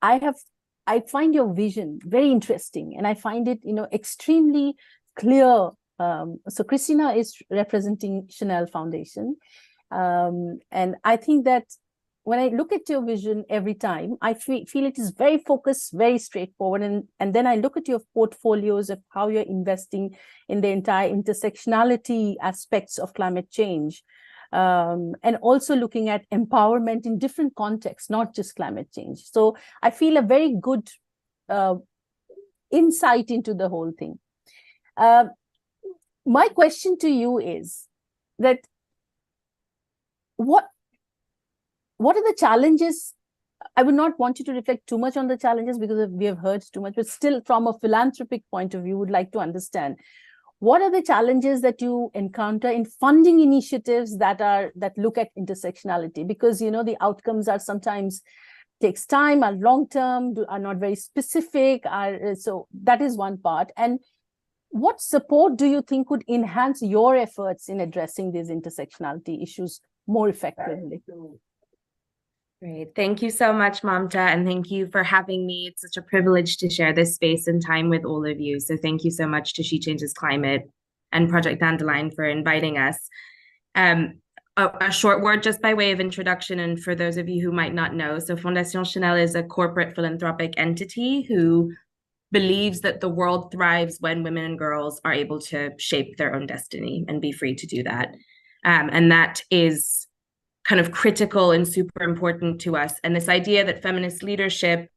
I find your vision very interesting, and I find it, extremely clear. So Christina is representing Chanel Foundation. And I think that when I look at your vision every time, I feel it is very focused, very straightforward. And then I look at your portfolios of how you're investing in the entire intersectionality aspects of climate change. And also looking at empowerment in different contexts, not just climate change. So I feel a very good insight into the whole thing. My question to you is that what are the challenges? I would not want you to reflect too much on the challenges because we have heard too much, but still from a philanthropic point of view, would like to understand what are the challenges that you encounter in funding initiatives that look at intersectionality? Because, the outcomes are sometimes takes time, are long-term, are not very specific. So that is one part. And what support do you think would enhance your efforts in addressing these intersectionality issues more effectively? Great. Thank you so much, Mamta, and thank you for having me. It's such a privilege to share this space and time with all of you. So thank you so much to She Changes Climate and Project Dandelion for inviting us. A short word just by way of introduction, and for those of you who might not know, so Fondation Chanel is a corporate philanthropic entity who believes that the world thrives when women and girls are able to shape their own destiny and be free to do that. And that is kind of critical and super important to us. And this idea that feminist leadership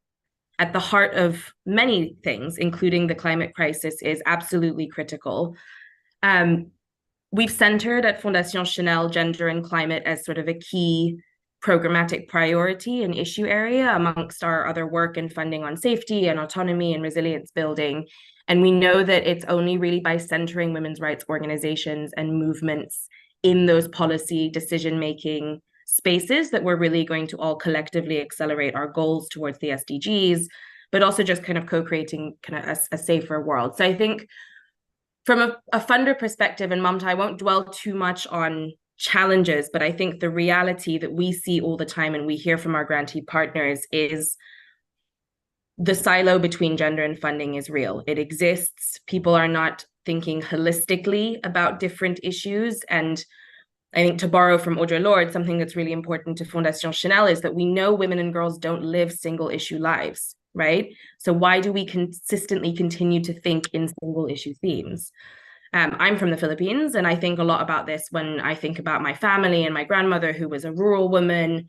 at the heart of many things, including the climate crisis, is absolutely critical. We've centered at Fondation Chanel gender and climate as sort of a key programmatic priority and issue area amongst our other work and funding on safety and autonomy and resilience building. And we know that it's only really by centering women's rights organizations and movements in those policy decision-making spaces that we're really going to all collectively accelerate our goals towards the SDGs, but also just kind of co-creating kind of a safer world. So I think from a funder perspective, and Mamta, I won't dwell too much on challenges, but I think the reality that we see all the time and we hear from our grantee partners is the silo between gender and funding is real. It exists. People are not thinking holistically about different issues. And I think, to borrow from Audre Lorde, something that's really important to Fondation Chanel is that we know women and girls don't live single issue lives, right? So why do we consistently continue to think in single issue themes? I'm from the Philippines, and I think a lot about this when I think about my family and my grandmother, who was a rural woman,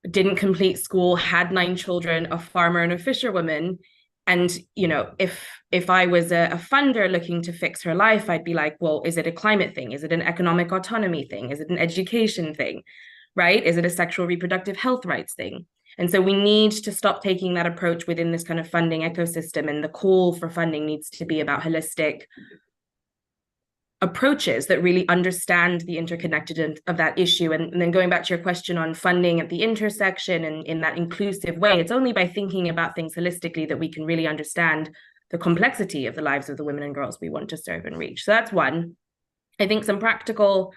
didn't complete school, had 9 children, a farmer and a fisherwoman. And, if I was a funder looking to fix her life, I'd be like, well, is it a climate thing? Is it an economic autonomy thing? Is it an education thing, right? Is it a sexual reproductive health rights thing? And so we need to stop taking that approach within this kind of funding ecosystem. And the call for funding needs to be about holistic approaches that really understand the interconnectedness of that issue. And then going back to your question on funding at the intersection and in that inclusive way, it's only by thinking about things holistically that we can really understand the complexity of the lives of the women and girls we want to serve and reach. So that's one. I think some practical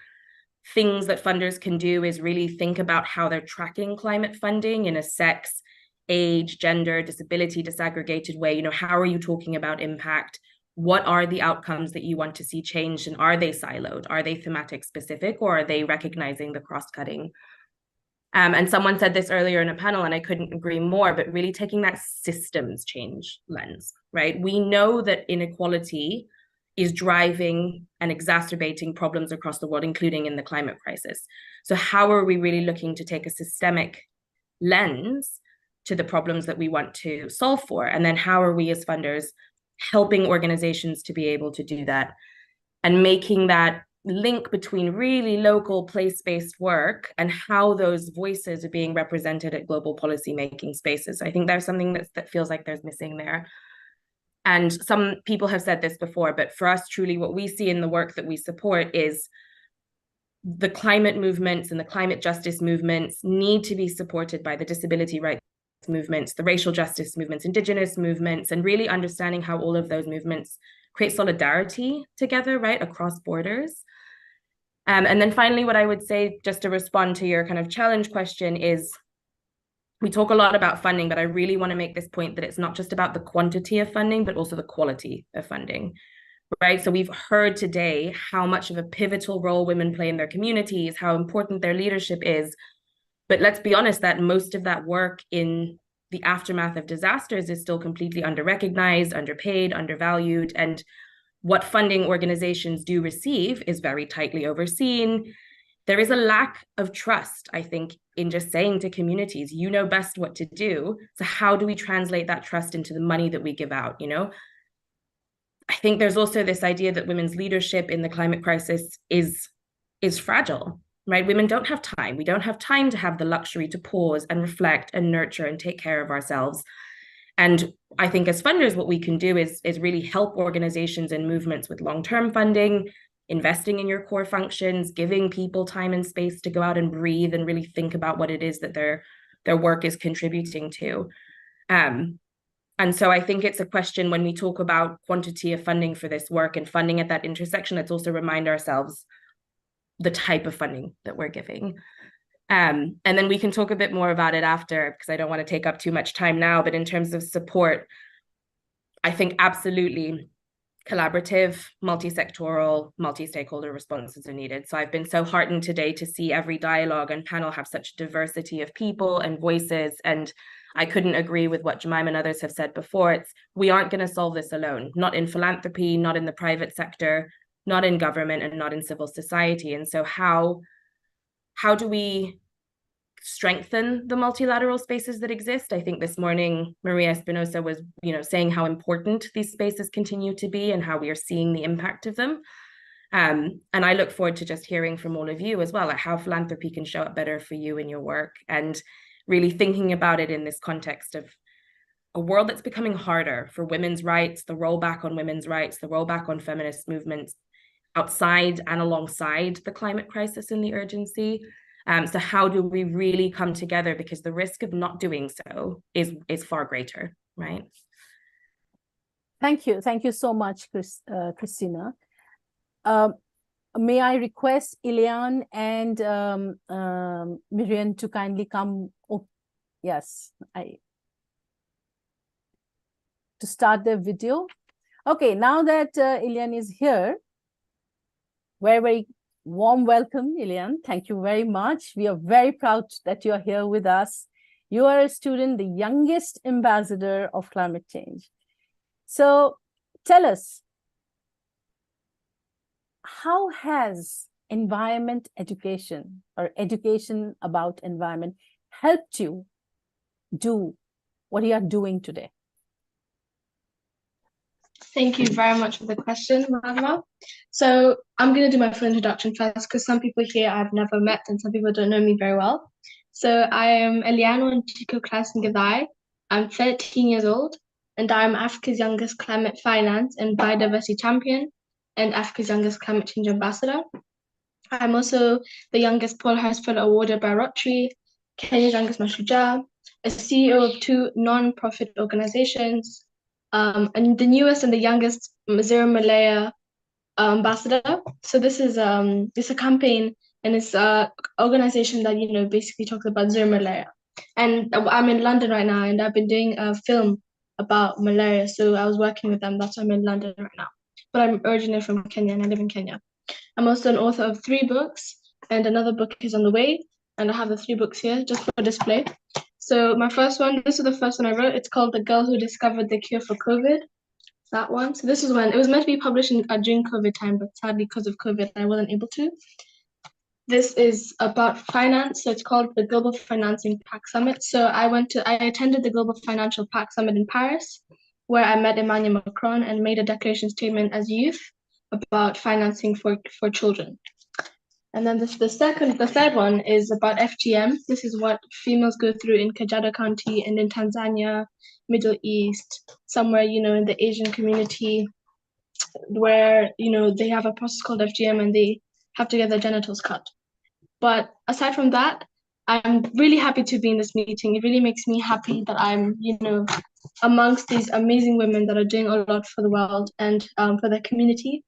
things that funders can do is really think about how they're tracking climate funding in a sex, age, gender, disability disaggregated way. How are you talking about impact? what are the outcomes that you want to see changed, and are they siloed? Are they thematic specific, or are they recognizing the cross-cutting? And someone said this earlier in a panel, and I couldn't agree more, but really taking that systems change lens, right? We know that inequality is driving and exacerbating problems across the world, including in the climate crisis. So how are we really looking to take a systemic lens to the problems that we want to solve for? And then how are we as funders helping organizations to be able to do that, and making that link between really local place-based work and how those voices are being represented at global policy making spaces. I think there's something that feels like there's missing there. And some people have said this before, but for us, truly what we see in the work that we support is the climate movements and the climate justice movements need to be supported by the disability rights movements, the racial justice movements, indigenous movements, and really understanding how all of those movements create solidarity together, right, across borders. And then finally, what I would say, just to respond to your kind of challenge question, is we talk a lot about funding, but I really want to make this point that it's not just about the quantity of funding, but also the quality of funding, right? So we've heard today how much of a pivotal role women play in their communities, how important their leadership is. But let's be honest, that most of that work in the aftermath of disasters is still completely under-recognized, underpaid, undervalued. And what funding organizations do receive is very tightly overseen. There is a lack of trust, I think, in just saying to communities, you know best what to do. So how do we translate that trust into the money that we give out, you know? I think there's also this idea that women's leadership in the climate crisis is fragile, right? Women don't have time. We don't have time to have the luxury to pause and reflect and nurture and take care of ourselves. And I think as funders, what we can do is really help organizations and movements with long-term funding, investing in your core functions, giving people time and space to go out and breathe and really think about what it is that their work is contributing to. And so I think it's a question when we talk about quantity of funding for this work and funding at that intersection, let's also remind ourselves the type of funding that we're giving. And then we can talk a bit more about it after, because I don't want to take up too much time now, but in terms of support, I think absolutely collaborative, multi-sectoral, multi-stakeholder responses are needed. So I've been so heartened today to see every dialogue and panel have such diversity of people and voices. And I couldn't agree with what Jemima and others have said before. We aren't going to solve this alone, not in philanthropy, not in the private sector, not in government, and not in civil society. And so how do we strengthen the multilateral spaces that exist? I think this morning, Maria Espinosa was, saying how important these spaces continue to be and how we are seeing the impact of them. And I look forward to just hearing from all of you as well, like how philanthropy can show up better for you in your work, and really thinking about it in this context of a world that's becoming harder for women's rights, the rollback on women's rights, the rollback on feminist movements outside and alongside the climate crisis and the urgency. So how do we really come together? Because the risk of not doing so is far greater, right? Thank you. Thank you so much, Christina. May I request Ilian and Miriam to kindly come? Oh, yes, to start the video. Okay, now that Ilian is here, very, very warm welcome, Ilian. Thank you very much. We are very proud that you are here with us. You are a student, the youngest ambassador of climate change. So tell us, how has environment education or education about environment helped you do what you are doing today? Thank you very much for the question, Magma. So I'm going to do my full introduction first, because some people here I've never met and some people don't know me very well. So I am Eliano Njiko Klassen-Gedai. I'm 13 years old, and I'm Africa's youngest climate finance and biodiversity champion and Africa's youngest climate change ambassador. I'm also the youngest Paul Harris Fellow awarded by Rotary, Kenya's youngest Mashujaa, a CEO of 2 non-profit organizations, and the newest and the youngest Zero Malaya ambassador. So this is a campaign, and it's an organization that basically talks about Zero Malaya. And I'm in London right now, and I've been doing a film about malaria. So I was working with them. That's why I'm in London right now. But I'm originally from Kenya and I live in Kenya. I'm also an author of 3 books, and another book is on the way. And I have the 3 books here just for display. So my first one, this is the first one I wrote. It's called The Girl Who Discovered the Cure for COVID. That one. So this is when it was meant to be published during COVID time, but sadly because of COVID, I wasn't able to. This is about finance. So it's called the Global Financing Pact Summit. So I attended the Global Financial Pact Summit in Paris, where I met Emmanuel Macron and made a declaration statement as youth about financing for children. And then the third one is about FGM. This is what females go through in Kajiado County and in Tanzania, Middle East, somewhere, in the Asian community, where, they have a process called FGM and they have to get their genitals cut. But aside from that, I'm really happy to be in this meeting. It really makes me happy that I'm, amongst these amazing women that are doing a lot for the world and for their community.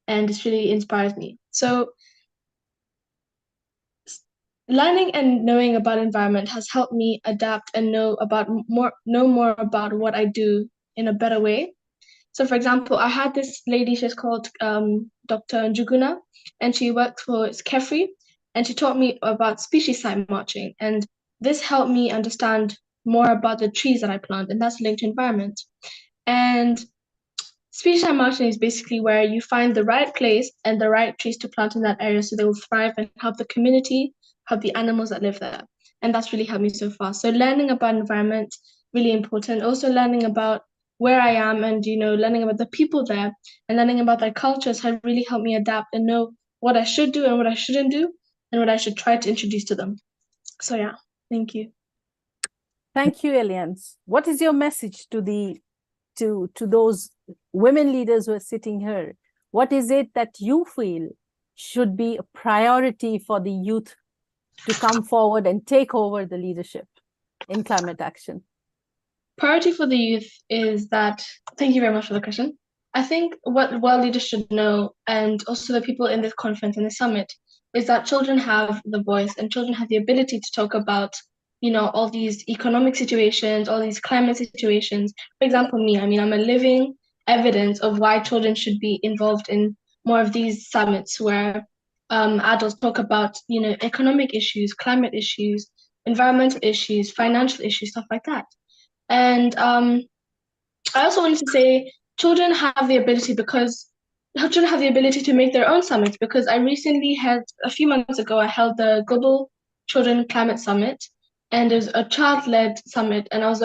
And this really inspires me. So learning and knowing about environment has helped me adapt and know more about what I do in a better way. So for example, I had this lady, she's called Dr. Njuguna, and she works for Kefri, and she taught me about species site marching. And this helped me understand more about the trees that I plant, and that's linked to environment. And species site marching is basically where you find the right place and the right trees to plant in that area so they will thrive and help the community, help the animals that live there. And that's really helped me so far. So learning about environment, really important. Also learning about where I am and, learning about the people there and learning about their cultures have really helped me adapt and know what I should do and what I shouldn't do and what I should try to introduce to them. So yeah, thank you. Thank you, Eliane. What is your message to those women leaders who are sitting here? What is it that you feel should be a priority for the youth to come forward and take over the leadership in climate action? Priority for the youth is that, thank you very much for the question. I think what world leaders should know, and also the people in this conference and the summit, is that children have the voice and children have the ability to talk about, all these economic situations, all these climate situations. For example, me, I'm a living evidence of why children should be involved in more of these summits where adults talk about, economic issues, climate issues, environmental issues, financial issues, stuff like that. And I also wanted to say children have the ability to make their own summits, because I recently had, a few months ago, I held the Global Children Climate Summit, and it was a child-led summit, and it was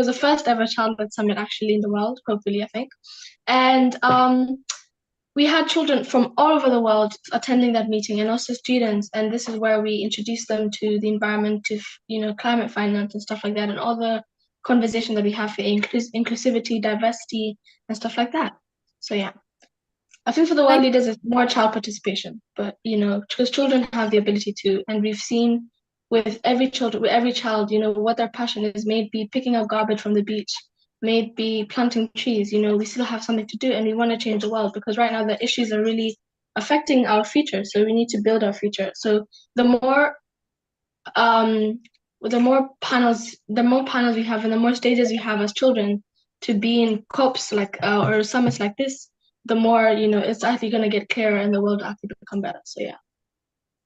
the first ever child-led summit actually in the world, hopefully, I think. And we had children from all over the world attending that meeting, and also students, and this is where we introduced them to the environment, to climate finance and stuff like that, and all the conversation that we have for inclusivity, diversity, and stuff like that. So yeah, I think for the world leaders, it's more child participation, but because children have the ability to, and we've seen with every child, what their passion is. May it be picking up garbage from the beach, may it be planting trees. We still have something to do, and we want to change the world, because right now the issues are really affecting our future. So we need to build our future. So the more panels we have, and the more stages we have as children to be in COPs or summits like this, the more it's actually going to get clearer and the world actually become better. So yeah.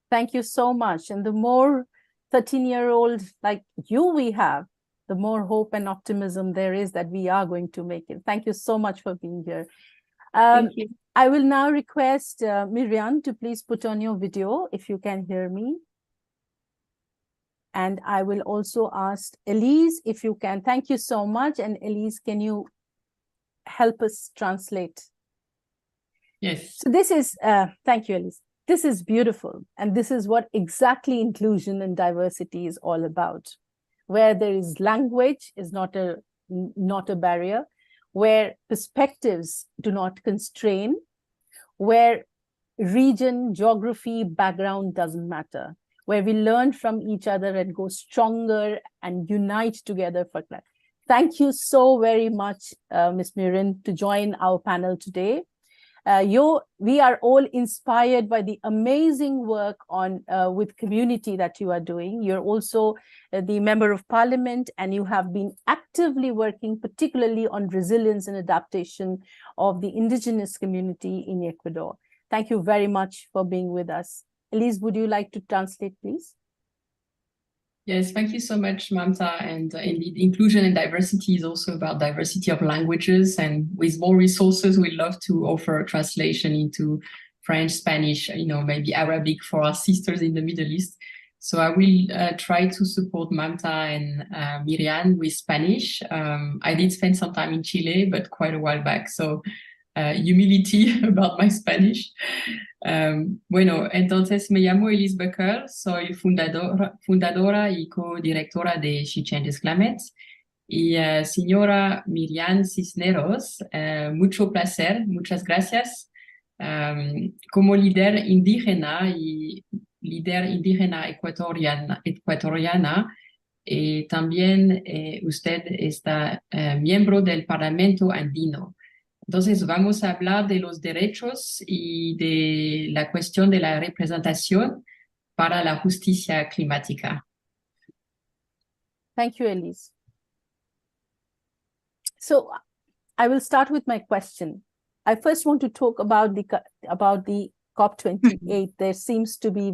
Thank you so much. And the more 13-year-old like you we have, the more hope and optimism there is that we are going to make it. Thank you so much for being here. Thank you. I will now request Miriam to please put on your video if you can hear me. And I will also ask Elise if you can. Thank you so much. And Elise, can you help us translate? Yes. So this is, thank you, Elise. This is beautiful. And this is what exactly inclusion and diversity is all about. Where there is language is not a barrier, where perspectives do not constrain, where region, geography, background doesn't matter, where we learn from each other and go stronger and unite together for climate. Thank you so very much, Ms. Miriam, to join our panel today. We are all inspired by the amazing work on with community that you are doing. You're also the Member of Parliament, and you have been actively working particularly on resilience and adaptation of the indigenous community in Ecuador. Thank you very much for being with us. Elise, would you like to translate, please? Yes, thank you so much, Mamta. And indeed, inclusion and diversity is also about diversity of languages. And with more resources, we love to offer a translation into French, Spanish, maybe Arabic for our sisters in the Middle East. So I will try to support Mamta and Miriam with Spanish. I did spend some time in Chile, but quite a while back. So humility about my Spanish. Bueno, entonces me llamo Elise Becker, soy fundadora y co-directora de She Changes Climate. Y señora Miriam Cisneros, mucho placer, muchas gracias. Como líder indígena ecuatoriana, y también usted está miembro del Parlamento Andino. Entonces vamos a hablar de los derechos y de la cuestión de la representación para la justicia climática. Thank you, Elise. So I will start with my question. I first want to talk about the COP28. There seems to be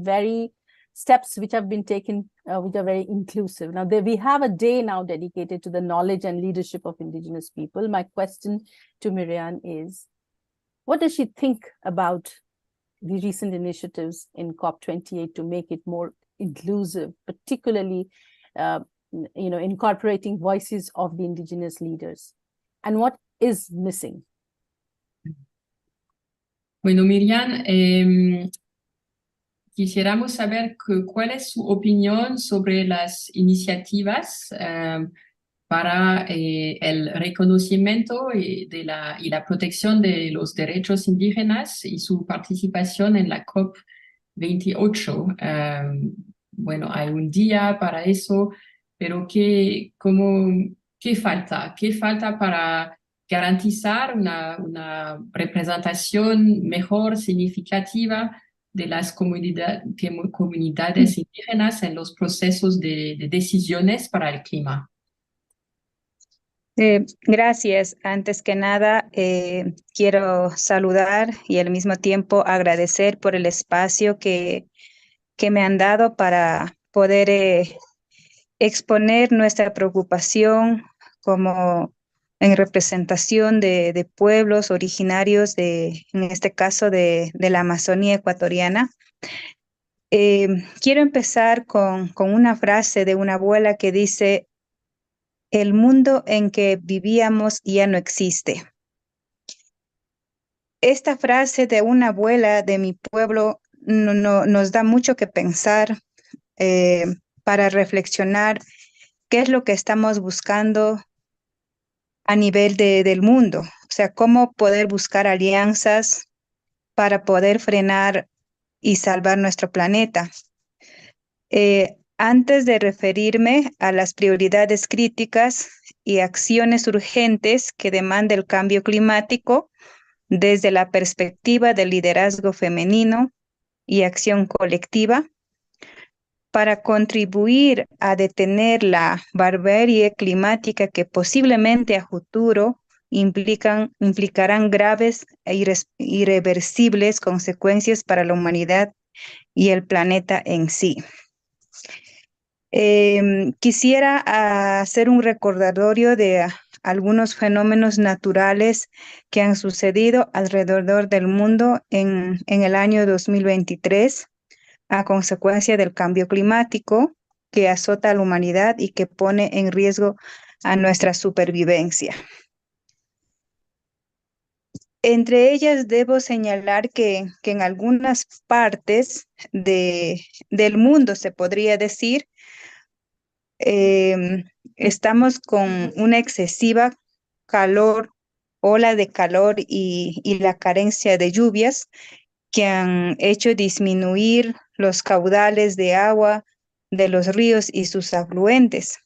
steps which have been taken, which are very inclusive. Now, we have a day now dedicated to the knowledge and leadership of indigenous people. My question to Miriam is, what does she think about the recent initiatives in COP28 to make it more inclusive, particularly incorporating voices of the indigenous leaders? And what is missing? Bueno, Miriam, quisiéramos saber cuál es su opinión sobre las iniciativas para el reconocimiento y la protección de los derechos indígenas y su participación en la COP28. Bueno, hay un día para eso, pero ¿qué falta? ¿Qué falta para garantizar una representación mejor, significativa de las comunidades indígenas en los procesos de decisiones para el clima? Gracias. Antes que nada, quiero saludar y al mismo tiempo agradecer por el espacio que me han dado para poder exponer nuestra preocupación como en representación de pueblos originarios, en este caso de la Amazonía ecuatoriana. Quiero empezar con una frase de una abuela que dice: el mundo en que vivíamos ya no existe. Esta frase de una abuela de mi pueblo nos da mucho que pensar para reflexionar qué es lo que estamos buscando a nivel del mundo. O sea, cómo poder buscar alianzas para poder frenar y salvar nuestro planeta. Antes de referirme a las prioridades críticas y acciones urgentes que demanda el cambio climático desde la perspectiva del liderazgo femenino y acción colectiva, para contribuir a detener la barbarie climática que posiblemente a futuro implicarán graves e irreversibles consecuencias para la humanidad y el planeta en sí. Quisiera hacer un recordatorio de algunos fenómenos naturales que han sucedido alrededor del mundo en el año 2023 a consecuencia del cambio climático que azota a la humanidad y que pone en riesgo a nuestra supervivencia. Entre ellas debo señalar que en algunas partes del mundo, se podría decir, estamos con una excesiva ola de calor y la carencia de lluvias que han hecho disminuir los caudales de agua de los ríos y sus afluentes.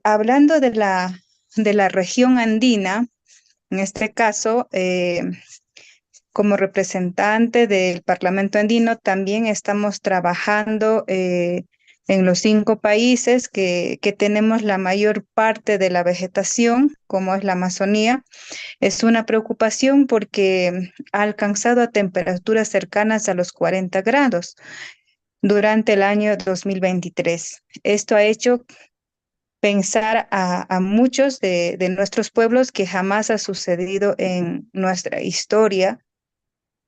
Hablando de la región andina, En este caso, como representante del Parlamento andino, también estamos trabajando en los 5 países que tenemos la mayor parte de la vegetación, como es la Amazonía. Es una preocupación porque ha alcanzado a temperaturas cercanas a los 40 grados durante el año 2023. Esto ha hecho pensar a muchos de nuestros pueblos que jamás ha sucedido en nuestra historia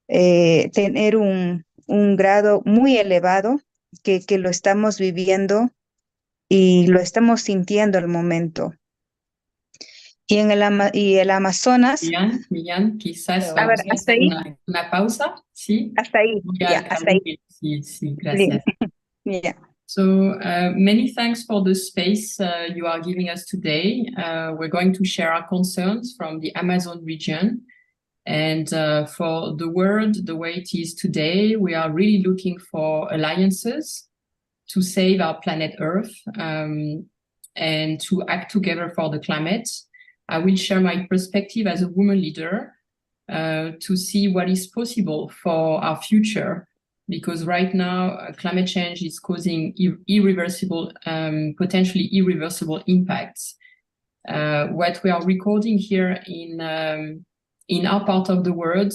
tener un grado muy elevado que lo estamos viviendo y lo estamos sintiendo al momento. Y el Amazonas. Miriam, quizás A ver, vamos a hasta hacer ahí. una pausa, ¿sí? Hasta ahí, Voy ya, al hasta ahí. cambio. Sí, sí, Bien. gracias. Yeah. So many thanks for the space you are giving us today. We're going to share our concerns from the Amazon region. And for the world, the way it is today, we are really looking for alliances to save our planet Earth and to act together for the climate. I will share my perspective as a woman leader to see what is possible for our future, because right now climate change is causing irreversible, potentially irreversible impacts. What we are recording here in our part of the world,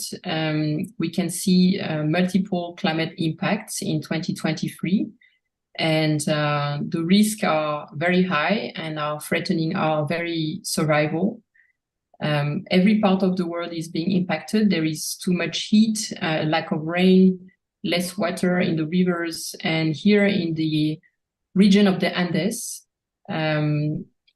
we can see multiple climate impacts in 2023. And the risks are very high and are threatening our very survival. Every part of the world is being impacted. There is too much heat, lack of rain, less water in the rivers. And here in the region of the Andes,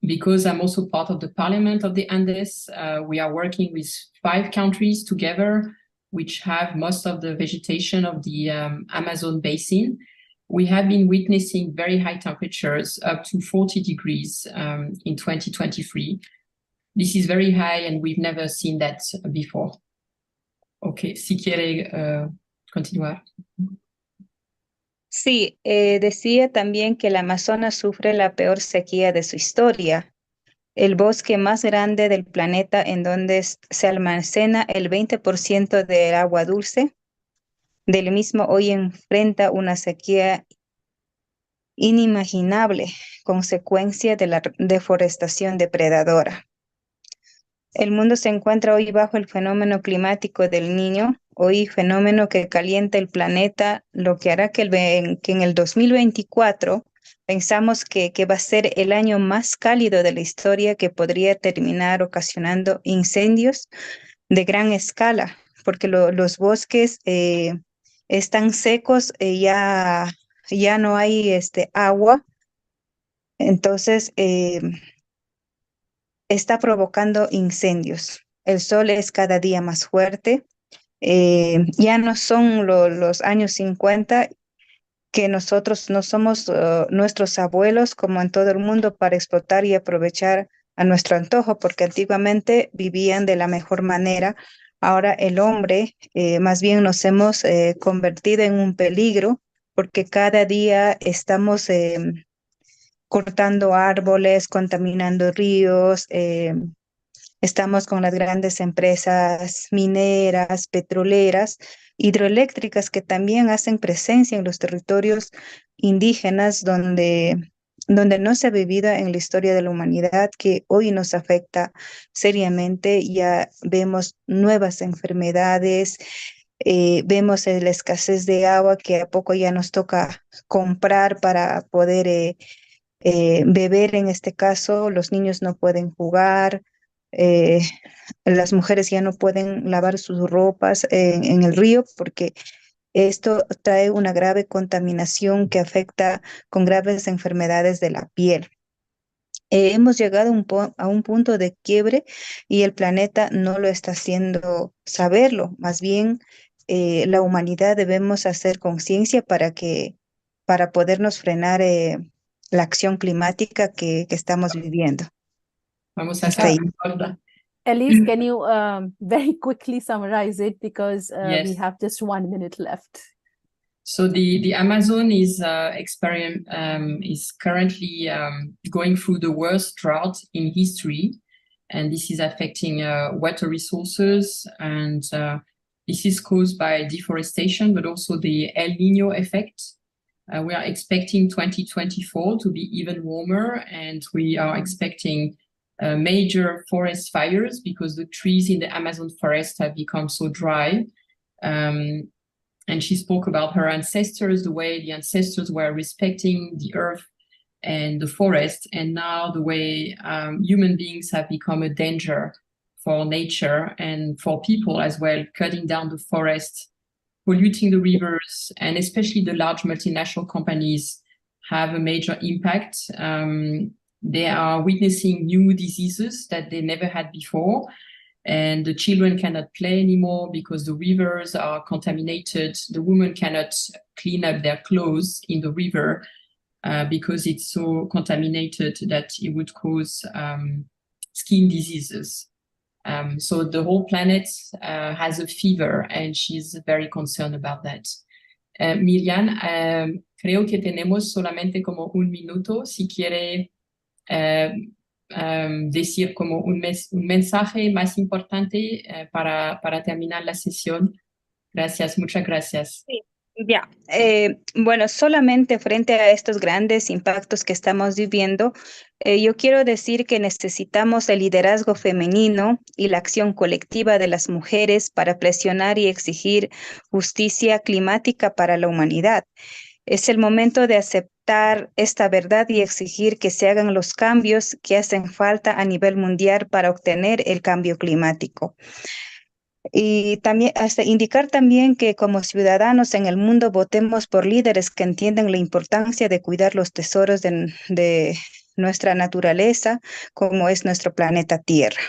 because I'm also part of the parliament of the Andes, we are working with 5 countries together, which have most of the vegetation of the Amazon basin. We have been witnessing very high temperatures, up to 40 degrees in 2023. This is very high and we've never seen that before. Okay, si quiere continuar. Sí, decía también que el Amazonas sufre la peor sequía de su historia, el bosque más grande del planeta en donde se almacena el 20% del agua dulce. Del mismo hoy enfrenta una sequía inimaginable, consecuencia de la deforestación depredadora. El mundo se encuentra hoy bajo el fenómeno climático del Niño, hoy fenómeno que calienta el planeta, lo que hará que en el 2024 pensamos que va a ser el año más cálido de la historia, que podría terminar ocasionando incendios de gran escala, porque los bosques están secos, ya no hay agua, entonces está provocando incendios. El sol es cada día más fuerte. Ya no son los años 50 que nosotros no somos nuestros abuelos como en todo el mundo para explotar y aprovechar a nuestro antojo, porque antiguamente vivían de la mejor manera. Ahora el hombre más bien nos hemos convertido en un peligro porque cada día estamos cortando árboles, contaminando ríos, estamos con las grandes empresas mineras, petroleras, hidroeléctricas que también hacen presencia en los territorios indígenas donde no se ha vivido en la historia de la humanidad, que hoy nos afecta seriamente. Ya vemos nuevas enfermedades, vemos la escasez de agua que a poco ya nos toca comprar para poder beber. En este caso, los niños no pueden jugar, las mujeres ya no pueden lavar sus ropas en el río porque esto trae una grave contaminación que afecta con graves enfermedades de la piel. Hemos llegado a un punto de quiebre y el planeta no lo está haciendo saberlo. Más bien, la humanidad debemos hacer conciencia para podernos frenar la acción climática que estamos viviendo. Vamos a Hasta ahí. Elise, can you very quickly summarize it, because Yes. we have just 1 minute left. So the Amazon is currently going through the worst drought in history, and this is affecting water resources, and this is caused by deforestation, but also the El Nino effect. We are expecting 2024 to be even warmer, and we are expecting major forest fires because the trees in the Amazon forest have become so dry. And she spoke about her ancestors, the way the ancestors were respecting the earth and the forest, and now the way human beings have become a danger for nature and for people as well, cutting down the forest, polluting the rivers, and especially the large multinational companies have a major impact. They are witnessing new diseases that they never had before, and the children cannot play anymore because the rivers are contaminated. The women cannot clean up their clothes in the river because it's so contaminated that it would cause skin diseases. So the whole planet has a fever, and she's very concerned about that. Miriam, creo que tenemos solamente como un minuto. Si quiere decir como un mensaje más importante para terminar la sesión. Gracias, muchas gracias. Sí. Ya, bueno, solamente frente a estos grandes impactos que estamos viviendo, yo quiero decir que necesitamos el liderazgo femenino y la acción colectiva de las mujeres para presionar y exigir justicia climática para la humanidad. Es el momento de aceptar esta verdad y exigir que se hagan los cambios que hacen falta a nivel mundial para obtener el cambio climático. Y también hasta indicar también que como ciudadanos en el mundo votemos por líderes que entiendan la importancia de cuidar los tesoros de nuestra naturaleza, como es nuestro planeta Tierra.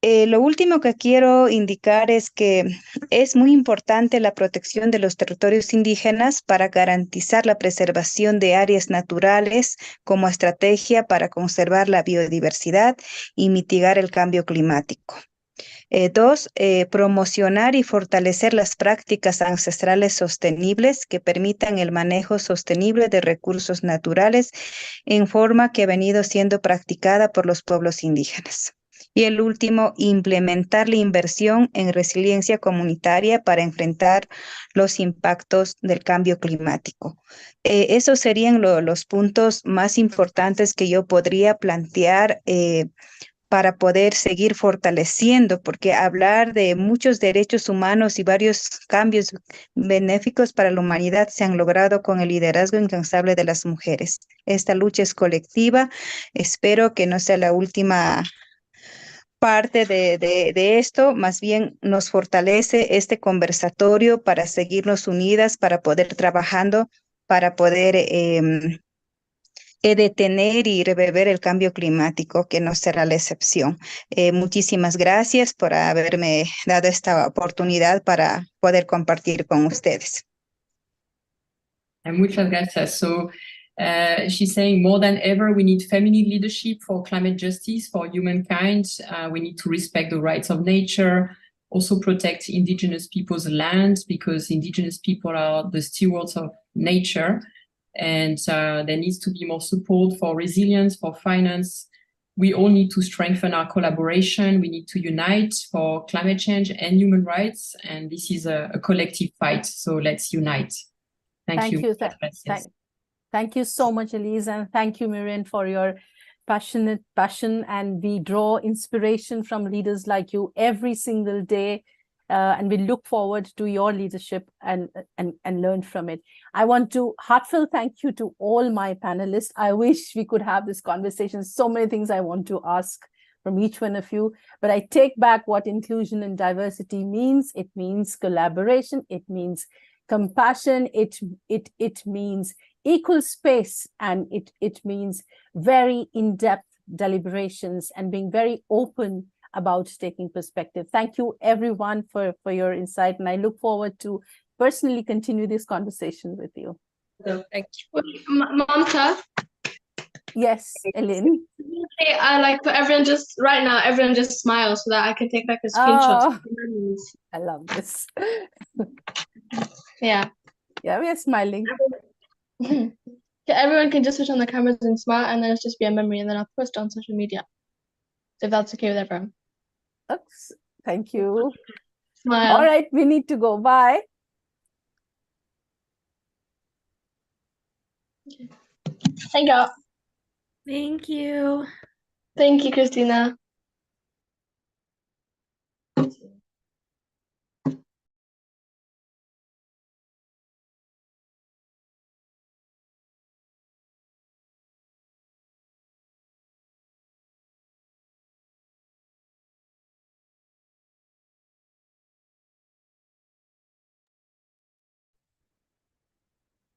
Lo último que quiero indicar es que es muy importante la protección de los territorios indígenas para garantizar la preservación de áreas naturales como estrategia para conservar la biodiversidad y mitigar el cambio climático. 2, promocionar y fortalecer las prácticas ancestrales sostenibles que permitan el manejo sostenible de recursos naturales en forma que ha venido siendo practicada por los pueblos indígenas. Y el último, implementar la inversión en resiliencia comunitaria para enfrentar los impactos del cambio climático. Esos serían los puntos más importantes que yo podría plantear para poder seguir fortaleciendo, porque hablar de muchos derechos humanos y varios cambios benéficos para la humanidad se han logrado con el liderazgo incansable de las mujeres. Esta lucha es colectiva. Espero que no sea la última parte de esto, más bien nos fortalece este conversatorio para seguirnos unidas, para poder trabajando, para poder detener y revertir el cambio climático, que no será la excepción. Muchísimas gracias por haberme dado esta oportunidad para poder compartir con ustedes. Muchas gracias. So she's saying more than ever, we need feminine leadership for climate justice, for humankind. We need to respect the rights of nature, also protect indigenous people's lands, because indigenous people are the stewards of nature. And there needs to be more support for resilience, for finance. We all need to strengthen our collaboration. We need to unite for climate change and human rights. And this is a collective fight. So let's unite. Thank you. Thank you so much, Elise. And thank you, Miriam, for your passion. And we draw inspiration from leaders like you every single day. And we look forward to your leadership and learn from it. I want to heartfelt thank you to all my panelists. I wish we could have this conversation. So many things I want to ask from each one of you, but I take back what inclusion and diversity means. It means collaboration. It means compassion. It means equal space, and it means very in-depth deliberations and being very open about taking perspective. Thank you everyone for your insight, and I look forward to personally continue this conversation with you. Thank you. Mamta? Yes, Ellen. I like for everyone just right now, everyone just smile so that I can take back a screenshot. Oh, I love this. Yeah. Yeah, we are smiling. Everyone can just switch on the cameras and smile, and then it's just be a memory, and then I'll post on social media. if that's okay with everyone. Oops, thank you. Smile. All right, we need to go. Bye. Thank you. Thank you. Thank you, Christina.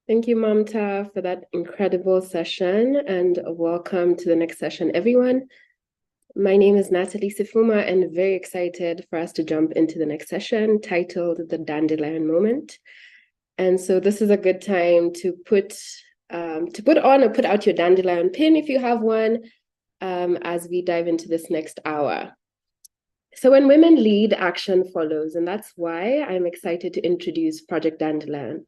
Thank you, Mamta, for that incredible session, and welcome to the next session, everyone. My name is Natalie Sifuma, and very excited for us to jump into the next session titled The Dandelion Moment. And so this is a good time to put on or put out your dandelion pin if you have one, as we dive into this next hour. So when women lead, action follows, and that's why I'm excited to introduce Project Dandelion,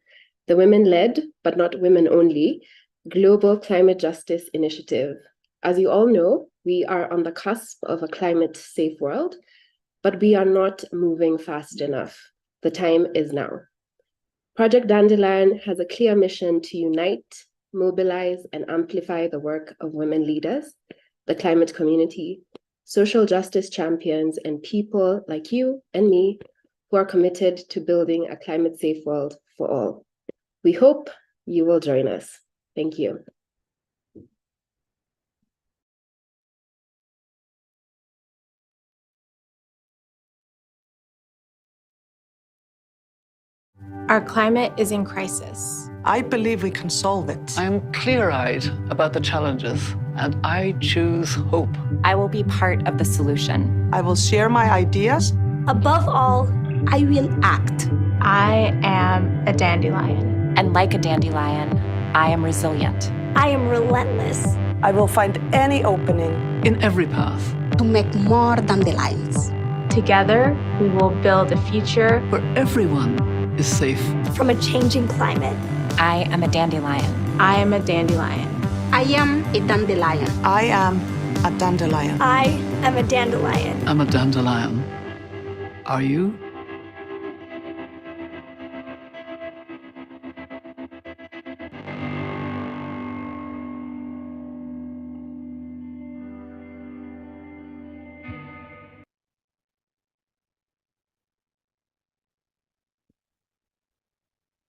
the women-led, but not women only, global climate justice initiative. As you all know, we are on the cusp of a climate-safe world, but we are not moving fast enough. The time is now. Project Dandelion has a clear mission to unite, mobilize, and amplify the work of women leaders, the climate community, social justice champions, and people like you and me who are committed to building a climate-safe world for all. We hope you will join us. Thank you. Our climate is in crisis. I believe we can solve it. I am clear-eyed about the challenges, and I choose hope. I will be part of the solution. I will share my ideas. Above all, I will act. I am a dandelion. And like a dandelion, I am resilient. I am relentless. I will find any opening in every path to make more dandelions. Together, we will build a future where everyone is safe from a changing climate. I am a dandelion. I am a dandelion. I am a dandelion. I am a dandelion. I am a dandelion. I'm a dandelion. Are you?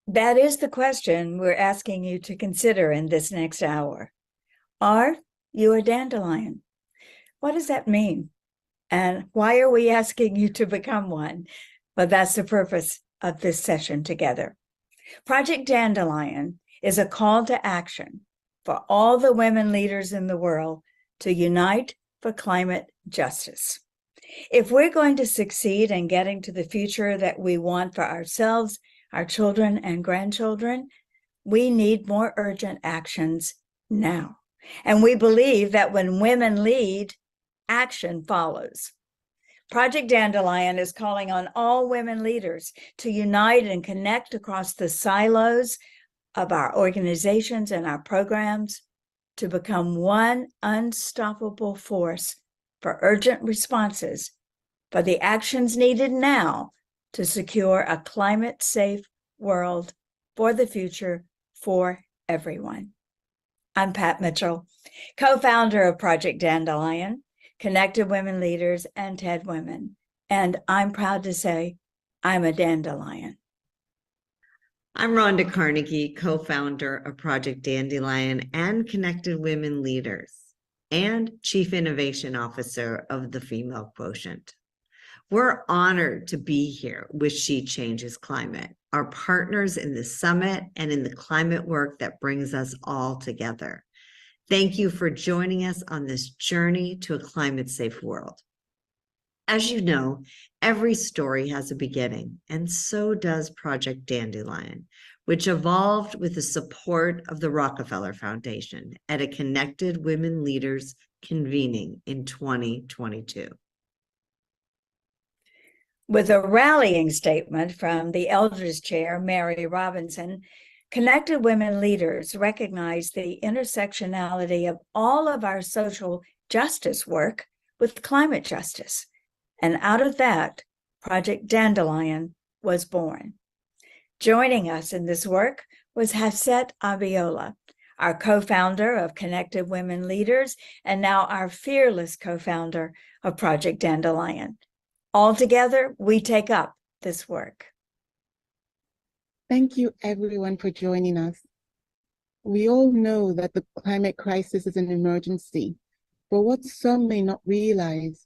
That is the question we're asking you to consider in this next hour. Are you a dandelion? What does that mean? And why are we asking you to become one? But that's the purpose of this session together. Project Dandelion is a call to action for all the women leaders in the world to unite for climate justice. If we're going to succeed in getting to the future that we want for ourselves, our children and grandchildren, we need more urgent actions now. And we believe that when women lead, action follows. Project Dandelion is calling on all women leaders to unite and connect across the silos of our organizations and our programs to become one unstoppable force for urgent responses for the actions needed now to secure a climate-safe world for the future for everyone. I'm Pat Mitchell, co-founder of Project Dandelion, Connected Women Leaders, and TED Women, and I'm proud to say I'm a dandelion. I'm Rhonda Carnegie, co-founder of Project Dandelion and Connected Women Leaders, and Chief Innovation Officer of the Female Quotient. We're honored to be here with She Changes Climate, our partners in the summit and in the climate work that brings us all together. Thank you for joining us on this journey to a climate-safe world. As you know, every story has a beginning, and so does Project Dandelion, which evolved with the support of the Rockefeller Foundation at a Connected Women Leaders convening in 2022. With a rallying statement from the Elders Chair, Mary Robinson, Connected Women Leaders recognize the intersectionality of all of our social justice work with climate justice. And out of that, Project Dandelion was born. Joining us in this work was Hasset Abiola, our co-founder of Connected Women Leaders, and now our fearless co-founder of Project Dandelion. Altogether, we take up this work. Thank you, everyone, for joining us. We all know that the climate crisis is an emergency, but what some may not realize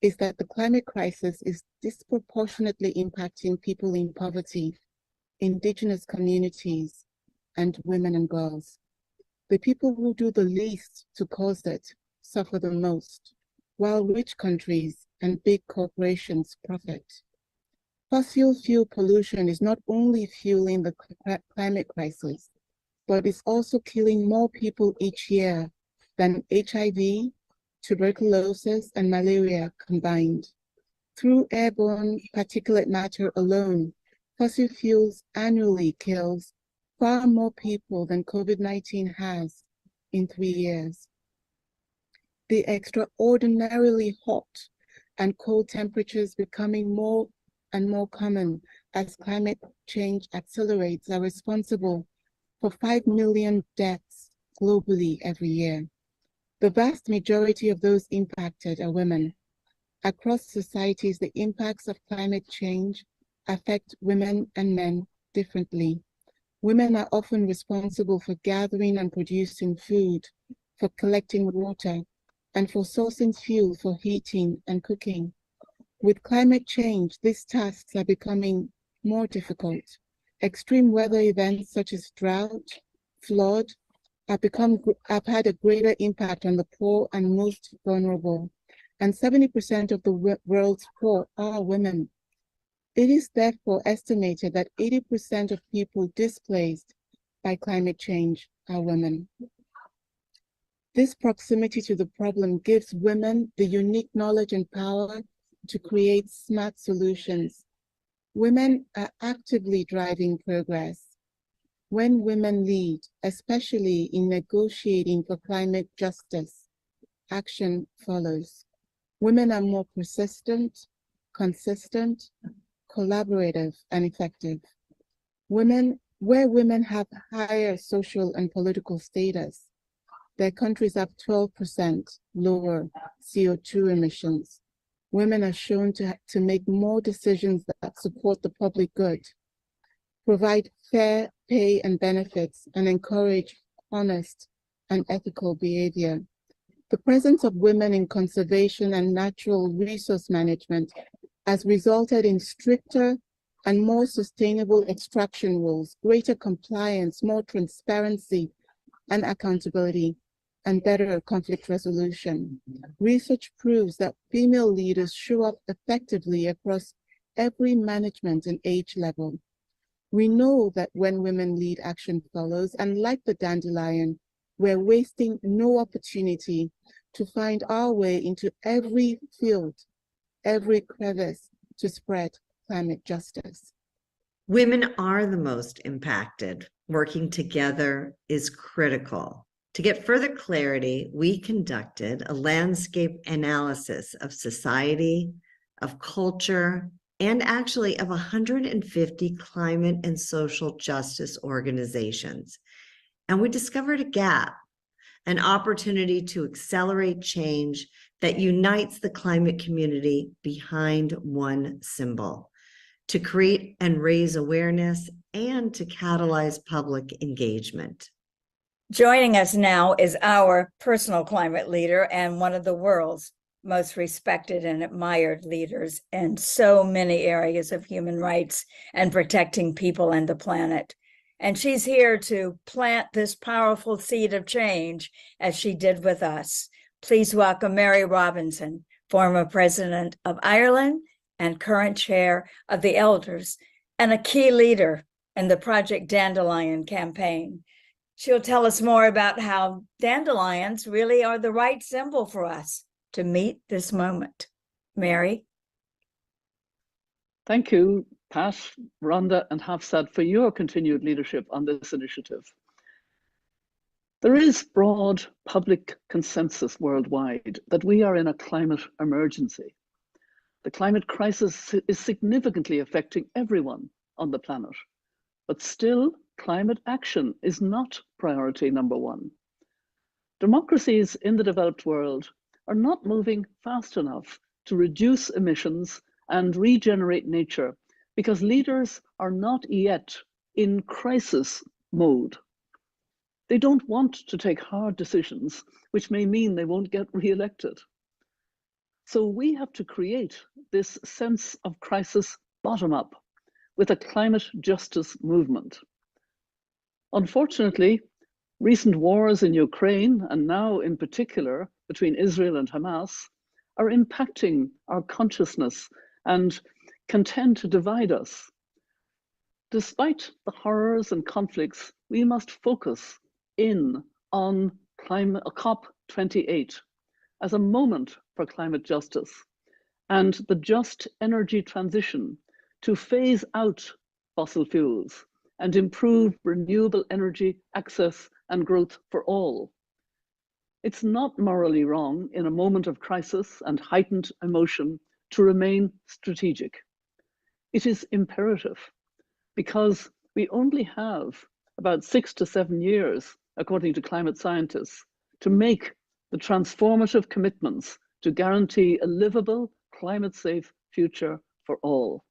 is that the climate crisis is disproportionately impacting people in poverty, indigenous communities, and women and girls. The people who do the least to cause it suffer the most, while rich countries and big corporations profit. Fossil fuel pollution is not only fueling the climate crisis, but it's also killing more people each year than HIV, tuberculosis, and malaria combined. Through airborne particulate matter alone, fossil fuels annually kills far more people than COVID-19 has in 3 years. The extraordinarily hot and cold temperatures becoming more and more common as climate change accelerates are responsible for 5 million deaths globally every year. The vast majority of those impacted are women. Across societies, the impacts of climate change affect women and men differently. Women are often responsible for gathering and producing food, for collecting water, and for sourcing fuel for heating and cooking. With climate change, these tasks are becoming more difficult. Extreme weather events such as drought, flood, have had a greater impact on the poor and most vulnerable, and 70% of the world's poor are women. It is therefore estimated that 80% of people displaced by climate change are women. This proximity to the problem gives women the unique knowledge and power to create smart solutions. Women are actively driving progress. When women lead, especially in negotiating for climate justice, action follows. Women are more persistent, consistent, collaborative, and effective. Where women have higher social and political status, their countries have 12% lower CO2 emissions. Women are shown to make more decisions that support the public good, provide fair pay and benefits, and encourage honest and ethical behavior. The presence of women in conservation and natural resource management has resulted in stricter and more sustainable extraction rules, greater compliance, more transparency and accountability, and better conflict resolution. Research proves that female leaders show up effectively across every management and age level. We know that when women lead, action follows, and like the dandelion, we're wasting no opportunity to find our way into every field, every crevice to spread climate justice. Women are the most impacted. Working together is critical. To get further clarity, we conducted a landscape analysis of society, of culture, and actually of 150 climate and social justice organizations. And we discovered a gap, an opportunity to accelerate change that unites the climate community behind one symbol, to create and raise awareness, and to catalyze public engagement. Joining us now is our personal climate leader and one of the world's most respected and admired leaders in so many areas of human rights and protecting people and the planet. And she's here to plant this powerful seed of change as she did with us. Please welcome Mary Robinson, former president of Ireland and current chair of the Elders, and a key leader in the Project Dandelion campaign. She'll tell us more about how dandelions really are the right symbol for us to meet this moment. Mary? Thank you, Pat, Rhonda, and Hafsat for your continued leadership on this initiative. There is broad public consensus worldwide that we are in a climate emergency. The climate crisis is significantly affecting everyone on the planet, but still, climate action is not priority number one. Democracies in the developed world are not moving fast enough to reduce emissions and regenerate nature because leaders are not yet in crisis mode. They don't want to take hard decisions, which may mean they won't get re-elected. So we have to create this sense of crisis bottom up with a climate justice movement. Unfortunately, recent wars in Ukraine, and now in particular between Israel and Hamas, are impacting our consciousness and can tend to divide us. Despite the horrors and conflicts, we must focus in on COP28 as a moment for climate justice and the just energy transition to phase out fossil fuels and improve renewable energy access and growth for all. It's not morally wrong in a moment of crisis and heightened emotion to remain strategic. It is imperative because we only have about 6 to 7 years, according to climate scientists, to make the transformative commitments to guarantee a livable, climate-safe future for all.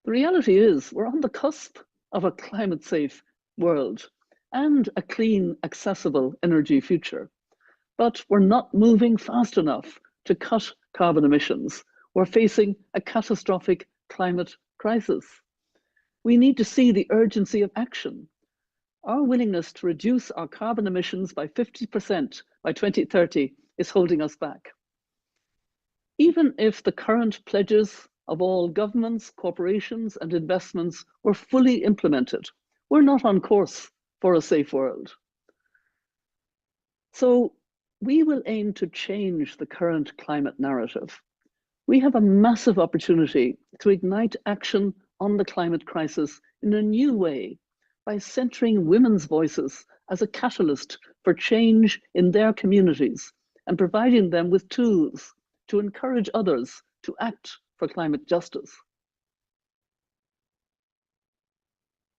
The reality is we're on the cusp of a climate-safe world and a clean, accessible energy future, but we're not moving fast enough to cut carbon emissions. We're facing a catastrophic climate crisis. We need to see the urgency of action. Our willingness to reduce our carbon emissions by 50% by 2030 is holding us back. Even if the current pledges of all governments, corporations, and investments were fully implemented, we're not on course for a safe world. So we will aim to change the current climate narrative. We have a massive opportunity to ignite action on the climate crisis in a new way by centering women's voices as a catalyst for change in their communities and providing them with tools to encourage others to act for climate justice.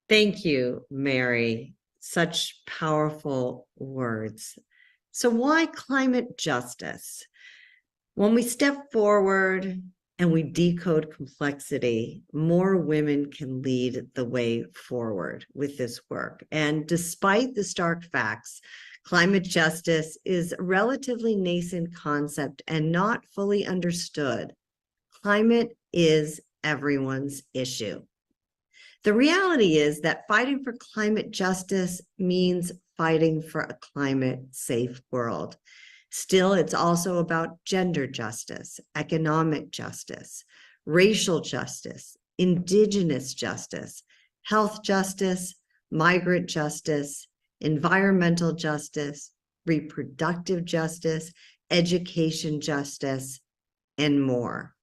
Thank you, Mary. Such powerful words. So why climate justice? When we step forward and we decode complexity, more women can lead the way forward with this work. And despite the stark facts, climate justice is a relatively nascent concept and not fully understood. Climate is everyone's issue. The reality is that fighting for climate justice means fighting for a climate-safe world. Still, it's also about gender justice, economic justice, racial justice, indigenous justice, health justice, migrant justice, environmental justice, reproductive justice, education justice, and more.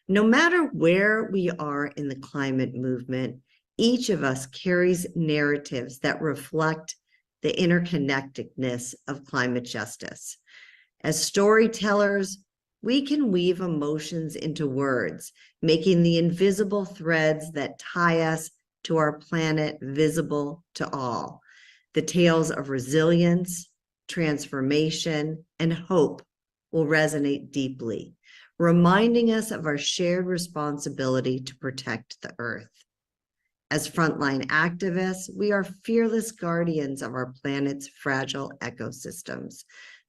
No matter where we are in the climate movement, each of us carries narratives that reflect the interconnectedness of climate justice. As storytellers, we can weave emotions into words, making the invisible threads that tie us to our planet visible to all. The tales of resilience, transformation, and hope will resonate deeply, reminding us of our shared responsibility to protect the Earth. As frontline activists, we are fearless guardians of our planet's fragile ecosystems.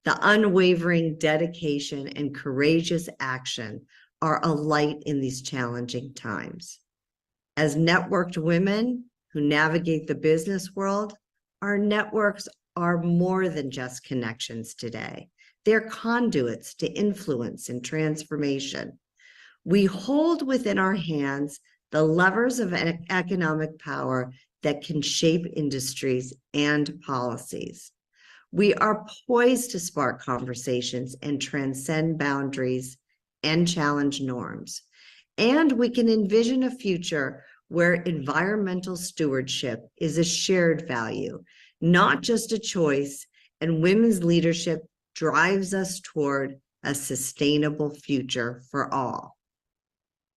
The unwavering dedication and courageous action are a light in these challenging times. As networked women who navigate the business world, our networks are more than just connections today. They're conduits to influence and transformation. We hold within our hands the levers of economic power that can shape industries and policies. We are poised to spark conversations and transcend boundaries and challenge norms. And we can envision a future where environmental stewardship is a shared value, not just a choice, and women's leadership drives us toward a sustainable future for all.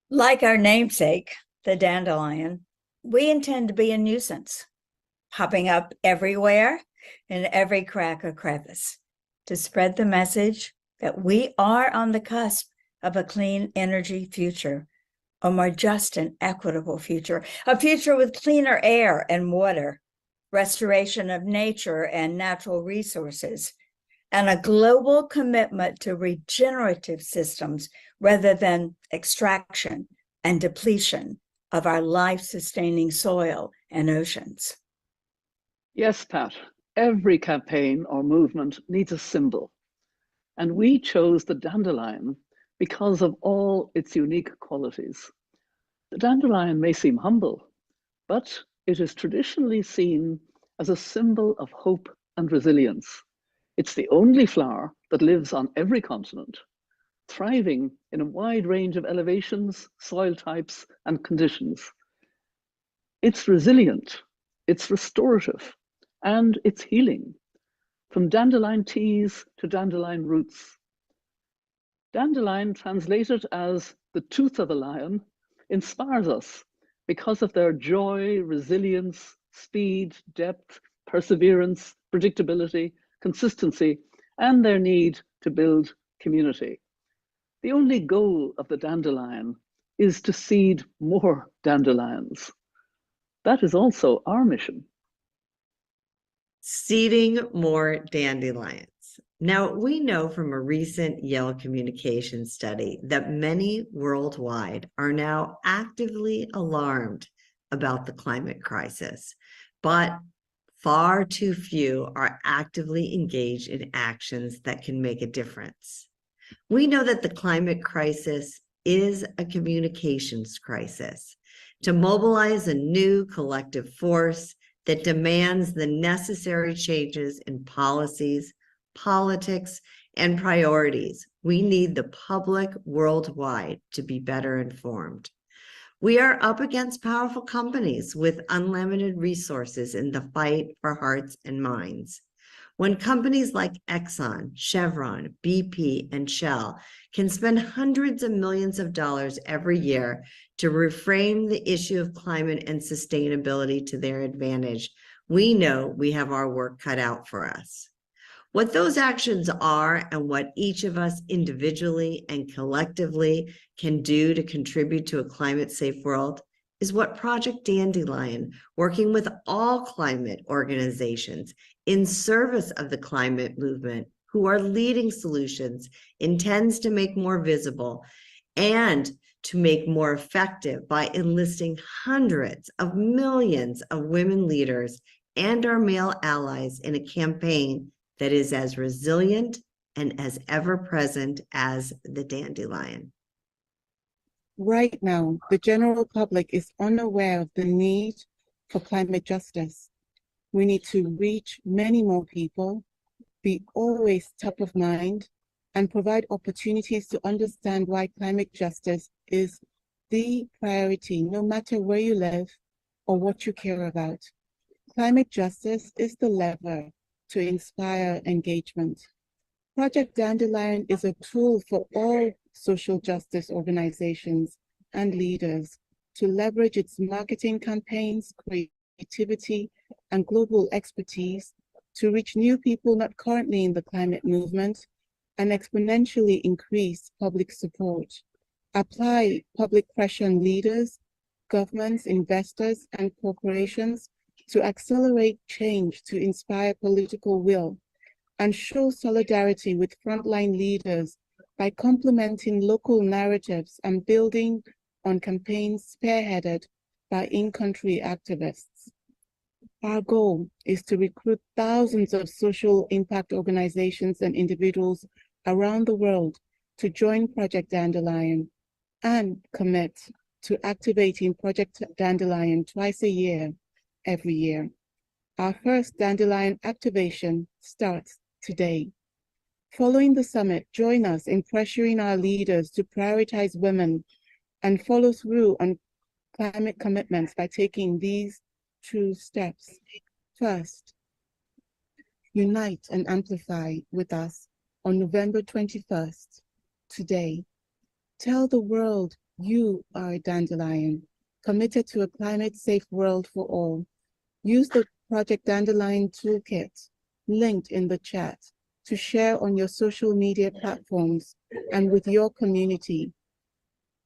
Like our namesake, the dandelion, we intend to be a nuisance, popping up everywhere in every crack or crevice to spread the message that we are on the cusp of a clean energy future, a more just and equitable future, a future with cleaner air and water, restoration of nature and natural resources, and a global commitment to regenerative systems rather than extraction and depletion of our life-sustaining soil and oceans. Yes, Pat, every campaign or movement needs a symbol. And we chose the dandelion because of all its unique qualities. The dandelion may seem humble, but it is traditionally seen as a symbol of hope and resilience. It's the only flower that lives on every continent, thriving in a wide range of elevations, soil types, and conditions. It's resilient, it's restorative, and it's healing, from dandelion teas to dandelion roots. Dandelion, translated as the tooth of a lion, inspires us because of their joy, resilience, speed, depth, perseverance, predictability, consistency, and their need to build community. The only goal of the dandelion is to seed more dandelions. That is also our mission. Seeding more dandelions. Now, we know from a recent Yale communication study that many worldwide are now actively alarmed about the climate crisis, but far too few are actively engaged in actions that can make a difference. We know that the climate crisis is a communications crisis. To mobilize a new collective force that demands the necessary changes in policies, politics, and priorities, we need the public worldwide to be better informed. We are up against powerful companies with unlimited resources in the fight for hearts and minds. When companies like Exxon, Chevron, BP, and Shell can spend hundreds of millions of dollars every year to reframe the issue of climate and sustainability to their advantage, we know we have our work cut out for us. What those actions are and what each of us individually and collectively can do to contribute to a climate-safe world is what Project Dandelion, working with all climate organizations in service of the climate movement who are leading solutions, intends to make more visible and to make more effective by enlisting hundreds of millions of women leaders and our male allies in a campaign that is as resilient and as ever-present as the dandelion. Right now, the general public is unaware of the need for climate justice. We need to reach many more people, be always top of mind, and provide opportunities to understand why climate justice is the priority, no matter where you live or what you care about. Climate justice is the lever to inspire engagement. Project Dandelion is a tool for all social justice organizations and leaders to leverage its marketing campaigns, creativity, and global expertise to reach new people not currently in the climate movement and exponentially increase public support. Apply public pressure on leaders, governments, investors, and corporations to accelerate change to inspire political will, and show solidarity with frontline leaders by complementing local narratives and building on campaigns spearheaded by in-country activists. Our goal is to recruit thousands of social impact organizations and individuals around the world to join Project Dandelion and commit to activating Project Dandelion twice a year, every year. Our first Dandelion activation starts today. Following the summit, join us in pressuring our leaders to prioritize women and follow through on climate commitments by taking these 2 steps. First, unite and amplify with us on November 21st, today. Tell the world you are a dandelion, committed to a climate-safe world for all. Use the Project Dandelion Toolkit, linked in the chat, to share on your social media platforms and with your community.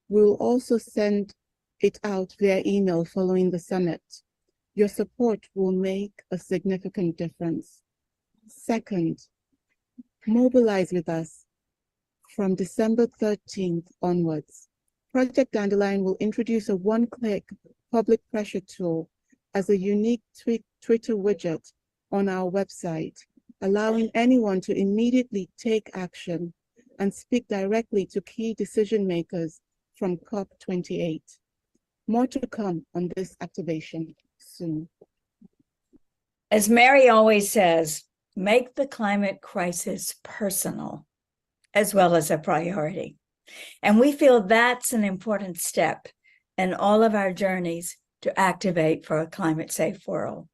We'll also send it out via email following the summit. Your support will make a significant difference. Second, mobilize with us from December 13th onwards. Project Dandelion will introduce a one-click public pressure tool as a unique Twitter widget on our website, allowing anyone to immediately take action and speak directly to key decision makers from COP28. More to come on this activation soon. As Mary always says, make the climate crisis personal as well as a priority. And we feel that's an important step in all of our journeys to activate for a climate-safe world.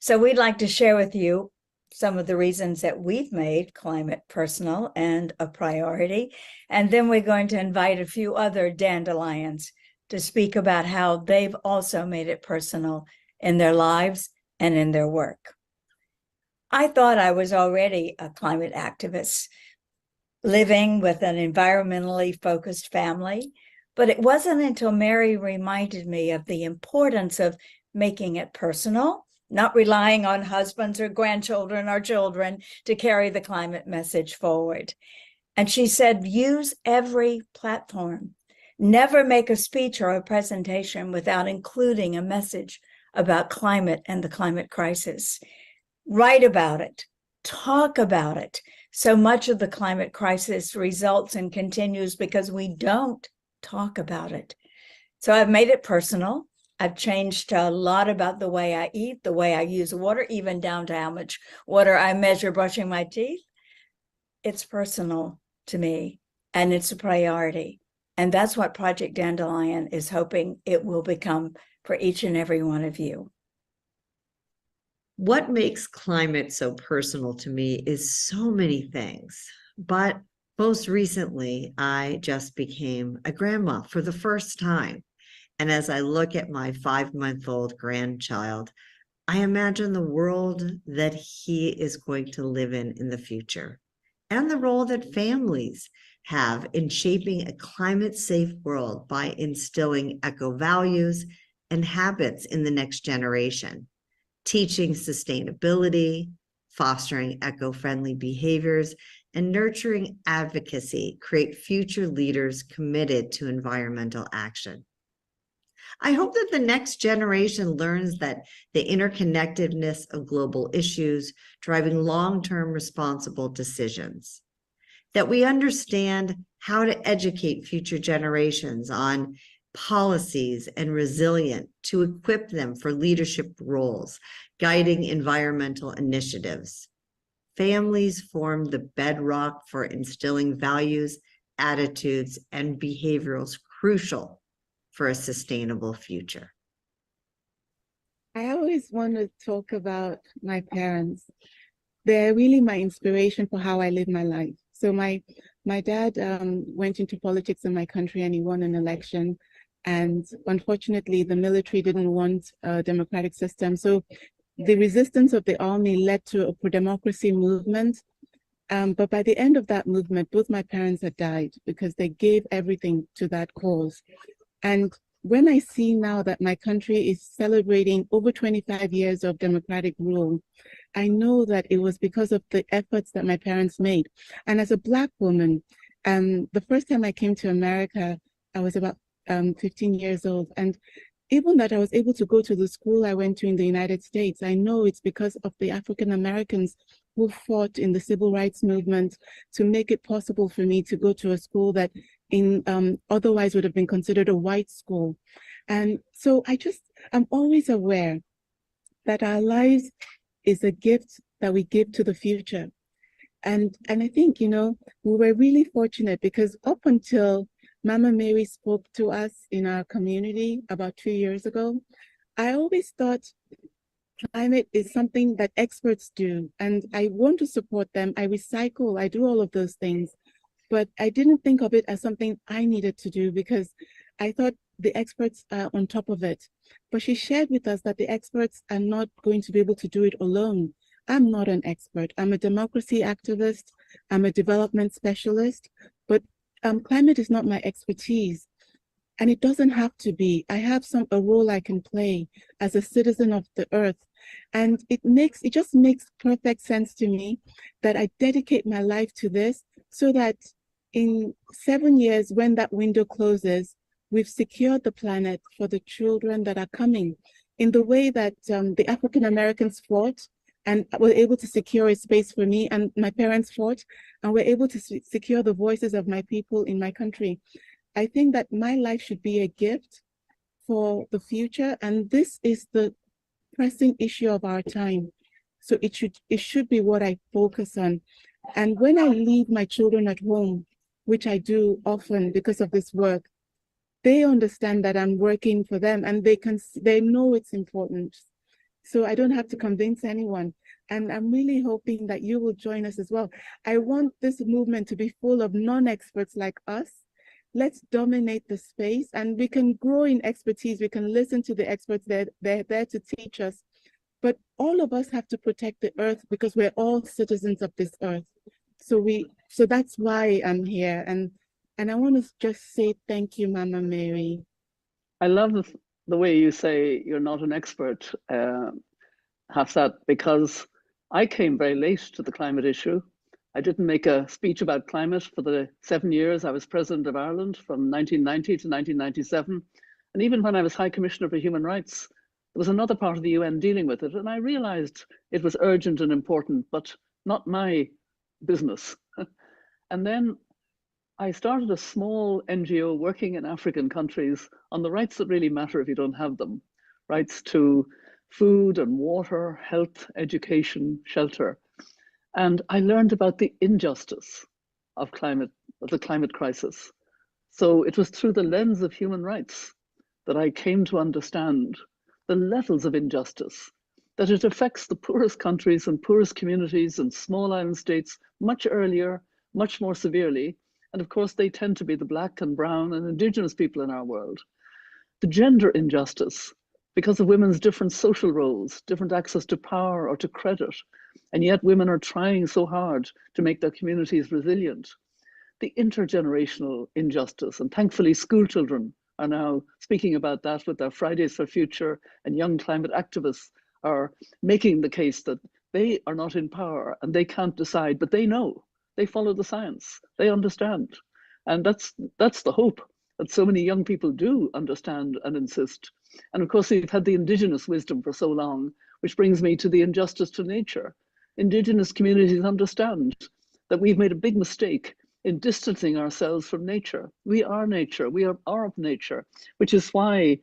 So we'd like to share with you some of the reasons that we've made climate personal and a priority. And then we're going to invite a few other dandelions to speak about how they've also made it personal in their lives and in their work. I thought I was already a climate activist, living with an environmentally focused family, but it wasn't until Mary reminded me of the importance of making it personal, not relying on husbands or grandchildren or children to carry the climate message forward. And she said, use every platform. Never make a speech or a presentation without including a message about climate and the climate crisis. Write about it, talk about it. So much of the climate crisis results and continues because we don't talk about it. So I've made it personal. I've changed a lot about the way I eat, the way I use water, even down to how much water I measure brushing my teeth. It's personal to me, and it's a priority. And that's what Project Dandelion is hoping it will become for each and every one of you. What makes climate so personal to me is so many things, but most recently, I just became a grandma for the first time. And as I look at my 5-month-old grandchild, I imagine the world that he is going to live in the future, and the role that families have in shaping a climate-safe world by instilling eco-values and habits in the next generation, teaching sustainability, fostering eco-friendly behaviors, and nurturing advocacy create future leaders committed to environmental action. I hope that the next generation learns that the interconnectedness of global issues driving long-term responsible decisions, that we understand how to educate future generations on policies and resilient to equip them for leadership roles, guiding environmental initiatives. Families form the bedrock for instilling values, attitudes, and behaviorals crucial for a sustainable future. I always want to talk about my parents. They're really my inspiration for how I live my life. So my dad went into politics in my country and he won an election. And unfortunately, the military didn't want a democratic system. So the resistance of the army led to a pro-democracy movement. But by the end of that movement, both my parents had died because they gave everything to that cause. And when I see now that my country is celebrating over 25 years of democratic rule, I know that it was because of the efforts that my parents made. And as a Black woman, the first time I came to America, I was about 15 years old. And even that I was able to go to the school I went to in the United States, I know it's because of the African Americans who fought in the civil rights movement to make it possible for me to go to a school that otherwise would have been considered a white school. And so I'm always aware that our lives is a gift that we give to the future. And I think, we were really fortunate because up until Mama Mary spoke to us in our community about 2 years ago, I always thought climate is something that experts do, and I want to support them. I recycle, I do all of those things, but I didn't think of it as something I needed to do because I thought the experts are on top of it. But she shared with us that the experts are not going to be able to do it alone. I'm not an expert. I'm a democracy activist. I'm a development specialist, but climate is not my expertise. And it doesn't have to be. I have a role I can play as a citizen of the earth. And it just makes perfect sense to me that I dedicate my life to this so that in 7 years, when that window closes, we've secured the planet for the children that are coming in the way that the African Americans fought and were able to secure a space for me, and my parents fought and were able to secure the voices of my people in my country. I think that my life should be a gift for the future, and this is the pressing issue of our time. So it should be what I focus on. And when I leave my children at home, which I do often because of this work, they understand that I'm working for them, and they know it's important. So I don't have to convince anyone. And I'm really hoping that you will join us as well. I want this movement to be full of non-experts like us. Let's dominate the space, and we can grow in expertise. We can listen to the experts. They're there to teach us. But all of us have to protect the earth because we're all citizens of this earth. So that's why I'm here. And I want to just say thank you, Mama Mary. I love the way you say you're not an expert, Hafsat, because I came very late to the climate issue. I didn't make a speech about climate for the 7 years I was President of Ireland from 1990 to 1997. And even when I was High Commissioner for Human Rights, there was another part of the UN dealing with it. And I realized it was urgent and important, but not my business. And then I started a small NGO working in African countries on the rights that really matter if you don't have them. Rights to food and water, health, education, shelter. And I learned about the injustice of the climate crisis. So it was through the lens of human rights that I came to understand the levels of injustice, that it affects the poorest countries and poorest communities and small island states much earlier, much more severely. And of course, they tend to be the Black and brown and indigenous people in our world. The gender injustice, because of women's different social roles, different access to power or to credit, and yet women are trying so hard to make their communities resilient. The intergenerational injustice, and thankfully school children are now speaking about that with their Fridays for Future, and young climate activists are making the case that they are not in power and they can't decide, but they know, they follow the science, they understand. And that's the hope, that so many young people do understand and insist. And of course, we've had the indigenous wisdom for so long, which brings me to the injustice to nature. Indigenous communities understand that we've made a big mistake in distancing ourselves from nature. We are nature, we are of nature, which is why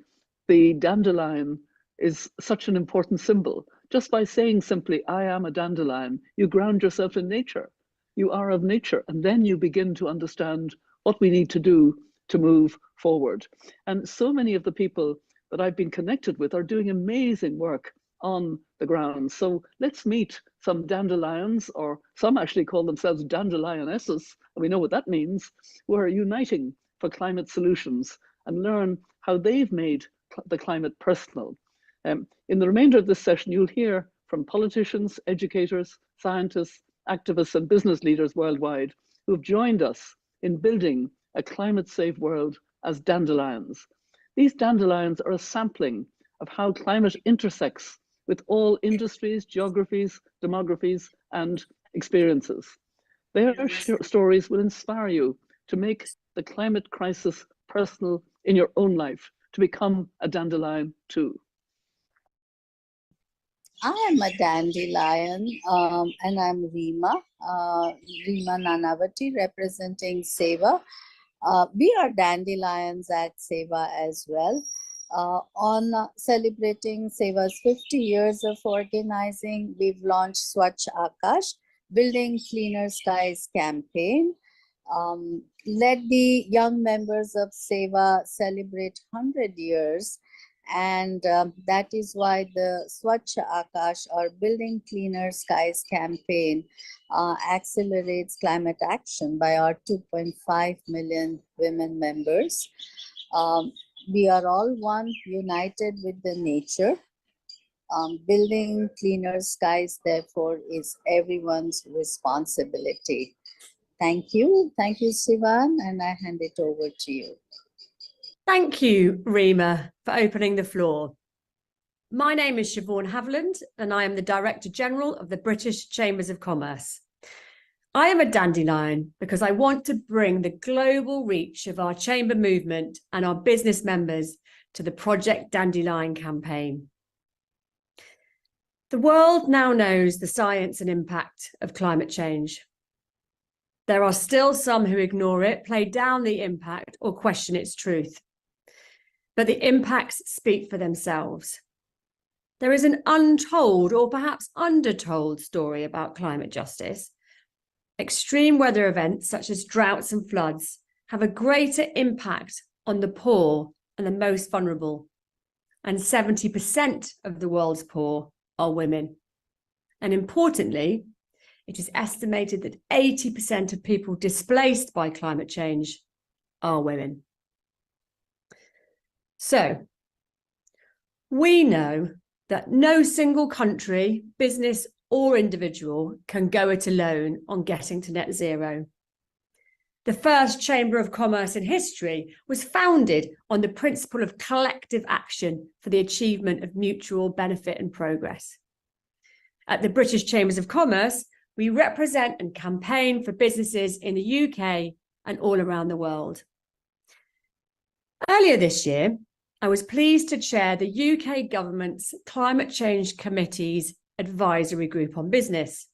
the dandelion is such an important symbol. Just by saying simply, I am a dandelion, you ground yourself in nature. You are of nature, and then you begin to understand what we need to do to move forward. And so many of the people that I've been connected with are doing amazing work on the ground. So let's meet some dandelions, or some actually call themselves dandelionesses, and we know what that means, who are uniting for climate solutions, and learn how they've made the climate personal. In the remainder of this session, you'll hear from politicians, educators, scientists, activists, and business leaders worldwide who have joined us in building a climate-safe world as dandelions. These dandelions are a sampling of how climate intersects with all industries, geographies, demographies, and experiences. Their stories will inspire you to make the climate crisis personal in your own life, to become a dandelion too. I am a dandelion, and I'm Rima Nanavati, representing SEWA. We are dandelions at SEWA as well. On celebrating SEWA's 50 years of organizing, we've launched Swachh Akash, Building Cleaner Skies campaign. Let the young members of SEWA celebrate 100 years. And that is why the Swachh Akash or Building Cleaner Skies campaign accelerates climate action by our 2.5 million women members. We are all one, united with the nature. Building cleaner skies, therefore, is everyone's responsibility. Thank you. Thank you, Sivan, and I hand it over to you. Thank you, Rima, for opening the floor. My name is Siobhan Haviland, and I am the Director General of the British Chambers of Commerce. I am a dandelion because I want to bring the global reach of our chamber movement and our business members to the Project Dandelion campaign. The world now knows the science and impact of climate change. There are still some who ignore it, play down the impact, or question its truth. But the impacts speak for themselves. There is an untold or perhaps undertold story about climate justice. Extreme weather events such as droughts and floods have a greater impact on the poor and the most vulnerable. And 70% of the world's poor are women. And importantly, it is estimated that 80% of people displaced by climate change are women. So, we know that no single country, business, or individual can go it alone on getting to net zero. The first Chamber of Commerce in history was founded on the principle of collective action for the achievement of mutual benefit and progress. At the British Chambers of Commerce, we represent and campaign for businesses in the UK and all around the world. Earlier this year, I was pleased to chair the UK government's Climate Change Committee's Advisory Group on Business,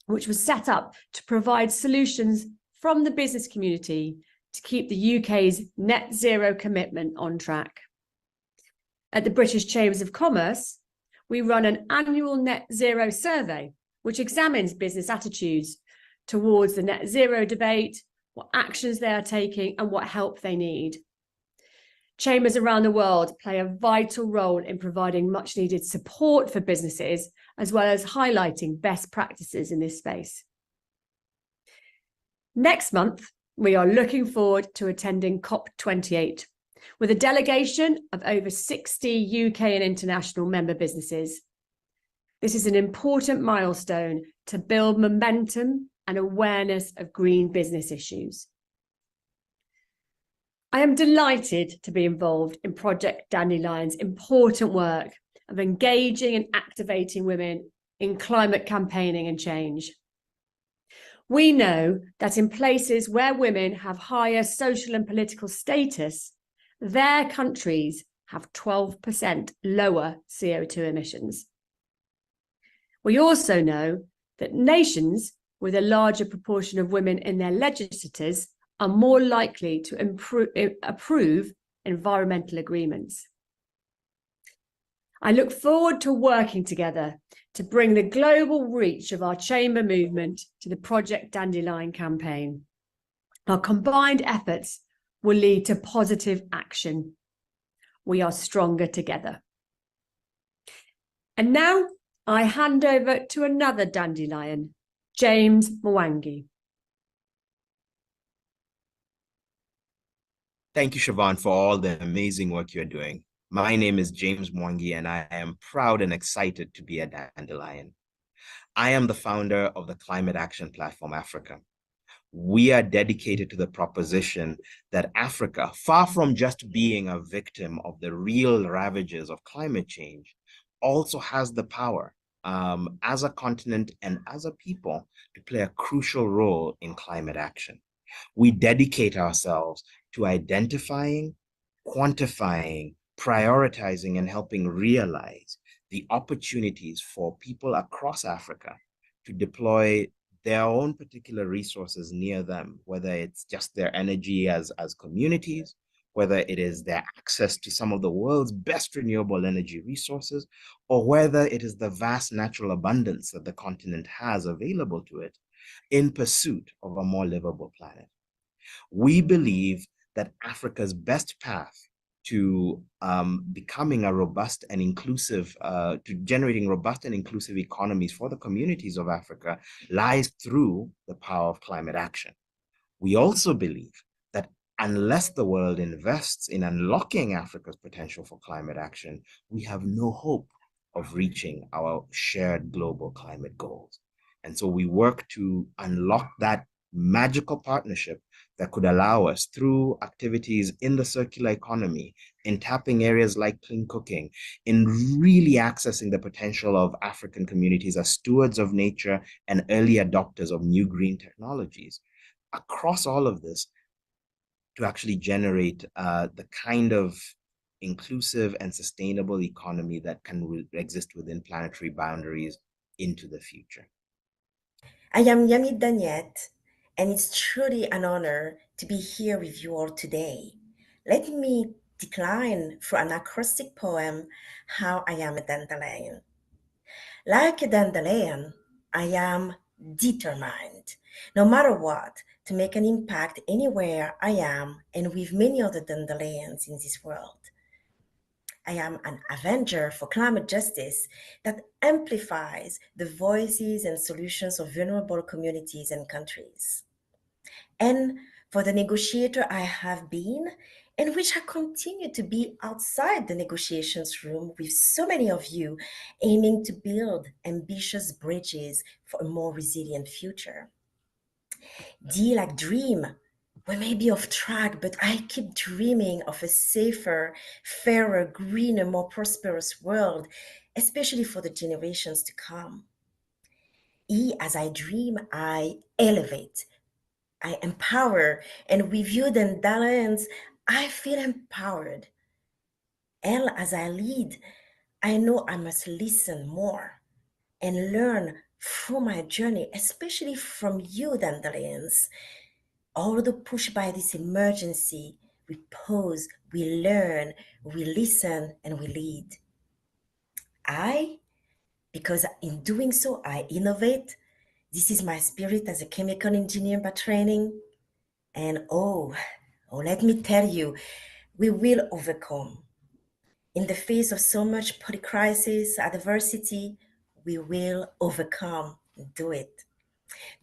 which was set up to provide solutions from the business community to keep the UK's net zero commitment on track. At the British Chambers of Commerce, we run an annual net zero survey, which examines business attitudes towards the net zero debate, what actions they are taking, and what help they need. Chambers around the world play a vital role in providing much needed support for businesses, as well as highlighting best practices in this space. Next month, we are looking forward to attending COP28 with a delegation of over 60 UK and international member businesses. This is an important milestone to build momentum and awareness of green business issues. I am delighted to be involved in Project Dandelion's important work of engaging and activating women in climate campaigning and change. We know that in places where women have higher social and political status, their countries have 12% lower CO2 emissions. We also know that nations with a larger proportion of women in their legislatures are more likely to approve environmental agreements. I look forward to working together to bring the global reach of our chamber movement to the Project Dandelion campaign. Our combined efforts will lead to positive action. We are stronger together. And now I hand over to another dandelion, James Mwangi. Thank you, Siobhan, for all the amazing work you're doing. My name is James Mwangi, and I am proud and excited to be a dandelion. I am the founder of the Climate Action Platform Africa. We are dedicated to the proposition that Africa, far from just being a victim of the real ravages of climate change, also has the power as a continent and as a people to play a crucial role in climate action. We dedicate ourselves to identifying, quantifying, prioritizing, and helping realize the opportunities for people across Africa to deploy their own particular resources near them, whether it's just their energy as communities, whether it is their access to some of the world's best renewable energy resources, or whether it is the vast natural abundance that the continent has available to it in pursuit of a more livable planet. We believe that Africa's best path to becoming a robust and inclusive, to generating robust and inclusive economies for the communities of Africa lies through the power of climate action. We also believe that unless the world invests in unlocking Africa's potential for climate action, we have no hope of reaching our shared global climate goals. And so we work to unlock that magical partnership that could allow us, through activities in the circular economy, in tapping areas like clean cooking, in really accessing the potential of African communities as stewards of nature and early adopters of new green technologies. Across all of this, to actually generate the kind of inclusive and sustainable economy that can exist within planetary boundaries into the future. I am Yami Danyet, and it's truly an honor to be here with you all today. Let me decline through an acrostic poem how I am a dandelion. Like a dandelion, I am determined, no matter what, to make an impact anywhere I am and with many other dandelions in this world. I am an avenger for climate justice that amplifies the voices and solutions of vulnerable communities and countries. And for the negotiator I have been, and which I continue to be outside the negotiations room with so many of you aiming to build ambitious bridges for a more resilient future. D like dream. We may be off track, but I keep dreaming of a safer, fairer, greener, more prosperous world, especially for the generations to come. E, as I dream, I elevate, I empower, and with you, dandelions, I feel empowered. L, as I lead, I know I must listen more and learn through my journey, especially from you, dandelions. Although pushed by this emergency, we pause, we learn, we listen, and we lead. I, because in doing so, I innovate. This is my spirit as a chemical engineer by training. And let me tell you, we will overcome. In the face of so much crisis, adversity, we will overcome and do it.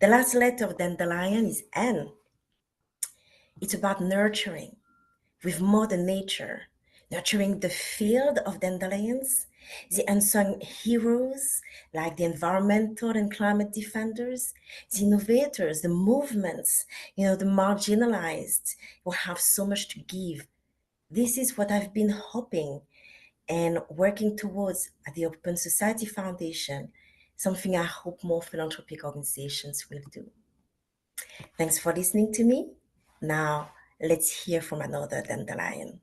The last letter of dandelion is N. It's about nurturing with Mother Nature, nurturing the field of dandelions, the unsung heroes like the environmental and climate defenders, the innovators, the movements, the marginalized who have so much to give. This is what I've been hoping and working towards at the Open Society Foundation, something I hope more philanthropic organizations will do. Thanks for listening to me. Now, let's hear from another dandelion.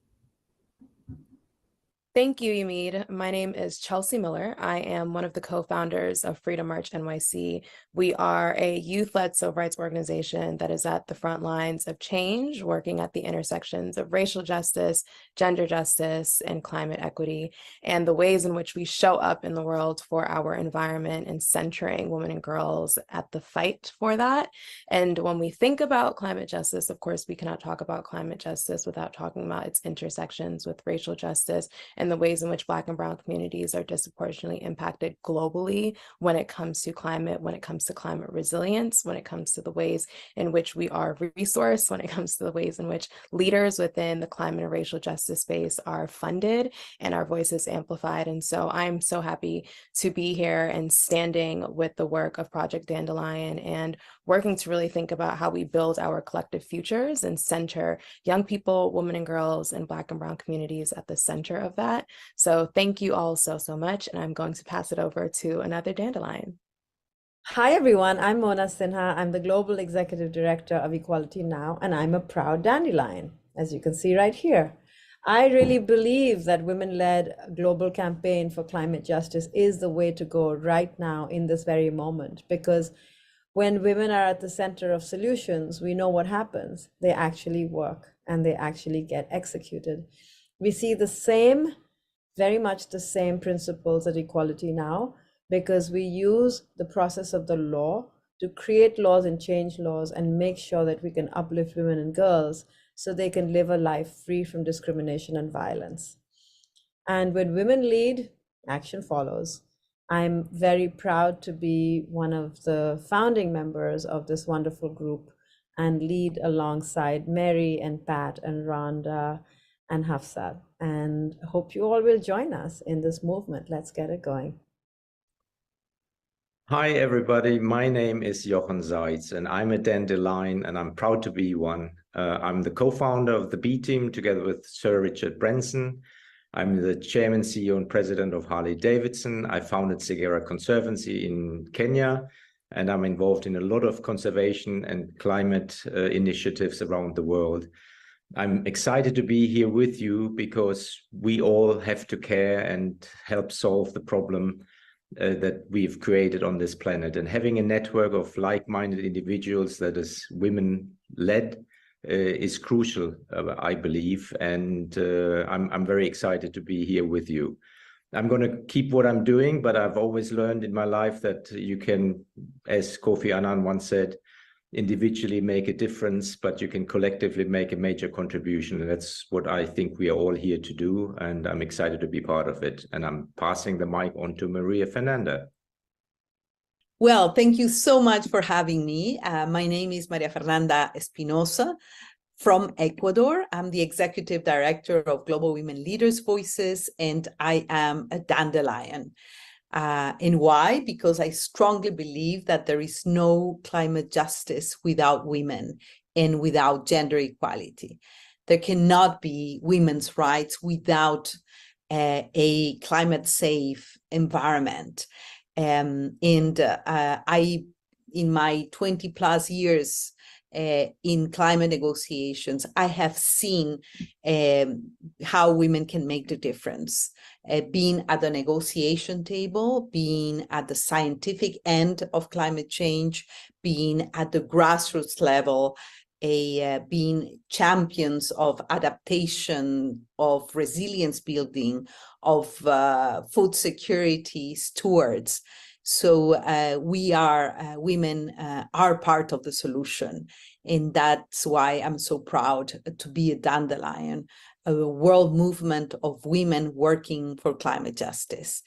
Thank you, Yamid. My name is Chelsea Miller. I am one of the co-founders of Freedom March NYC. We are a youth-led civil rights organization that is at the front lines of change, working at the intersections of racial justice, gender justice, and climate equity, and the ways in which we show up in the world for our environment and centering women and girls at the fight for that. And when we think about climate justice, of course, we cannot talk about climate justice without talking about its intersections with racial justice and the ways in which Black and Brown communities are disproportionately impacted globally when it comes to climate, when it comes to climate resilience, when it comes to the ways in which we are resourced, when it comes to the ways in which leaders within the climate and racial justice space are funded and our voices amplified. And so I'm so happy to be here and standing with the work of Project Dandelion and working to really think about how we build our collective futures and center young people, women and girls, and Black and Brown communities at the center of that. So thank you all so much. And I'm going to pass it over to another dandelion. Hi, everyone. I'm Mona Sinha. I'm the Global Executive Director of Equality Now, and I'm a proud dandelion, as you can see right here. I really believe that women-led global campaign for climate justice is the way to go right now in this very moment, because when women are at the center of solutions, we know what happens. They actually work and they actually get executed. We see the same, very much the same principles at Equality Now, because we use the process of the law to create laws and change laws and make sure that we can uplift women and girls so they can live a life free from discrimination and violence. And when women lead, action follows. I'm very proud to be one of the founding members of this wonderful group and lead alongside Mary and Pat and Rhonda and Hafsat. And hope you all will join us in this movement. Let's get it going. Hi, everybody. My name is Jochen Seitz, and I'm a Dandelion, and I'm proud to be one. I'm the co-founder of the B Team together with Sir Richard Branson. I'm the chairman, CEO, and president of Harley Davidson. I founded Segera Conservancy in Kenya, and I'm involved in a lot of conservation and climate initiatives around the world. I'm excited to be here with you because we all have to care and help solve the problem that we've created on this planet. And having a network of like-minded individuals that is women-led is crucial, I believe. And I'm very excited to be here with you. I'm going to keep what I'm doing, but I've always learned in my life that you can, as Kofi Annan once said, individually make a difference, but you can collectively make a major contribution. And that's what I think we are all here to do. And I'm excited to be part of it. And I'm passing the mic on to Maria Fernanda. Well, thank you so much for having me. My name is Maria Fernanda Espinosa from Ecuador. I'm the Executive Director of Global Women Leaders Voices, and I am a Dandelion. And why? Because I strongly believe that there is no climate justice without women and without gender equality. There cannot be women's rights without a climate-safe environment. I, in my 20 plus years in climate negotiations, I have seen how women can make the difference. Being at the negotiation table, being at the scientific end of climate change, being at the grassroots level, being champions of adaptation, of resilience building, of food security stewards. So we are, women are part of the solution. And that's why I'm so proud to be a Dandelion, a world movement of women working for climate justice.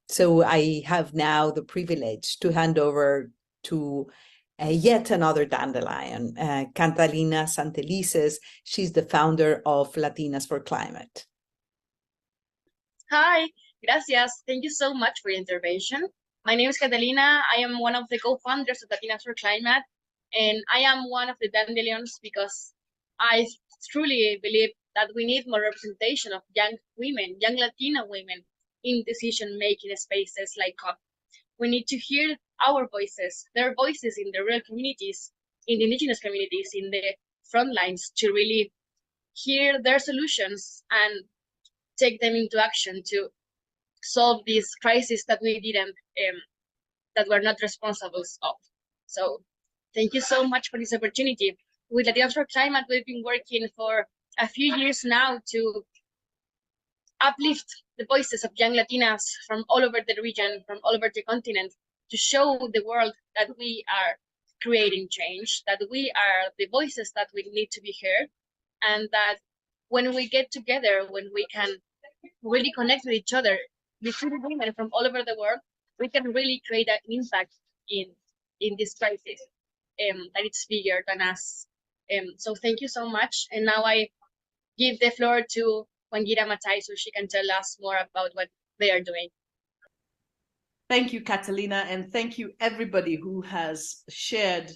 So I have now the privilege to hand over to yet another Dandelion, Catalina Santelices. She's the founder of Latinas for Climate. Hi, gracias. Thank you so much for your intervention. My name is Catalina. I am one of the co-founders of Latinas for Climate, and I am one of the Dandelions because I truly believe that we need more representation of young women, young Latina women in decision-making spaces like COP. We need to hear our voices, their voices in the rural communities, in the indigenous communities, in the front lines, to really hear their solutions and take them into action to solve these crises that we didn't, that we're not responsible of. So thank you so much for this opportunity. With Latinas for Climate, we've been working for a few years now to uplift the voices of young Latinas from all over the region, from all over the continent, to show the world that we are creating change, that we are the voices that we need to be heard, and that when we get together, when we can really connect with each other, between women from all over the world, we can really create an impact in this crisis that it's bigger than us. So thank you so much. And now I give the floor to Wangira Matai so she can tell us more about what they are doing. Thank you, Catalina, and thank you everybody who has shared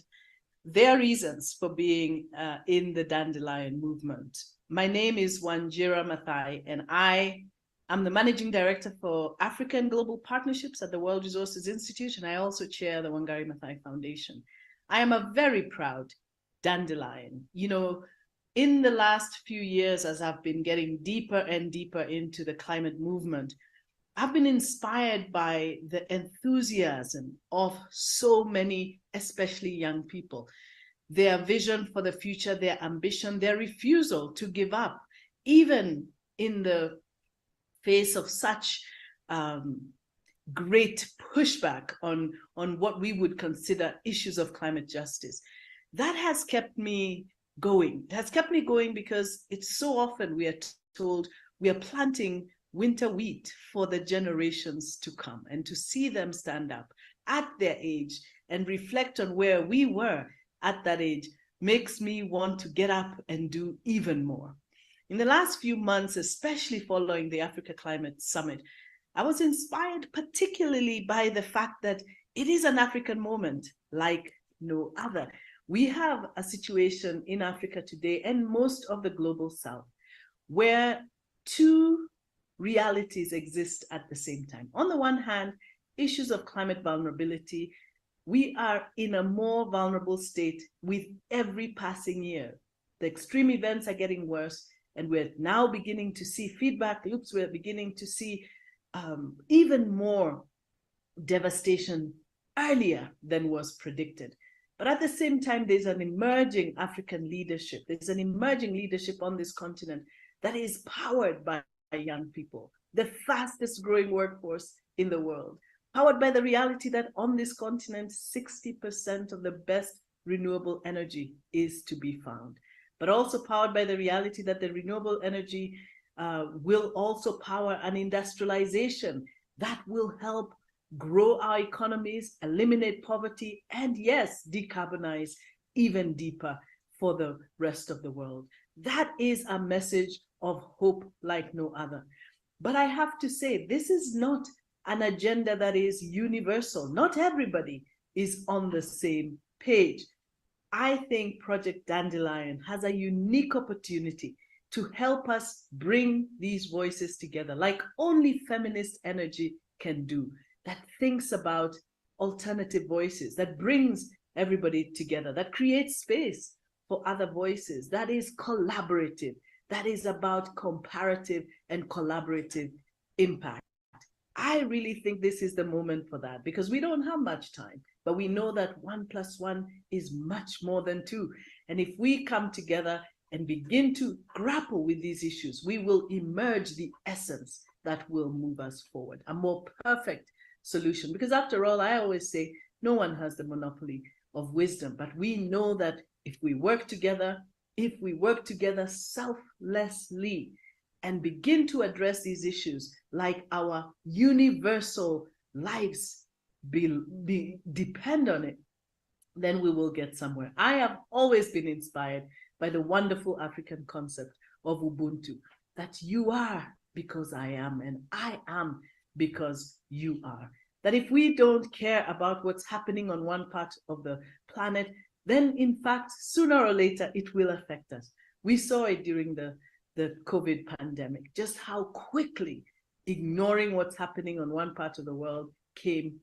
their reasons for being in the Dandelion movement. My name is Wangira Mathai, and I'm the Managing Director for Africa and Global Partnerships at the World Resources Institute, and I also chair the Wangari Maathai Foundation. I am a very proud Dandelion. You know, in the last few years, as I've been getting deeper and deeper into the climate movement, I've been inspired by the enthusiasm of so many, especially young people. Their vision for the future, their ambition, their refusal to give up, even in the face of such great pushback on what we would consider issues of climate justice. That has kept me going. It has kept me going because it's so often we are told we are planting winter wheat for the generations to come, and to see them stand up at their age and reflect on where we were at that age makes me want to get up and do even more. In the last few months, especially following the Africa Climate Summit, I was inspired particularly by the fact that it is an African moment like no other. We have a situation in Africa today and most of the global South where two realities exist at the same time. On the one hand, issues of climate vulnerability. We are in a more vulnerable state with every passing year. The extreme events are getting worse, and we're now beginning to see feedback loops. We're beginning to see even more devastation earlier than was predicted. But at the same time, there's an emerging African leadership. There's an emerging leadership on this continent that is powered by young people, the fastest growing workforce in the world, powered by the reality that on this continent, 60% of the best renewable energy is to be found, but also powered by the reality that the renewable energy will also power an industrialization that will help grow our economies, eliminate poverty, and yes, decarbonize even deeper for the rest of the world. That is a message of hope like no other. But I have to say, this is not an agenda that is universal. Not everybody is on the same page. I think Project Dandelion has a unique opportunity to help us bring these voices together like only feminist energy can do, that thinks about alternative voices, that brings everybody together, that creates space for other voices, that is collaborative, that is about comparative and collaborative impact. I really think this is the moment for that, because we don't have much time, but we know that 1 + 1 is much more than 2. And if we come together and begin to grapple with these issues, we will emerge the essence that will move us forward, a more perfect solution. Because after all, I always say, no one has the monopoly of wisdom, but we know that if we work together selflessly and begin to address these issues like our universal lives depend on it, then we will get somewhere. I have always been inspired by the wonderful African concept of Ubuntu, that you are because I am, and I am because you are. That if we don't care about what's happening on one part of the planet, then in fact, sooner or later, it will affect us. We saw it during the COVID pandemic, just how quickly ignoring what's happening on one part of the world came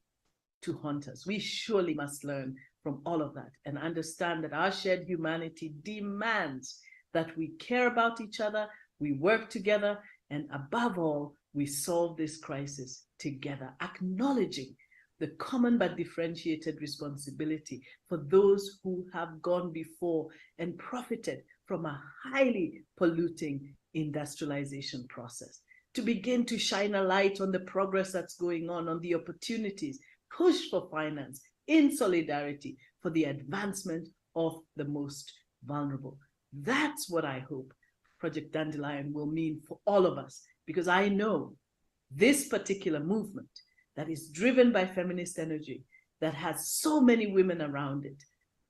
to haunt us. We surely must learn from all of that and understand that our shared humanity demands that we care about each other, we work together, and above all, we solve this crisis together, acknowledging the common but differentiated responsibility for those who have gone before and profited from a highly polluting industrialization process, to begin to shine a light on the progress that's going on the opportunities, push for finance in solidarity for the advancement of the most vulnerable. That's what I hope Project Dandelion will mean for all of us, because I know this particular movement that is driven by feminist energy, that has so many women around it,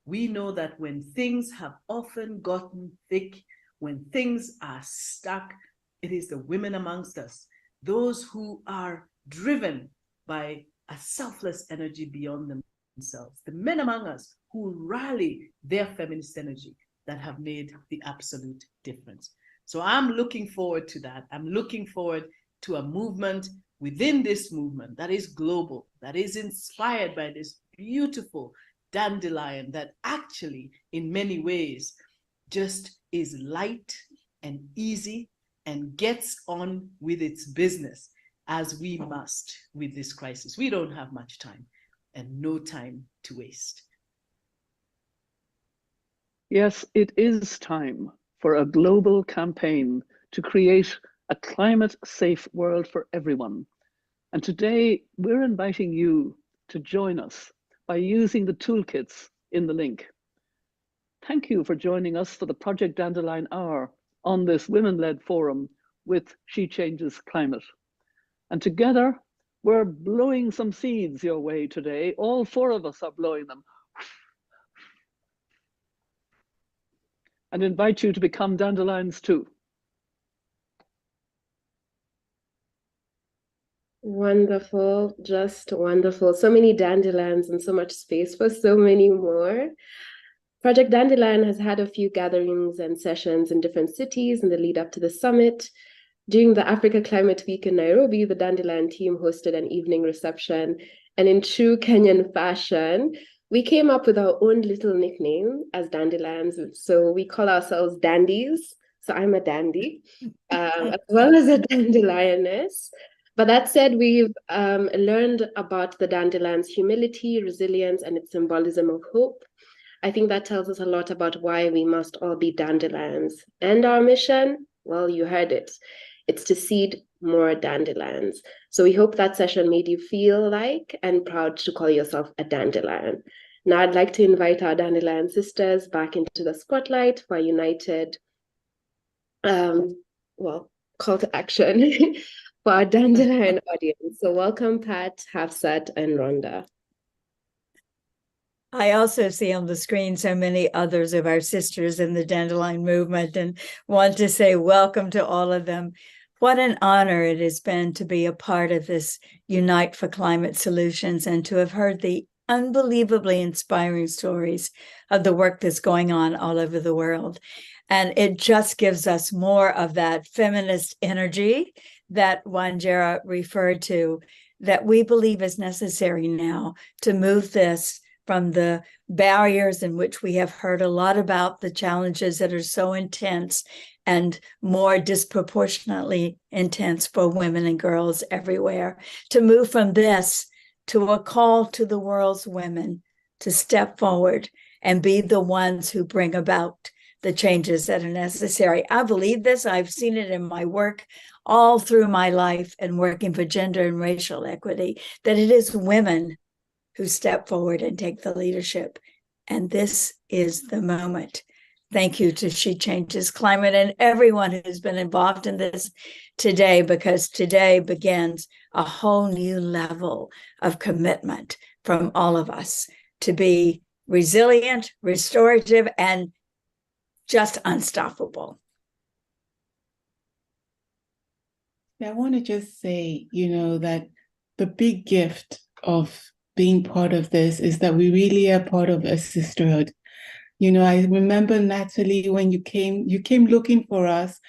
we know that when things have often gotten thick, when things are stuck, it is the women amongst us, those who are driven by a selfless energy beyond themselves, the men among us who rally their feminist energy, that have made the absolute difference. So I'm looking forward to that. I'm looking forward to a movement within this movement that is global, that is inspired by this beautiful dandelion that actually, in many ways, just is light and easy and gets on with its business, as we must with this crisis. We don't have much time and no time to waste. Yes, it is time for a global campaign to create a climate-safe world for everyone. And today, we're inviting you to join us by using the toolkits in the link. Thank you for joining us for the Project Dandelion Hour on this women-led forum with She Changes Climate. And together, we're blowing some seeds your way today. All 4 of us are blowing them. And invite you to become dandelions too. Wonderful, just wonderful. So many dandelions and so much space for so many more. Project Dandelion has had a few gatherings and sessions in different cities in the lead up to the summit. During the Africa Climate Week in Nairobi, the Dandelion team hosted an evening reception. And in true Kenyan fashion, we came up with our own little nickname as dandelions. So we call ourselves dandies. So I'm a dandy, as well as a dandelioness. But that said, we've learned about the dandelion's humility, resilience, and its symbolism of hope. I think that tells us a lot about why we must all be dandelions. And our mission, well, you heard it. It's to seed more dandelions. So we hope that session made you feel like and proud to call yourself a dandelion. Now I'd like to invite our dandelion sisters back into the spotlight for a united, call to action for our dandelion audience. So welcome, Pat, Hafsat, and Rhonda. I also see on the screen so many others of our sisters in the Dandelion movement and want to say welcome to all of them. What an honor it has been to be a part of this Unite for Climate Solutions and to have heard the unbelievably inspiring stories of the work that's going on all over the world. And it just gives us more of that feminist energy that Wanjira referred to, that we believe is necessary now to move this from the barriers in which we have heard a lot about, the challenges that are so intense and more disproportionately intense for women and girls everywhere, to move from this to a call to the world's women to step forward and be the ones who bring about the changes that are necessary. I believe this. I've seen it in my work all through my life and working for gender and racial equity, that it is women who step forward and take the leadership. And this is the moment. Thank you to She Changes Climate and everyone who's been involved in this today, because today begins a whole new level of commitment from all of us to be resilient, restorative, and just unstoppable. I want to just say, that the big gift of being part of this is that we really are part of a sisterhood. I remember, Natalie, when you came looking for us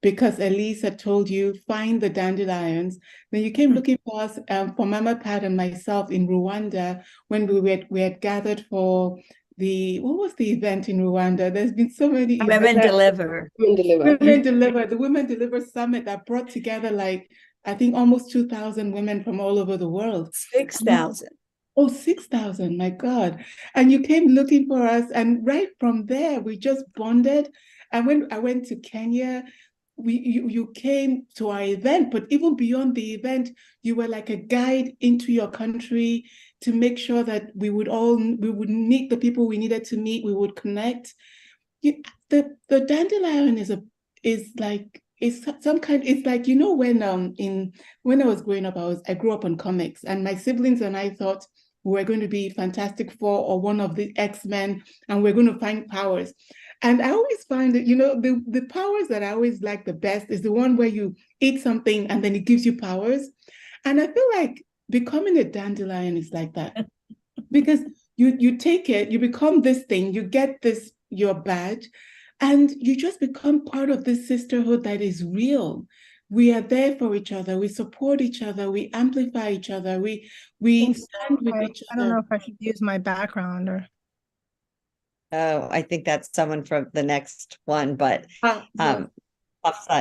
because Elise had told you, find the dandelions. Then you came looking for us, for Mama Pat and myself in Rwanda when we had gathered for what was the event in Rwanda? There's been so many events. Women Deliver. The Women Deliver Summit that brought together I think almost 2,000 women from all over the world. 6,000. Oh, 6,000, my God. And you came looking for us. And right from there, we just bonded. And when I went to Kenya, you came to our event, but even beyond the event, you were like a guide into your country to make sure that we would meet the people we needed to meet, we would connect. The dandelion it's like when I was growing up, I grew up on comics, and my siblings and I thought we were going to be Fantastic Four or one of the X-Men, and we're going to find powers. And I always find that, the powers that I always like the best is the one where you eat something and then it gives you powers. And I feel like becoming a dandelion is like that. Because you take it, you become this thing, you get your badge, and you just become part of this sisterhood that is real. We are there for each other. We support each other. We amplify each other. We stand with each other. I don't know if I should use my background or. Oh, I think that's someone from the next one, but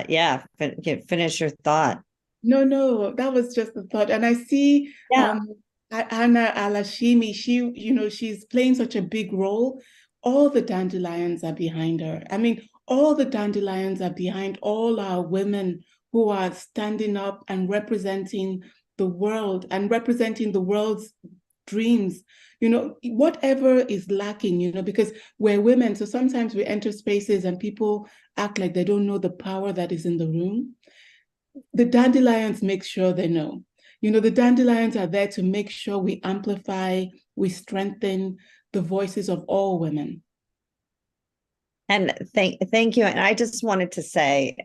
yeah, finish your thought. No, that was just a thought. And I see Anna Alashimi, she's playing such a big role. All the dandelions are behind her. I mean, all the dandelions are behind all our women who are standing up and representing the world and representing the world's dreams, you know, whatever is lacking, you know, because we're women. So sometimes we enter spaces and people act like they don't know the power that is in the room. The dandelions make sure they know. You know, the dandelions are there to make sure we amplify, we strengthen the voices of all women. And thank you. And I just wanted to say,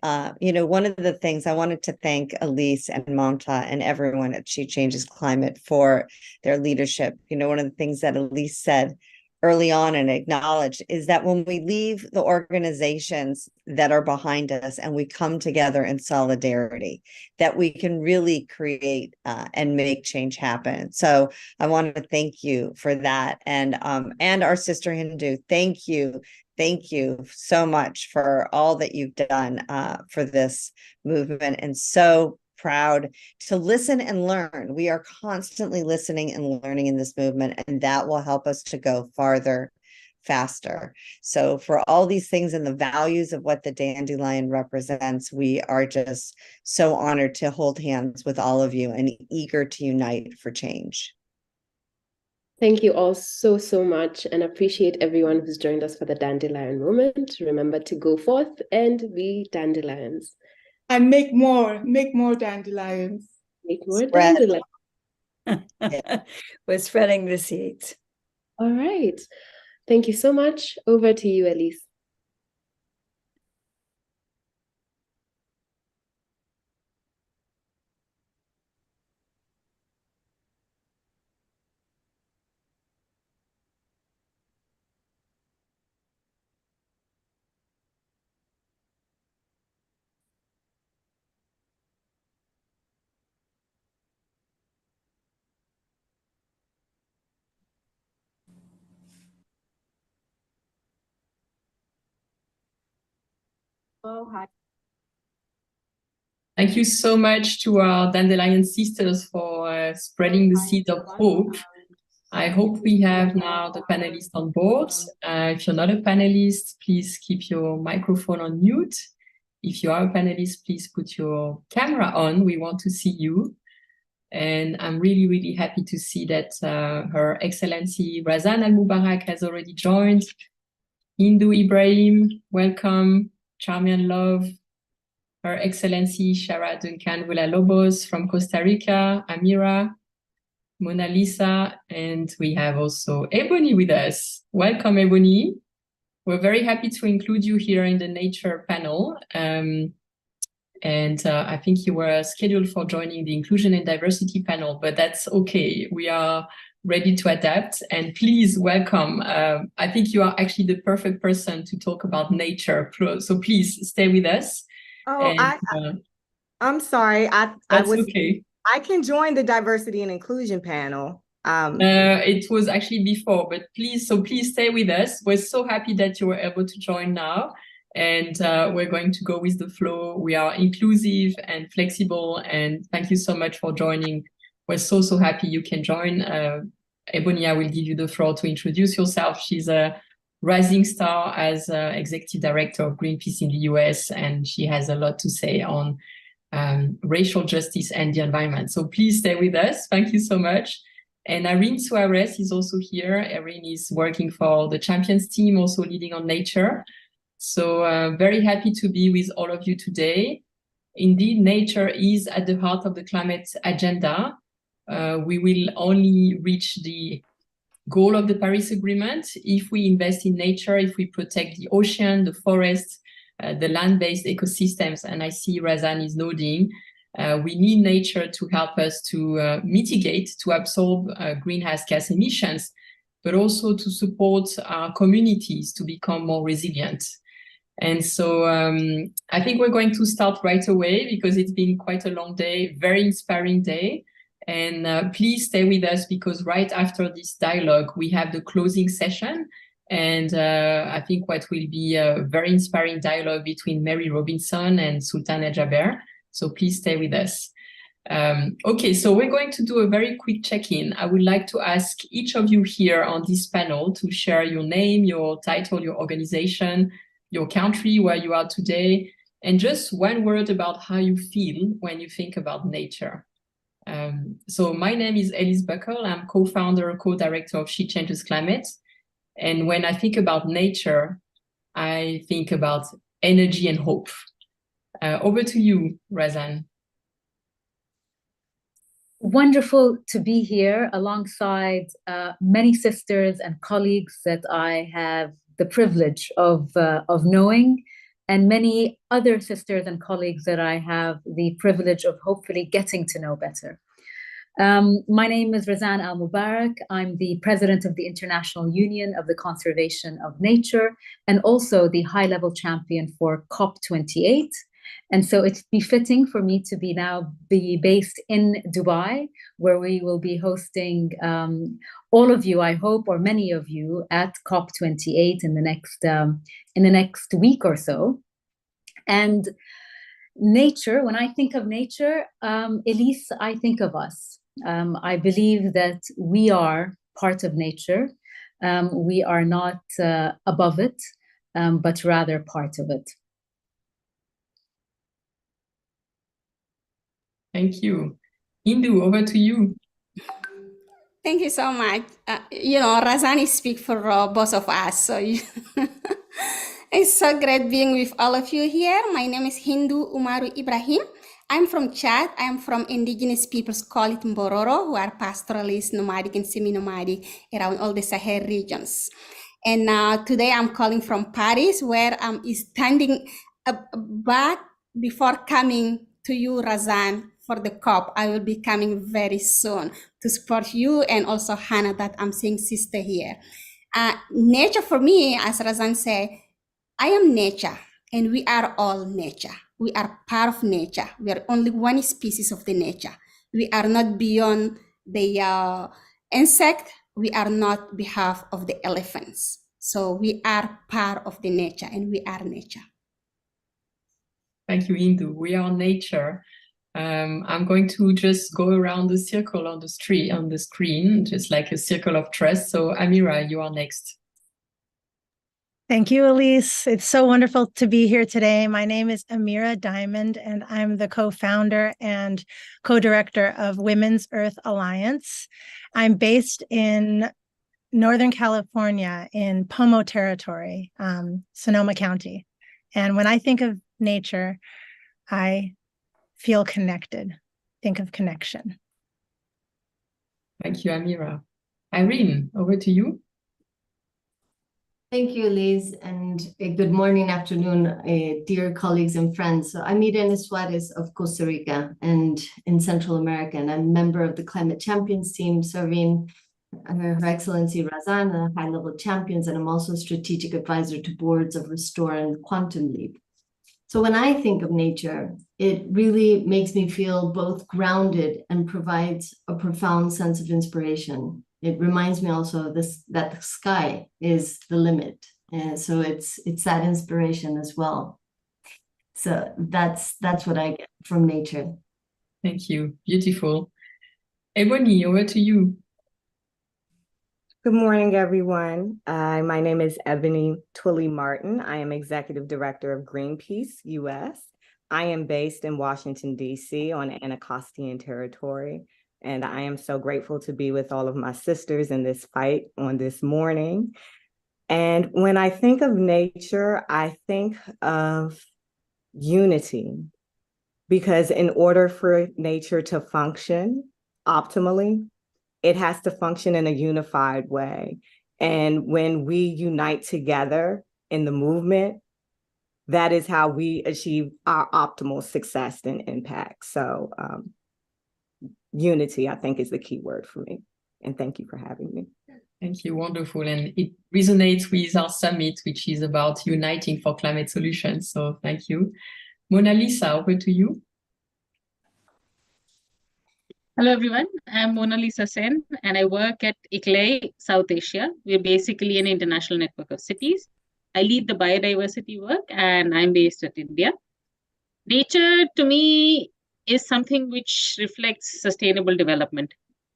you know, one of the things I wanted to thank Elise and Mamta and everyone at She Changes Climate for their leadership. You know, one of the things that Elise said early on and acknowledged is that when we leave the organizations that are behind us and we come together in solidarity, that we can really create and make change happen. So I want to thank you for that. And our sister Hindu, thank you. Thank you so much for all that you've done for this movement, and so proud to listen and learn. We are constantly listening and learning in this movement, and that will help us to go farther, faster. So for all these things and the values of what the Dandelion represents, we are just so honored to hold hands with all of you and eager to unite for change. Thank you all so, so much, and appreciate everyone who's joined us for the Dandelion Moment. Remember to go forth and be dandelions. And make more dandelions. Make more Spread. dandelions. We're spreading the seeds. All right. Thank you so much. Over to you, Elise. Oh, hi. Thank you so much to our Dandelion sisters for spreading the seed of hope. I hope we have now the panelists on board. If you're not a panelist, please keep your microphone on mute. If you are a panelist, please put your camera on. We want to see you. And I'm really, really happy to see that Her Excellency Razan Al Mubarak has already joined. Hindu Ibrahim, welcome. Charmian Love, Her Excellency Shara Duncan Villalobos from Costa Rica, Amira, Mona Lisa, and we have also Ebony with us. Welcome, Ebony. We're very happy to include you here in the nature panel. I think you were scheduled for joining the inclusion and diversity panel, but that's okay. We are ready to adapt, and please welcome. I think you are actually the perfect person to talk about nature. So please stay with us. Oh, I'm sorry. That's okay. I can join the diversity and inclusion panel. It was actually before, but please stay with us. We're so happy that you were able to join now, and we're going to go with the flow. We are inclusive and flexible, and thank you so much for joining. We're so happy you can join. Ebony, I will give you the floor to introduce yourself. She's a rising star as executive director of Greenpeace in the US, and she has a lot to say on racial justice and the environment. So please stay with us. Thank you so much. And Irene Suarez is also here. Irene is working for the Champions team, also leading on nature. So very happy to be with all of you today. Indeed, nature is at the heart of the climate agenda. We will only reach the goal of the Paris Agreement if we invest in nature, if we protect the ocean, the forests, the land-based ecosystems. And I see Razan is nodding. We need nature to help us to mitigate, to absorb greenhouse gas emissions, but also to support our communities to become more resilient. And so I think we're going to start right away because it's been quite a long day, very inspiring day. And please stay with us because right after this dialogue, we have the closing session. And I think what will be a very inspiring dialogue between Mary Robinson and Sultana Jaber. So please stay with us. Okay, so we're going to do a very quick check-in. I would like to ask each of you here on this panel to share your name, your title, your organization, your country, where you are today, and just one word about how you feel when you think about nature. So my name is Elise Buckle. I'm co-founder, co-director of She Changes Climate. And when I think about nature, I think about energy and hope. Over to you, Razan. Wonderful to be here alongside many sisters and colleagues that I have the privilege of knowing, and many other sisters and colleagues that I have the privilege of hopefully getting to know better. My name is Razan Al Mubarak. I'm the president of the International Union of the Conservation of Nature and also the high-level champion for COP28. And so it's befitting for me to be based in Dubai, where we will be hosting all of you, I hope, or many of you at COP28 in the next week or so. And nature, when I think of nature, Elise, I think of us. I believe that we are part of nature. We are not above it, but rather part of it. Thank you. Indu, over to you. Thank you so much. Razani speak for both of us. So it's so great being with all of you here. My name is Hindu Umaru Ibrahim. I'm from Chad. I'm from indigenous peoples call it Mbororo, who are pastoralists, nomadic and semi-nomadic around all the Sahel regions. And today I'm calling from Paris, where I'm standing back before coming to you, Razan, for the COP. I will be coming very soon to support you and also Hannah, that I'm seeing sister here. Nature for me, as Razan said, I am nature and we are all nature. We are part of nature. We are only one species of the nature. We are not beyond the insect. We are not behalf of the elephants. So we are part of the nature and we are nature. Thank you, Indu. We are nature. I'm going to just go around the circle on the screen, just like a circle of trust. So Amira, you are next. Thank you, Elise. It's so wonderful to be here today. My name is Amira Diamond, and I'm the co-founder and co-director of Women's Earth Alliance. I'm based in Northern California in Pomo Territory, Sonoma County. And when I think of nature, I feel connected. Think of connection. Thank you, Amira. Irene, over to you. Thank you, Elise, and good morning, afternoon, dear colleagues and friends. So I'm Irene Suarez of Costa Rica and in Central America, and I'm a member of the Climate Champions team serving Her Excellency Razan, high-level champions, and I'm also a strategic advisor to boards of Restore and Quantum Leap. So when I think of nature, it really makes me feel both grounded and provides a profound sense of inspiration. It reminds me also of this, that the sky is the limit. And so it's that inspiration as well. So that's what I get from nature. Thank you. Beautiful. Ebony, over to you. Good morning, everyone. My name is Ebony Twilley Martin. I am Executive Director of Greenpeace US. I am based in Washington, D.C. on Anacostia territory. And I am so grateful to be with all of my sisters in this fight on this morning. And when I think of nature, I think of unity, because in order for nature to function optimally, it has to function in a unified way. And when we unite together in the movement, that is how we achieve our optimal success and impact. So unity, I think, is the key word for me. And thank you for having me. Thank you, wonderful. And it resonates with our summit, which is about uniting for climate solutions. So thank you. Mona Lisa, over to you. Hello, everyone. I'm Mona Lisa Sen, and I work at ICLEI South Asia. We're basically an international network of cities. I lead the biodiversity work, and I'm based at India. Nature, to me, is something which reflects sustainable development.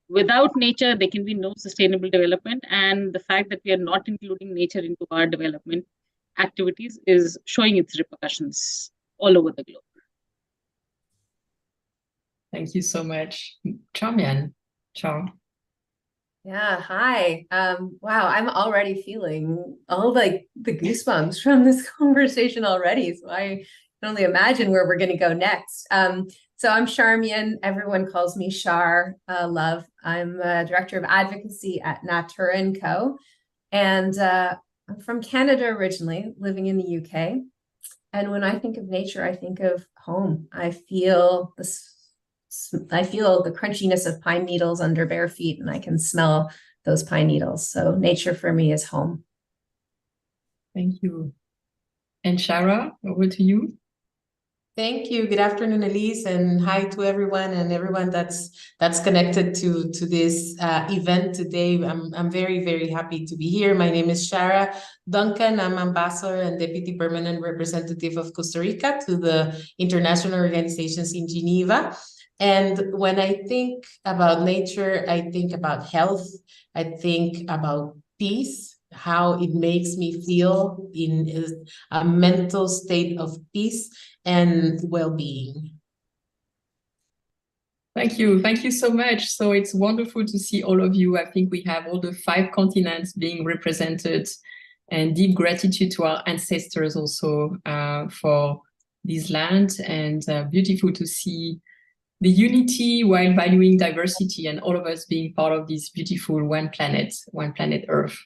Without nature, there can be no sustainable development, and the fact that we are not including nature into our development activities is showing its repercussions all over the globe. Thank you so much. Charmian. Ciao. Yeah, hi. Wow, I'm already feeling all like the goosebumps from this conversation already. So I can only imagine where we're going to go next. So I'm Charmian. Everyone calls me Char, love. I'm Director of Advocacy at Natura & Co. And I'm from Canada originally, living in the UK. And when I think of nature, I think of home. I feel the crunchiness of pine needles under bare feet, and I can smell those pine needles. So nature for me is home. Thank you. And Shara, over to you. Thank you. Good afternoon, Elise, and hi to everyone and everyone that's connected to this event today. I'm very, very happy to be here. My name is Shara Duncan. I'm Ambassador and Deputy Permanent Representative of Costa Rica to the international organizations in Geneva. And when I think about nature, I think about health. I think about peace, how it makes me feel in a mental state of peace and well-being. Thank you. Thank you so much. So it's wonderful to see all of you. I think we have all the 5 continents being represented, and deep gratitude to our ancestors also for this land, and beautiful to see the unity while valuing diversity and all of us being part of this beautiful one planet Earth.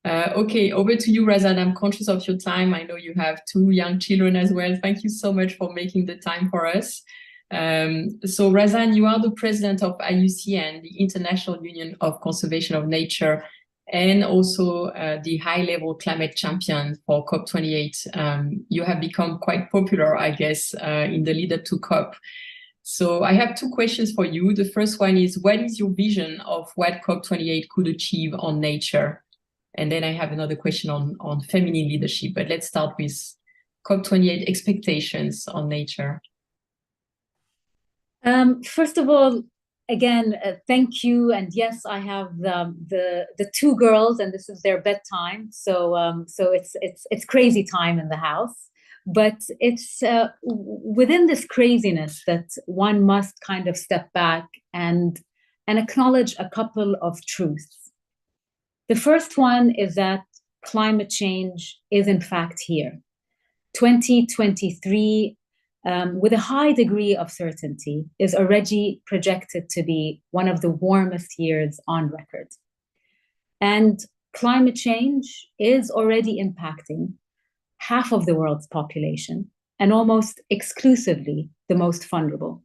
Okay, over to you, Razan. I'm conscious of your time. I know you have 2 young children as well. Thank you so much for making the time for us. So Razan, you are the president of IUCN, the International Union of Conservation of Nature, and also the high-level climate champion for COP28. You have become quite popular, I guess, in the lead-up to COP. So I have 2 questions for you. The first one is, what is your vision of what COP28 could achieve on nature? And then I have another question on feminine leadership, but let's start with COP28 expectations on nature. First of all, again, thank you. And yes, I have the 2 girls, and this is their bedtime. So it's crazy time in the house. But it's within this craziness that one must kind of step back and acknowledge a couple of truths. The first one is that climate change is in fact here. 2023, with a high degree of certainty, is already projected to be one of the warmest years on record. And climate change is already impacting half of the world's population, and almost exclusively the most vulnerable.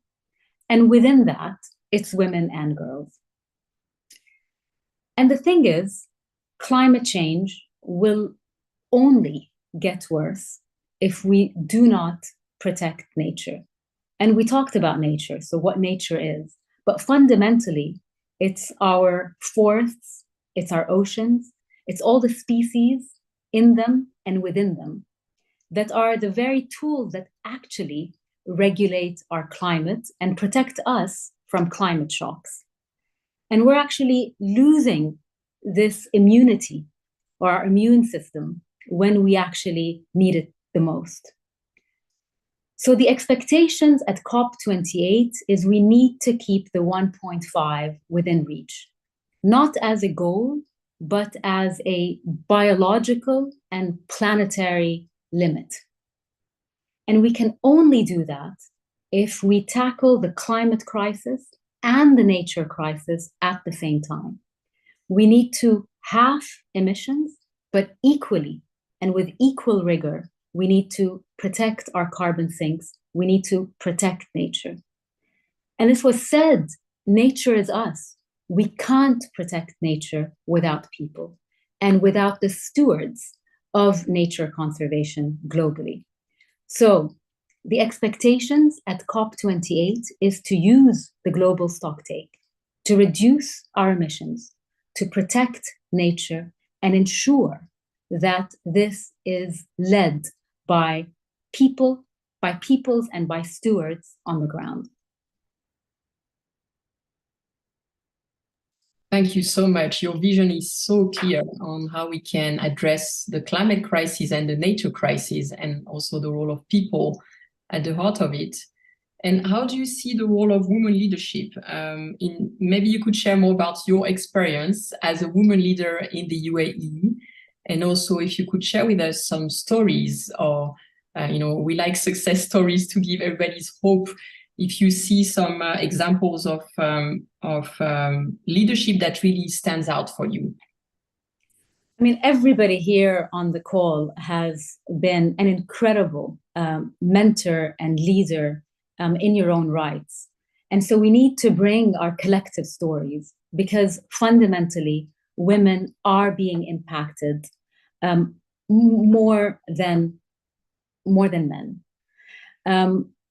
And within that, it's women and girls. And the thing is, climate change will only get worse if we do not protect nature. And we talked about nature, so what nature is. But fundamentally, it's our forests, it's our oceans, it's all the species in them and within them that are the very tools that actually regulate our climate and protect us from climate shocks. And we're actually losing this immunity, or our immune system, when we actually need it the most. So the expectations at COP28 is we need to keep the 1.5 within reach, not as a goal, but as a biological and planetary limit. And we can only do that if we tackle the climate crisis and the nature crisis at the same time. We need to halve emissions, but equally and with equal rigor, we need to protect our carbon sinks. We need to protect nature. And this was said, nature is us. We can't protect nature without people and without the stewards of nature conservation globally. So the expectations at COP28 is to use the global stocktake to reduce our emissions, to protect nature, and ensure that this is led by peoples and by stewards on the ground. Thank you so much. Your vision is so clear on how we can address the climate crisis and the nature crisis, and also the role of people at the heart of it. And how do you see the role of women leadership? Maybe you could share more about your experience as a woman leader in the UAE, and also if you could share with us some stories, or we like success stories to give everybody's hope. If you see some examples of leadership that really stands out for you. I mean, everybody here on the call has been an incredible mentor and leader in your own rights. And so we need to bring our collective stories, because fundamentally, women are being impacted more than men.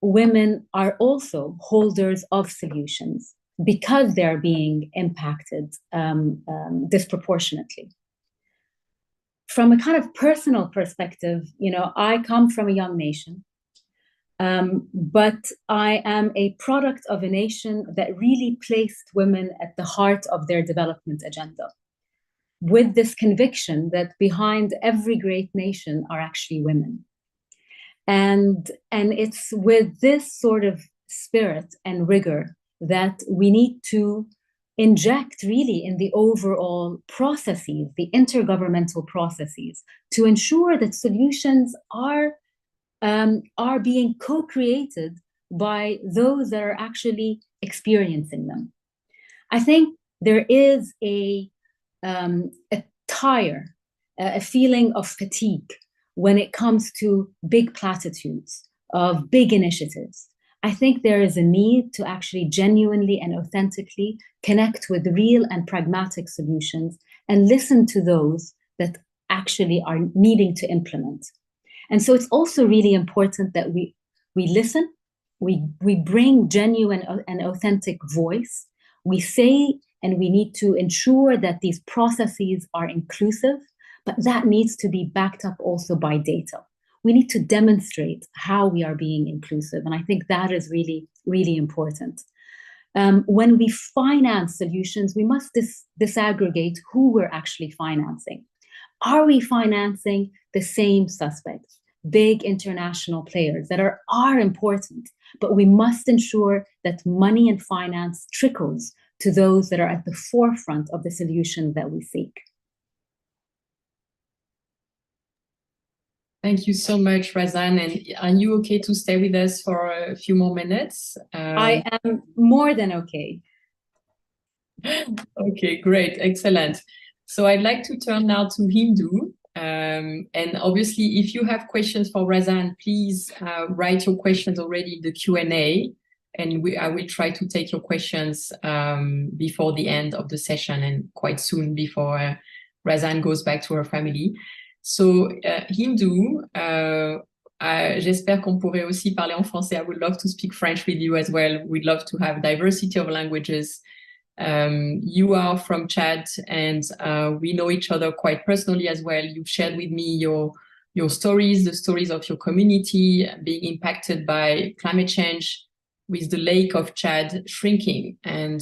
Women are also holders of solutions because they're being impacted disproportionately. From a kind of personal perspective, I come from a young nation, but I am a product of a nation that really placed women at the heart of their development agenda, with this conviction that behind every great nation are actually women. And it's with this sort of spirit and rigor that we need to inject really in the overall processes, the intergovernmental processes, to ensure that solutions are being co-created by those that are actually experiencing them. I think there is a tire, a feeling of fatigue when it comes to big platitudes, of big initiatives. I think there is a need to actually genuinely and authentically connect with real and pragmatic solutions and listen to those that actually are needing to implement. And so it's also really important that we listen, we bring genuine and authentic voice. We say, and we need to ensure that these processes are inclusive, but that needs to be backed up also by data. We need to demonstrate how we are being inclusive. And I think that is really, really important. When we finance solutions, we must disaggregate who we're actually financing. Are we financing the same suspects, big international players that are important, but we must ensure that money and finance trickles to those that are at the forefront of the solution that we seek. Thank you so much, Razan. And are you okay to stay with us for a few more minutes? I am more than okay. Okay, great, excellent. So I'd like to turn now to Hindu. And obviously, if you have questions for Razan, please write your questions already in the Q&A. And I will try to take your questions before the end of the session and quite soon before Razan goes back to her family. So, Hindu, j'espère qu'on pourrait aussi parler en français. I would love to speak French with you as well. We'd love to have diversity of languages. You are from Chad, and we know each other quite personally as well. You've shared with me your stories, the stories of your community being impacted by climate change, with the lake of Chad shrinking, and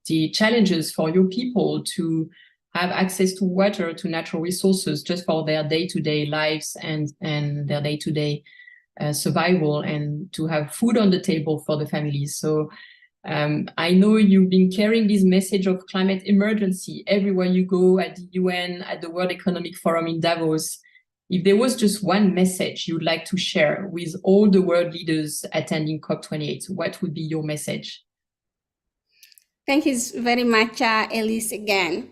the challenges for your people to have access to water, to natural resources, just for their day-to-day lives and their day-to-day survival, and to have food on the table for the families. So I know you've been carrying this message of climate emergency everywhere you go, at the UN, at the World Economic Forum in Davos. If there was just one message you'd like to share with all the world leaders attending COP28, what would be your message? Thank you very much, Elise, again.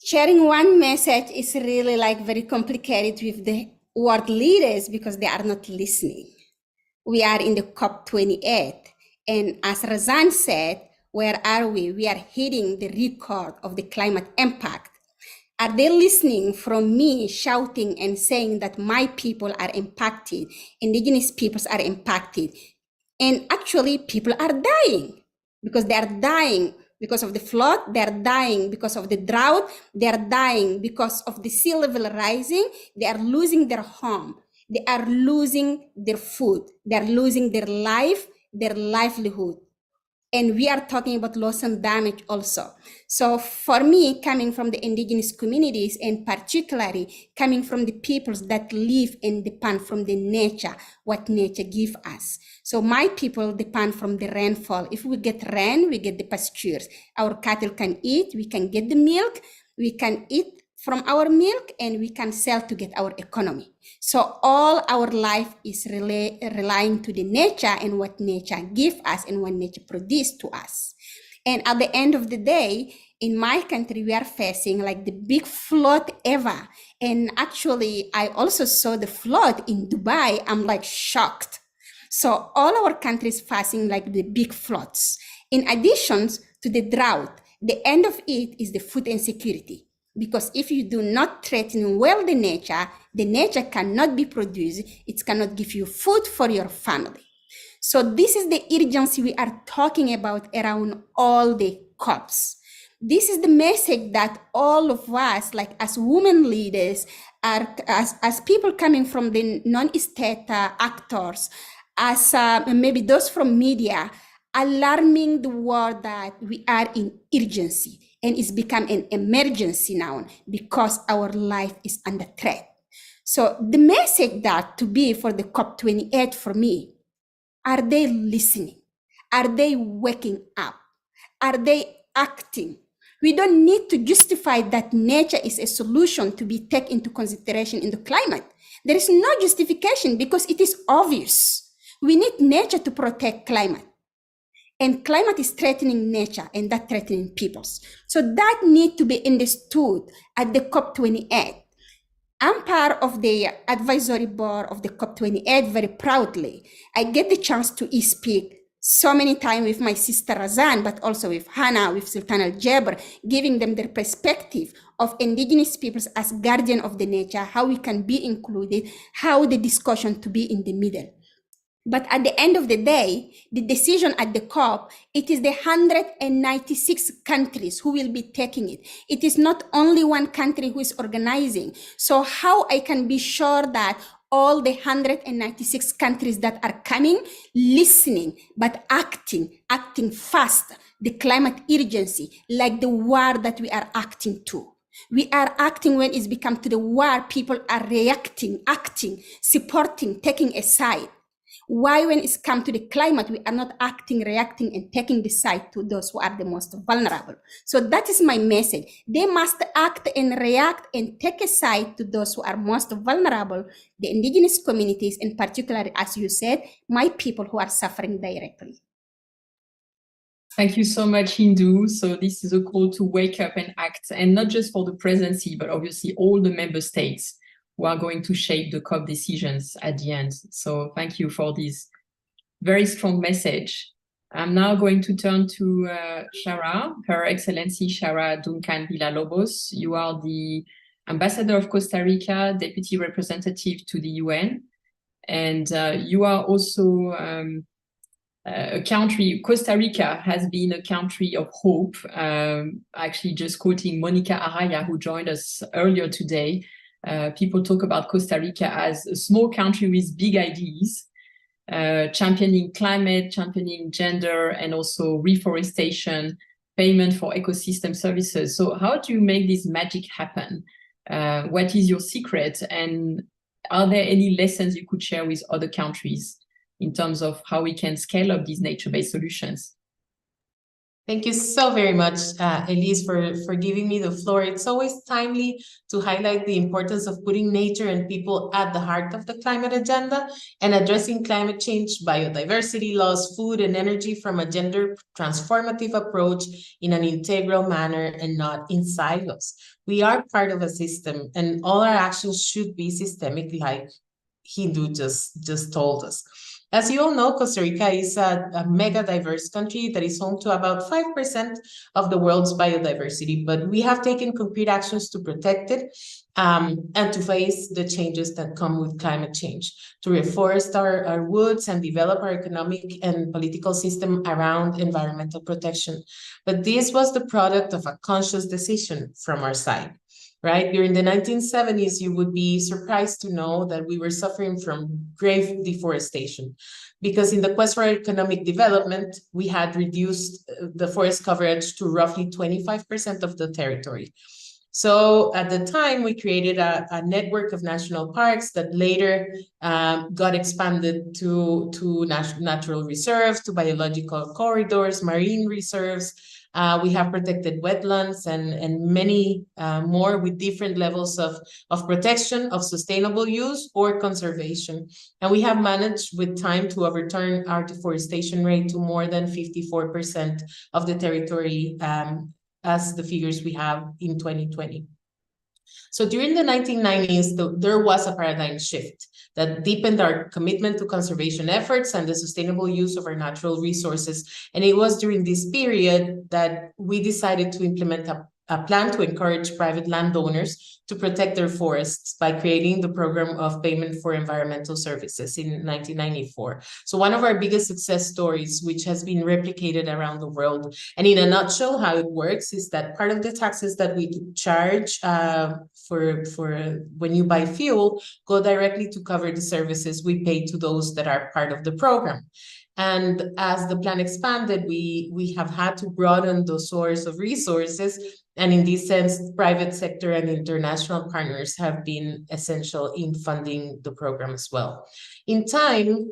Sharing one message is really very complicated with the world leaders because they are not listening. We are in the COP28. And as Razan said, where are we? We are hitting the record of the climate impact. Are they listening from me shouting and saying that my people are impacted, indigenous peoples are impacted? And actually, people are dying because they are dying because of the flood, they are dying because of the drought, they are dying because of the sea level rising, they are losing their home, they are losing their food, they are losing their life, their livelihood. And we are talking about loss and damage also. So for me, coming from the indigenous communities, and particularly coming from the peoples that live and depend from the nature, what nature gives us. So my people depend from the rainfall. If we get rain, we get the pastures. Our cattle can eat, we can get the milk, we can eat from our milk, and we can sell to get our economy. So all our life is relying to the nature and what nature gives us and what nature produces to us. And at the end of the day, in my country, we are facing like the big flood ever. And actually, I also saw the flood in Dubai. I'm like shocked. So all our countries facing like the big floods. In addition to the drought, the end of it is the food insecurity. Because if you do not threaten well the nature cannot be produced. It cannot give you food for your family. So this is the urgency we are talking about around all the COPs. This is the message that all of us, like as women leaders, as people coming from the non-state actors, as maybe those from media, alarming the world that we are in urgency. And it's become an emergency now because our life is under threat. So the message that to be for the COP28 for me, are they listening? Are they waking up? Are they acting? We don't need to justify that nature is a solution to be taken into consideration in the climate. There is no justification because it is obvious. We need nature to protect climate. And climate is threatening nature and that threatening peoples. So that need to be understood at the COP28. I'm part of the advisory board of the COP28 very proudly. I get the chance to speak so many times with my sister Razan, but also with Hannah, with Sultan Al-Jaber, giving them their perspective of indigenous peoples as guardian of the nature, how we can be included, how the discussion to be in the middle. But at the end of the day, the decision at the COP, it is the 196 countries who will be taking it. It is not only one country who is organizing. So how I can be sure that all the 196 countries that are coming, listening, but acting fast, the climate urgency, like the war that we are acting to. We are acting when it's become to the war, people are reacting, acting, supporting, taking a side. Why, when it's come to the climate, we are not acting, reacting, and taking the side to those who are the most vulnerable? So that is my message. They must act and react and take a side to those who are most vulnerable, the indigenous communities, and particularly, as you said, my people who are suffering directly. Thank you so much, Hindu. So this is a call to wake up and act, and not just for the presidency, but obviously all the member states who are going to shape the COP decisions at the end. So thank you for this very strong message. I'm now going to turn to Shara, Her Excellency Shara Duncan Villalobos. You are the Ambassador of Costa Rica, Deputy Representative to the UN, and you are also a country. Costa Rica has been a country of hope. Actually, just quoting Monica Araya, who joined us earlier today, people talk about Costa Rica as a small country with big ideas, championing climate, championing gender, and also reforestation, payment for ecosystem services. So how do you make this magic happen? What is your secret? And are there any lessons you could share with other countries in terms of how we can scale up these nature-based solutions? Thank you so very much, Elise, for giving me the floor. It's always timely to highlight the importance of putting nature and people at the heart of the climate agenda and addressing climate change, biodiversity loss, food and energy from a gender transformative approach in an integral manner and not in silos. We are part of a system and all our actions should be systemic, like Hindu just told us. As you all know, Costa Rica is a mega diverse country that is home to about 5% of the world's biodiversity, but we have taken concrete actions to protect it and to face the changes that come with climate change, to reforest our woods and develop our economic and political system around environmental protection. But this was the product of a conscious decision from our side. right? During the 1970s, you would be surprised to know that we were suffering from grave deforestation, because in the quest for economic development, we had reduced the forest coverage to roughly 25% of the territory. So at the time, we created a network of national parks that later got expanded to natural reserves, to biological corridors, marine reserves. We have protected wetlands and many more with different levels of protection, of sustainable use or conservation. And we have managed with time to overturn our deforestation rate to more than 54% of the territory as the figures we have in 2020. So during the 1990s, there was a paradigm shift that deepened our commitment to conservation efforts and the sustainable use of our natural resources. And it was during this period that we decided to implement a plan to encourage private landowners to protect their forests by creating the program of payment for environmental services in 1994. So one of our biggest success stories, which has been replicated around the world. And in a nutshell, how it works is that part of the taxes that we charge for when you buy fuel go directly to cover the services we pay to those that are part of the program. And as the plan expanded, we have had to broaden the source of resources. And in this sense, private sector and international partners have been essential in funding the program as well. In time,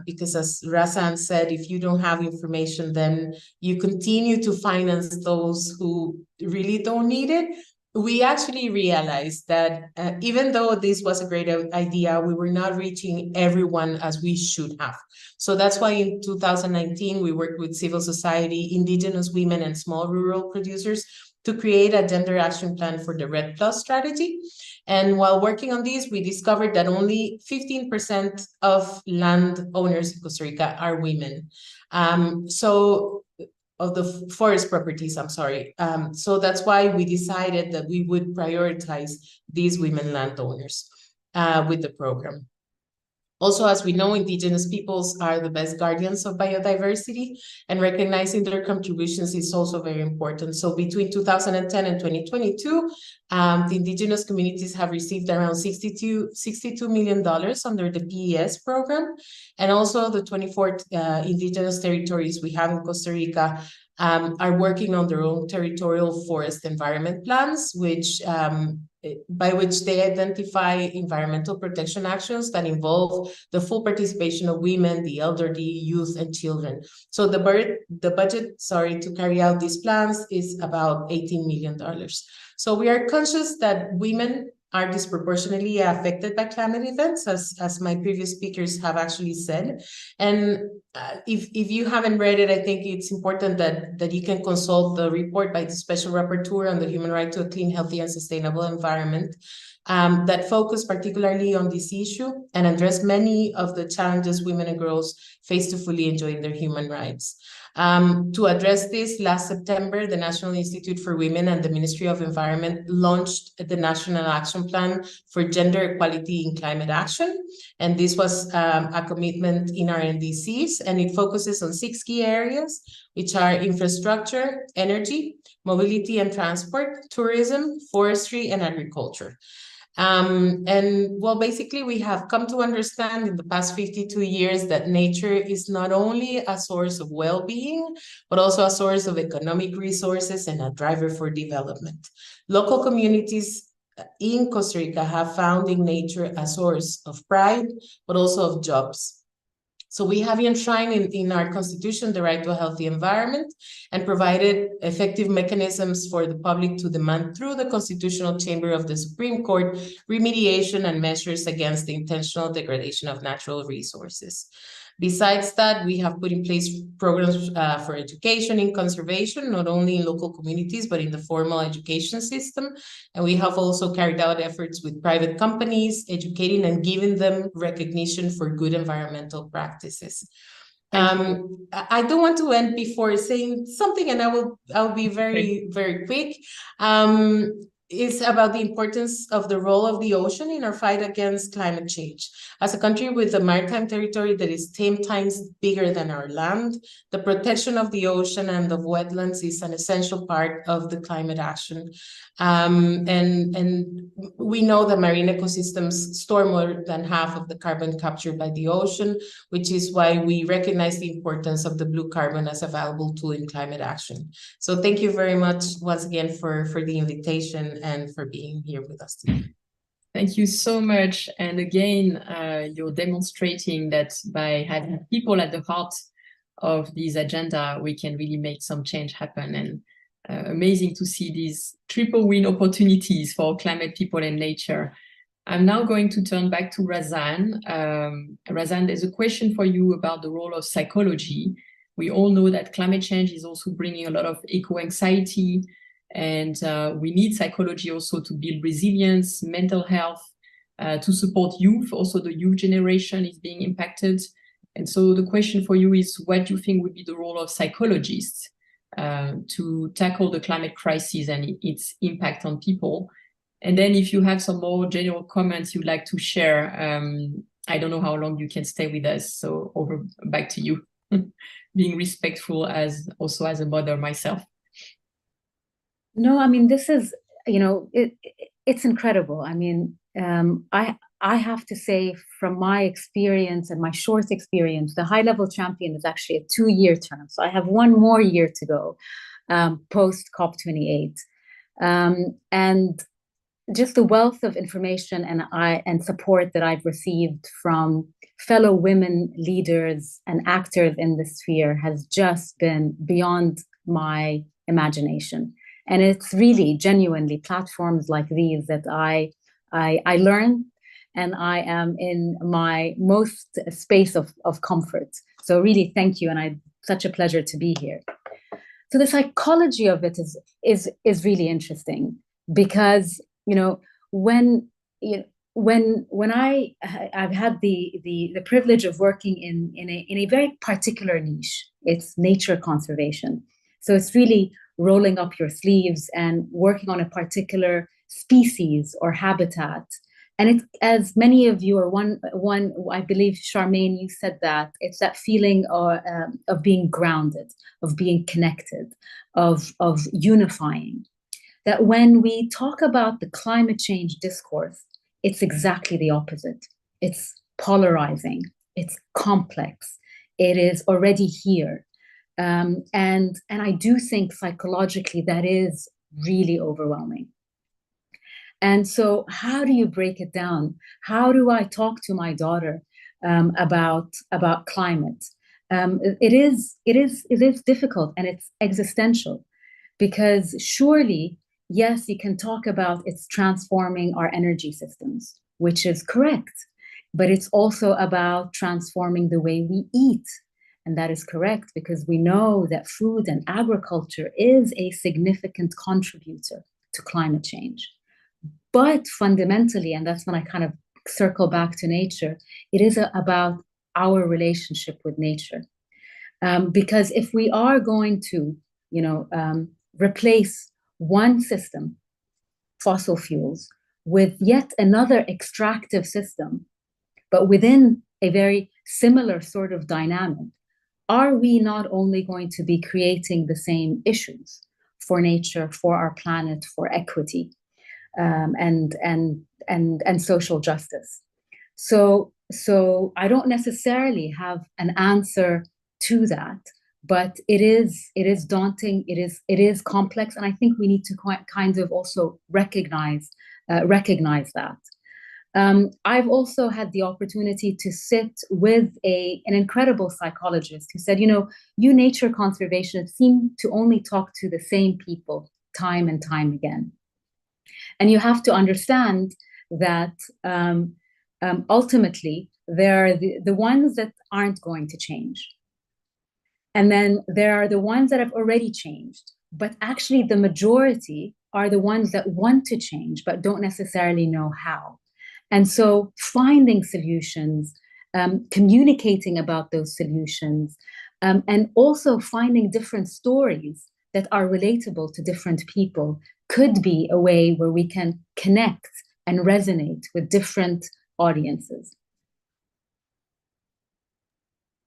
because as Razan said, if you don't have information, then you continue to finance those who really don't need it. We actually realized that even though this was a great idea, we were not reaching everyone as we should have. So that's why in 2019, we worked with civil society, indigenous women, and small rural producers to create a gender action plan for the RED Plus strategy. And while working on this, we discovered that only 15% of land owners in Costa Rica are women. Of the forest properties, I'm sorry. So that's why we decided that we would prioritize these women landowners with the program. Also, as we know, indigenous peoples are the best guardians of biodiversity, and recognizing their contributions is also very important. So between 2010 and 2022, the indigenous communities have received around $62 million under the PES program. And also the 24 indigenous territories we have in Costa Rica are working on their own territorial forest environment plans, by which they identify environmental protection actions that involve the full participation of women, the elderly, youth, and children. So the budget, to carry out these plans is about $18 million. So we are conscious that women are disproportionately affected by climate events, as my previous speakers have actually said. And if you haven't read it, I think it's important that you can consult the report by the Special Rapporteur on the human right to a clean, healthy, and sustainable environment that focus particularly on this issue and address many of the challenges women and girls face to fully enjoy their human rights. To address this, last September, the National Institute for Women and the Ministry of Environment launched the National Action Plan for Gender Equality in Climate Action. And this was a commitment in our NDCs, and it focuses on 6 key areas, which are infrastructure, energy, mobility and transport, tourism, forestry, and agriculture. Basically, we have come to understand in the past 52 years that nature is not only a source of well-being, but also a source of economic resources and a driver for development. Local communities in Costa Rica have found in nature a source of pride, but also of jobs. So we have enshrined in our constitution the right to a healthy environment and provided effective mechanisms for the public to demand through the Constitutional Chamber of the Supreme Court remediation and measures against the intentional degradation of natural resources. Besides that, we have put in place programs for education in conservation, not only in local communities, but in the formal education system. And we have also carried out efforts with private companies, educating and giving them recognition for good environmental practices. I don't want to end before saying something, and I'll be very, very quick. is about the importance of the role of the ocean in our fight against climate change. As a country with a maritime territory that is 10 times bigger than our land, the protection of the ocean and of wetlands is an essential part of the climate action. And we know that marine ecosystems store more than half of the carbon captured by the ocean, which is why we recognize the importance of the blue carbon as a valuable tool in climate action. So thank you very much once again for the invitation and for being here with us today. Thank you so much. And again, you're demonstrating that by having people at the heart of this agenda, we can really make some change happen. And amazing to see these triple win opportunities for climate, people, and nature. I'm now going to turn back to Razan. Razan, there's a question for you about the role of psychology. We all know that climate change is also bringing a lot of eco-anxiety, and we need psychology also to build resilience, mental health, to support youth. Also, the youth generation is being impacted. And so the question for you is, what do you think would be the role of psychologists to tackle the climate crisis and its impact on people? And then if you have some more general comments you'd like to share, I don't know how long you can stay with us, so back to you. Being respectful as a mother myself. No, I mean, this is, it's incredible. I mean, I have to say, from my experience and my short experience, the high-level champion is actually a 2-year term. So I have 1 more year to go post COP28. And just the wealth of information and support that I've received from fellow women leaders and actors in this sphere has just been beyond my imagination. And it's really genuinely platforms like these that I learn, and I am in my most space of comfort. So really, thank you, and it's such a pleasure to be here. So the psychology of it is really interesting, because when I've had the privilege of working in a very particular niche, it's nature conservation. So it's really rolling up your sleeves and working on a particular species or habitat. And it's, as many of you are one, I believe, Charmaine, you said that, it's that feeling of being grounded, of being connected, of unifying. That when we talk about the climate change discourse, it's exactly the opposite. It's polarizing, it's complex, it is already here. And I do think psychologically that is really overwhelming. And so how do you break it down? How do I talk to my daughter about climate? It is difficult, and it's existential, because surely, yes, you can talk about it's transforming our energy systems, which is correct, but it's also about transforming the way we eat. And that is correct, because we know that food and agriculture is a significant contributor to climate change. But fundamentally, and that's when I kind of circle back to nature, it is about our relationship with nature. Because if we are going to, replace one system, fossil fuels, with yet another extractive system, but within a very similar sort of dynamic, are we not only going to be creating the same issues for nature, for our planet, for equity, and social justice? So I don't necessarily have an answer to that, but it is daunting. It is complex, and I think we need to kind of also recognize that. I've also had the opportunity to sit with an incredible psychologist who said, you nature conservationists seem to only talk to the same people time and time again. And you have to understand that ultimately there are the ones that aren't going to change. And then there are the ones that have already changed. But actually the majority are the ones that want to change but don't necessarily know how. And so finding solutions, communicating about those solutions, and also finding different stories that are relatable to different people could be a way where we can connect and resonate with different audiences.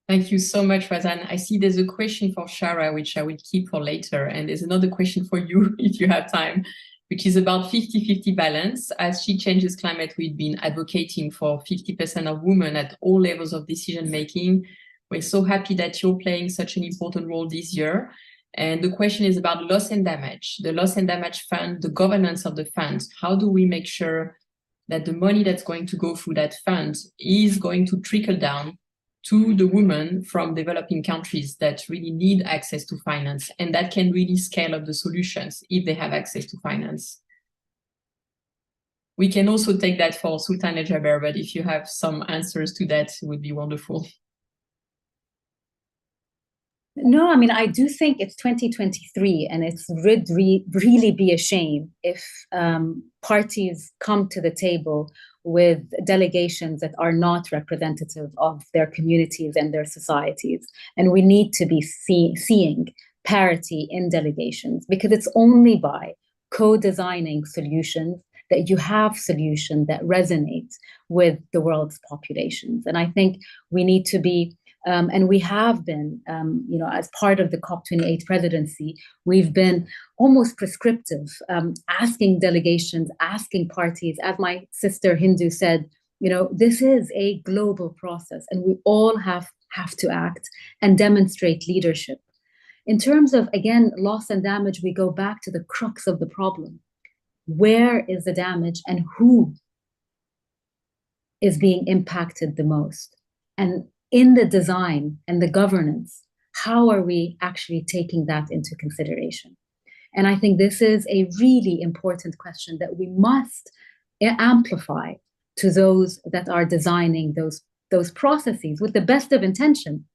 Thank you so much, Razan. I see there's a question for Shara, which I will keep for later. And there's another question for you, if you have time, which is about 50-50 balance. As She Changes Climate, we've been advocating for 50% of women at all levels of decision-making. We're so happy that you're playing such an important role this year. And the question is about loss and damage. The loss and damage fund, the governance of the fund. How do we make sure that the money that's going to go through that fund is going to trickle down to the women from developing countries that really need access to finance, and that can really scale up the solutions if they have access to finance? We can also take that for Sultan El Jaber, but if you have some answers to that, it would be wonderful. No, I mean, I do think it's 2023, and it would really be a shame if parties come to the table with delegations that are not representative of their communities and their societies. And we need to be seeing parity in delegations, because it's only by co-designing solutions that you have solutions that resonate with the world's populations. And I think we need to be, and we have been, as part of the COP28 presidency, we've been almost prescriptive, asking delegations, asking parties, as my sister Hindu said, this is a global process, and we all have to act and demonstrate leadership. In terms of, again, loss and damage, we go back to the crux of the problem. Where is the damage, and who is being impacted the most? And in the design and the governance, how are we actually taking that into consideration? And I think this is a really important question that we must amplify to those that are designing those processes with the best of intention.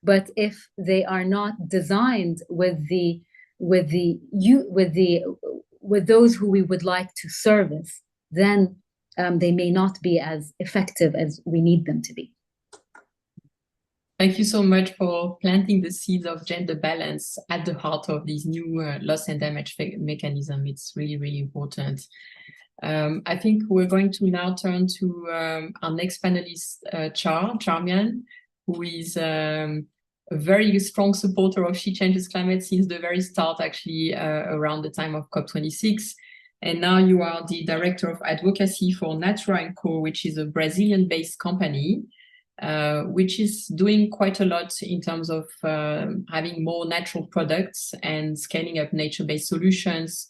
But if they are not designed with those who we would like to service, then they may not be as effective as we need them to be. Thank you so much for planting the seeds of gender balance at the heart of this new loss and damage mechanism. It's really, really important. I think we're going to now turn to our next panelist, Charmian, who is a very strong supporter of She Changes Climate since the very start, actually, around the time of COP26. And now you are the Director of Advocacy for Natura & Co., which is a Brazilian-based company, which is doing quite a lot in terms of having more natural products and scaling up nature-based solutions.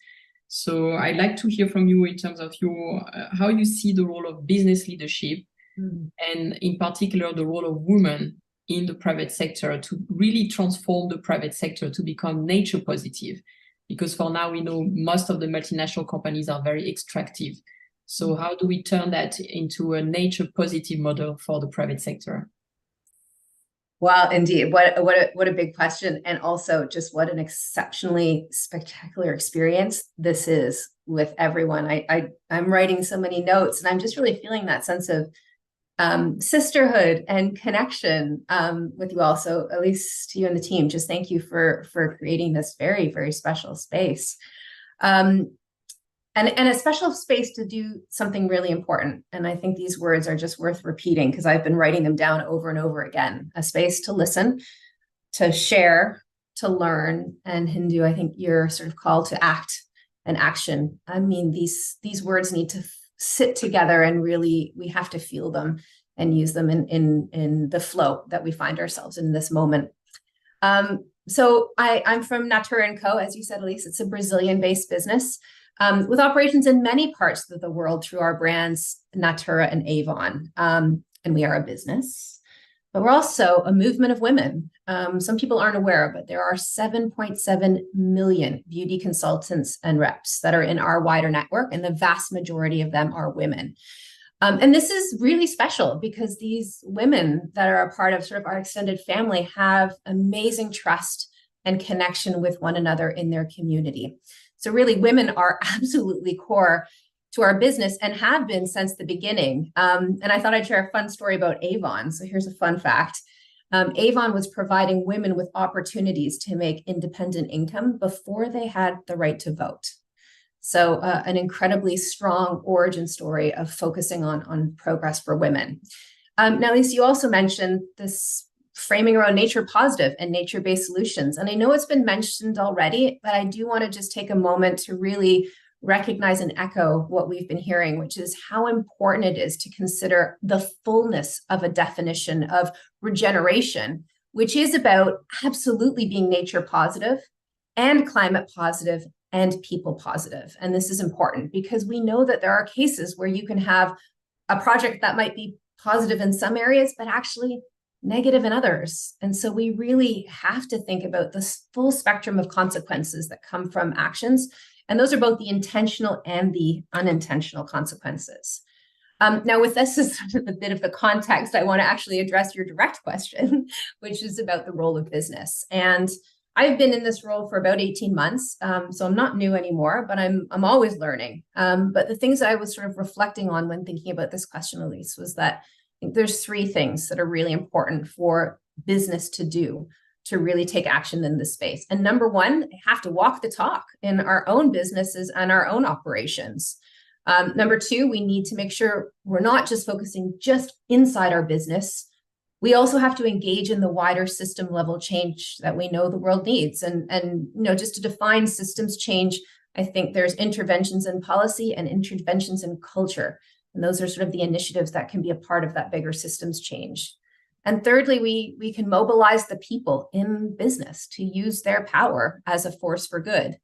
So I'd like to hear from you in terms of your how you see the role of business leadership, and in particular the role of women in the private sector to really transform the private sector to become nature positive. Because for now, we know most of the multinational companies are very extractive. So how do we turn that into a nature positive model for the private sector? Well, indeed, what a big question, and also just what an exceptionally spectacular experience this is with everyone. I'm writing so many notes, and I'm just really feeling that sense of sisterhood and connection with you all. So at least you and the team, just thank you for creating this very, very special space. And a special space to do something really important. And I think these words are just worth repeating because I've been writing them down over and over again. A space to listen, to share, to learn. And Hindu, I think your sort of call to act and action. I mean, these words need to sit together, and really we have to feel them and use them in the flow that we find ourselves in this moment. So I'm from Natura & Co. As you said, Elise, it's a Brazilian-based business. With operations in many parts of the world through our brands, Natura and Avon. And we are a business, but we're also a movement of women. Some people aren't aware, but there are 7.7 million beauty consultants and reps that are in our wider network, and the vast majority of them are women. And this is really special because these women that are a part of sort of our extended family have amazing trust and connection with one another in their community. So really, women are absolutely core to our business and have been since the beginning. And I thought I'd share a fun story about Avon. So here's a fun fact. Avon was providing women with opportunities to make independent income before they had the right to vote. So an incredibly strong origin story of focusing on progress for women. Now, Lisa, you also mentioned this framing around nature positive and nature-based solutions. And I know it's been mentioned already, but I do want to just take a moment to really recognize and echo what we've been hearing, which is how important it is to consider the fullness of a definition of regeneration, which is about absolutely being nature positive and climate positive and people positive. And this is important because we know that there are cases where you can have a project that might be positive in some areas, but actually negative in others. And so we really have to think about the full spectrum of consequences that come from actions. And those are both the intentional and the unintentional consequences. Now, with this as a bit of the context, I want to actually address your direct question, which is about the role of business. And I've been in this role for about 18 months, so I'm not new anymore, but I'm always learning. But the things that I was sort of reflecting on when thinking about this question, Elise, was that I think there's three things that are really important for business to do to really take action in this space. And number one, they have to walk the talk in our own businesses and our own operations. Number two, we need to make sure we're not just focusing just inside our business. We also have to engage in the wider system level change that we know the world needs. And just to define systems change, I think there's interventions in policy and interventions in culture. And those are sort of the initiatives that can be a part of that bigger systems change. And thirdly, we can mobilize the people in business to use their power as a force for good.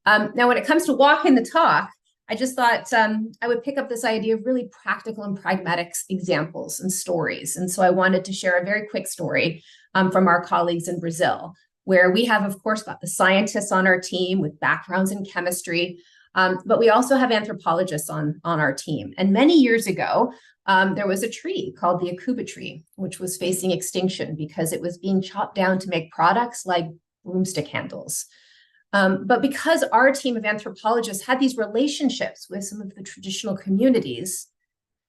Now, when it comes to walking the talk, I just thought I would pick up this idea of really practical and pragmatic examples and stories. And so I wanted to share a very quick story from our colleagues in Brazil, where we have, of course, got the scientists on our team with backgrounds in chemistry, but we also have anthropologists on our team. And many years ago, there was a tree called the akuba tree, which was facing extinction because it was being chopped down to make products like broomstick handles. But because our team of anthropologists had these relationships with some of the traditional communities,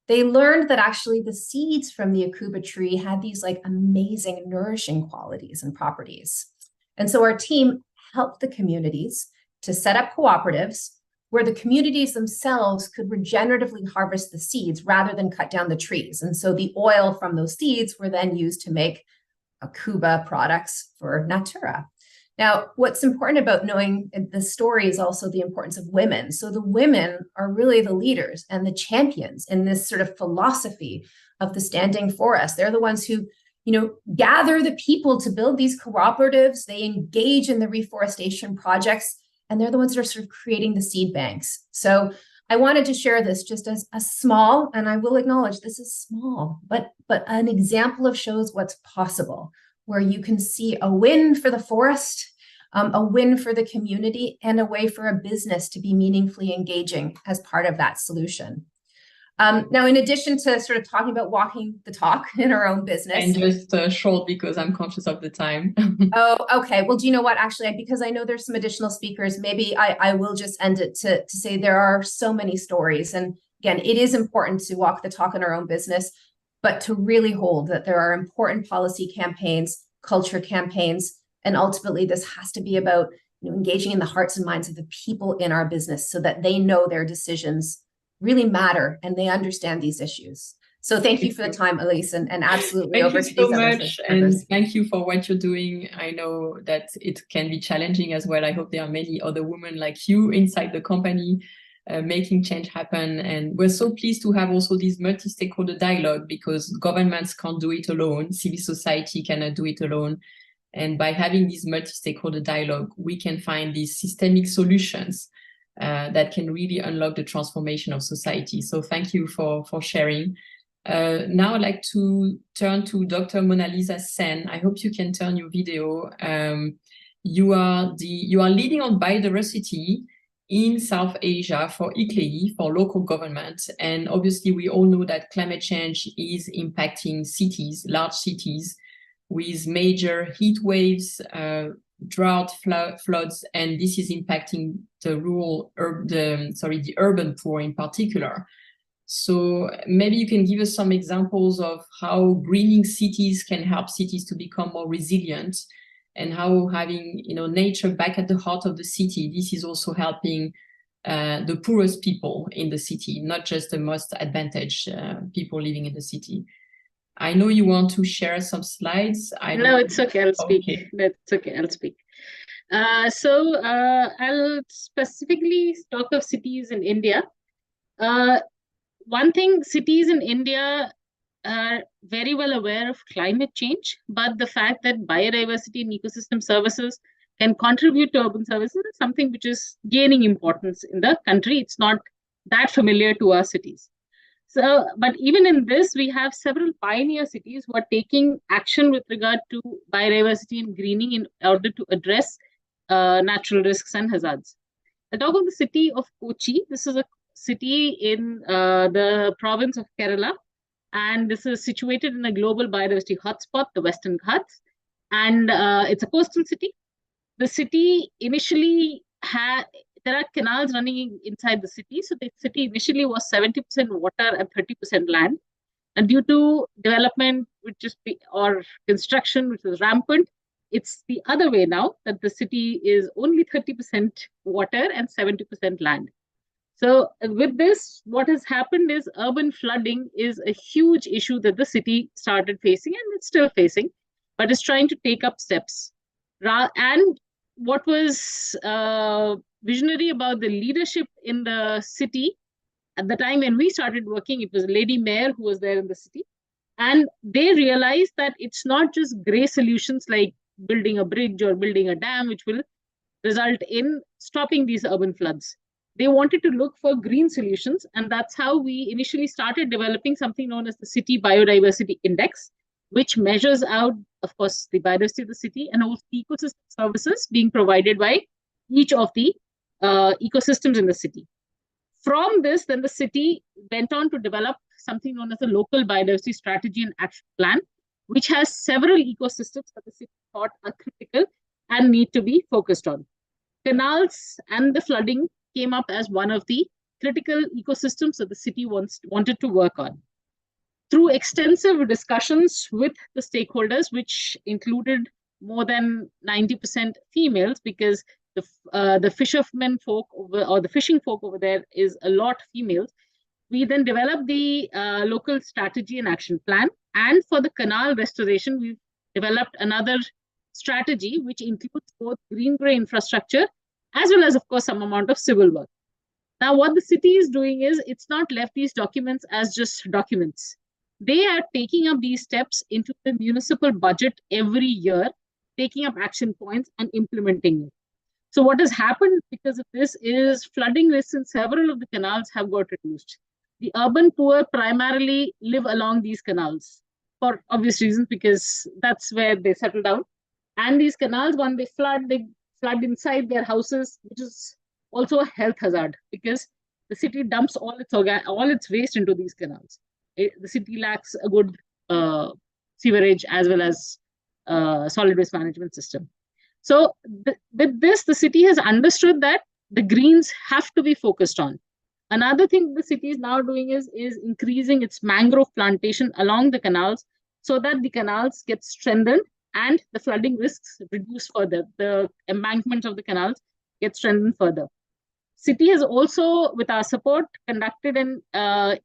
they learned that actually the seeds from the akuba tree had these like amazing nourishing qualities and properties. And so our team helped the communities to set up cooperatives where the communities themselves could regeneratively harvest the seeds rather than cut down the trees. And so the oil from those seeds were then used to make akuba products for Natura. Now, what's important about knowing the story is also the importance of women. So the women are really the leaders and the champions in this sort of philosophy of the standing forest. They're the ones who, gather the people to build these cooperatives. They engage in the reforestation projects, and they're the ones that are sort of creating the seed banks. So I wanted to share this just as a small, and I will acknowledge this is small, but an example of shows what's possible, where you can see a win for the forest, a win for the community, and a way for a business to be meaningfully engaging as part of that solution. Now, in addition to sort of talking about walking the talk in our own business. And just short because I'm conscious of the time. Oh, okay. Well, do you know what? Actually, because I know there's some additional speakers, maybe I will just end it to say there are so many stories. And again, it is important to walk the talk in our own business, but to really hold that there are important policy campaigns, culture campaigns, and ultimately this has to be about engaging in the hearts and minds of the people in our business so that they know their decisions really matter and they understand these issues. So thank you for the time, Elise, and absolutely thank over you to so these much, others. and thank you for what you're doing. I know that it can be challenging as well. I hope there are many other women like you inside the company making change happen. And we're so pleased to have also this multi-stakeholder dialogue because governments can't do it alone. Civil society cannot do it alone. And by having this multi-stakeholder dialogue, we can find these systemic solutions that can really unlock the transformation of society. So thank you for sharing. Now I'd like to turn to Dr. Mona Lisa Sen. I hope you can turn your video. You are leading on biodiversity in South Asia for ICLEI, for local government. And obviously we all know that climate change is impacting cities, large cities, with major heat waves, drought, floods, and this is impacting the the urban poor in particular. So maybe you can give us some examples of how greening cities can help cities to become more resilient, and how having nature back at the heart of the city, this is also helping the poorest people in the city, not just the most advantaged people living in the city. I know you want to share some slides. No, it's okay. I'll speak. Okay. That's okay. I'll speak. I'll specifically talk of cities in India. One thing, cities in India are very well aware of climate change, but the fact that biodiversity and ecosystem services can contribute to urban services is something which is gaining importance in the country. It's not that familiar to our cities. So, but even in this, we have several pioneer cities who are taking action with regard to biodiversity and greening in order to address natural risks and hazards. I'll talk about the city of Kochi. This is a city in the province of Kerala, and this is situated in a global biodiversity hotspot, the Western Ghats, and it's a coastal city. The city initially there are canals running inside the city. So the city initially was 70% water and 30% land. And due to development, or construction, which was rampant, it's the other way now, that the city is only 30% water and 70% land. So with this, what has happened is urban flooding is a huge issue that the city started facing, and it's still facing, but it's trying to take up steps. And what was visionary about the leadership in the city at the time when we started working, it was a lady mayor who was there in the city. And they realized that it's not just gray solutions like building a bridge or building a dam, which will result in stopping these urban floods. They wanted to look for green solutions. And that's how we initially started developing something known as the City Biodiversity Index, which measures out, of course, the biodiversity of the city and also ecosystem services being provided by each of the ecosystems in the city. From this, then the city went on to develop something known as a local biodiversity strategy and action plan, which has several ecosystems that the city thought are critical and need to be focused on. Canals and the flooding came up as one of the critical ecosystems that the city wanted to work on. Through extensive discussions with the stakeholders, which included more than 90% females, because the fishermen folk or the fishing folk over there is a lot females, we then developed the local strategy and action plan. And for the canal restoration, we've developed another strategy, which includes both green-gray infrastructure, as well as, of course, some amount of civil work. Now, what the city is doing is it's not left these documents as just documents. They are taking up these steps into the municipal budget every year, taking up action points and implementing it. So what has happened because of this is flooding risks in several of the canals have got reduced. The urban poor primarily live along these canals for obvious reasons, because that's where they settle down. And these canals, when they flood inside their houses, which is also a health hazard because the city dumps all its waste into these canals. The city lacks a good sewerage as well as solid waste management system. So with this, the city has understood that the greens have to be focused on. Another thing the city is now doing is increasing its mangrove plantation along the canals so that the canals get strengthened and the flooding risks reduced further. The embankments of the canals get strengthened further. City has also, with our support, conducted an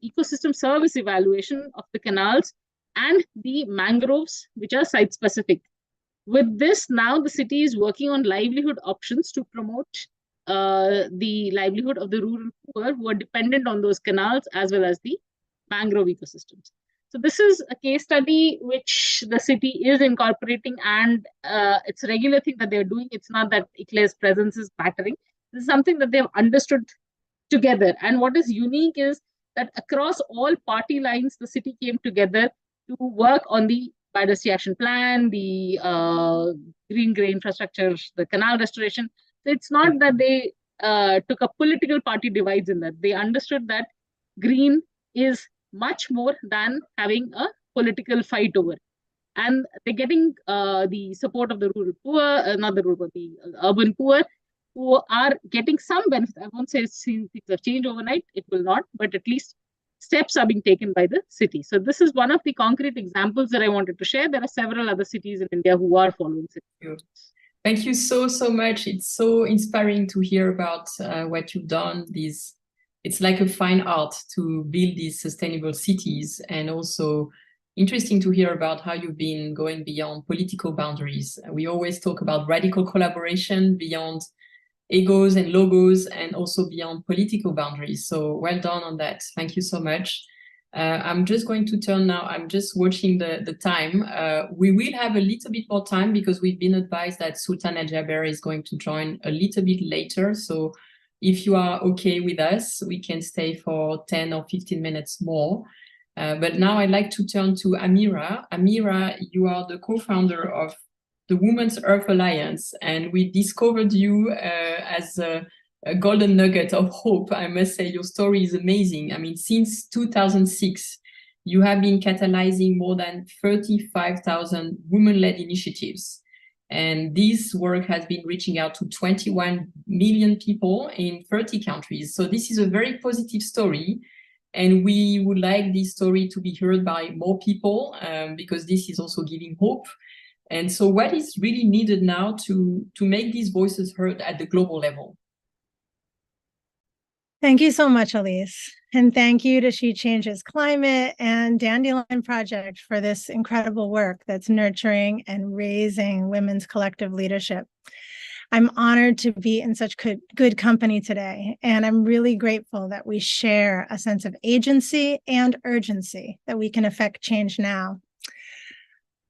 ecosystem service evaluation of the canals and the mangroves, which are site-specific. With this, now the city is working on livelihood options to promote the livelihood of the rural poor who are dependent on those canals as well as the mangrove ecosystems. So this is a case study which the city is incorporating, and it's a regular thing that they're doing. It's not that ICLE's presence is mattering. This is something that they've understood together. And what is unique is that across all party lines, the city came together to work on the biodiversity action plan, the green-gray infrastructure, the canal restoration. So it's not that they took up political party divides in that. They understood that green is much more than having a political fight over. And they're getting the support of the rural poor, not the rural, but the urban poor, who are getting some benefit. I won't say things have changed overnight. It will not, but at least steps are being taken by the city. So this is one of the concrete examples that I wanted to share. There are several other cities in India who are following such. Thank you so much. It's so inspiring to hear about what you've done. It's like a fine art to build these sustainable cities, and also interesting to hear about how you've been going beyond political boundaries. We always talk about radical collaboration beyond egos and logos, and also beyond political boundaries. So well done on that. Thank you so much. I'm just going to turn now. I'm just watching the time. We will have a little bit more time because we've been advised that Sultan Al Jaber is going to join a little bit later. So if you are okay with us, we can stay for 10 or 15 minutes more. But now I'd like to turn to Amira. Amira, you are the co-founder of the Women's Earth Alliance, and we discovered you as a golden nugget of hope. I must say your story is amazing. I mean, since 2006, you have been catalyzing more than 35,000 women-led initiatives. And this work has been reaching out to 21 million people in 30 countries. So this is a very positive story. And we would like this story to be heard by more people because this is also giving hope. And so what is really needed now to make these voices heard at the global level? Thank you so much, Elise. And thank you to She Changes Climate and Dandelion Project for this incredible work that's nurturing and raising women's collective leadership. I'm honored to be in such good company today, and I'm really grateful that we share a sense of agency and urgency that we can affect change now.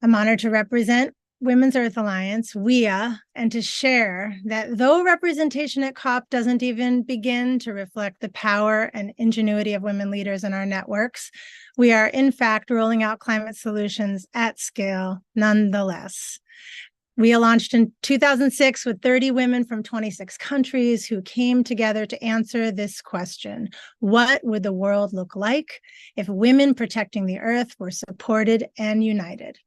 I'm honored to represent Women's Earth Alliance, WEA, and to share that though representation at COP doesn't even begin to reflect the power and ingenuity of women leaders in our networks, we are in fact rolling out climate solutions at scale nonetheless. WEA launched in 2006 with 30 women from 26 countries who came together to answer this question: what would the world look like if women protecting the earth were supported and united?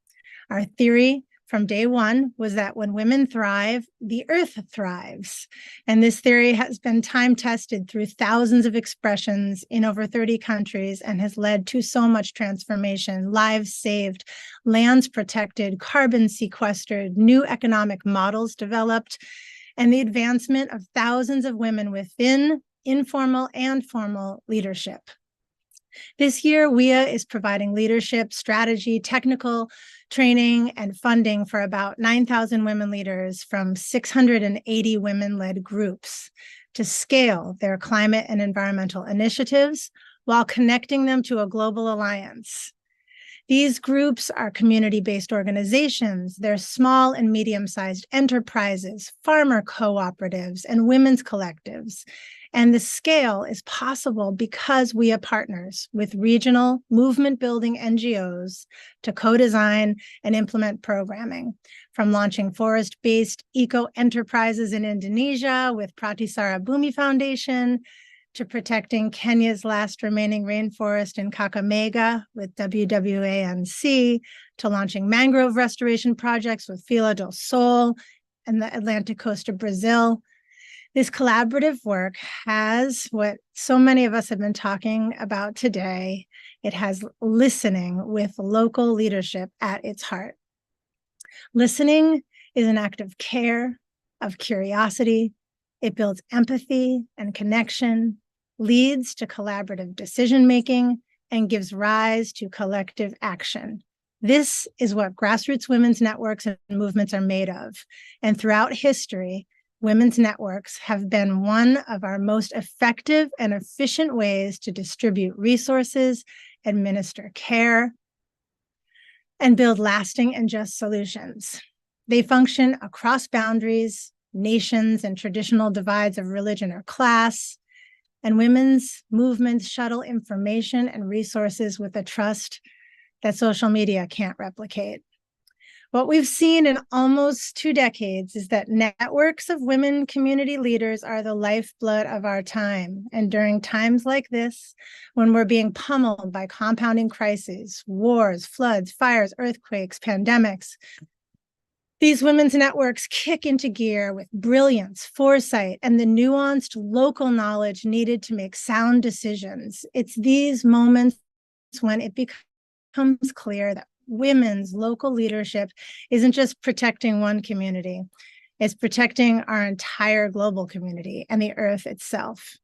Our theory from day one was that when women thrive, the earth thrives. And this theory has been time tested through thousands of expressions in over 30 countries and has led to so much transformation: lives saved, lands protected, carbon sequestered, new economic models developed, and the advancement of thousands of women within informal and formal leadership. This year, WEA is providing leadership, strategy, technical training, and funding for about 9,000 women leaders from 680 women-led groups to scale their climate and environmental initiatives while connecting them to a global alliance. These groups are community-based organizations. They're small and medium-sized enterprises, farmer cooperatives, and women's collectives. And the scale is possible because we are partners with regional movement-building NGOs to co-design and implement programming, from launching forest-based eco-enterprises in Indonesia with Pratisara Bhumi Foundation, to protecting Kenya's last remaining rainforest in Kakamega with WWANC, to launching mangrove restoration projects with Fila del Sol and the Atlantic coast of Brazil. This collaborative work has what so many of us have been talking about today. It has listening with local leadership at its heart. Listening is an act of care, of curiosity. It builds empathy and connection, leads to collaborative decision-making, and gives rise to collective action. This is what grassroots women's networks and movements are made of. And throughout history, women's networks have been one of our most effective and efficient ways to distribute resources, administer care, and build lasting and just solutions. They function across boundaries, nations, and traditional divides of religion or class, and women's movements shuttle information and resources with a trust that social media can't replicate. What we've seen in almost 2 decades is that networks of women community leaders are the lifeblood of our time. And during times like this, when we're being pummeled by compounding crises, wars, floods, fires, earthquakes, pandemics, these women's networks kick into gear with brilliance, foresight, and the nuanced local knowledge needed to make sound decisions. It's these moments when it becomes clear that women's local leadership isn't just protecting one community. It's protecting our entire global community and the earth itself.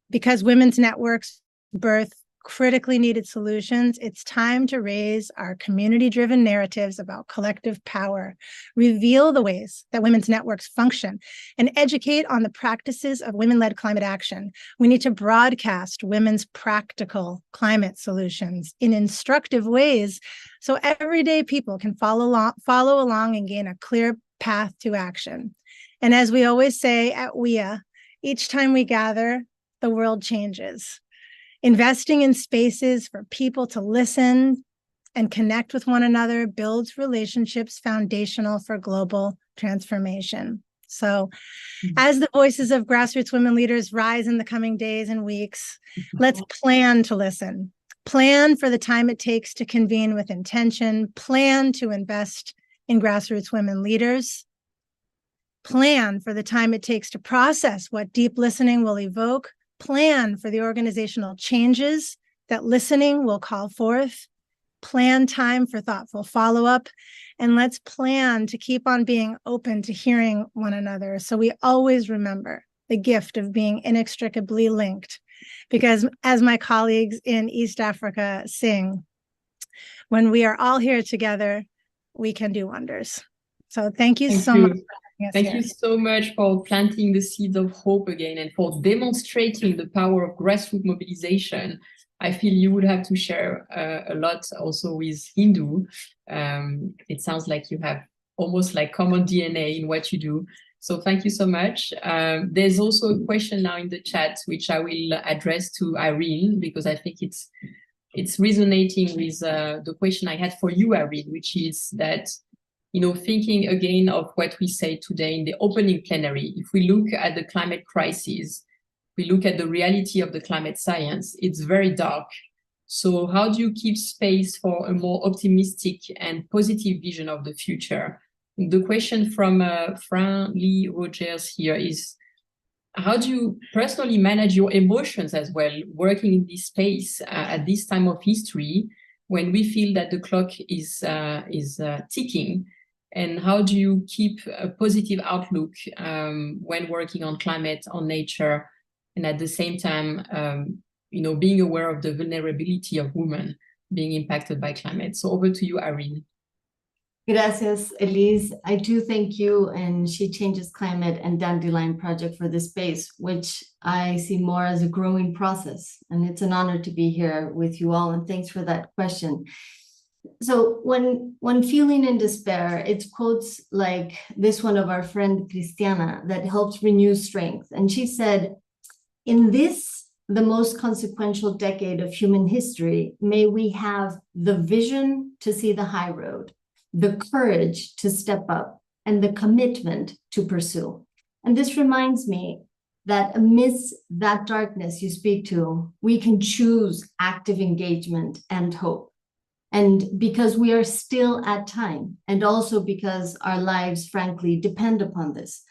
Because women's networks birth critically needed solutions, it's time to raise our community-driven narratives about collective power, reveal the ways that women's networks function, and educate on the practices of women-led climate action. We need to broadcast women's practical climate solutions in instructive ways so everyday people can follow along and gain a clear path to action. And as we always say at WIA, each time we gather, the world changes. Investing in spaces for people to listen and connect with one another builds relationships foundational for global transformation. So as the voices of grassroots women leaders rise in the coming days and weeks, let's plan to listen, plan for the time it takes to convene with intention, plan to invest in grassroots women leaders, plan for the time it takes to process what deep listening will evoke, plan for the organizational changes that listening will call forth, plan time for thoughtful follow-up, and let's plan to keep on being open to hearing one another so we always remember the gift of being inextricably linked. Because as my colleagues in East Africa sing, when we are all here together, we can do wonders. So thank you so much. Thank you so much for planting the seeds of hope again and for demonstrating the power of grassroots mobilization. I feel you would have to share a lot also with Hindu. It sounds like you have almost like common DNA in what you do. So thank you so much. There's also a question now in the chat, which I will address to Irene, because I think it's resonating with the question I had for you, Irene, which is that, you know, thinking again of what we say today in the opening plenary, if we look at the climate crisis, we look at the reality of the climate science, it's very dark. So how do you keep space for a more optimistic and positive vision of the future? The question from Fran Lee Rogers here is, how do you personally manage your emotions as well, working in this space at this time of history, when we feel that the clock is ticking? And how do you keep a positive outlook when working on climate, on nature, and at the same time, you know, being aware of the vulnerability of women being impacted by climate? So over to you, Irene. Gracias, Elise. I do thank you and She Changes Climate and Dandelion Project for this space, which I see more as a growing process. And it's an honor to be here with you all. And thanks for that question. So when feeling in despair, it's quotes like this one of our friend Cristiana that helps renew strength. And she said, in this, the most consequential decade of human history, may we have the vision to see the high road, the courage to step up, and the commitment to pursue. And this reminds me that amidst that darkness you speak to, we can choose active engagement and hope. And because we are still at time, and also because our lives, frankly, depend upon this.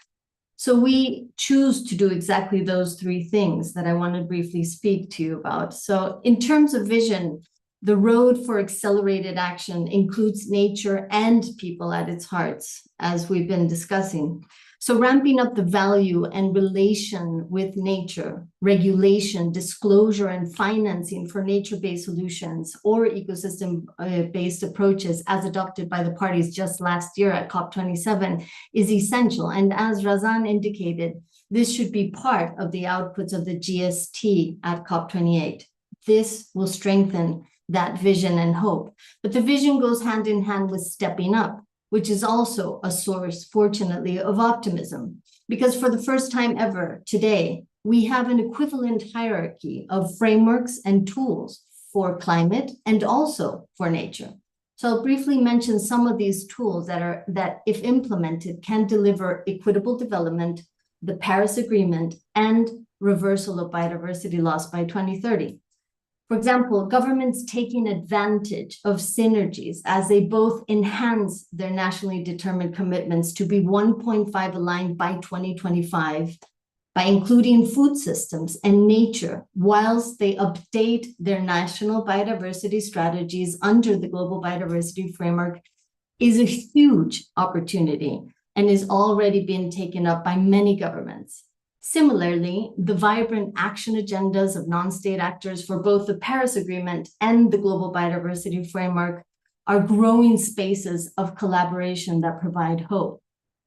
So we choose to do exactly those three things that I want to briefly speak to you about. So in terms of vision, the road for accelerated action includes nature and people at its hearts, as we've been discussing. So ramping up the value and relation with nature, regulation, disclosure, and financing for nature-based solutions or ecosystem-based approaches as adopted by the parties just last year at COP27 is essential. And as Razan indicated, this should be part of the outputs of the GST at COP28. This will strengthen that vision and hope. But the vision goes hand in hand with stepping up, which is also a source, fortunately, of optimism. Because for the first time ever today, we have an equivalent hierarchy of frameworks and tools for climate and also for nature. So I'll briefly mention some of these tools that if implemented, can deliver equitable development, the Paris Agreement, and reversal of biodiversity loss by 2030. For example, governments taking advantage of synergies as they both enhance their nationally determined commitments to be 1.5 aligned by 2025 by including food systems and nature, whilst they update their national biodiversity strategies under the Global Biodiversity Framework, is a huge opportunity and is already being taken up by many governments. Similarly, the vibrant action agendas of non-state actors for both the Paris Agreement and the Global Biodiversity Framework are growing spaces of collaboration that provide hope.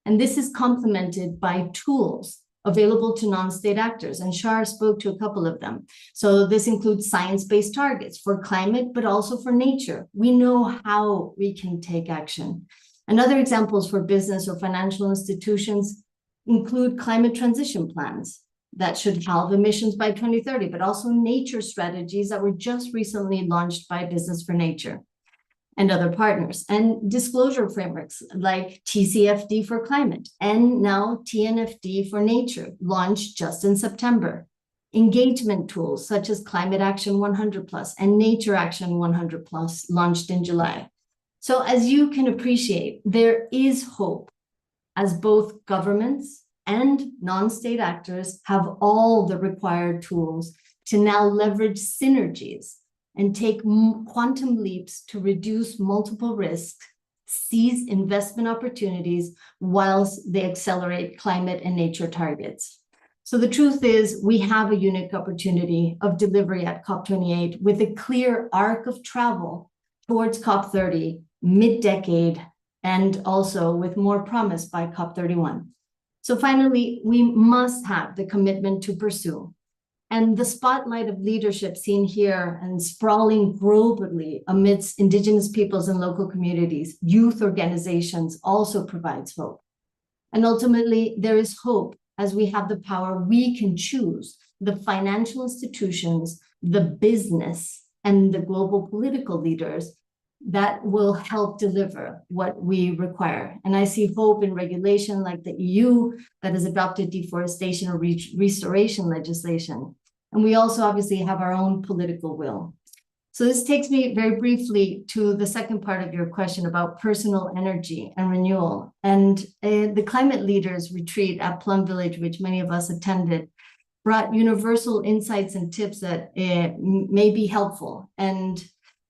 And this is complemented by tools available to non-state actors, and Shar spoke to a couple of them. So this includes science-based targets for climate, but also for nature. We know how we can take action. And other examples for business or financial institutions include climate transition plans that should halve emissions by 2030, but also nature strategies that were just recently launched by Business for Nature and other partners, and disclosure frameworks like TCFD for climate, and now TNFD for nature, launched just in September. Engagement tools such as Climate Action 100+ and Nature Action 100+, launched in July. So as you can appreciate, there is hope as both governments and non-state actors have all the required tools to now leverage synergies and take quantum leaps to reduce multiple risks, seize investment opportunities whilst they accelerate climate and nature targets. So the truth is, we have a unique opportunity of delivery at COP28 with a clear arc of travel towards COP30 mid-decade, and also with more promise by COP31. So finally, we must have the commitment to pursue. And the spotlight of leadership seen here and sprawling globally amidst Indigenous peoples and local communities, youth organizations also provides hope. And ultimately, there is hope as we have the power. We can choose the financial institutions, the business, and the global political leaders that will help deliver what we require. And I see hope in regulation like the EU that has adopted deforestation or restoration legislation. And we also obviously have our own political will. So this takes me very briefly to the second part of your question about personal energy and renewal. And the Climate Leaders Retreat at Plum Village, which many of us attended, brought universal insights and tips that may be helpful. And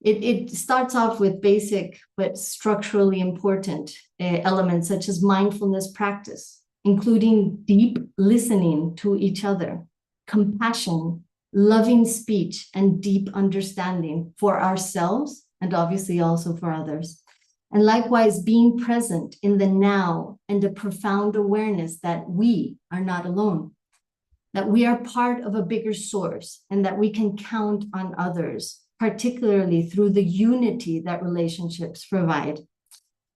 it starts off with basic but structurally important elements such as mindfulness practice, including deep listening to each other, compassion, loving speech, and deep understanding for ourselves and obviously also for others. And likewise, being present in the now and a profound awareness that we are not alone, that we are part of a bigger source and that we can count on others, particularly through the unity that relationships provide.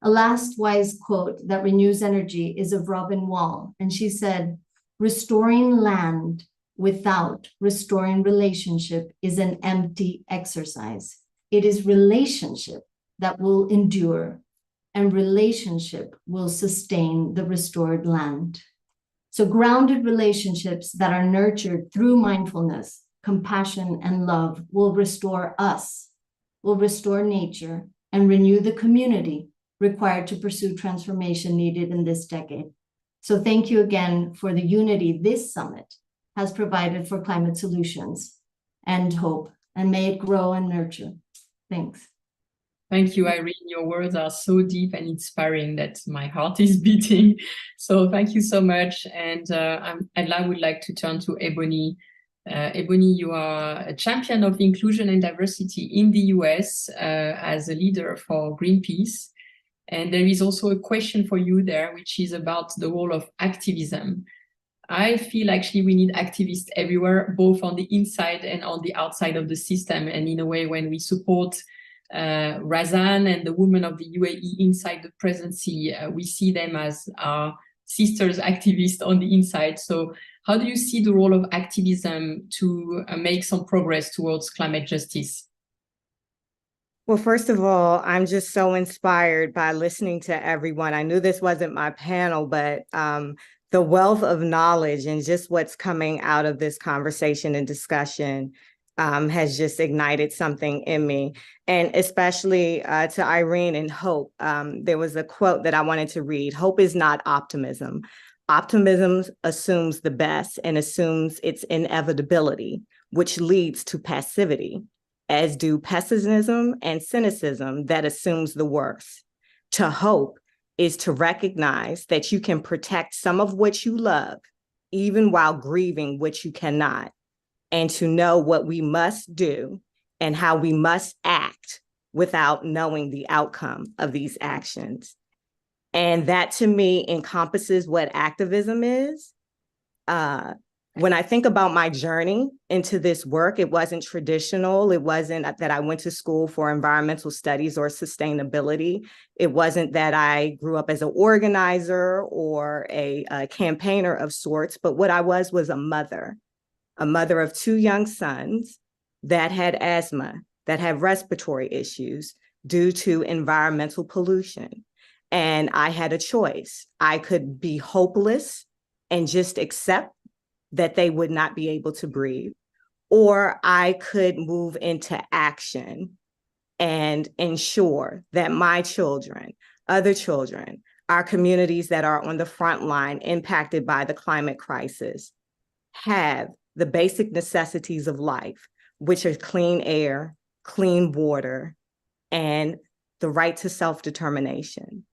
A last wise quote that renews energy is of Robin Wall, and she said, "Restoring land without restoring relationship is an empty exercise. It is relationship that will endure, and relationship will sustain the restored land." So grounded relationships that are nurtured through mindfulness, compassion, and love will restore us, will restore nature, and renew the community required to pursue transformation needed in this decade. So thank you again for the unity this summit has provided for climate solutions and hope, and may it grow and nurture. Thanks. Thank you, Irene. Your words are so deep and inspiring that my heart is beating. So thank you so much. And I would like to turn to Ebony. Ebony, you are a champion of inclusion and diversity in the US as a leader for Greenpeace. And there is also a question for you there, which is about the role of activism. I feel actually we need activists everywhere, both on the inside and on the outside of the system. And in a way, when we support Razan and the women of the UAE inside the presidency, we see them as our sisters activists on the inside. So how do you see the role of activism to make some progress towards climate justice? Well, first of all, I'm just so inspired by listening to everyone. I knew this wasn't my panel, but the wealth of knowledge and just what's coming out of this conversation and discussion has just ignited something in me. And especially to Irene and hope, there was a quote that I wanted to read. Hope is not optimism. Optimism assumes the best and assumes its inevitability, which leads to passivity, as do pessimism and cynicism that assumes the worst. To hope is to recognize that you can protect some of what you love, even while grieving what you cannot, and to know what we must do and how we must act without knowing the outcome of these actions. And that to me encompasses what activism is. When I think about my journey into this work, it wasn't traditional. It wasn't that I went to school for environmental studies or sustainability. It wasn't that I grew up as an organizer or a campaigner of sorts, but what I was a mother of 2 young sons that had asthma, that had respiratory issues due to environmental pollution. And I had a choice. I could be hopeless and just accept that they would not be able to breathe, or I could move into action and ensure that my children, other children, our communities that are on the front line impacted by the climate crisis have the basic necessities of life, which are clean air, clean water, and the right to self-determination.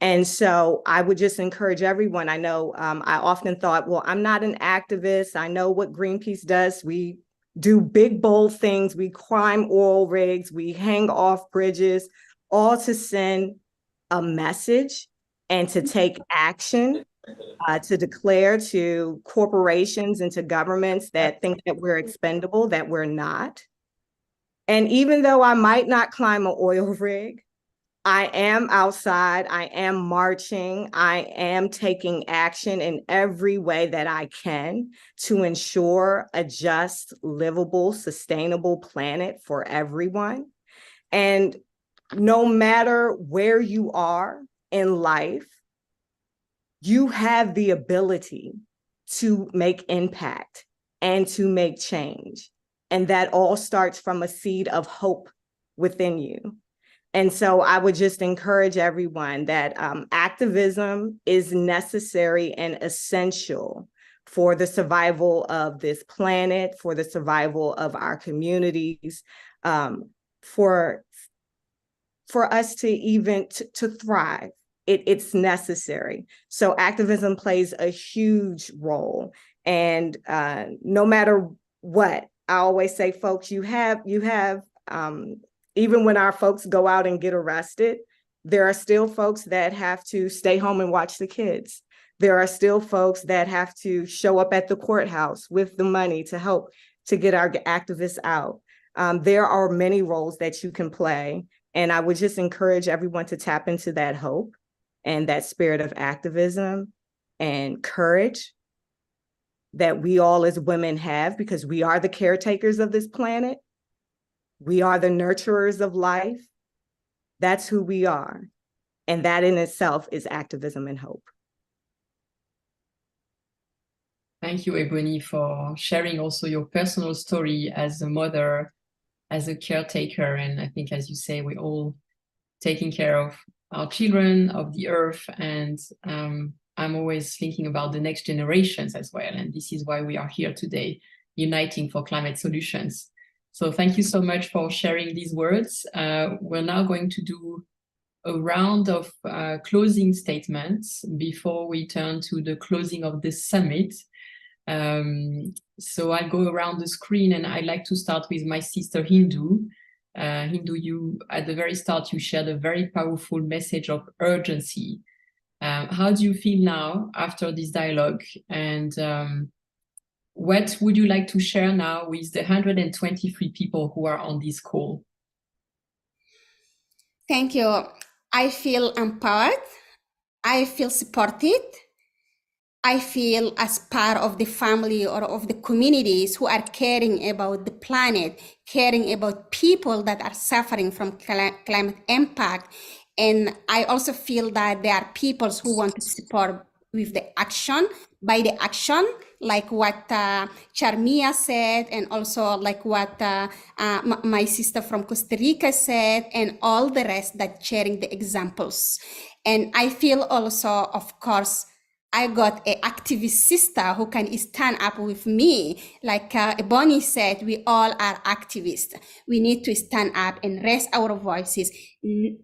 And so I would just encourage everyone. I know I often thought, well, I'm not an activist. I know what Greenpeace does. We do big, bold things. We climb oil rigs. We hang off bridges, all to send a message and to take action, to declare to corporations and to governments that think that we're expendable, that we're not. And even though I might not climb an oil rig, I am outside, I am marching, I am taking action in every way that I can to ensure a just, livable, sustainable planet for everyone. And no matter where you are in life, you have the ability to make impact and to make change. And that all starts from a seed of hope within you. And so I would just encourage everyone that activism is necessary and essential for the survival of this planet, for the survival of our communities, for us to even to thrive. It's necessary. So activism plays a huge role. And no matter what, I always say, folks, you have even when our folks go out and get arrested, there are still folks that have to stay home and watch the kids. There are still folks that have to show up at the courthouse with the money to help to get our activists out. There are many roles that you can play. And I would just encourage everyone to tap into that hope and that spirit of activism and courage that we all as women have, because we are the caretakers of this planet. We are the nurturers of life. That's who we are. And that in itself is activism and hope. Thank you, Ebony, for sharing also your personal story as a mother, as a caretaker. And I think, as you say, we're all taking care of our children, of the earth. And I'm always thinking about the next generations as well. And this is why we are here today, uniting for climate solutions. So thank you so much for sharing these words. We're now going to do a round of closing statements before we turn to the closing of this summit. So I'll go around the screen, and I'd like to start with my sister Hindu. Hindu, you at the very start, you shared a very powerful message of urgency. How do you feel now after this dialogue? And what would you like to share now with the 123 people who are on this call? Thank you. I feel empowered. I feel supported. I feel as part of the family or of the communities who are caring about the planet, caring about people that are suffering from climate impact. And I also feel that there are people who want to support with the action, by the action, like what Charmia said, and also like what my sister from Costa Rica said, and all the rest that sharing the examples. And I feel also, of course, I got an activist sister who can stand up with me. Like Bonnie said, we all are activists. We need to stand up and raise our voices.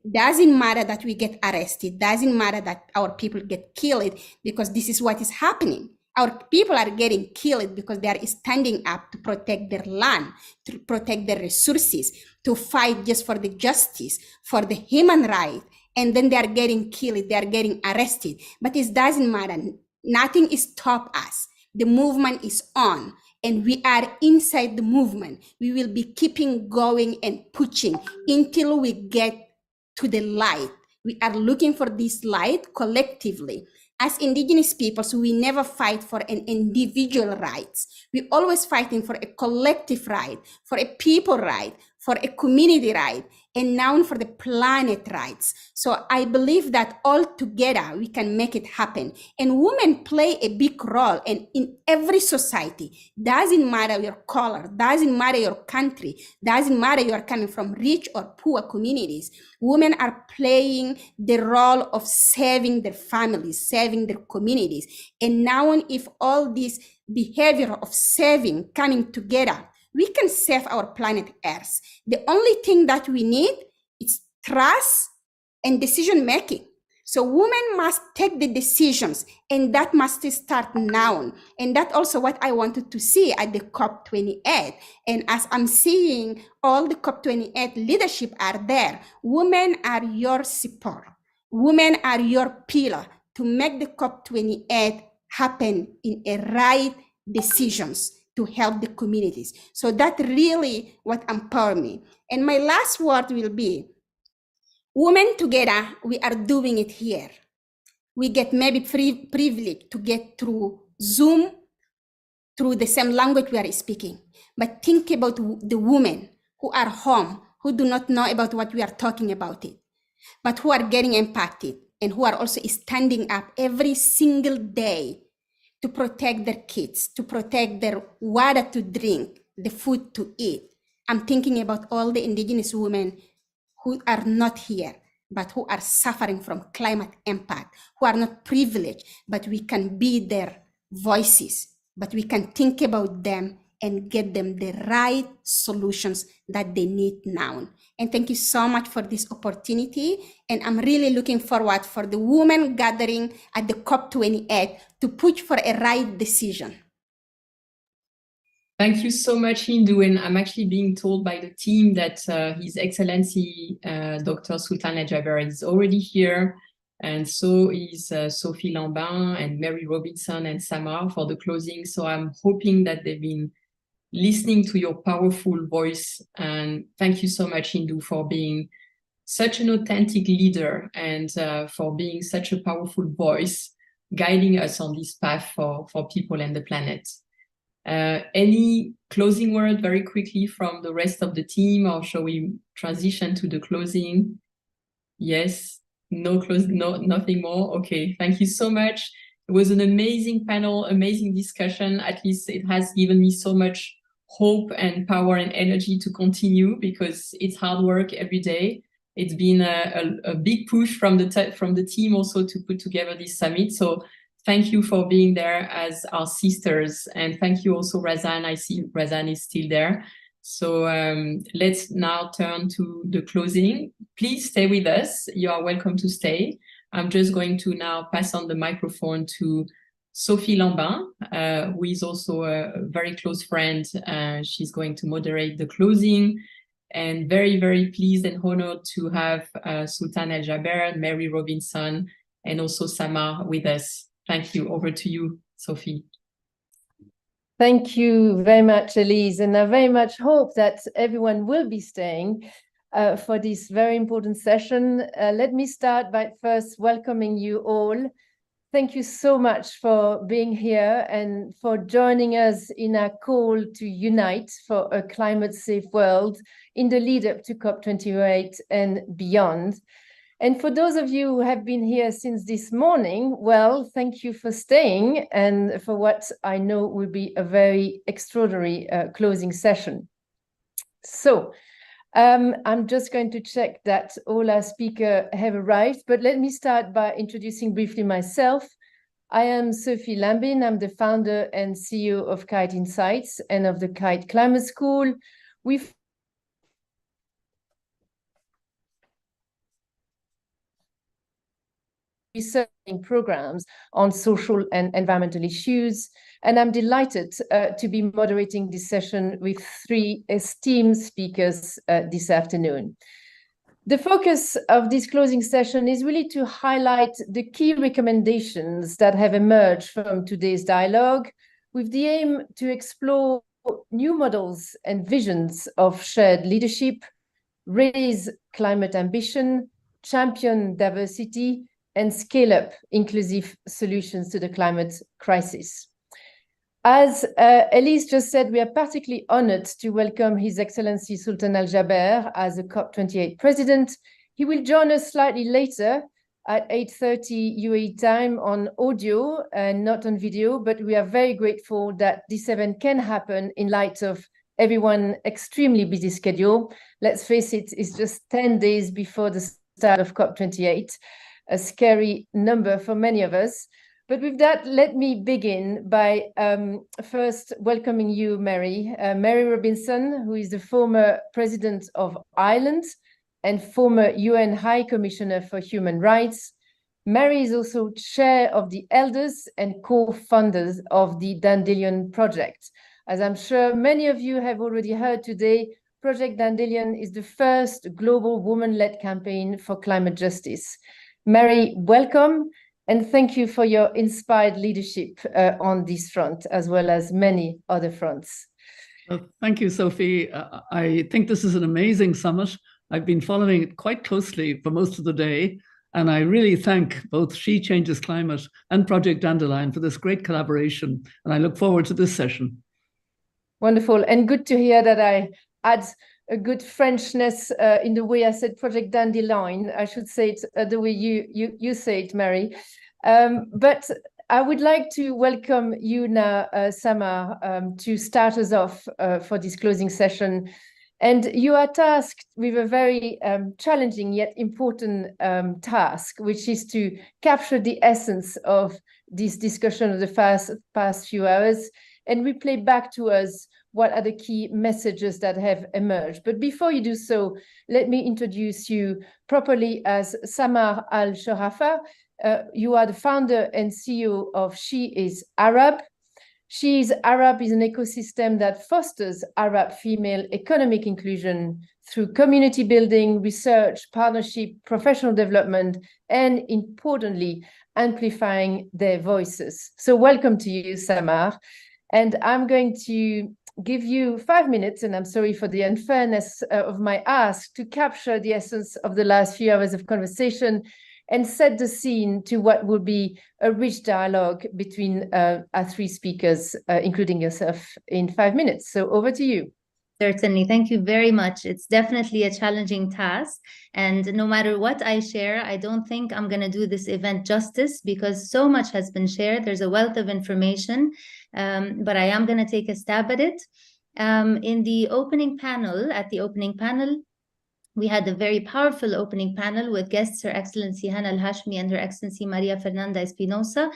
Doesn't matter that we get arrested. Doesn't matter that our people get killed, because this is what is happening. Our people are getting killed because they are standing up to protect their land, to protect their resources, to fight just for the justice, for the human right. And then they are getting killed, they are getting arrested. But it doesn't matter. Nothing is stop us. The movement is on, and we are inside the movement. We will be keeping going and pushing until we get to the light. We are looking for this light collectively. As indigenous peoples, we never fight for an individual rights. We always fighting for a collective right, for a people right, for a community right, and now for the planet rights. So I believe that all together we can make it happen. And women play a big role in every society. Doesn't matter your color, doesn't matter your country, doesn't matter you are coming from rich or poor communities. Women are playing the role of saving their families, saving their communities. And now if all this behavior of saving coming together, we can save our planet Earth. The only thing that we need is trust and decision making. So women must take the decisions, and that must start now. And that's also what I wanted to see at the COP28. And as I'm seeing all the COP28 leadership are there, women are your support. Women are your pillar to make the COP28 happen in a right decisions to help the communities. So that's really what empowers me. And my last word will be, women together, we are doing it here. We get maybe privilege to get through Zoom, through the same language we are speaking. But think about the women who are home, who do not know about what we are talking about it, but who are getting impacted and who are also standing up every single day to protect their kids, to protect their water to drink, the food to eat. I'm thinking about all the indigenous women who are not here, but who are suffering from climate impact, who are not privileged, but we can be their voices, but we can think about them and get them the right solutions that they need now. And thank you so much for this opportunity. And I'm really looking forward for the women gathering at the COP28 to push for a right decision. Thank you so much, Hindu. And I'm actually being told by the team that His Excellency Dr. Sultana Jaber is already here. And so is Sophie Lambin and Mary Robinson and Samar for the closing. So I'm hoping that they've been listening to your powerful voice. And thank you so much, Hindu, for being such an authentic leader and for being such a powerful voice, guiding us on this path for people and the planet. Any closing word very quickly from the rest of the team, or shall we transition to the closing? Yes, nothing more. Okay, thank you so much. It was an amazing panel, amazing discussion. At least it has given me so much hope and power and energy to continue, because it's hard work every day. It's been a big push from the team also to put together this summit. So thank you for being there as our sisters. And thank you also, Razan. I see Razan is still there. So let's now turn to the closing. Please stay with us. You are welcome to stay. I'm just going to now pass on the microphone to Sophie Lambin, who is also a very close friend. She's going to moderate the closing. And very, very pleased and honored to have Sultan El Jaber, Mary Robinson, and also Samar with us. Thank you. Over to you, Sophie. Thank you very much, Elise. And I very much hope that everyone will be staying for this very important session. Let me start by first welcoming you all. Thank you so much for being here and for joining us in our call to unite for a climate-safe world in the lead-up to COP28 and beyond. And for those of you who have been here since this morning, well, thank you for staying and for what I know will be a very extraordinary closing session. So I'm just going to check that all our speakers have arrived, but let me start by introducing briefly myself. I am Sophie Lambin. I'm the founder and CEO of Kite Insights and of the Kite Climate School. We've researching programs on social and environmental issues. And I'm delighted to be moderating this session with three esteemed speakers this afternoon. The focus of this closing session is really to highlight the key recommendations that have emerged from today's dialogue, with the aim to explore new models and visions of shared leadership, raise climate ambition, champion diversity, and scale up inclusive solutions to the climate crisis. As Elise just said, we are particularly honored to welcome His Excellency Sultan Al Jaber as a COP28 president. He will join us slightly later at 8:30 UAE time on audio and not on video, but we are very grateful that this event can happen in light of everyone's extremely busy schedule. Let's face it, it's just 10 days before the start of COP28, a scary number for many of us. But with that, let me begin by first welcoming you, Mary. Mary Robinson, who is the former president of Ireland and former UN High Commissioner for Human Rights. Mary is also chair of the elders and co-founders of the Dandelion Project. As I'm sure many of you have already heard today, Project Dandelion is the first global woman-led campaign for climate justice. Mary, welcome. And thank you for your inspired leadership on this front, as well as many other fronts. Well, thank you, Sophie. I think this is an amazing summit. I've been following it quite closely for most of the day, and I really thank both She Changes Climate and Project Dandelion for this great collaboration, and I look forward to this session. Wonderful, and good to hear that I add a good Frenchness in the way I said Project Dandelion. I should say it the way you say it, Mary. But I would like to welcome you now, Samar, to start us off for this closing session. And you are tasked with a very challenging yet important task, which is to capture the essence of this discussion of the past few hours and replay back to us what are the key messages that have emerged. But before you do so, let me introduce you properly as Samar Al-Sharafa. You are the founder and CEO of She is Arab. She is Arab is an ecosystem that fosters Arab female economic inclusion through community building, research, partnership, professional development, and importantly, amplifying their voices. So welcome to you, Samar. And I'm going to give you 5 minutes, and I'm sorry for the unfairness of my ask, to capture the essence of the last few hours of conversation and set the scene to what will be a rich dialogue between our three speakers, including yourself, in 5 minutes. So over to you. Certainly. Thank you very much. It's definitely a challenging task. And no matter what I share, I don't think I'm going to do this event justice because so much has been shared. There's a wealth of information, but I am going to take a stab at it. In the opening panel, we had a very powerful opening panel with guests, Her Excellency Hana Al-Hashmi and Her Excellency Maria Fernanda Espinosa.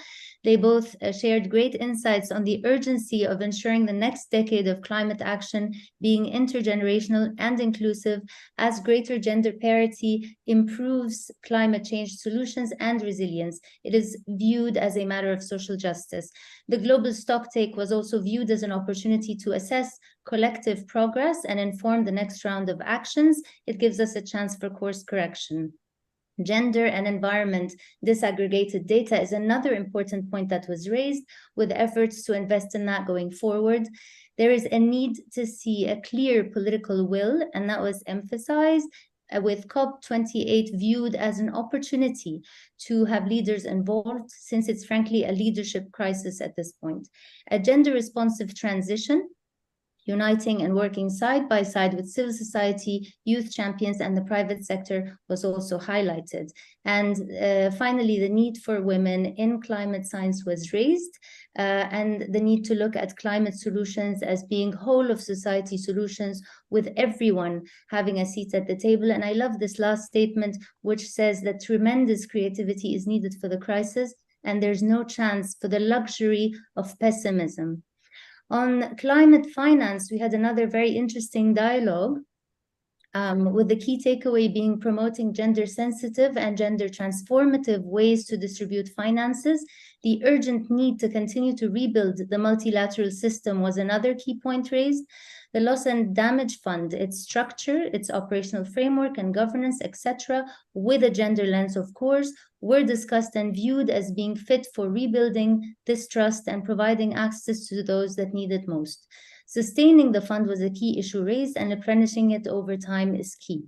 They both shared great insights on the urgency of ensuring the next decade of climate action being intergenerational and inclusive, as greater gender parity improves climate change solutions and resilience. It is viewed as a matter of social justice. The global stocktake was also viewed as an opportunity to assess collective progress and inform the next round of actions. It gives us a chance for course correction. Gender and environment disaggregated data is another important point that was raised, with efforts to invest in that going forward. There is a need to see a clear political will, and that was emphasized, with COP28 viewed as an opportunity to have leaders involved, since it's frankly a leadership crisis at this point. A gender-responsive transition, uniting and working side by side with civil society, youth champions, and the private sector was also highlighted. And finally, the need for women in climate science was raised, and the need to look at climate solutions as being whole of society solutions, with everyone having a seat at the table. And I love this last statement, which says that tremendous creativity is needed for the crisis, and there's no chance for the luxury of pessimism. On climate finance, we had another very interesting dialogue, with the key takeaway being promoting gender-sensitive and gender-transformative ways to distribute finances. The urgent need to continue to rebuild the multilateral system was another key point raised. The Loss and Damage Fund, its structure, its operational framework and governance, etc., with a gender lens, of course, were discussed and viewed as being fit for rebuilding this trust and providing access to those that need it most. Sustaining the fund was a key issue raised, and replenishing it over time is key.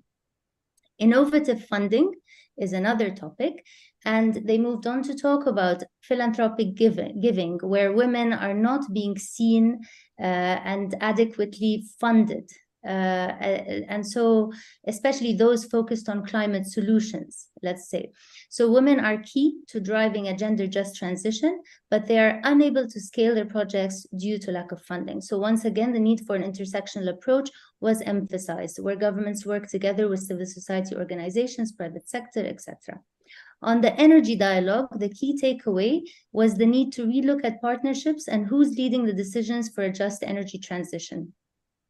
Innovative funding is another topic, and they moved on to talk about philanthropic giving, where women are not being seen and adequately funded. And so especially those focused on climate solutions, let's say. So women are key to driving a gender-just transition, but they are unable to scale their projects due to lack of funding. So once again, the need for an intersectional approach was emphasized, where governments work together with civil society organizations, private sector, etc. On the energy dialogue, the key takeaway was the need to relook at partnerships and who's leading the decisions for a just energy transition.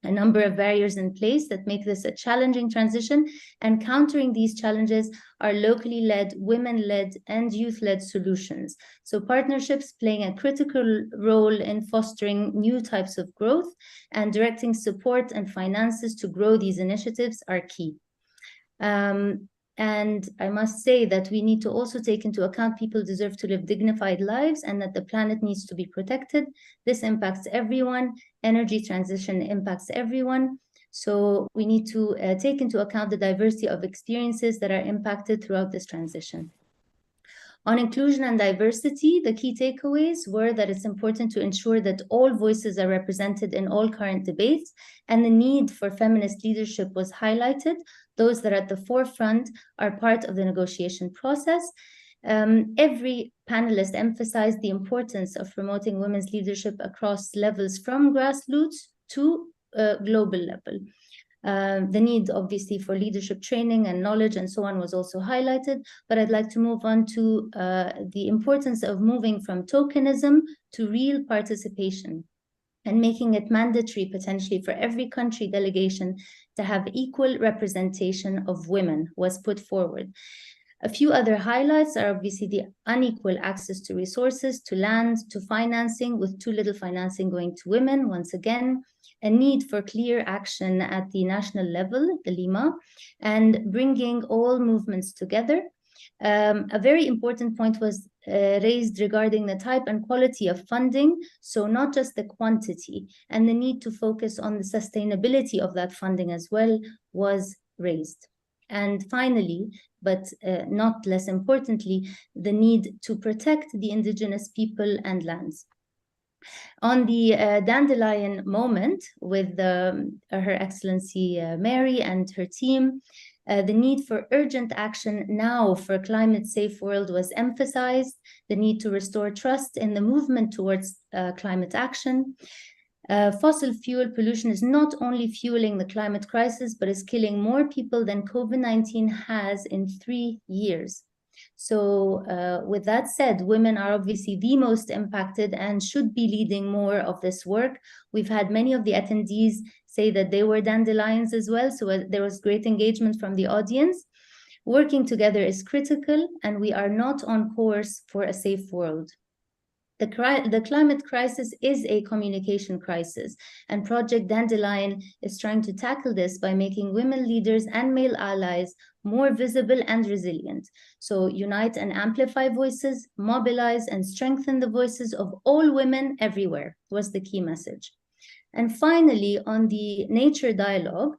A number of barriers in place that make this a challenging transition, and countering these challenges are locally led, women-led, and youth-led solutions. So partnerships playing a critical role in fostering new types of growth, and directing support and finances to grow these initiatives are key. And I must say that we need to also take into account people deserve to live dignified lives and that the planet needs to be protected. This impacts everyone. Energy transition impacts everyone. So we need to take into account the diversity of experiences that are impacted throughout this transition. On inclusion and diversity, the key takeaways were that it's important to ensure that all voices are represented in all current debates, and the need for feminist leadership was highlighted. Those that are at the forefront are part of the negotiation process. Every panelist emphasized the importance of promoting women's leadership across levels from grassroots to global level. The need, obviously, for leadership training and knowledge and so on was also highlighted, but I'd like to move on to the importance of moving from tokenism to real participation and making it mandatory potentially for every country delegation to have equal representation of women was put forward. A few other highlights are obviously the unequal access to resources, to land, to financing, with too little financing going to women, once again, a need for clear action at the national level, the Lima, and bringing all movements together. A very important point was raised regarding the type and quality of funding, so not just the quantity, and the need to focus on the sustainability of that funding as well was raised. And finally, but not less importantly, the need to protect the indigenous people and lands. On the Dandelion Moment with Her Excellency Mary and her team, the need for urgent action now for a climate-safe world was emphasized, the need to restore trust in the movement towards climate action. Fossil fuel pollution is not only fueling the climate crisis, but is killing more people than COVID-19 has in 3 years. So with that said, women are obviously the most impacted and should be leading more of this work. We've had many of the attendees say that they were dandelions as well, so there was great engagement from the audience. Working together is critical, and we are not on course for a safe world. The climate crisis is a communication crisis, and Project Dandelion is trying to tackle this by making women leaders and male allies more visible and resilient. So unite and amplify voices, mobilize and strengthen the voices of all women everywhere was the key message. And finally, on the nature dialogue,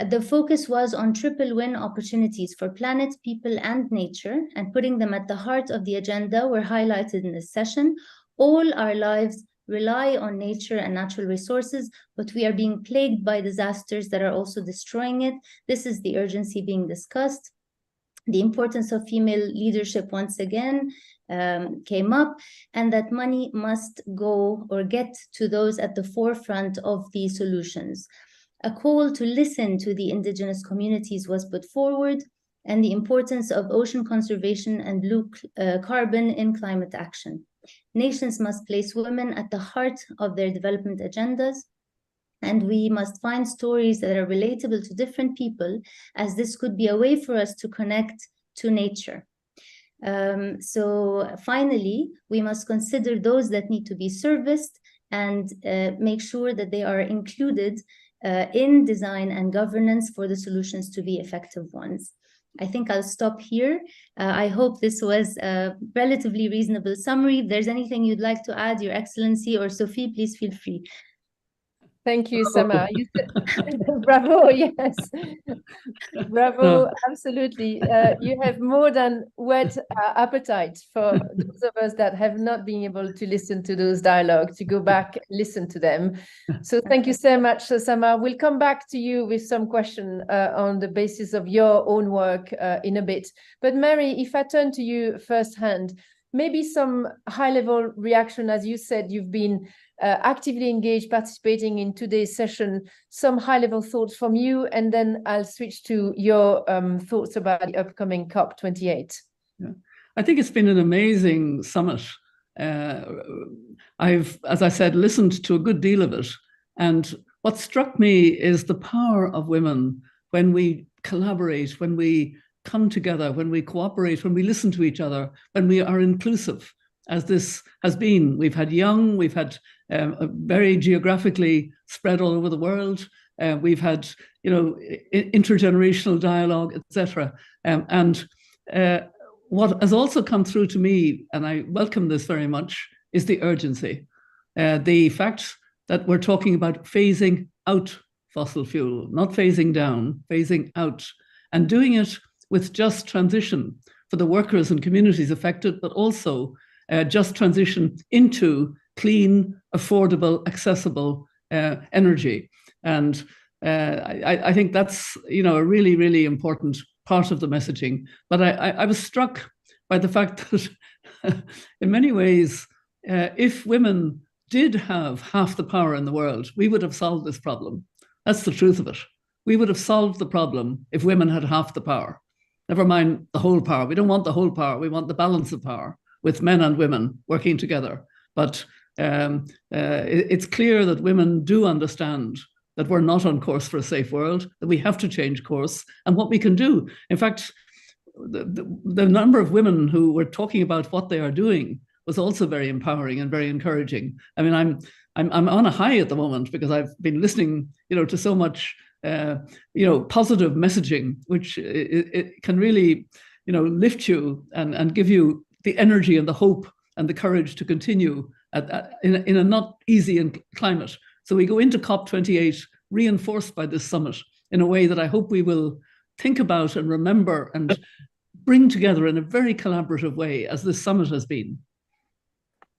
the focus was on triple win opportunities for planet, people, and nature, and putting them at the heart of the agenda were highlighted in this session. All our lives rely on nature and natural resources, but we are being plagued by disasters that are also destroying it. This is the urgency being discussed. The importance of female leadership once again came up, and that money must go or get to those at the forefront of the solutions. A call to listen to the indigenous communities was put forward, and the importance of ocean conservation and blue carbon in climate action. Nations must place women at the heart of their development agendas, and we must find stories that are relatable to different people, as this could be a way for us to connect to nature. So finally, we must consider those that need to be serviced and make sure that they are included in design and governance for the solutions to be effective ones. I think I'll stop here. I hope this was a relatively reasonable summary. If there's anything you'd like to add, Your Excellency or Sophie, please feel free. Thank you, Sama. Bravo, yes. Bravo, absolutely. You have more than whet our appetite for those of us that have not been able to listen to those dialogues, to go back, listen to them. So thank you so much, Sama. We'll come back to you with some question on the basis of your own work in a bit. But Mary, if I turn to you firsthand, maybe some high-level reaction. As you said, you've been actively engaged, participating in today's session, some high-level thoughts from you, and then I'll switch to your thoughts about the upcoming COP28. Yeah. I think it's been an amazing summit. I've, as I said, listened to a good deal of it. And what struck me is the power of women when we collaborate, when we come together, when we cooperate, when we listen to each other, when we are inclusive, as this has been. We've had young, we've had very geographically spread all over the world. We've had, intergenerational dialogue, etc. And what has also come through to me, and I welcome this very much, is the urgency. The fact that we're talking about phasing out fossil fuel, not phasing down, phasing out, and doing it with just transition for the workers and communities affected, but also just transition into clean, affordable, accessible energy. And I think that's, a really, really important part of the messaging. But I was struck by the fact that in many ways, if women did have half the power in the world, we would have solved this problem. That's the truth of it. We would have solved the problem if women had half the power. Never mind the whole power. We don't want the whole power. We want the balance of power with men and women working together. But it's clear that women do understand that we're not on course for a safe world, that we have to change course, and what we can do. In fact, the number of women who were talking about what they are doing was also very empowering and very encouraging. I mean, I'm on a high at the moment because I've been listening, to so much positive messaging, which it can really, lift you and give you the energy and the hope and the courage to continue in a not easy climate. So we go into COP28 reinforced by this summit in a way that I hope we will think about and remember and bring together in a very collaborative way, as this summit has been.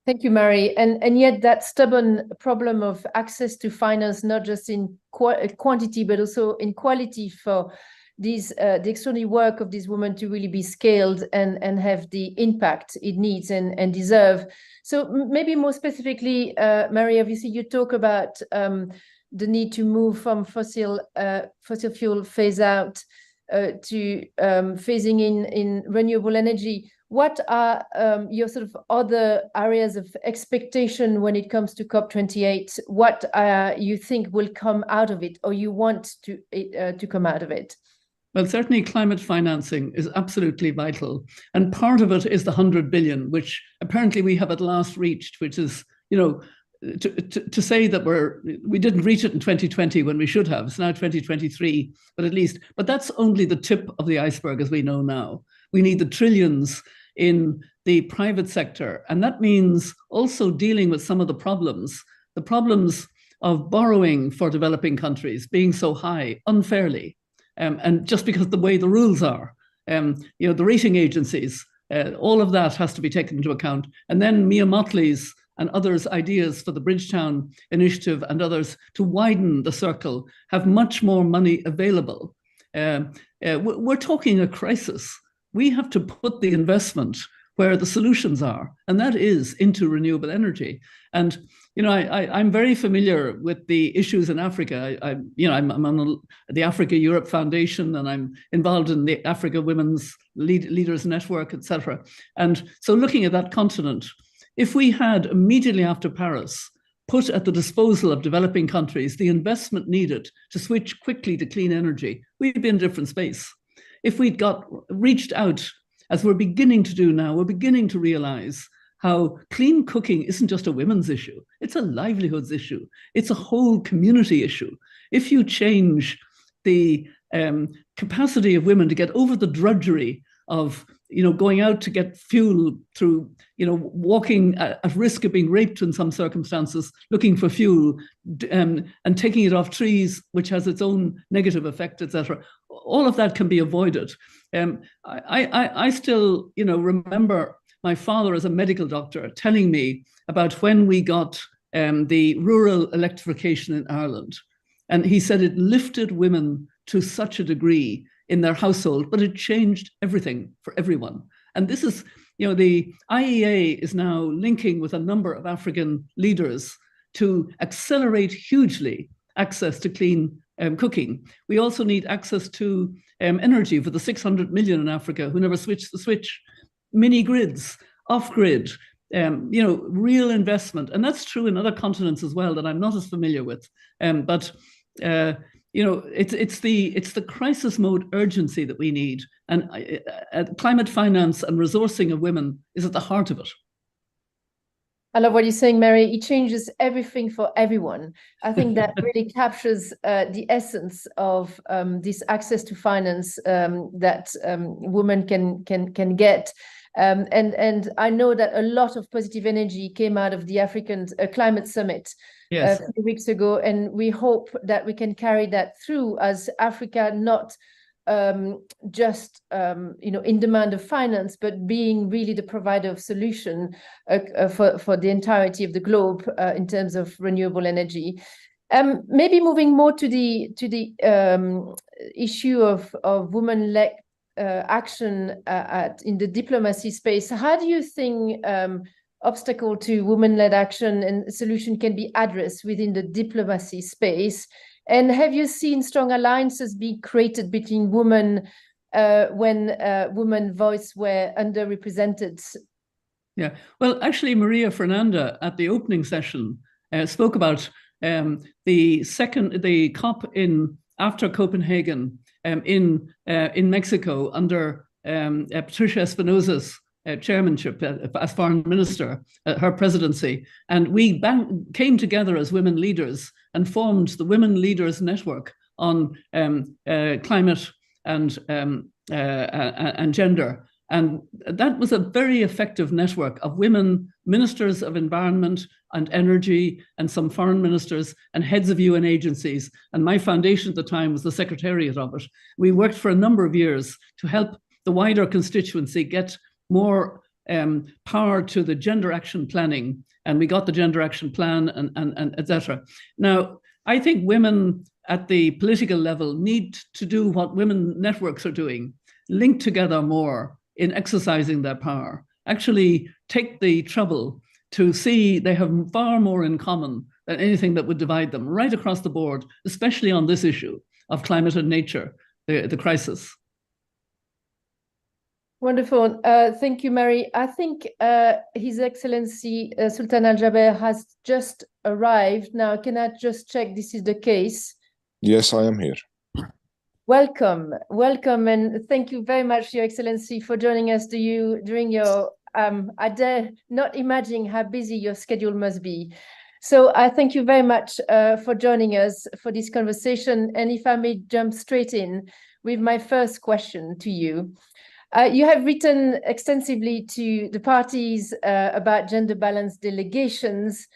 Thank you, Mary. And yet that stubborn problem of access to finance, not just in quantity, but also in quality for these the extraordinary work of these women to really be scaled and have the impact it needs and deserve. So maybe more specifically, Mary, obviously you talk about the need to move from fossil fuel phase out to phasing in renewable energy. What are your sort of other areas of expectation when it comes to COP28? What you think will come out of it, or you want to come out of it? Well, certainly climate financing is absolutely vital. And part of it is the 100 billion, which apparently we have at last reached, which is, to say that we didn't reach it in 2020 when we should have. It's now 2023, but that's only the tip of the iceberg as we know now. We need the trillions in the private sector. And that means also dealing with some of the problems of borrowing for developing countries being so high unfairly. And just because the way the rules are, the rating agencies, all of that has to be taken into account. And then Mia Motley's and others' ideas for the Bridgetown Initiative and others to widen the circle, have much more money available. We're talking a crisis. We have to put the investment where the solutions are, and that is into renewable energy. And I'm very familiar with the issues in Africa. I'm on the Africa Europe Foundation, and I'm involved in the Africa Women's Leaders Network, etc. And so looking at that continent, if we had immediately after Paris put at the disposal of developing countries the investment needed to switch quickly to clean energy, we'd be in a different space. If we'd reached out, as we're beginning to do now, we're beginning to realize how clean cooking isn't just a women's issue, it's a livelihoods issue. It's a whole community issue. If you change the capacity of women to get over the drudgery of going out to get fuel through, walking at risk of being raped in some circumstances, looking for fuel, and taking it off trees, which has its own negative effect, etc. All of that can be avoided. I still, remember my father as a medical doctor telling me about when we got the rural electrification in Ireland. And he said it lifted women to such a degree in their household, but it changed everything for everyone. And this is, the IEA is now linking with a number of African leaders to accelerate hugely access to clean cooking. We also need access to energy for the 600 million in Africa who never switched the switch. Mini grids, off-grid, real investment. And that's true in other continents as well that I'm not as familiar with. But it's the crisis mode urgency that we need. And climate finance and resourcing of women is at the heart of it. I love what you're saying, Mary. It changes everything for everyone. I think that really captures the essence of this access to finance that women can get. And I know that a lot of positive energy came out of the African Climate Summit a few weeks ago, and we hope that we can carry that through as Africa, not just in demand of finance, but being really the provider of solution for the entirety of the globe in terms of renewable energy. Maybe moving more to the issue of women-led action in the diplomacy space. How do you think obstacle to women-led action and solution can be addressed within the diplomacy space? And have you seen strong alliances be created between women when women's voice were underrepresented? Yeah, well, actually, Maria Fernanda at the opening session spoke about the COP after Copenhagen in Mexico under Patricia Espinosa's chairmanship as foreign minister, her presidency. And we came together as women leaders and formed the Women Leaders Network on climate and gender. And that was a very effective network of women ministers of environment and energy and some foreign ministers and heads of UN agencies. And my foundation at the time was the secretariat of it. We worked for a number of years to help the wider constituency get more power to the gender action planning. And we got the gender action plan and et cetera. Now, I think women at the political level need to do what women networks are doing, link together more in exercising their power, actually take the trouble to see they have far more in common than anything that would divide them right across the board, especially on this issue of climate and nature, the crisis. Wonderful. Thank you, Mary. I think His Excellency Sultan Al Jaber has just arrived. Now, can I just check this is the case? Yes, I am here. Welcome, and thank you very much, Your Excellency, for joining us during your, I dare not imagine how busy your schedule must be. So I thank you very much for joining us for this conversation. And if I may jump straight in with my first question to you. You have written extensively to the parties about gender balance delegations.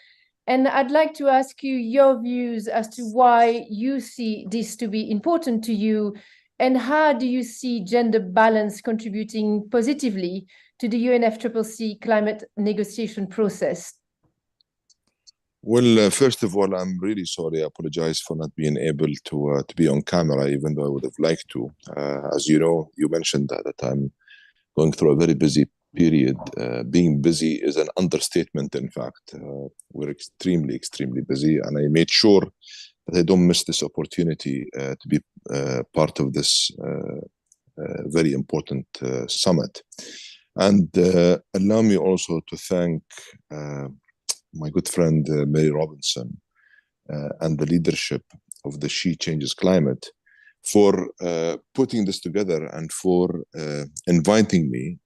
And I'd like to ask you your views as to why you see this to be important to you, and how do you see gender balance contributing positively to the UNFCCC climate negotiation process? Well, first of all, I'm really sorry. I apologize for not being able to be on camera, even though I would have liked to. As you know, you mentioned that I'm going through a very busy period, being busy is an understatement, in fact. We're extremely, extremely busy, and I made sure that I don't miss this opportunity to be part of this very important summit. And allow me also to thank my good friend Mary Robinson and the leadership of the She Changes Climate for putting this together and for inviting me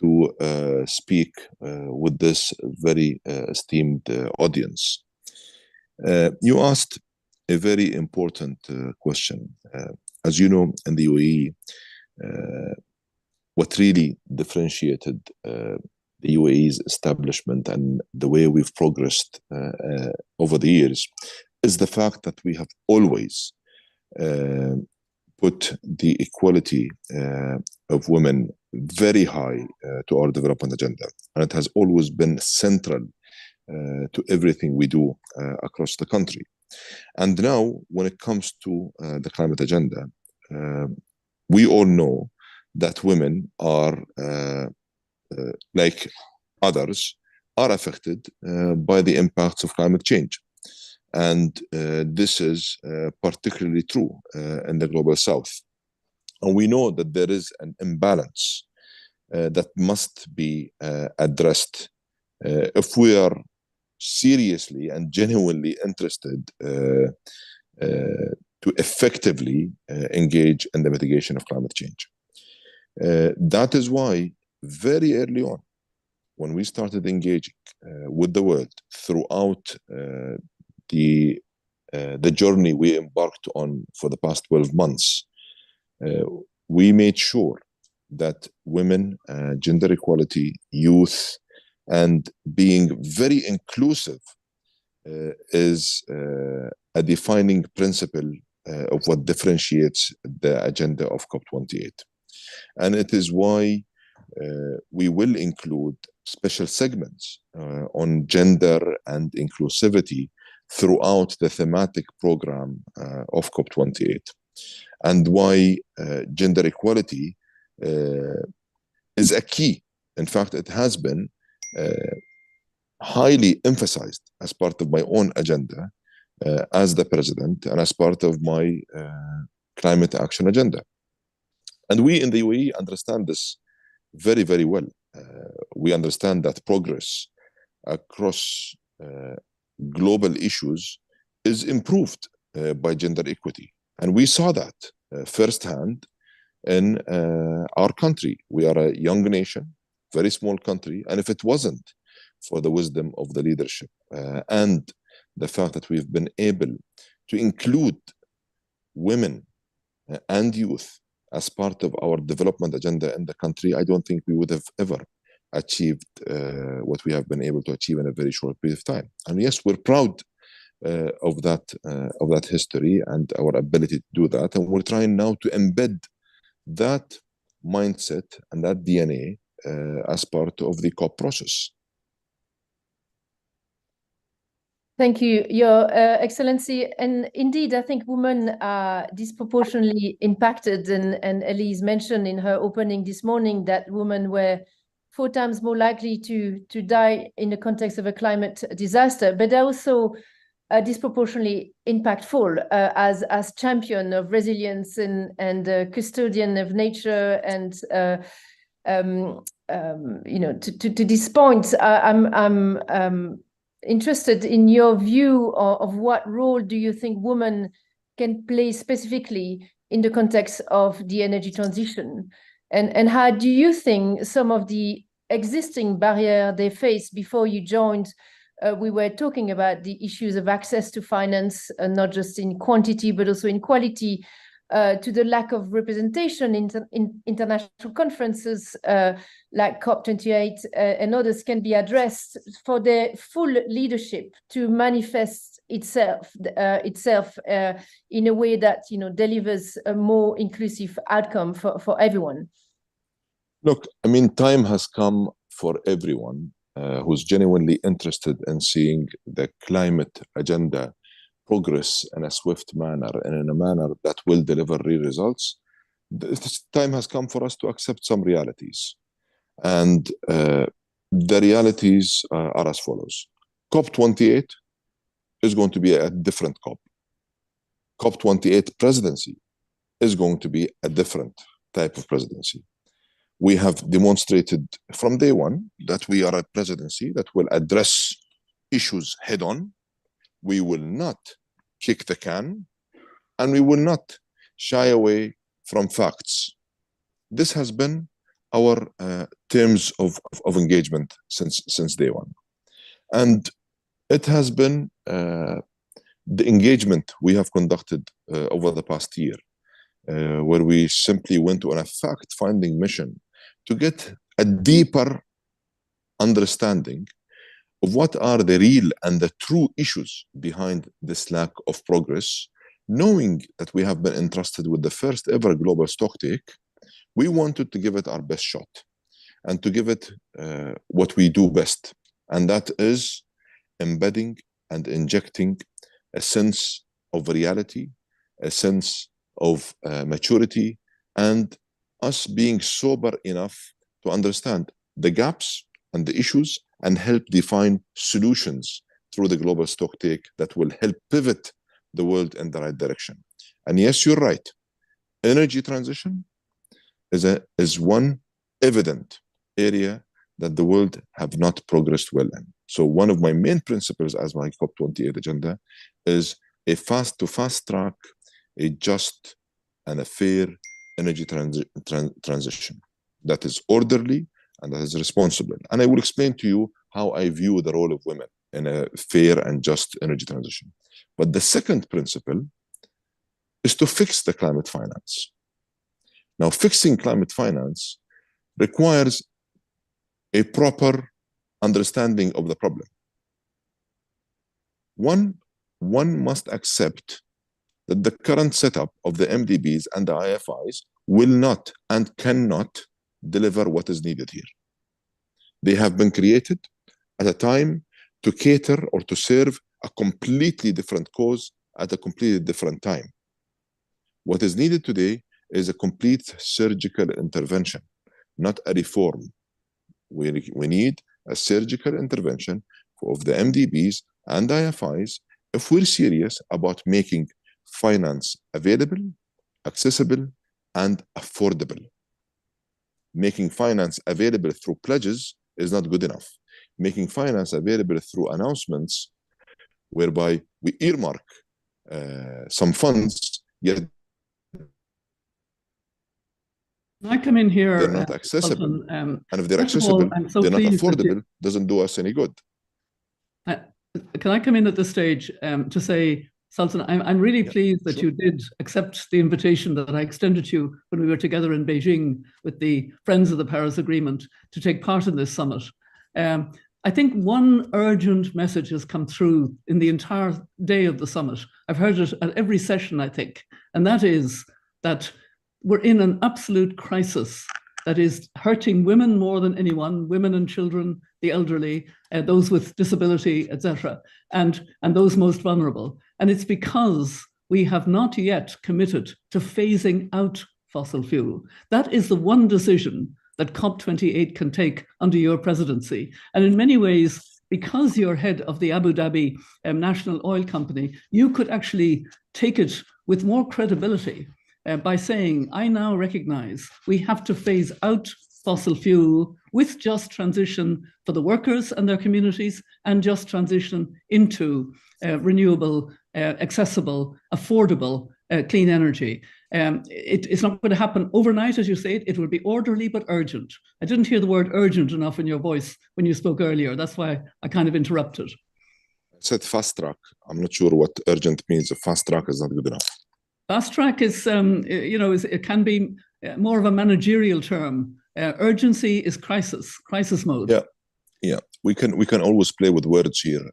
to speak with this very esteemed audience. You asked a very important question. As you know, in the UAE, what really differentiated the UAE's establishment and the way we've progressed over the years is the fact that we have always put the equality of women very high to our development agenda. And it has always been central to everything we do across the country. And now, when it comes to the climate agenda, we all know that women are, like others, are affected by the impacts of climate change. And this is particularly true in the global south. And we know that there is an imbalance that must be addressed if we are seriously and genuinely interested to effectively engage in the mitigation of climate change. That is why very early on, when we started engaging with the world throughout the journey we embarked on for the past 12 months, we made sure that women, gender equality, youth, and being very inclusive is a defining principle of what differentiates the agenda of COP28. And it is why we will include special segments on gender and inclusivity throughout the thematic program of COP28, and why gender equality is a key. In fact, it has been highly emphasized as part of my own agenda as the president and as part of my climate action agenda. And we in the UAE understand this very, very well. We understand that progress across global issues is improved by gender equity. And we saw that firsthand in our country. We are a young nation, very small country. And if it wasn't for the wisdom of the leadership and the fact that we've been able to include women and youth as part of our development agenda in the country, I don't think we would have ever achieved what we have been able to achieve in a very short period of time. And yes, we're proud of that history and our ability to do that. And we're trying now to embed that mindset and that DNA as part of the COP process. Thank you, Your Excellency. And indeed, I think women are disproportionately impacted. And Elise mentioned in her opening this morning that women were 4 times more likely to die in the context of a climate disaster, but they're also disproportionately impactful as champion of resilience and custodian of nature. And to this point, I'm interested in your view of what role do you think women can play specifically in the context of the energy transition, and how do you think some of the existing barriers they face? Before you joined, we were talking about the issues of access to finance, not just in quantity but also in quality, to the lack of representation in international conferences like COP28 and others can be addressed for their full leadership to manifest itself in a way that delivers a more inclusive outcome for everyone. Look, I mean, time has come for everyone who's genuinely interested in seeing the climate agenda progress in a swift manner and in a manner that will deliver real results. This time has come for us to accept some realities. And the realities are as follows. COP28 is going to be a different COP. COP28 presidency is going to be a different type of presidency. We have demonstrated from day one that we are a presidency that will address issues head on. We will not kick the can, and we will not shy away from facts. This has been our terms of engagement since day one. And it has been the engagement we have conducted over the past year, where we simply went on a fact-finding mission to get a deeper understanding of what are the real and the true issues behind this lack of progress. Knowing that we have been entrusted with the first ever global stocktake, we wanted to give it our best shot and to give it what we do best. And that is embedding and injecting a sense of reality, a sense of maturity, and us being sober enough to understand the gaps and the issues and help define solutions through the global stocktake that will help pivot the world in the right direction. And yes, you're right. Energy transition is one evident area that the world have not progressed well in. So one of my main principles as my COP28 agenda is a fast track, a just and a fair energy transition that is orderly and that is responsible. And I will explain to you how I view the role of women in a fair and just energy transition. But the second principle is to fix the climate finance. Now, fixing climate finance requires a proper understanding of the problem. One must accept that the current setup of the MDBs and the IFIs will not and cannot deliver what is needed here. They have been created at a time to cater or to serve a completely different cause at a completely different time. What is needed today is a complete surgical intervention, not a reform. We need a surgical intervention of the MDBs and IFIs if we're serious about making finance available, accessible, and affordable. Making finance available through pledges is not good enough. Making finance available through announcements whereby we earmark some funds, yet I come in here, they're not accessible. Sultan, and if they're accessible, so they're not affordable, affordable, doesn't do us any good. Can I come in at this stage to say, Sultan, I'm really pleased that you did accept the invitation that I extended to you when we were together in Beijing with the Friends of the Paris Agreement to take part in this summit. I think one urgent message has come through in the entire day of the summit. I've heard it at every session, I think, and that is that we're in an absolute crisis that is hurting women more than anyone, women and children, the elderly, those with disability, etc., and those most vulnerable. And it's because we have not yet committed to phasing out fossil fuel. That is the one decision that COP28 can take under your presidency. And in many ways, because you're head of the Abu Dhabi National Oil Company, you could actually take it with more credibility by saying, I now recognize we have to phase out fossil fuel with just transition for the workers and their communities and just transition into renewable, accessible, affordable, clean energy. It's not going to happen overnight, as you say. It will be orderly but urgent. I didn't hear the word urgent enough in your voice when you spoke earlier. That's why I kind of interrupted. I said fast track. I'm not sure what urgent means. A fast track is not good enough. Fast track is, it can be more of a managerial term. Urgency is crisis mode. Yeah. We can always play with words here.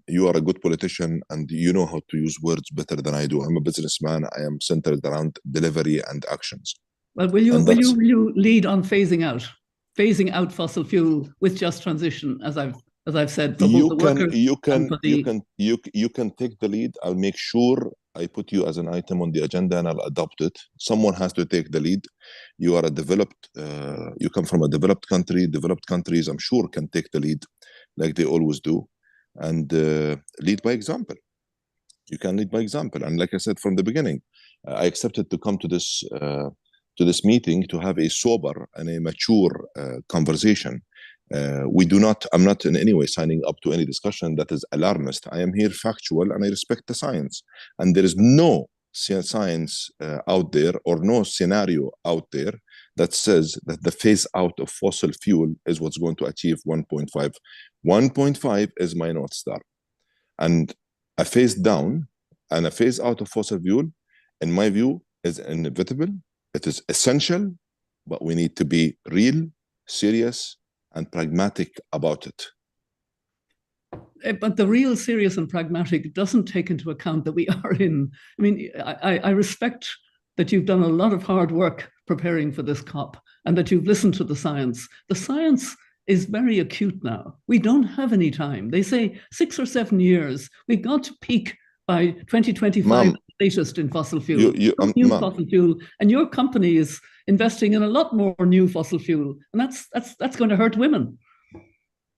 You are a good politician and you know how to use words better than I do. I'm a businessman. I am centered around delivery and actions. Well, will you lead on phasing out fossil fuel with just transition, as I've said, for both the workers and for the... You can take the lead. I'll make sure I put you as an item on the agenda and I'll adopt it. Someone has to take the lead. You are a developed, you come from a developed country. Developed countries, I'm sure, can take the lead like they always do, and lead by example. You can lead by example. And like I said from the beginning, I accepted to come to this meeting to have a sober and a mature conversation. I'm not in any way signing up to any discussion that is alarmist. I am here factual and I respect the science. And there is no science out there or no scenario out there that says that the phase out of fossil fuel is what's going to achieve 1.5. 1.5 is my North Star. And a phase down and a phase out of fossil fuel, in my view, is inevitable. It is essential, but we need to be real, serious, and pragmatic about it. But the real serious and pragmatic doesn't take into account that we are in, I mean, I respect that you've done a lot of hard work preparing for this COP and that you've listened to the science. The science is very acute now. We don't have any time. They say 6 or 7 years. We've got to peak by 2025 latest in fossil fuel. New fossil fuel, and your company is investing in a lot more new fossil fuel, and that's going to hurt women.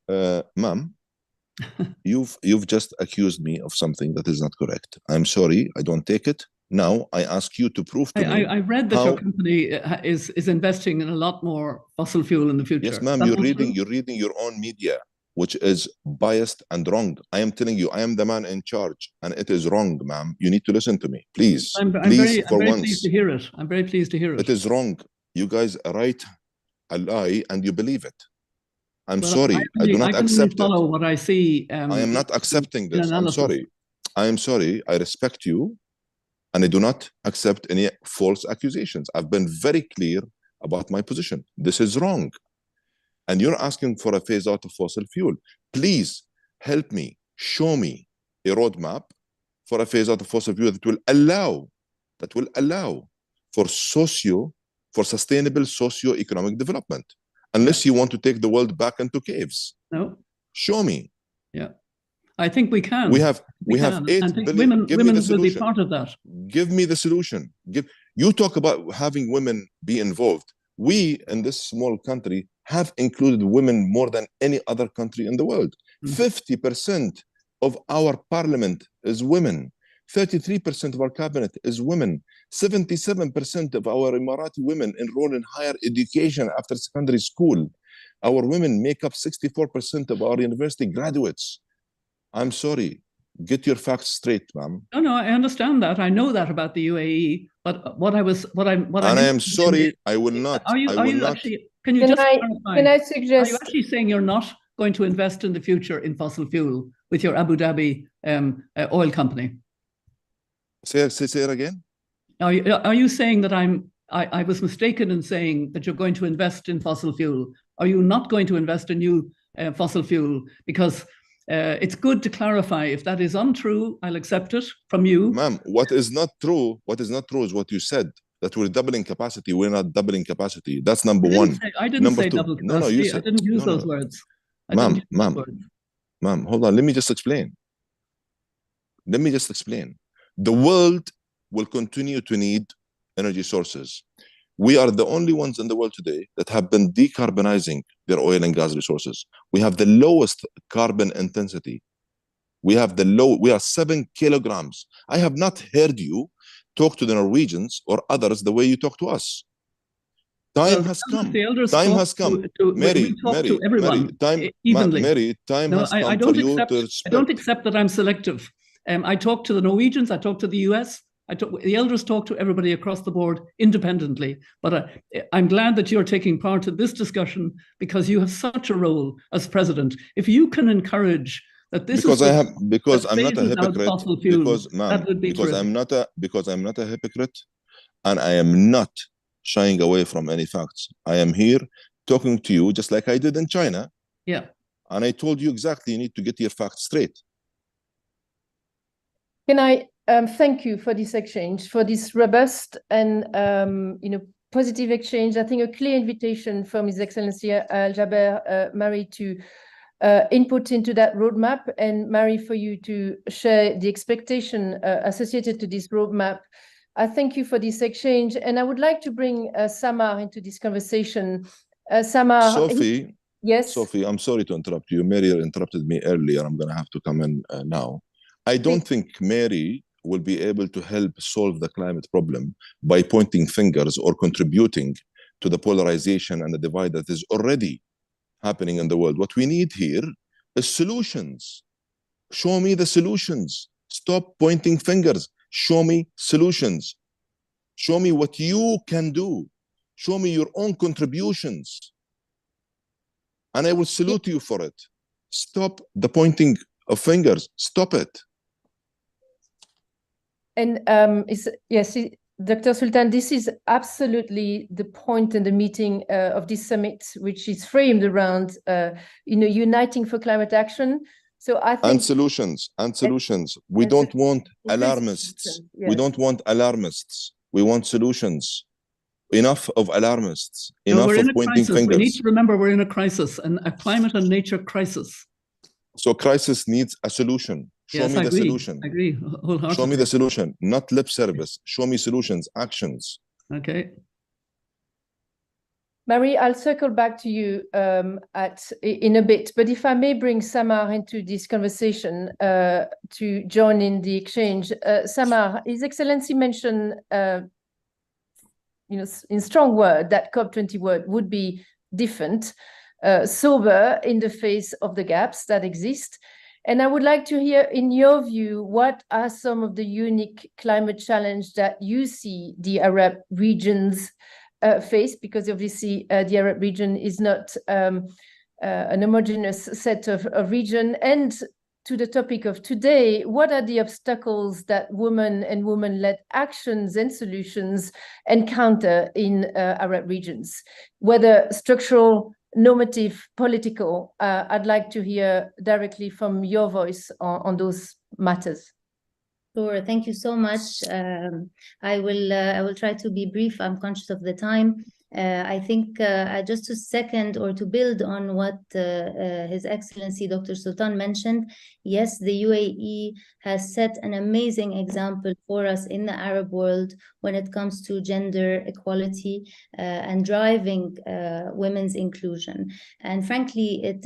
Ma'am, you've just accused me of something that is not correct. I'm sorry, I don't take it. Now I ask you to prove to me. I read that your company is investing in a lot more fossil fuel in the future. Yes, ma'am. You're reading your own media, which is biased and wrong. I am telling you, I am the man in charge, and it is wrong, ma'am. You need to listen to me, please. I'm very pleased to hear it. I'm very pleased to hear it. It is wrong. You guys write a lie and you believe it. I'm sorry. I do not accept it. Follow what I see. I am not accepting this. I'm sorry. I am sorry. I respect you, and I do not accept any false accusations. I've been very clear about my position. This is wrong. And you're asking for a phase out of fossil fuel. Please help me, show me a roadmap for a phase out of fossil fuel that will allow for sustainable socio-economic development. Unless you want to take the world back into caves. No. Show me. Yeah. I think we can. We have 8 billion. Women will be part of that. Give me the solution. You talk about having women be involved. We in this small country have included women more than any other country in the world. 50% of our parliament is women. 33% of our cabinet is women. 77% of our Emirati women enroll in higher education after secondary school. Our women make up 64% of our university graduates. I'm sorry. Get your facts straight, ma'am. No, I understand that. I know that about the UAE. But I am sorry. I will not. Can you just clarify? Can I suggest? Are you actually saying you're not going to invest in the future in fossil fuel with your Abu Dhabi oil company? Say it again. Are you saying that I was mistaken in saying that you're going to invest in fossil fuel? Are you not going to invest in new fossil fuel? Because it's good to clarify. If that is untrue, I'll accept it from you. Ma'am, what is not true is what you said, that we're doubling capacity. We're not doubling capacity. That's number one. I didn't say double capacity. No, you said, I didn't use those words. Ma'am, hold on. Let me just explain. The world will continue to need energy sources. We are the only ones in the world today that have been decarbonizing their oil and gas resources. We have the lowest carbon intensity. We are 7 kilograms. I have not heard you talk to the Norwegians or others the way you talk to us. Time has come. Time has come. Mary, time has come for you to respect. I don't accept that I'm selective. I talk to the Norwegians, I talk to the US, the elders talk to everybody across the board independently. But I'm glad that you're taking part in this discussion because you have such a role as president. If you can encourage that this because I'm not a hypocrite. Because I'm not a hypocrite, and I am not shying away from any facts. I am here talking to you just like I did in China. Yeah. And I told you exactly you need to get your facts straight. Can I thank you for this exchange, for this robust and positive exchange. I think a clear invitation from His Excellency Al Jaber Mari to input into that roadmap, and Mary, for you to share the expectation associated to this roadmap. I thank you for this exchange, and I would like to bring Samar into this conversation. Samar, Sophie, yes. Sophie, I'm sorry to interrupt you. Mary interrupted me earlier. I'm going to have to come in now. I don't think Mary will be able to help solve the climate problem by pointing fingers or contributing to the polarization and the divide that is already happening in the world. What we need here is solutions. Show me the solutions. Stop pointing fingers. Show me solutions. Show me what you can do. Show me your own contributions. And I will salute you for it. Stop the pointing of fingers. Stop it. And yes, Dr. Sultan, this is absolutely the point in the meeting of this summit, which is framed around, uniting for climate action. So I think solutions. We don't want alarmists. Yes. We don't want alarmists. We want solutions. Enough of alarmists. Enough of pointing fingers. We need to remember we're in a crisis, and a climate and nature crisis. So crisis needs a solution. Show me the solution. I agree wholeheartedly. Show me the solution, not lip service. Show me solutions, actions. Okay. Mary, I'll circle back to you in a bit, but if I may bring Samar into this conversation to join in the exchange. Samar, His Excellency mentioned, in strong word that COP21 would be different, sober in the face of the gaps that exist. And I would like to hear, in your view, what are some of the unique climate challenges that you see the Arab regions face? Because obviously the Arab region is not an homogeneous set of region. And to the topic of today, what are the obstacles that women and women-led actions and solutions encounter in Arab regions, whether structural, normative, political? I'd like to hear directly from your voice on those matters. Sure, thank you so much. I will try to be brief. I'm conscious of the time. I think just to second or to build on what His Excellency Dr. Sultan mentioned, yes, the UAE has set an amazing example for us in the Arab world when it comes to gender equality and driving women's inclusion. And frankly,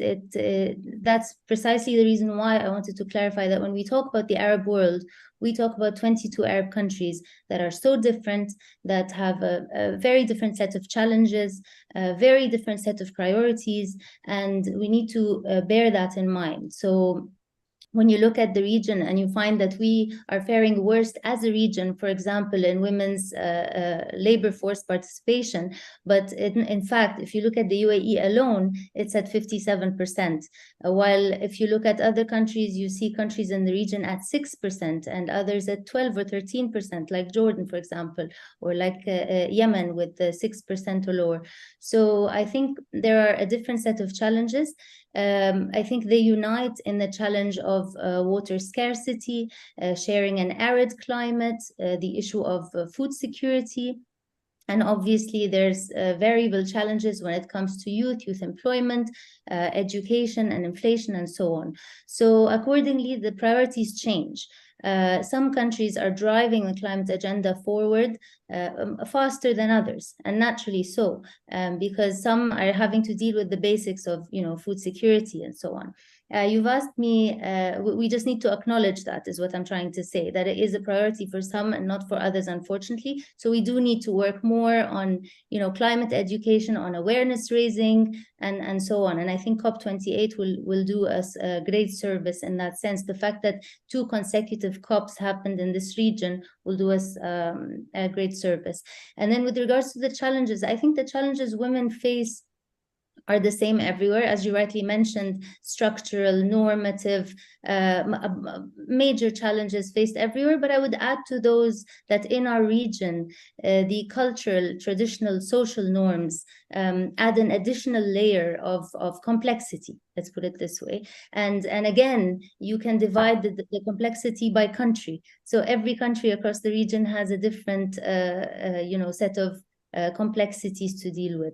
that's precisely the reason why I wanted to clarify that when we talk about the Arab world, we talk about 22 Arab countries that are so different, that have a very different set of challenges, a very different set of priorities, and we need to bear that in mind. So when you look at the region and you find that we are faring worst as a region, for example, in women's labor force participation, but in fact, if you look at the UAE alone, it's at 57%. While if you look at other countries, you see countries in the region at 6% and others at 12 or 13%, like Jordan, for example, or like Yemen with 6% or lower. So I think there are a different set of challenges. I think they unite in the challenge of water scarcity, sharing an arid climate, the issue of food security. And obviously, there's variable challenges when it comes to youth employment, education and inflation and so on. So accordingly, the priorities change. Some countries are driving the climate agenda forward faster than others, and naturally so, because some are having to deal with the basics of, food security and so on. You've asked me, we just need to acknowledge that is what I'm trying to say, that it is a priority for some and not for others, unfortunately. So we do need to work more on, climate education, on awareness raising and so on. And I think COP28 will do us a great service in that sense. The fact that 2 consecutive COPs happened in this region will do us a great service. And then with regards to the challenges, I think the challenges women face are the same everywhere, as you rightly mentioned, structural, normative, major challenges faced everywhere. But I would add to those that in our region, the cultural, traditional, social norms add an additional layer of complexity. Let's put it this way. And again, you can divide the complexity by country. So every country across the region has a different, set of complexities to deal with.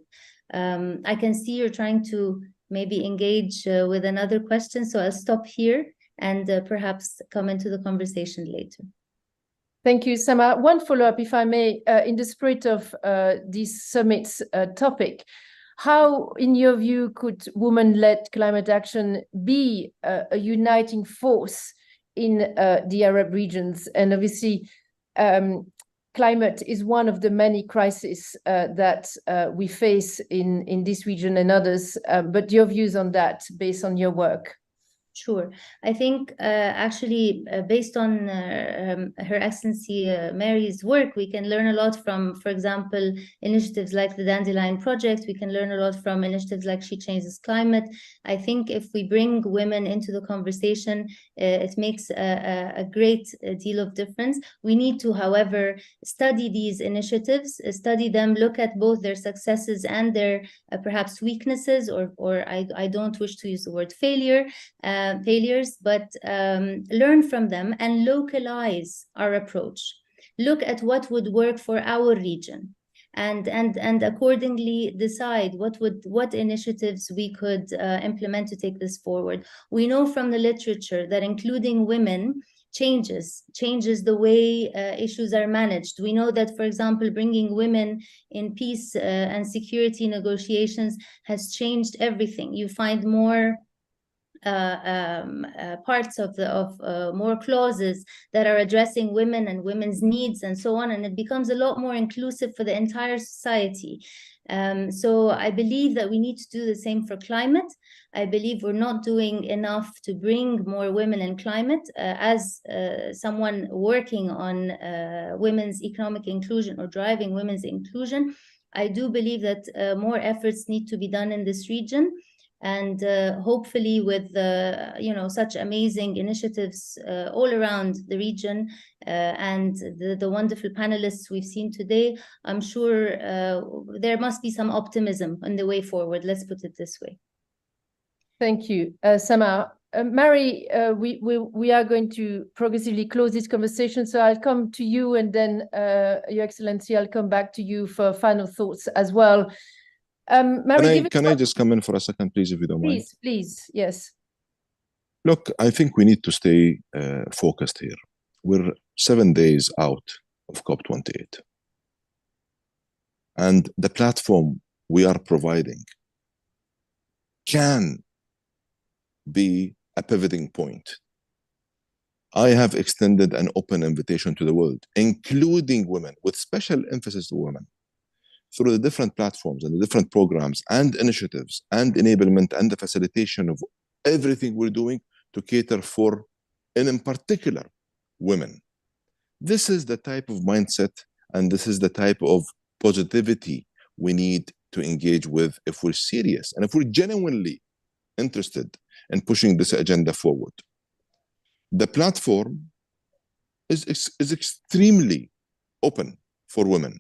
I can see you're trying to maybe engage with another question. So I'll stop here and perhaps come into the conversation later. Thank you, Sama. One follow-up, if I may, in the spirit of this summit's topic. How, in your view, could women-led climate action be a uniting force in the Arab regions? And obviously, climate is one of the many crises that we face in this region and others. But your views on that, based on your work? Sure. I think actually based on Her Excellency Mary's work, we can learn a lot from, for example, initiatives like the Dandelion Project. We can learn a lot from initiatives like She Changes Climate. I think if we bring women into the conversation, it makes a great deal of difference. We need to, however, study these initiatives, study them, look at both their successes and their perhaps weaknesses, or I don't wish to use the word failures, but learn from them and localize our approach. Look at what would work for our region, and accordingly decide what initiatives we could implement to take this forward. We know from the literature that including women changes the way issues are managed. We know that, for example, bringing women in peace and security negotiations has changed everything. You find more parts of more clauses that are addressing women and women's needs and so on, and it becomes a lot more inclusive for the entire society. So I believe that we need to do the same for climate. I believe we're not doing enough to bring more women in climate. As someone working on women's economic inclusion or driving women's inclusion, I do believe that more efforts need to be done in this region. And hopefully with such amazing initiatives all around the region and the wonderful panelists we've seen today, I'm sure there must be some optimism on the way forward. Let's put it this way. Thank you, Sama. Mary, we are going to progressively close this conversation, so I'll come to you, and then Your Excellency, I'll come back to you for final thoughts as well. Mary, can I just come in for a second, please, if you don't mind? Please, yes. Look, I think we need to stay focused here. We're 7 days out of COP28. And the platform we are providing can be a pivoting point. I have extended an open invitation to the world, including women, with special emphasis to women, through the different platforms and the different programs and initiatives and enablement and the facilitation of everything we're doing to cater for, and in particular, women. This is the type of mindset and this is the type of positivity we need to engage with if we're serious and if we're genuinely interested in pushing this agenda forward. The platform is extremely open for women.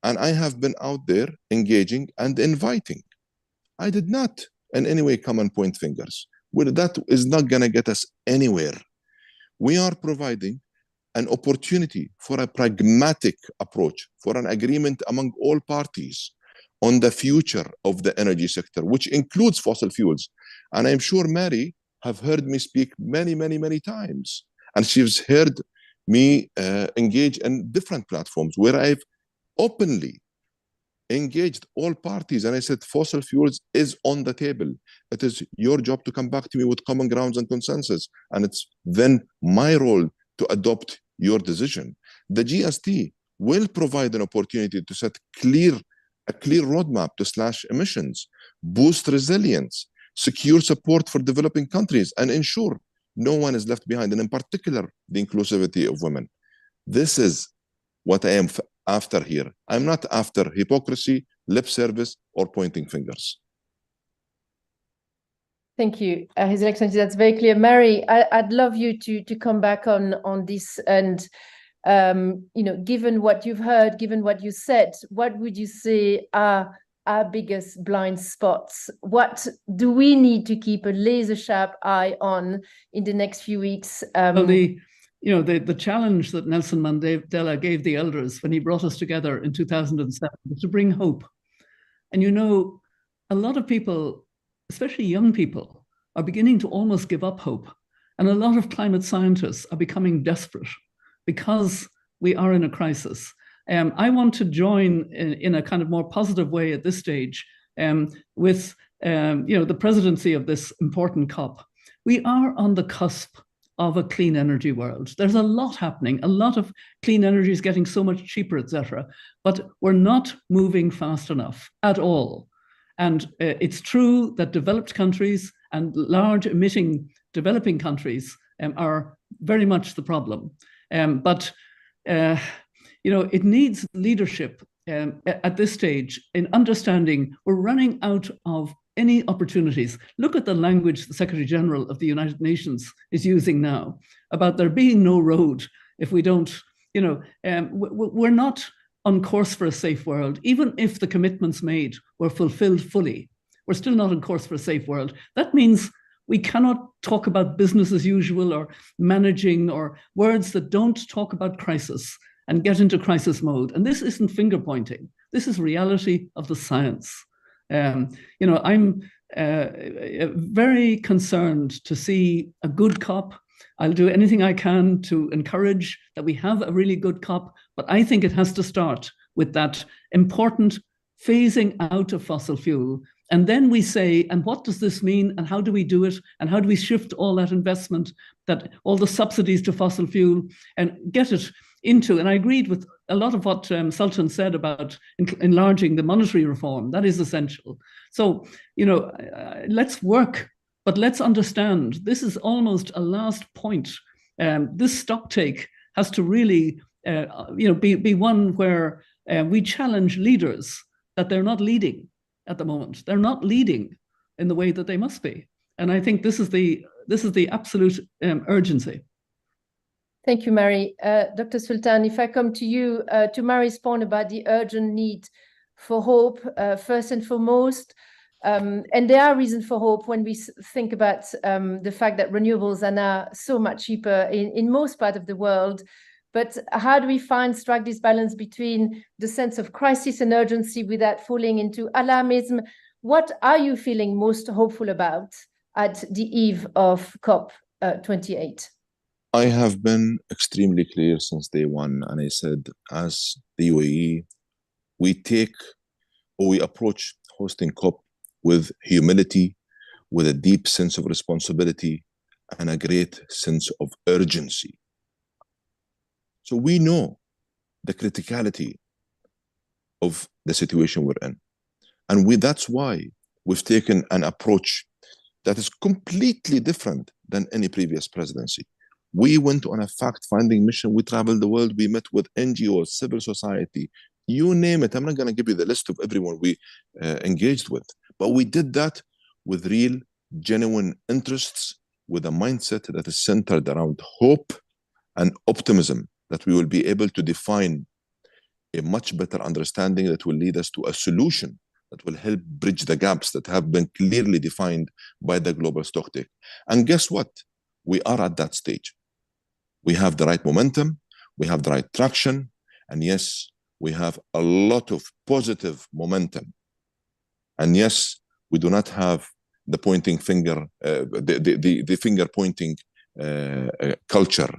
And I have been out there engaging and inviting. I did not in any way come and point fingers. Well, that is not going to get us anywhere. We are providing an opportunity for a pragmatic approach, for an agreement among all parties on the future of the energy sector, which includes fossil fuels. And I'm sure Mary have heard me speak many, many, many times. And she's heard me engage in different platforms where I've openly engaged all parties. And I said, fossil fuels is on the table. It is your job to come back to me with common grounds and consensus. And it's then my role to adopt your decision. The GST will provide an opportunity to set a clear roadmap to slash emissions, boost resilience, secure support for developing countries, and ensure no one is left behind, and in particular, the inclusivity of women. This is what I am after here. I'm not after hypocrisy, lip service, or pointing fingers. Thank you, His Excellency. That's very clear. Mary, I'd love you to come back on this, and given what you've heard, given what you said, what would you say are our biggest blind spots? What do we need to keep a laser-sharp eye on in the next few weeks? Well, the challenge that Nelson Mandela gave the elders when he brought us together in 2007 was to bring hope. And a lot of people especially young people, are beginning to almost give up hope. And a lot of climate scientists are becoming desperate because we are in a crisis. I want to join in a kind of more positive way at this stage with the presidency of this important COP. We are on the cusp of a clean energy world. There's a lot happening. A lot of clean energy is getting so much cheaper, etc. But we're not moving fast enough at all. And it's true that developed countries and large emitting developing countries are very much the problem. But it needs leadership at this stage in understanding we're running out of any opportunities. Look at the language the Secretary General of the United Nations is using now about there being no road if we don't, we're not on course for a safe world. Even if the commitments made were fulfilled fully, we're still not on course for a safe world. That means we cannot talk about business as usual or managing or words that don't talk about crisis and get into crisis mode. And this isn't finger pointing. This is reality of the science. I'm very concerned to see a good COP. I'll do anything I can to encourage that we have a really good COP, but I think it has to start with that important phasing out of fossil fuel. And then we say, and what does this mean? And how do we do it? And how do we shift all that investment, that all the subsidies to fossil fuel, and get it into, and I agreed with a lot of what Sultan said about enlarging the monetary reform. That is essential. So, let's work, but let's understand this is almost a last point. This stocktake has to really, be one where we challenge leaders that they're not leading at the moment. They're not leading in the way that they must be. And I think this is the absolute urgency. Thank you, Mary. Dr. Sultan, if I come to you, to Mary's point about the urgent need for hope, first and foremost, and there are reasons for hope when we think about the fact that renewables are now so much cheaper in most parts of the world. But how do we strike this balance between the sense of crisis and urgency without falling into alarmism? What are you feeling most hopeful about at the eve of COP28? I have been extremely clear since day one, and I said, as the UAE, we approach hosting COP with humility, with a deep sense of responsibility, and a great sense of urgency. So we know the criticality of the situation we're in. And that's why we've taken an approach that is completely different than any previous presidency. We went on a fact-finding mission. We traveled the world. We met with NGOs, civil society, you name it. I'm not going to give you the list of everyone we engaged with, but we did that with real, genuine interests, with a mindset that is centered around hope and optimism, that we will be able to define a much better understanding that will lead us to a solution that will help bridge the gaps that have been clearly defined by the global stocktake. And guess what? We are at that stage. We have the right momentum, we have the right traction, and yes, we have a lot of positive momentum. And yes, we do not have the pointing finger, the finger pointing culture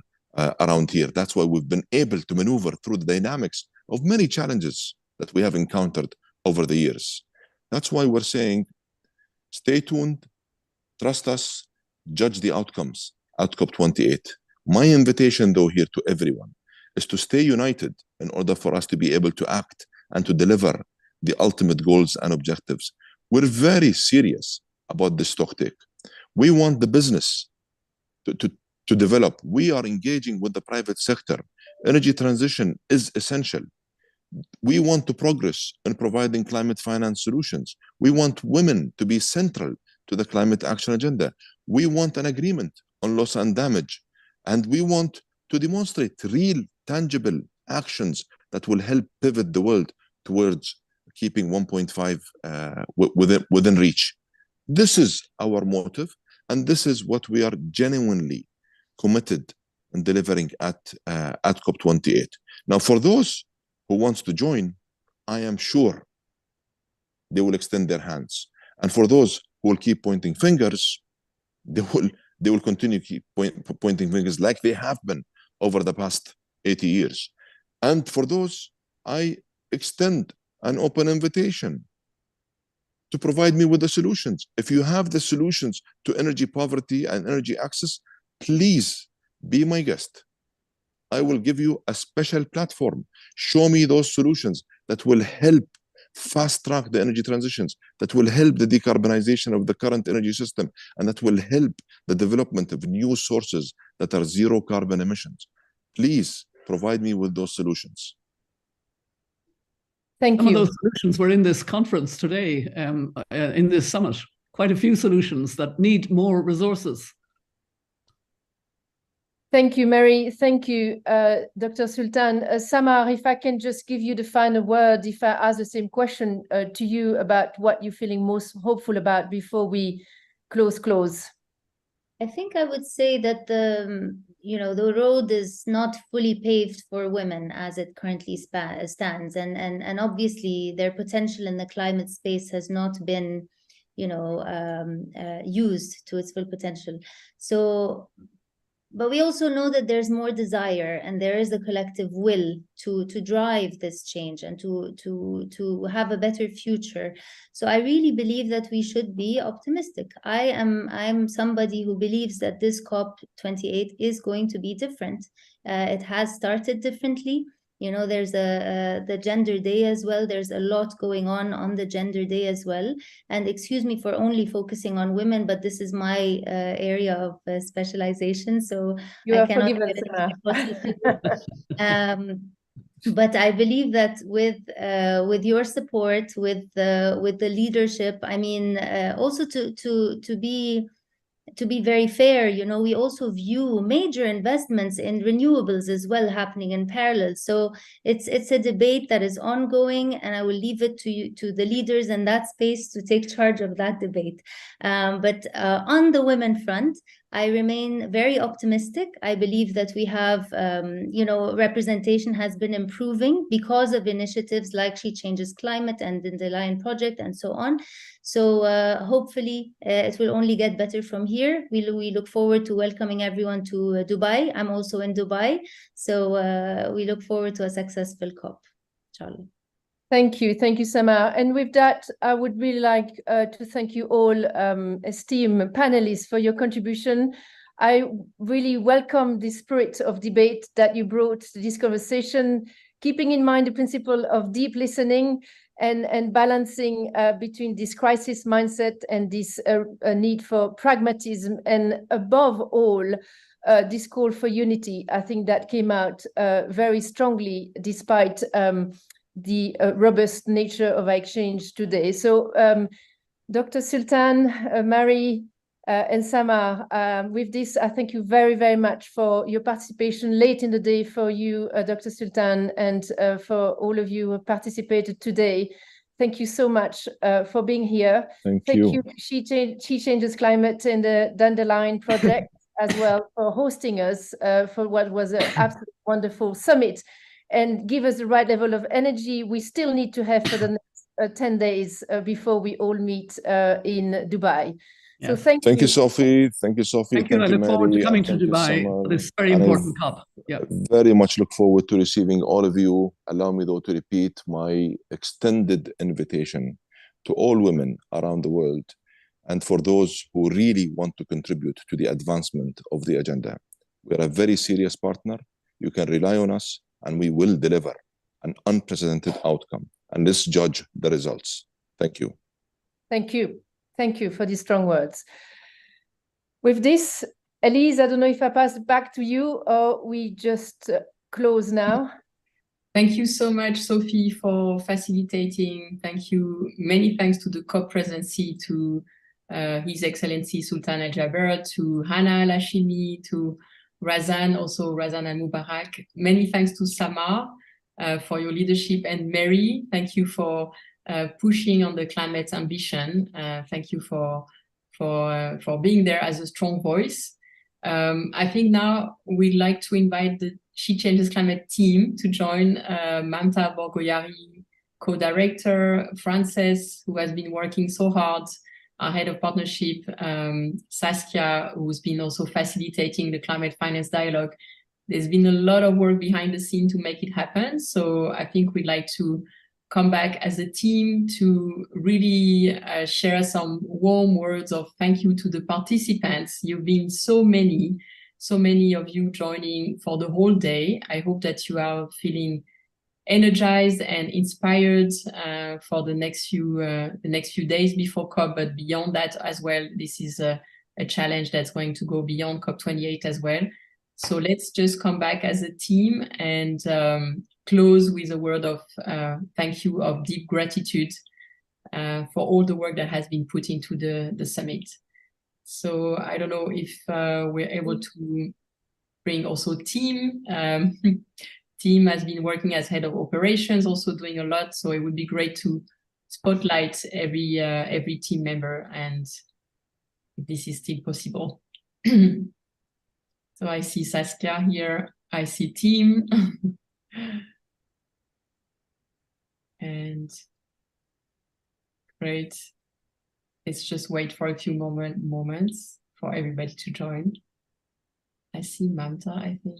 around here. That's why we've been able to maneuver through the dynamics of many challenges that we have encountered over the years. That's why we're saying, stay tuned, trust us, judge the outcomes at COP28. My invitation, though, here to everyone is to stay united in order for us to be able to act and to deliver the ultimate goals and objectives. We're very serious about this stocktake. We want the business to develop. We are engaging with the private sector. Energy transition is essential. We want to progress in providing climate finance solutions. We want women to be central to the climate action agenda. We want an agreement on loss and damage. And we want to demonstrate real, tangible actions that will help pivot the world towards keeping 1.5 within reach. This is our motive, and this is what we are genuinely committed in delivering at COP28. Now, for those who wants to join, I am sure they will extend their hands. And for those who will keep pointing fingers, they will continue keep pointing fingers like they have been over the past 80 years. And for those, I extend an open invitation to provide me with the solutions. If you have the solutions to energy poverty and energy access, please be my guest. I will give you a special platform. Show me those solutions that will help fast track the energy transitions, that will help the decarbonization of the current energy system, and that will help the development of new sources that are zero carbon emissions. Please provide me with those solutions. Thank you. Some of those solutions were in this conference today, in this summit. Quite a few solutions that need more resources. Thank you, Mary. Thank you, Dr. Sultan. Samar, if I can just give you the final word, if I ask the same question to you about what you're feeling most hopeful about before we close. I think I would say that the road is not fully paved for women as it currently stands, and obviously their potential in the climate space has not been, used to its full potential. But we also know that there's more desire and there is a collective will to drive this change and to have a better future. So I really believe that we should be optimistic. I'm somebody who believes that this COP28 is going to be different. It has started differently. There's the Gender Day as well. There's a lot going on the Gender Day as well. And excuse me for only focusing on women, but this is my area of specialization. So I cannot get into but I believe that with your support, with the leadership, I mean, also to be very fair, we also view major investments in renewables as well happening in parallel. So it's a debate that is ongoing, and I will leave it to the leaders in that space to take charge of that debate. But on the women front, I remain very optimistic. I believe that we have, representation has been improving because of initiatives like She Changes Climate and the Dandelion Project and so on. So hopefully it will only get better from here. We look forward to welcoming everyone to Dubai. I'm also in Dubai. So we look forward to a successful COP, inshallah. Thank you, Samar. And with that, I would really like to thank you all, esteemed panelists, for your contribution. I really welcome the spirit of debate that you brought to this conversation, keeping in mind the principle of deep listening and balancing between this crisis mindset and this need for pragmatism, and above all, this call for unity. I think that came out very strongly despite the robust nature of our exchange today. So Dr. Sultan, Mary, and Samar, with this, I thank you very, very much for your participation late in the day, for you, Dr. Sultan, and for all of you who participated today. Thank you so much for being here. Thank you. She Changes Climate and the Dandelion Project as well for hosting us for what was an absolutely wonderful summit, and give us the right level of energy we still need to have for the next 10 days before we all meet in Dubai. Yes. So thank you. Thank you, Sophie. Thank you, Sophie. Thank you. I look forward to coming to Dubai for this very important COP. Yeah. Very much look forward to receiving all of you. Allow me, though, to repeat my extended invitation to all women around the world, and for those who really want to contribute to the advancement of the agenda. We are a very serious partner. You can rely on us, and we will deliver an unprecedented outcome. And let's judge the results. Thank you. Thank you. Thank you for these strong words. With this, Elise, I don't know if I pass it back to you or we just close now. Thank you so much, Sophie, for facilitating. Thank you. Many thanks to the COP presidency, to His Excellency Sultan Al Jaber, to Hannah Al-Hashimi, to Razan, also Razan Al-Mubarak. Many thanks to Samar for your leadership, and Mary, thank you for pushing on the climate ambition. Thank you for being there as a strong voice. I think now we'd like to invite the She Changes Climate team to join Mamta Borgoyari, co-director, Frances, who has been working so hard our head of partnership, Saskia, who's been also facilitating the climate finance dialogue. There's been a lot of work behind the scene to make it happen. So I think we'd like to come back as a team to really share some warm words of thank you to the participants. You've been so many of you joining for the whole day. I hope that you are feeling energized and inspired for the next few days before COP, but beyond that as well. This is a challenge that's going to go beyond COP28 as well. So let's just come back as a team and close with a word of thank you, of deep gratitude for all the work that has been put into the summit. So I don't know if we're able to bring also team. Team has been working as head of operations, also doing a lot. So it would be great to spotlight every team member, and if this is still possible. So I see Saskia here, I see team. And great. Let's just wait for a few moments for everybody to join. I see Mamta, I think.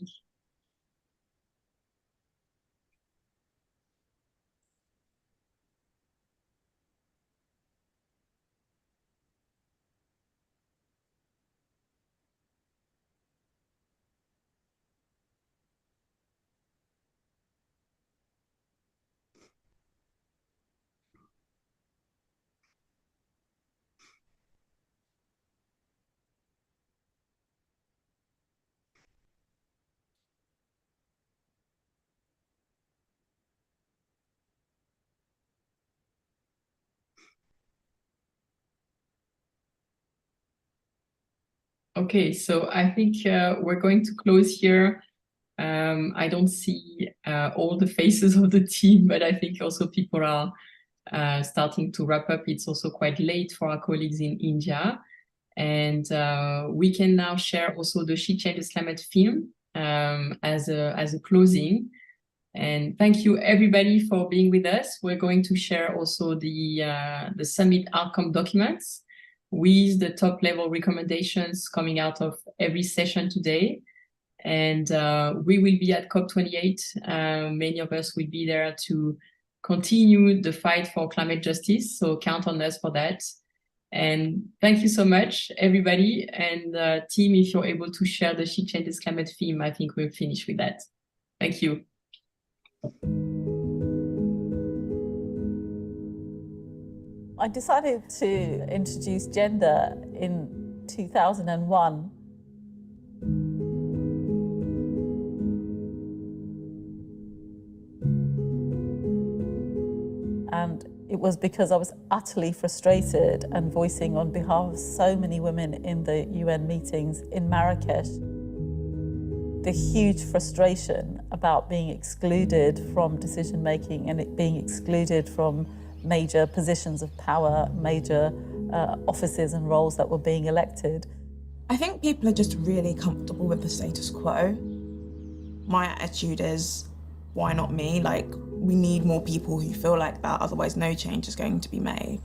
Okay, so I think we're going to close here. I don't see all the faces of the team, but I think also people are starting to wrap up. It's also quite late for our colleagues in India. And we can now share also the She Changes Climate film as a closing. And thank you everybody for being with us. We're going to share also the summit outcome documents with the top level recommendations coming out of every session today. And we will be at COP28. Many of us will be there to continue the fight for climate justice. So count on us for that. And thank you so much, everybody. And team, if you're able to share the She Changes Climate theme, I think we'll finish with that. Thank you. I decided to introduce gender in 2001. And it was because I was utterly frustrated and voicing on behalf of so many women in the UN meetings in Marrakesh the huge frustration about being excluded from decision making and it being excluded from major positions of power, major offices and roles that were being elected. I think people are just really comfortable with the status quo. My attitude is, why not me? Like, we need more people who feel like that, otherwise no change is going to be made.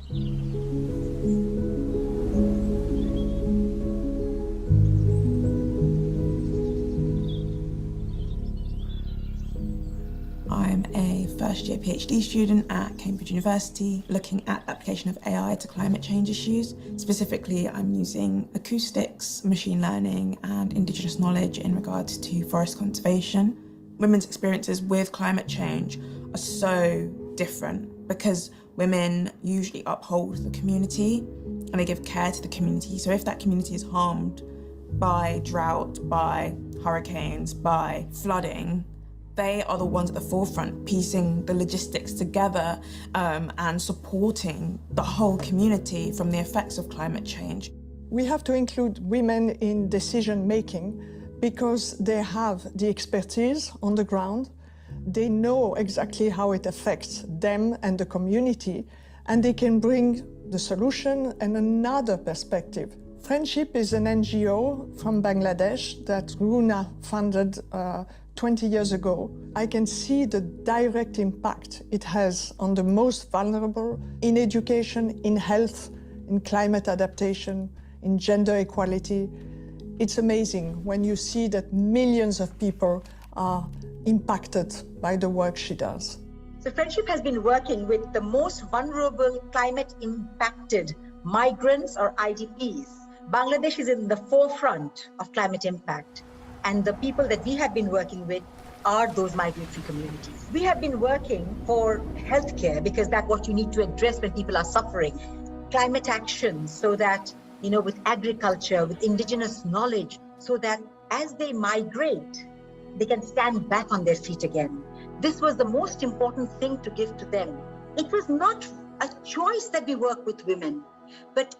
I'm a first-year PhD student at Cambridge University, looking at the application of AI to climate change issues. Specifically, I'm using acoustics, machine learning, and Indigenous knowledge in regards to forest conservation. Women's experiences with climate change are so different because women usually uphold the community and they give care to the community. So if that community is harmed by drought, by hurricanes, by flooding, they are the ones at the forefront, piecing the logistics together and supporting the whole community from the effects of climate change. We have to include women in decision-making because they have the expertise on the ground. They know exactly how it affects them and the community, and they can bring the solution and another perspective. Friendship is an NGO from Bangladesh that Runa funded 20 years ago. I can see the direct impact it has on the most vulnerable in education, in health, in climate adaptation, in gender equality. It's amazing when you see that millions of people are impacted by the work she does. So Friendship has been working with the most vulnerable climate-impacted migrants or IDPs. Bangladesh is in the forefront of climate impact, and the people that we have been working with are those migratory communities. We have been working for healthcare because that's what you need to address when people are suffering. Climate action, so that, with agriculture, with indigenous knowledge, so that as they migrate, they can stand back on their feet again. This was the most important thing to give to them. It was not a choice that we work with women, but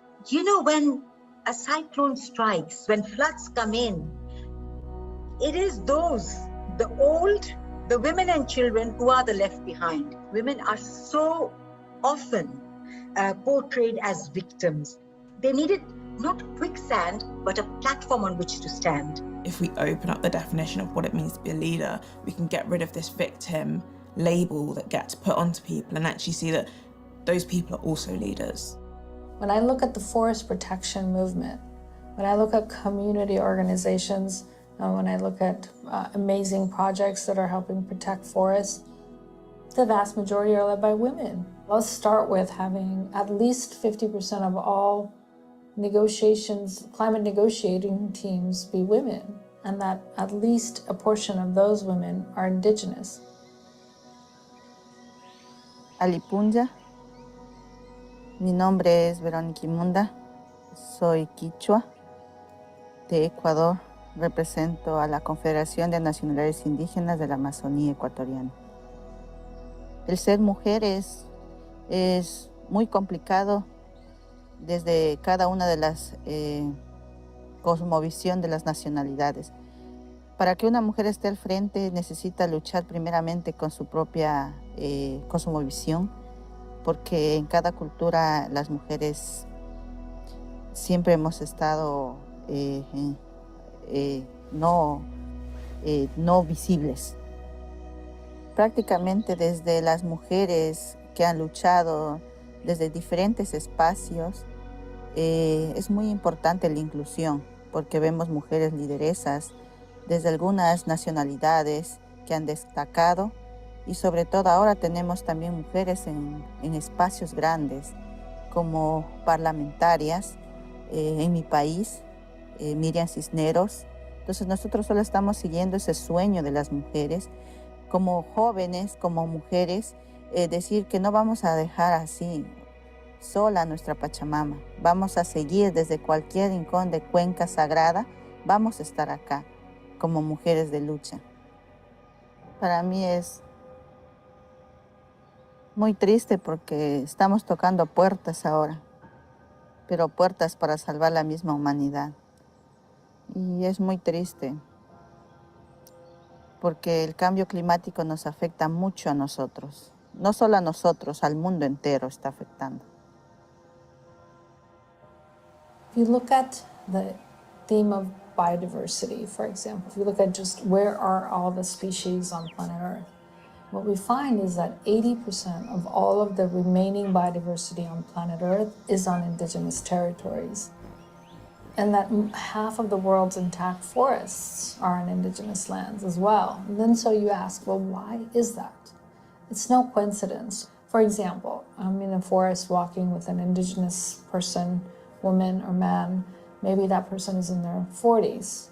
when a cyclone strikes, when floods come in, it is the old, the women and children who are the left behind. Women are so often portrayed as victims. They needed not quicksand, but a platform on which to stand. If we open up the definition of what it means to be a leader, we can get rid of this victim label that gets put onto people and actually see that those people are also leaders. When I look at the forest protection movement, when I look at community organizations, when I look at amazing projects that are helping protect forests, the vast majority are led by women. Let's start with having at least 50% of all climate negotiating teams be women, and that at least a portion of those women are indigenous. Alipunja. Mi nombre es Verónica Imunda. Soy quichua de Ecuador. Represento a la Confederación de Nacionalidades Indígenas de la Amazonía Ecuatoriana. El ser mujeres es muy complicado desde cada una de las cosmovisión de las nacionalidades. Para que una mujer esté al frente necesita luchar primeramente con su propia cosmovisión, porque en cada cultura las mujeres siempre hemos estado no visibles. Prácticamente desde las mujeres que han luchado desde diferentes espacios, es muy importante la inclusión, porque vemos mujeres lideresas desde algunas nacionalidades que han destacado, y sobre todo ahora tenemos también mujeres en espacios grandes como parlamentarias en mi país, Miriam Cisneros. Entonces nosotros solo estamos siguiendo ese sueño de las mujeres, como jóvenes, como mujeres, decir que no vamos a dejar así sola a nuestra Pachamama. Vamos a seguir desde cualquier rincón de cuenca sagrada, vamos a estar acá como mujeres de lucha. Para mí es muy triste porque estamos tocando puertas ahora, pero puertas para salvar la misma humanidad. Y es muy triste porque el cambio climático nos afecta mucho a nosotros. No solo a nosotros, al mundo entero está afectando. If you look at the theme of biodiversity, for example, if you look at just where are all the species on planet Earth, what we find is that 80% of all of the remaining biodiversity on planet Earth is on indigenous territories. And that half of the world's intact forests are on indigenous lands as well. And then so you ask, well, why is that? It's no coincidence. For example, I'm in a forest walking with an indigenous person, woman or man. Maybe that person is in their 40s.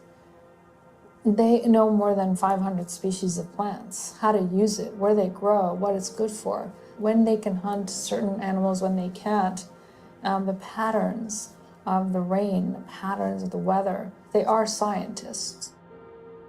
They know more than 500 species of plants, how to use it, where they grow, what it's good for, when they can hunt certain animals, when they can't, the patterns of the rain, the patterns of the weather. They are scientists.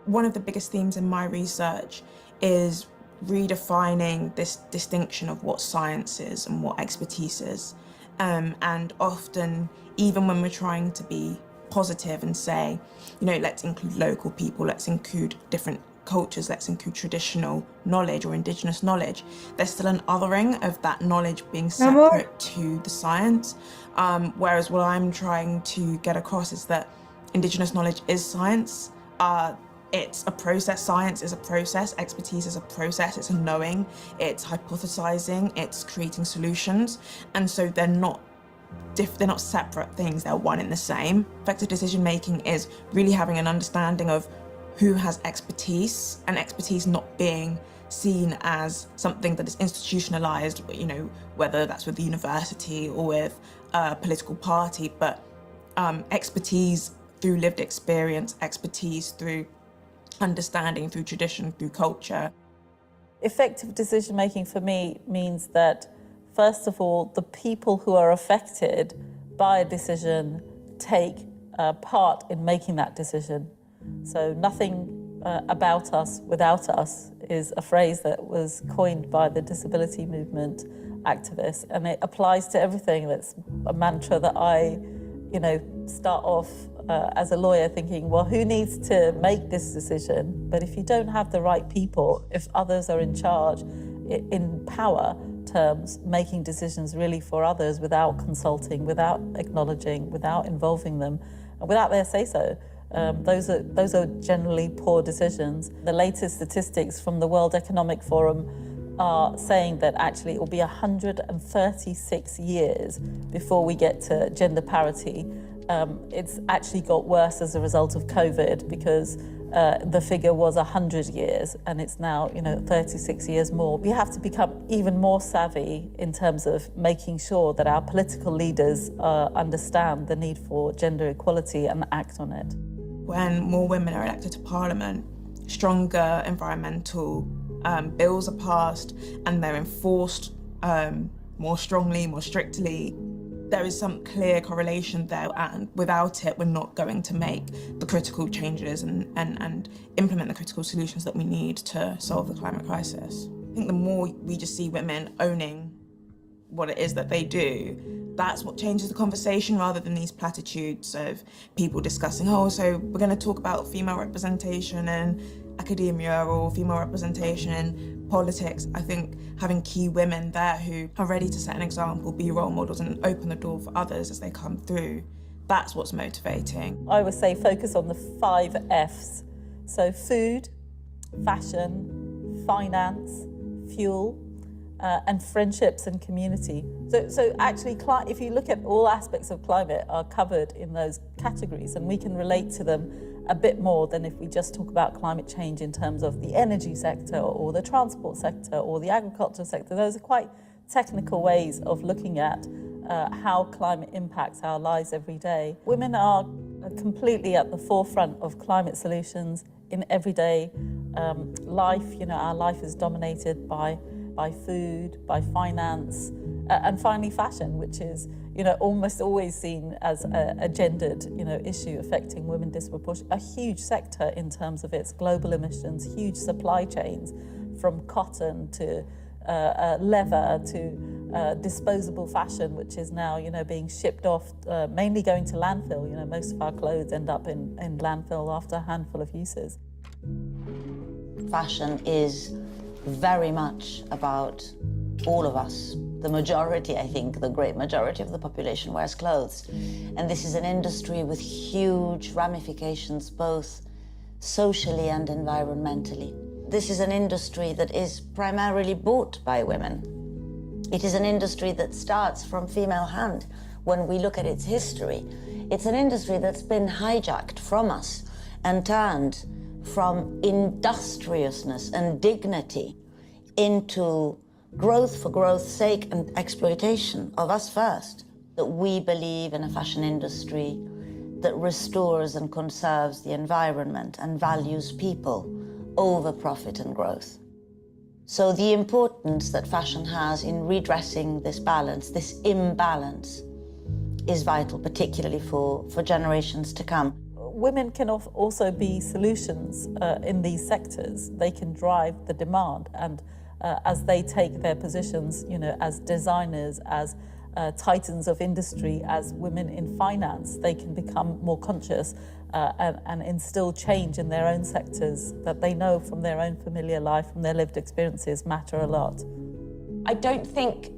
One of the biggest themes in my research is redefining this distinction of what science is and what expertise is. And often, even when we're trying to be positive and say, let's include local people, let's include different cultures, let's include traditional knowledge or indigenous knowledge, there's still an othering of that knowledge being separate to the science. Whereas what I'm trying to get across is that indigenous knowledge is science. It's a process. Science is a process. Expertise is a process. It's a knowing. It's hypothesizing. It's creating solutions. And so they're not they're not separate things, they're one and the same. Effective decision making is really having an understanding of who has expertise, and expertise not being seen as something that is institutionalized, you know, whether that's with the university or with a political party, but expertise through lived experience, expertise through understanding, through tradition, through culture. Effective decision making for me means that, first of all, the people who are affected by a decision take part in making that decision. So nothing about us without us is a phrase that was coined by the disability movement activists, and it applies to everything. That's a mantra that I, you know, start off as a lawyer thinking, well, who needs to make this decision? But if you don't have the right people, if others are in charge, in power terms, making decisions really for others without consulting, without acknowledging, without involving them, and without their say-so, those are generally poor decisions. The latest statistics from the World Economic Forum are saying that actually it will be 136 years before we get to gender parity. It's actually got worse as a result of COVID, because the figure was 100 years and it's now, you know, 36 years more. We have to become even more savvy in terms of making sure that our political leaders understand the need for gender equality and act on it. When more women are elected to Parliament, stronger environmental bills are passed and they're enforced more strongly, more strictly. There is some clear correlation there, and without it, we're not going to make the critical changes and implement the critical solutions that we need to solve the climate crisis. I think the more we just see women owning what it is that they do, that's what changes the conversation, rather than these platitudes of people discussing, oh, so we're going to talk about female representation in academia or female representation in politics. I think having key women there who are ready to set an example, be role models and open the door for others as they come through, that's what's motivating. I would say focus on the 5 Fs. So food, fashion, finance, fuel, and friendships and community. So actually, if you look at all aspects of climate are covered in those categories, and we can relate to them a bit more than if we just talk about climate change in terms of the energy sector or the transport sector or the agriculture sector. Those are quite technical ways of looking at how climate impacts our lives every day. Women are completely at the forefront of climate solutions in everyday life. You know, our life is dominated by food, by finance, and finally fashion, which is, you know, almost always seen as a gendered, you know, issue affecting women disproportionately. A huge sector in terms of its global emissions, huge supply chains, from cotton to leather to disposable fashion, which is now, you know, being shipped off, mainly going to landfill. You know, most of our clothes end up in landfill after a handful of uses. Fashion is very much about all of us. The majority, I think, the great majority of the population wears clothes. And this is an industry with huge ramifications, both socially and environmentally. This is an industry that is primarily bought by women. It is an industry that starts from female hand. When we look at its history, it's an industry that's been hijacked from us and turned from industriousness and dignity into growth for growth's sake and exploitation of us first. That we believe in a fashion industry that restores and conserves the environment and values people over profit and growth. So the importance that fashion has in redressing this balance, this imbalance, is vital, particularly for generations to come. Women can also be solutions in these sectors. They can drive the demand, and as they take their positions, you know, as designers, as titans of industry, as women in finance, they can become more conscious and instill change in their own sectors that they know from their own familiar life, from their lived experiences, matter a lot. I don't think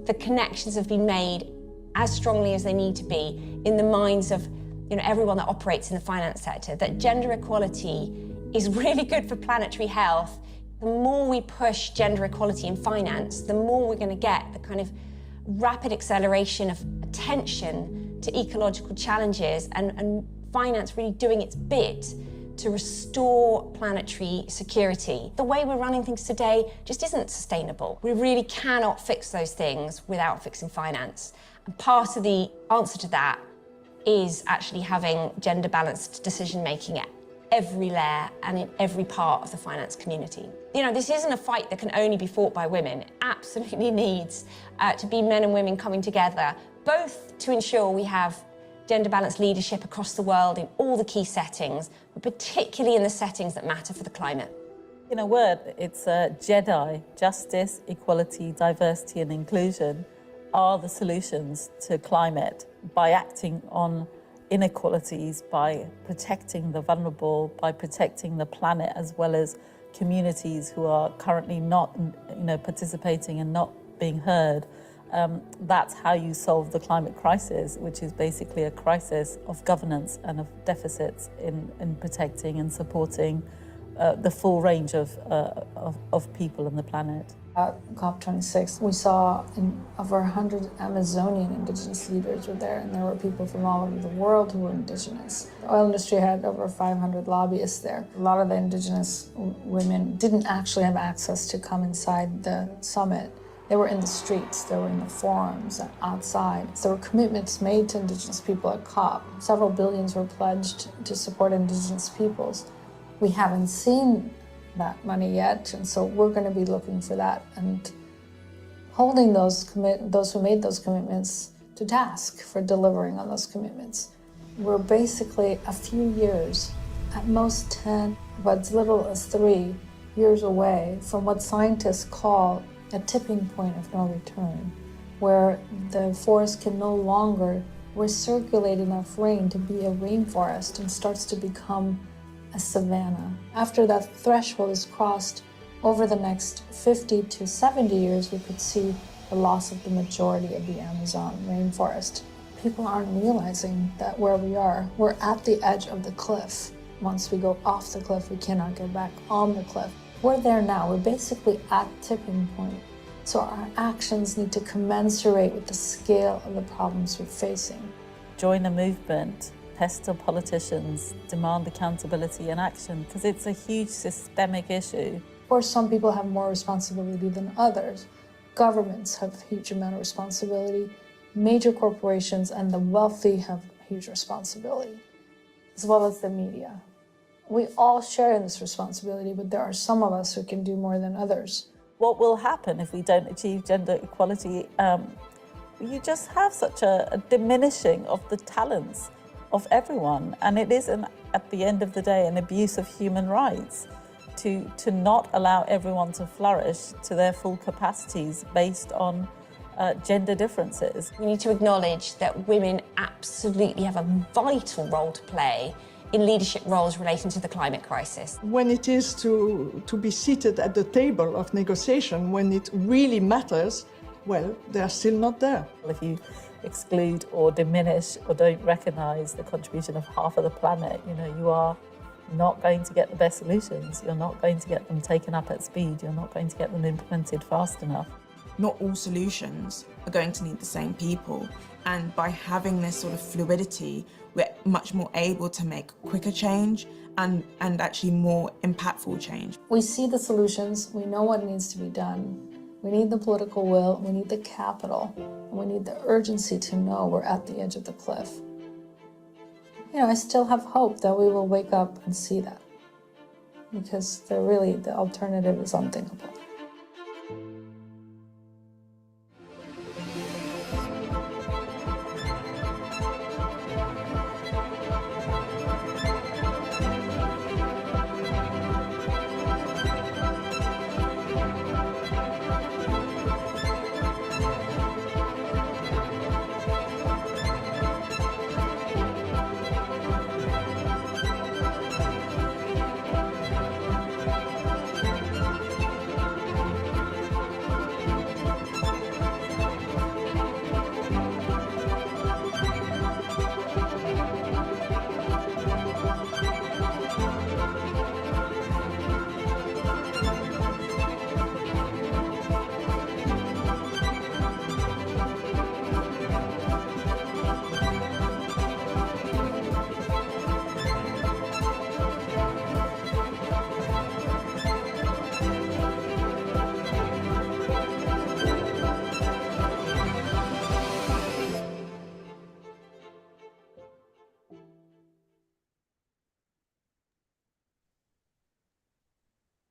the connections have been made as strongly as they need to be in the minds of, you know, everyone that operates in the finance sector, that gender equality is really good for planetary health. The more we push gender equality in finance, the more we're going to get the kind of rapid acceleration of attention to ecological challenges and finance really doing its bit to restore planetary security. The way we're running things today just isn't sustainable. We really cannot fix those things without fixing finance. And part of the answer to that is actually having gender-balanced decision-making at every layer and in every part of the finance community. You know, this isn't a fight that can only be fought by women. It absolutely needs to be men and women coming together, both to ensure we have gender-balanced leadership across the world in all the key settings, but particularly in the settings that matter for the climate. In a word, it's JEDI, justice, equality, diversity and inclusion, are the solutions to climate by acting on inequalities, by protecting the vulnerable, by protecting the planet, as well as communities who are currently not participating and not being heard. That's how you solve the climate crisis, which is basically a crisis of governance and of deficits in protecting and supporting the full range of people on the planet. At COP26, we saw over 100 Amazonian indigenous leaders were there, and there were people from all over the world who were indigenous. The oil industry had over 500 lobbyists there. A lot of the indigenous women didn't actually have access to come inside the summit. They were in the streets, they were in the forums, outside. There were commitments made to indigenous people at COP. Several billions were pledged to support indigenous peoples. We haven't seen that money yet, and so we're going to be looking for that and holding those who made those commitments to task for delivering on those commitments. We're basically a few years, at most 10, but as little as 3 years away from what scientists call a tipping point of no return, where the forest can no longer recirculate enough rain to be a rainforest and starts to become a savanna. After that threshold is crossed, over the next 50 to 70 years, we could see the loss of the majority of the Amazon rainforest. People aren't realizing that where we are, we're at the edge of the cliff. Once we go off the cliff, we cannot get back on the cliff. We're there now. We're basically at tipping point. So our actions need to commensurate with the scale of the problems we're facing. Join a movement, pester politicians, demand accountability and action, because it's a huge systemic issue. Of course, some people have more responsibility than others. Governments have a huge amount of responsibility. Major corporations and the wealthy have huge responsibility, as well as the media. We all share in this responsibility, but there are some of us who can do more than others. What will happen if we don't achieve gender equality? You just have such a diminishing of the talents of everyone, and it is, at the end of the day, an abuse of human rights to not allow everyone to flourish to their full capacities based on gender differences. We need to acknowledge that women absolutely have a vital role to play in leadership roles relating to the climate crisis. When it is to be seated at the table of negotiation, when it really matters, well, they're still not there. If you exclude or diminish or don't recognise the contribution of half of the planet, you are not going to get the best solutions. You're not going to get them taken up at speed. You're not going to get them implemented fast enough. Not all solutions are going to need the same people. And by having this sort of fluidity, we're much more able to make quicker change and actually more impactful change. We see the solutions, we know what needs to be done. We need the political will, we need the capital, and we need the urgency to know we're at the edge of the cliff. I still have hope that we will wake up and see that, because the alternative is unthinkable.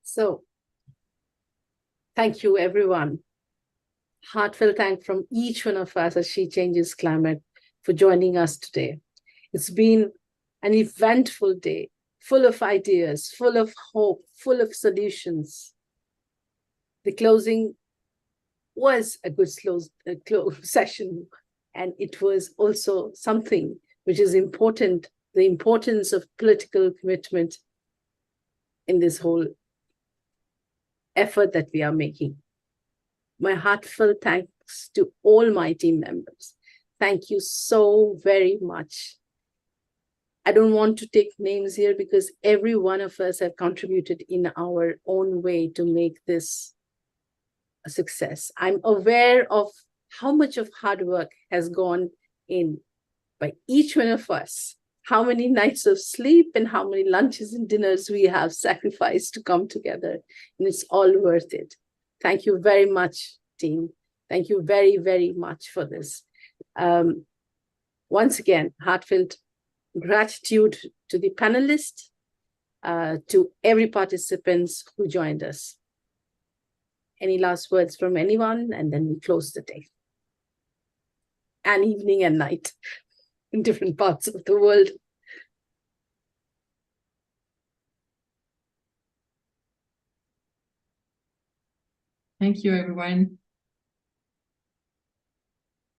So, thank you, everyone. Heartfelt thank from each one of us at She Changes Climate for joining us today. It's been an eventful day, full of ideas, full of hope, full of solutions. The closing was a good session, and it was also something which is important, the importance of political commitment in this whole effort that we are making. My heartfelt thanks to all my team members. Thank you so very much. I don't want to take names here because every one of us have contributed in our own way to make this a success. I'm aware of how much of hard work has gone in by each one of us, how many nights of sleep and how many lunches and dinners we have sacrificed to come together, and it's all worth it. Thank you very much, team. Thank you very, very much for this. Once again, heartfelt gratitude to the panelists, to every participants who joined us. Any last words from anyone? And then we close the day. And evening and night in different parts of the world. Thank you, everyone.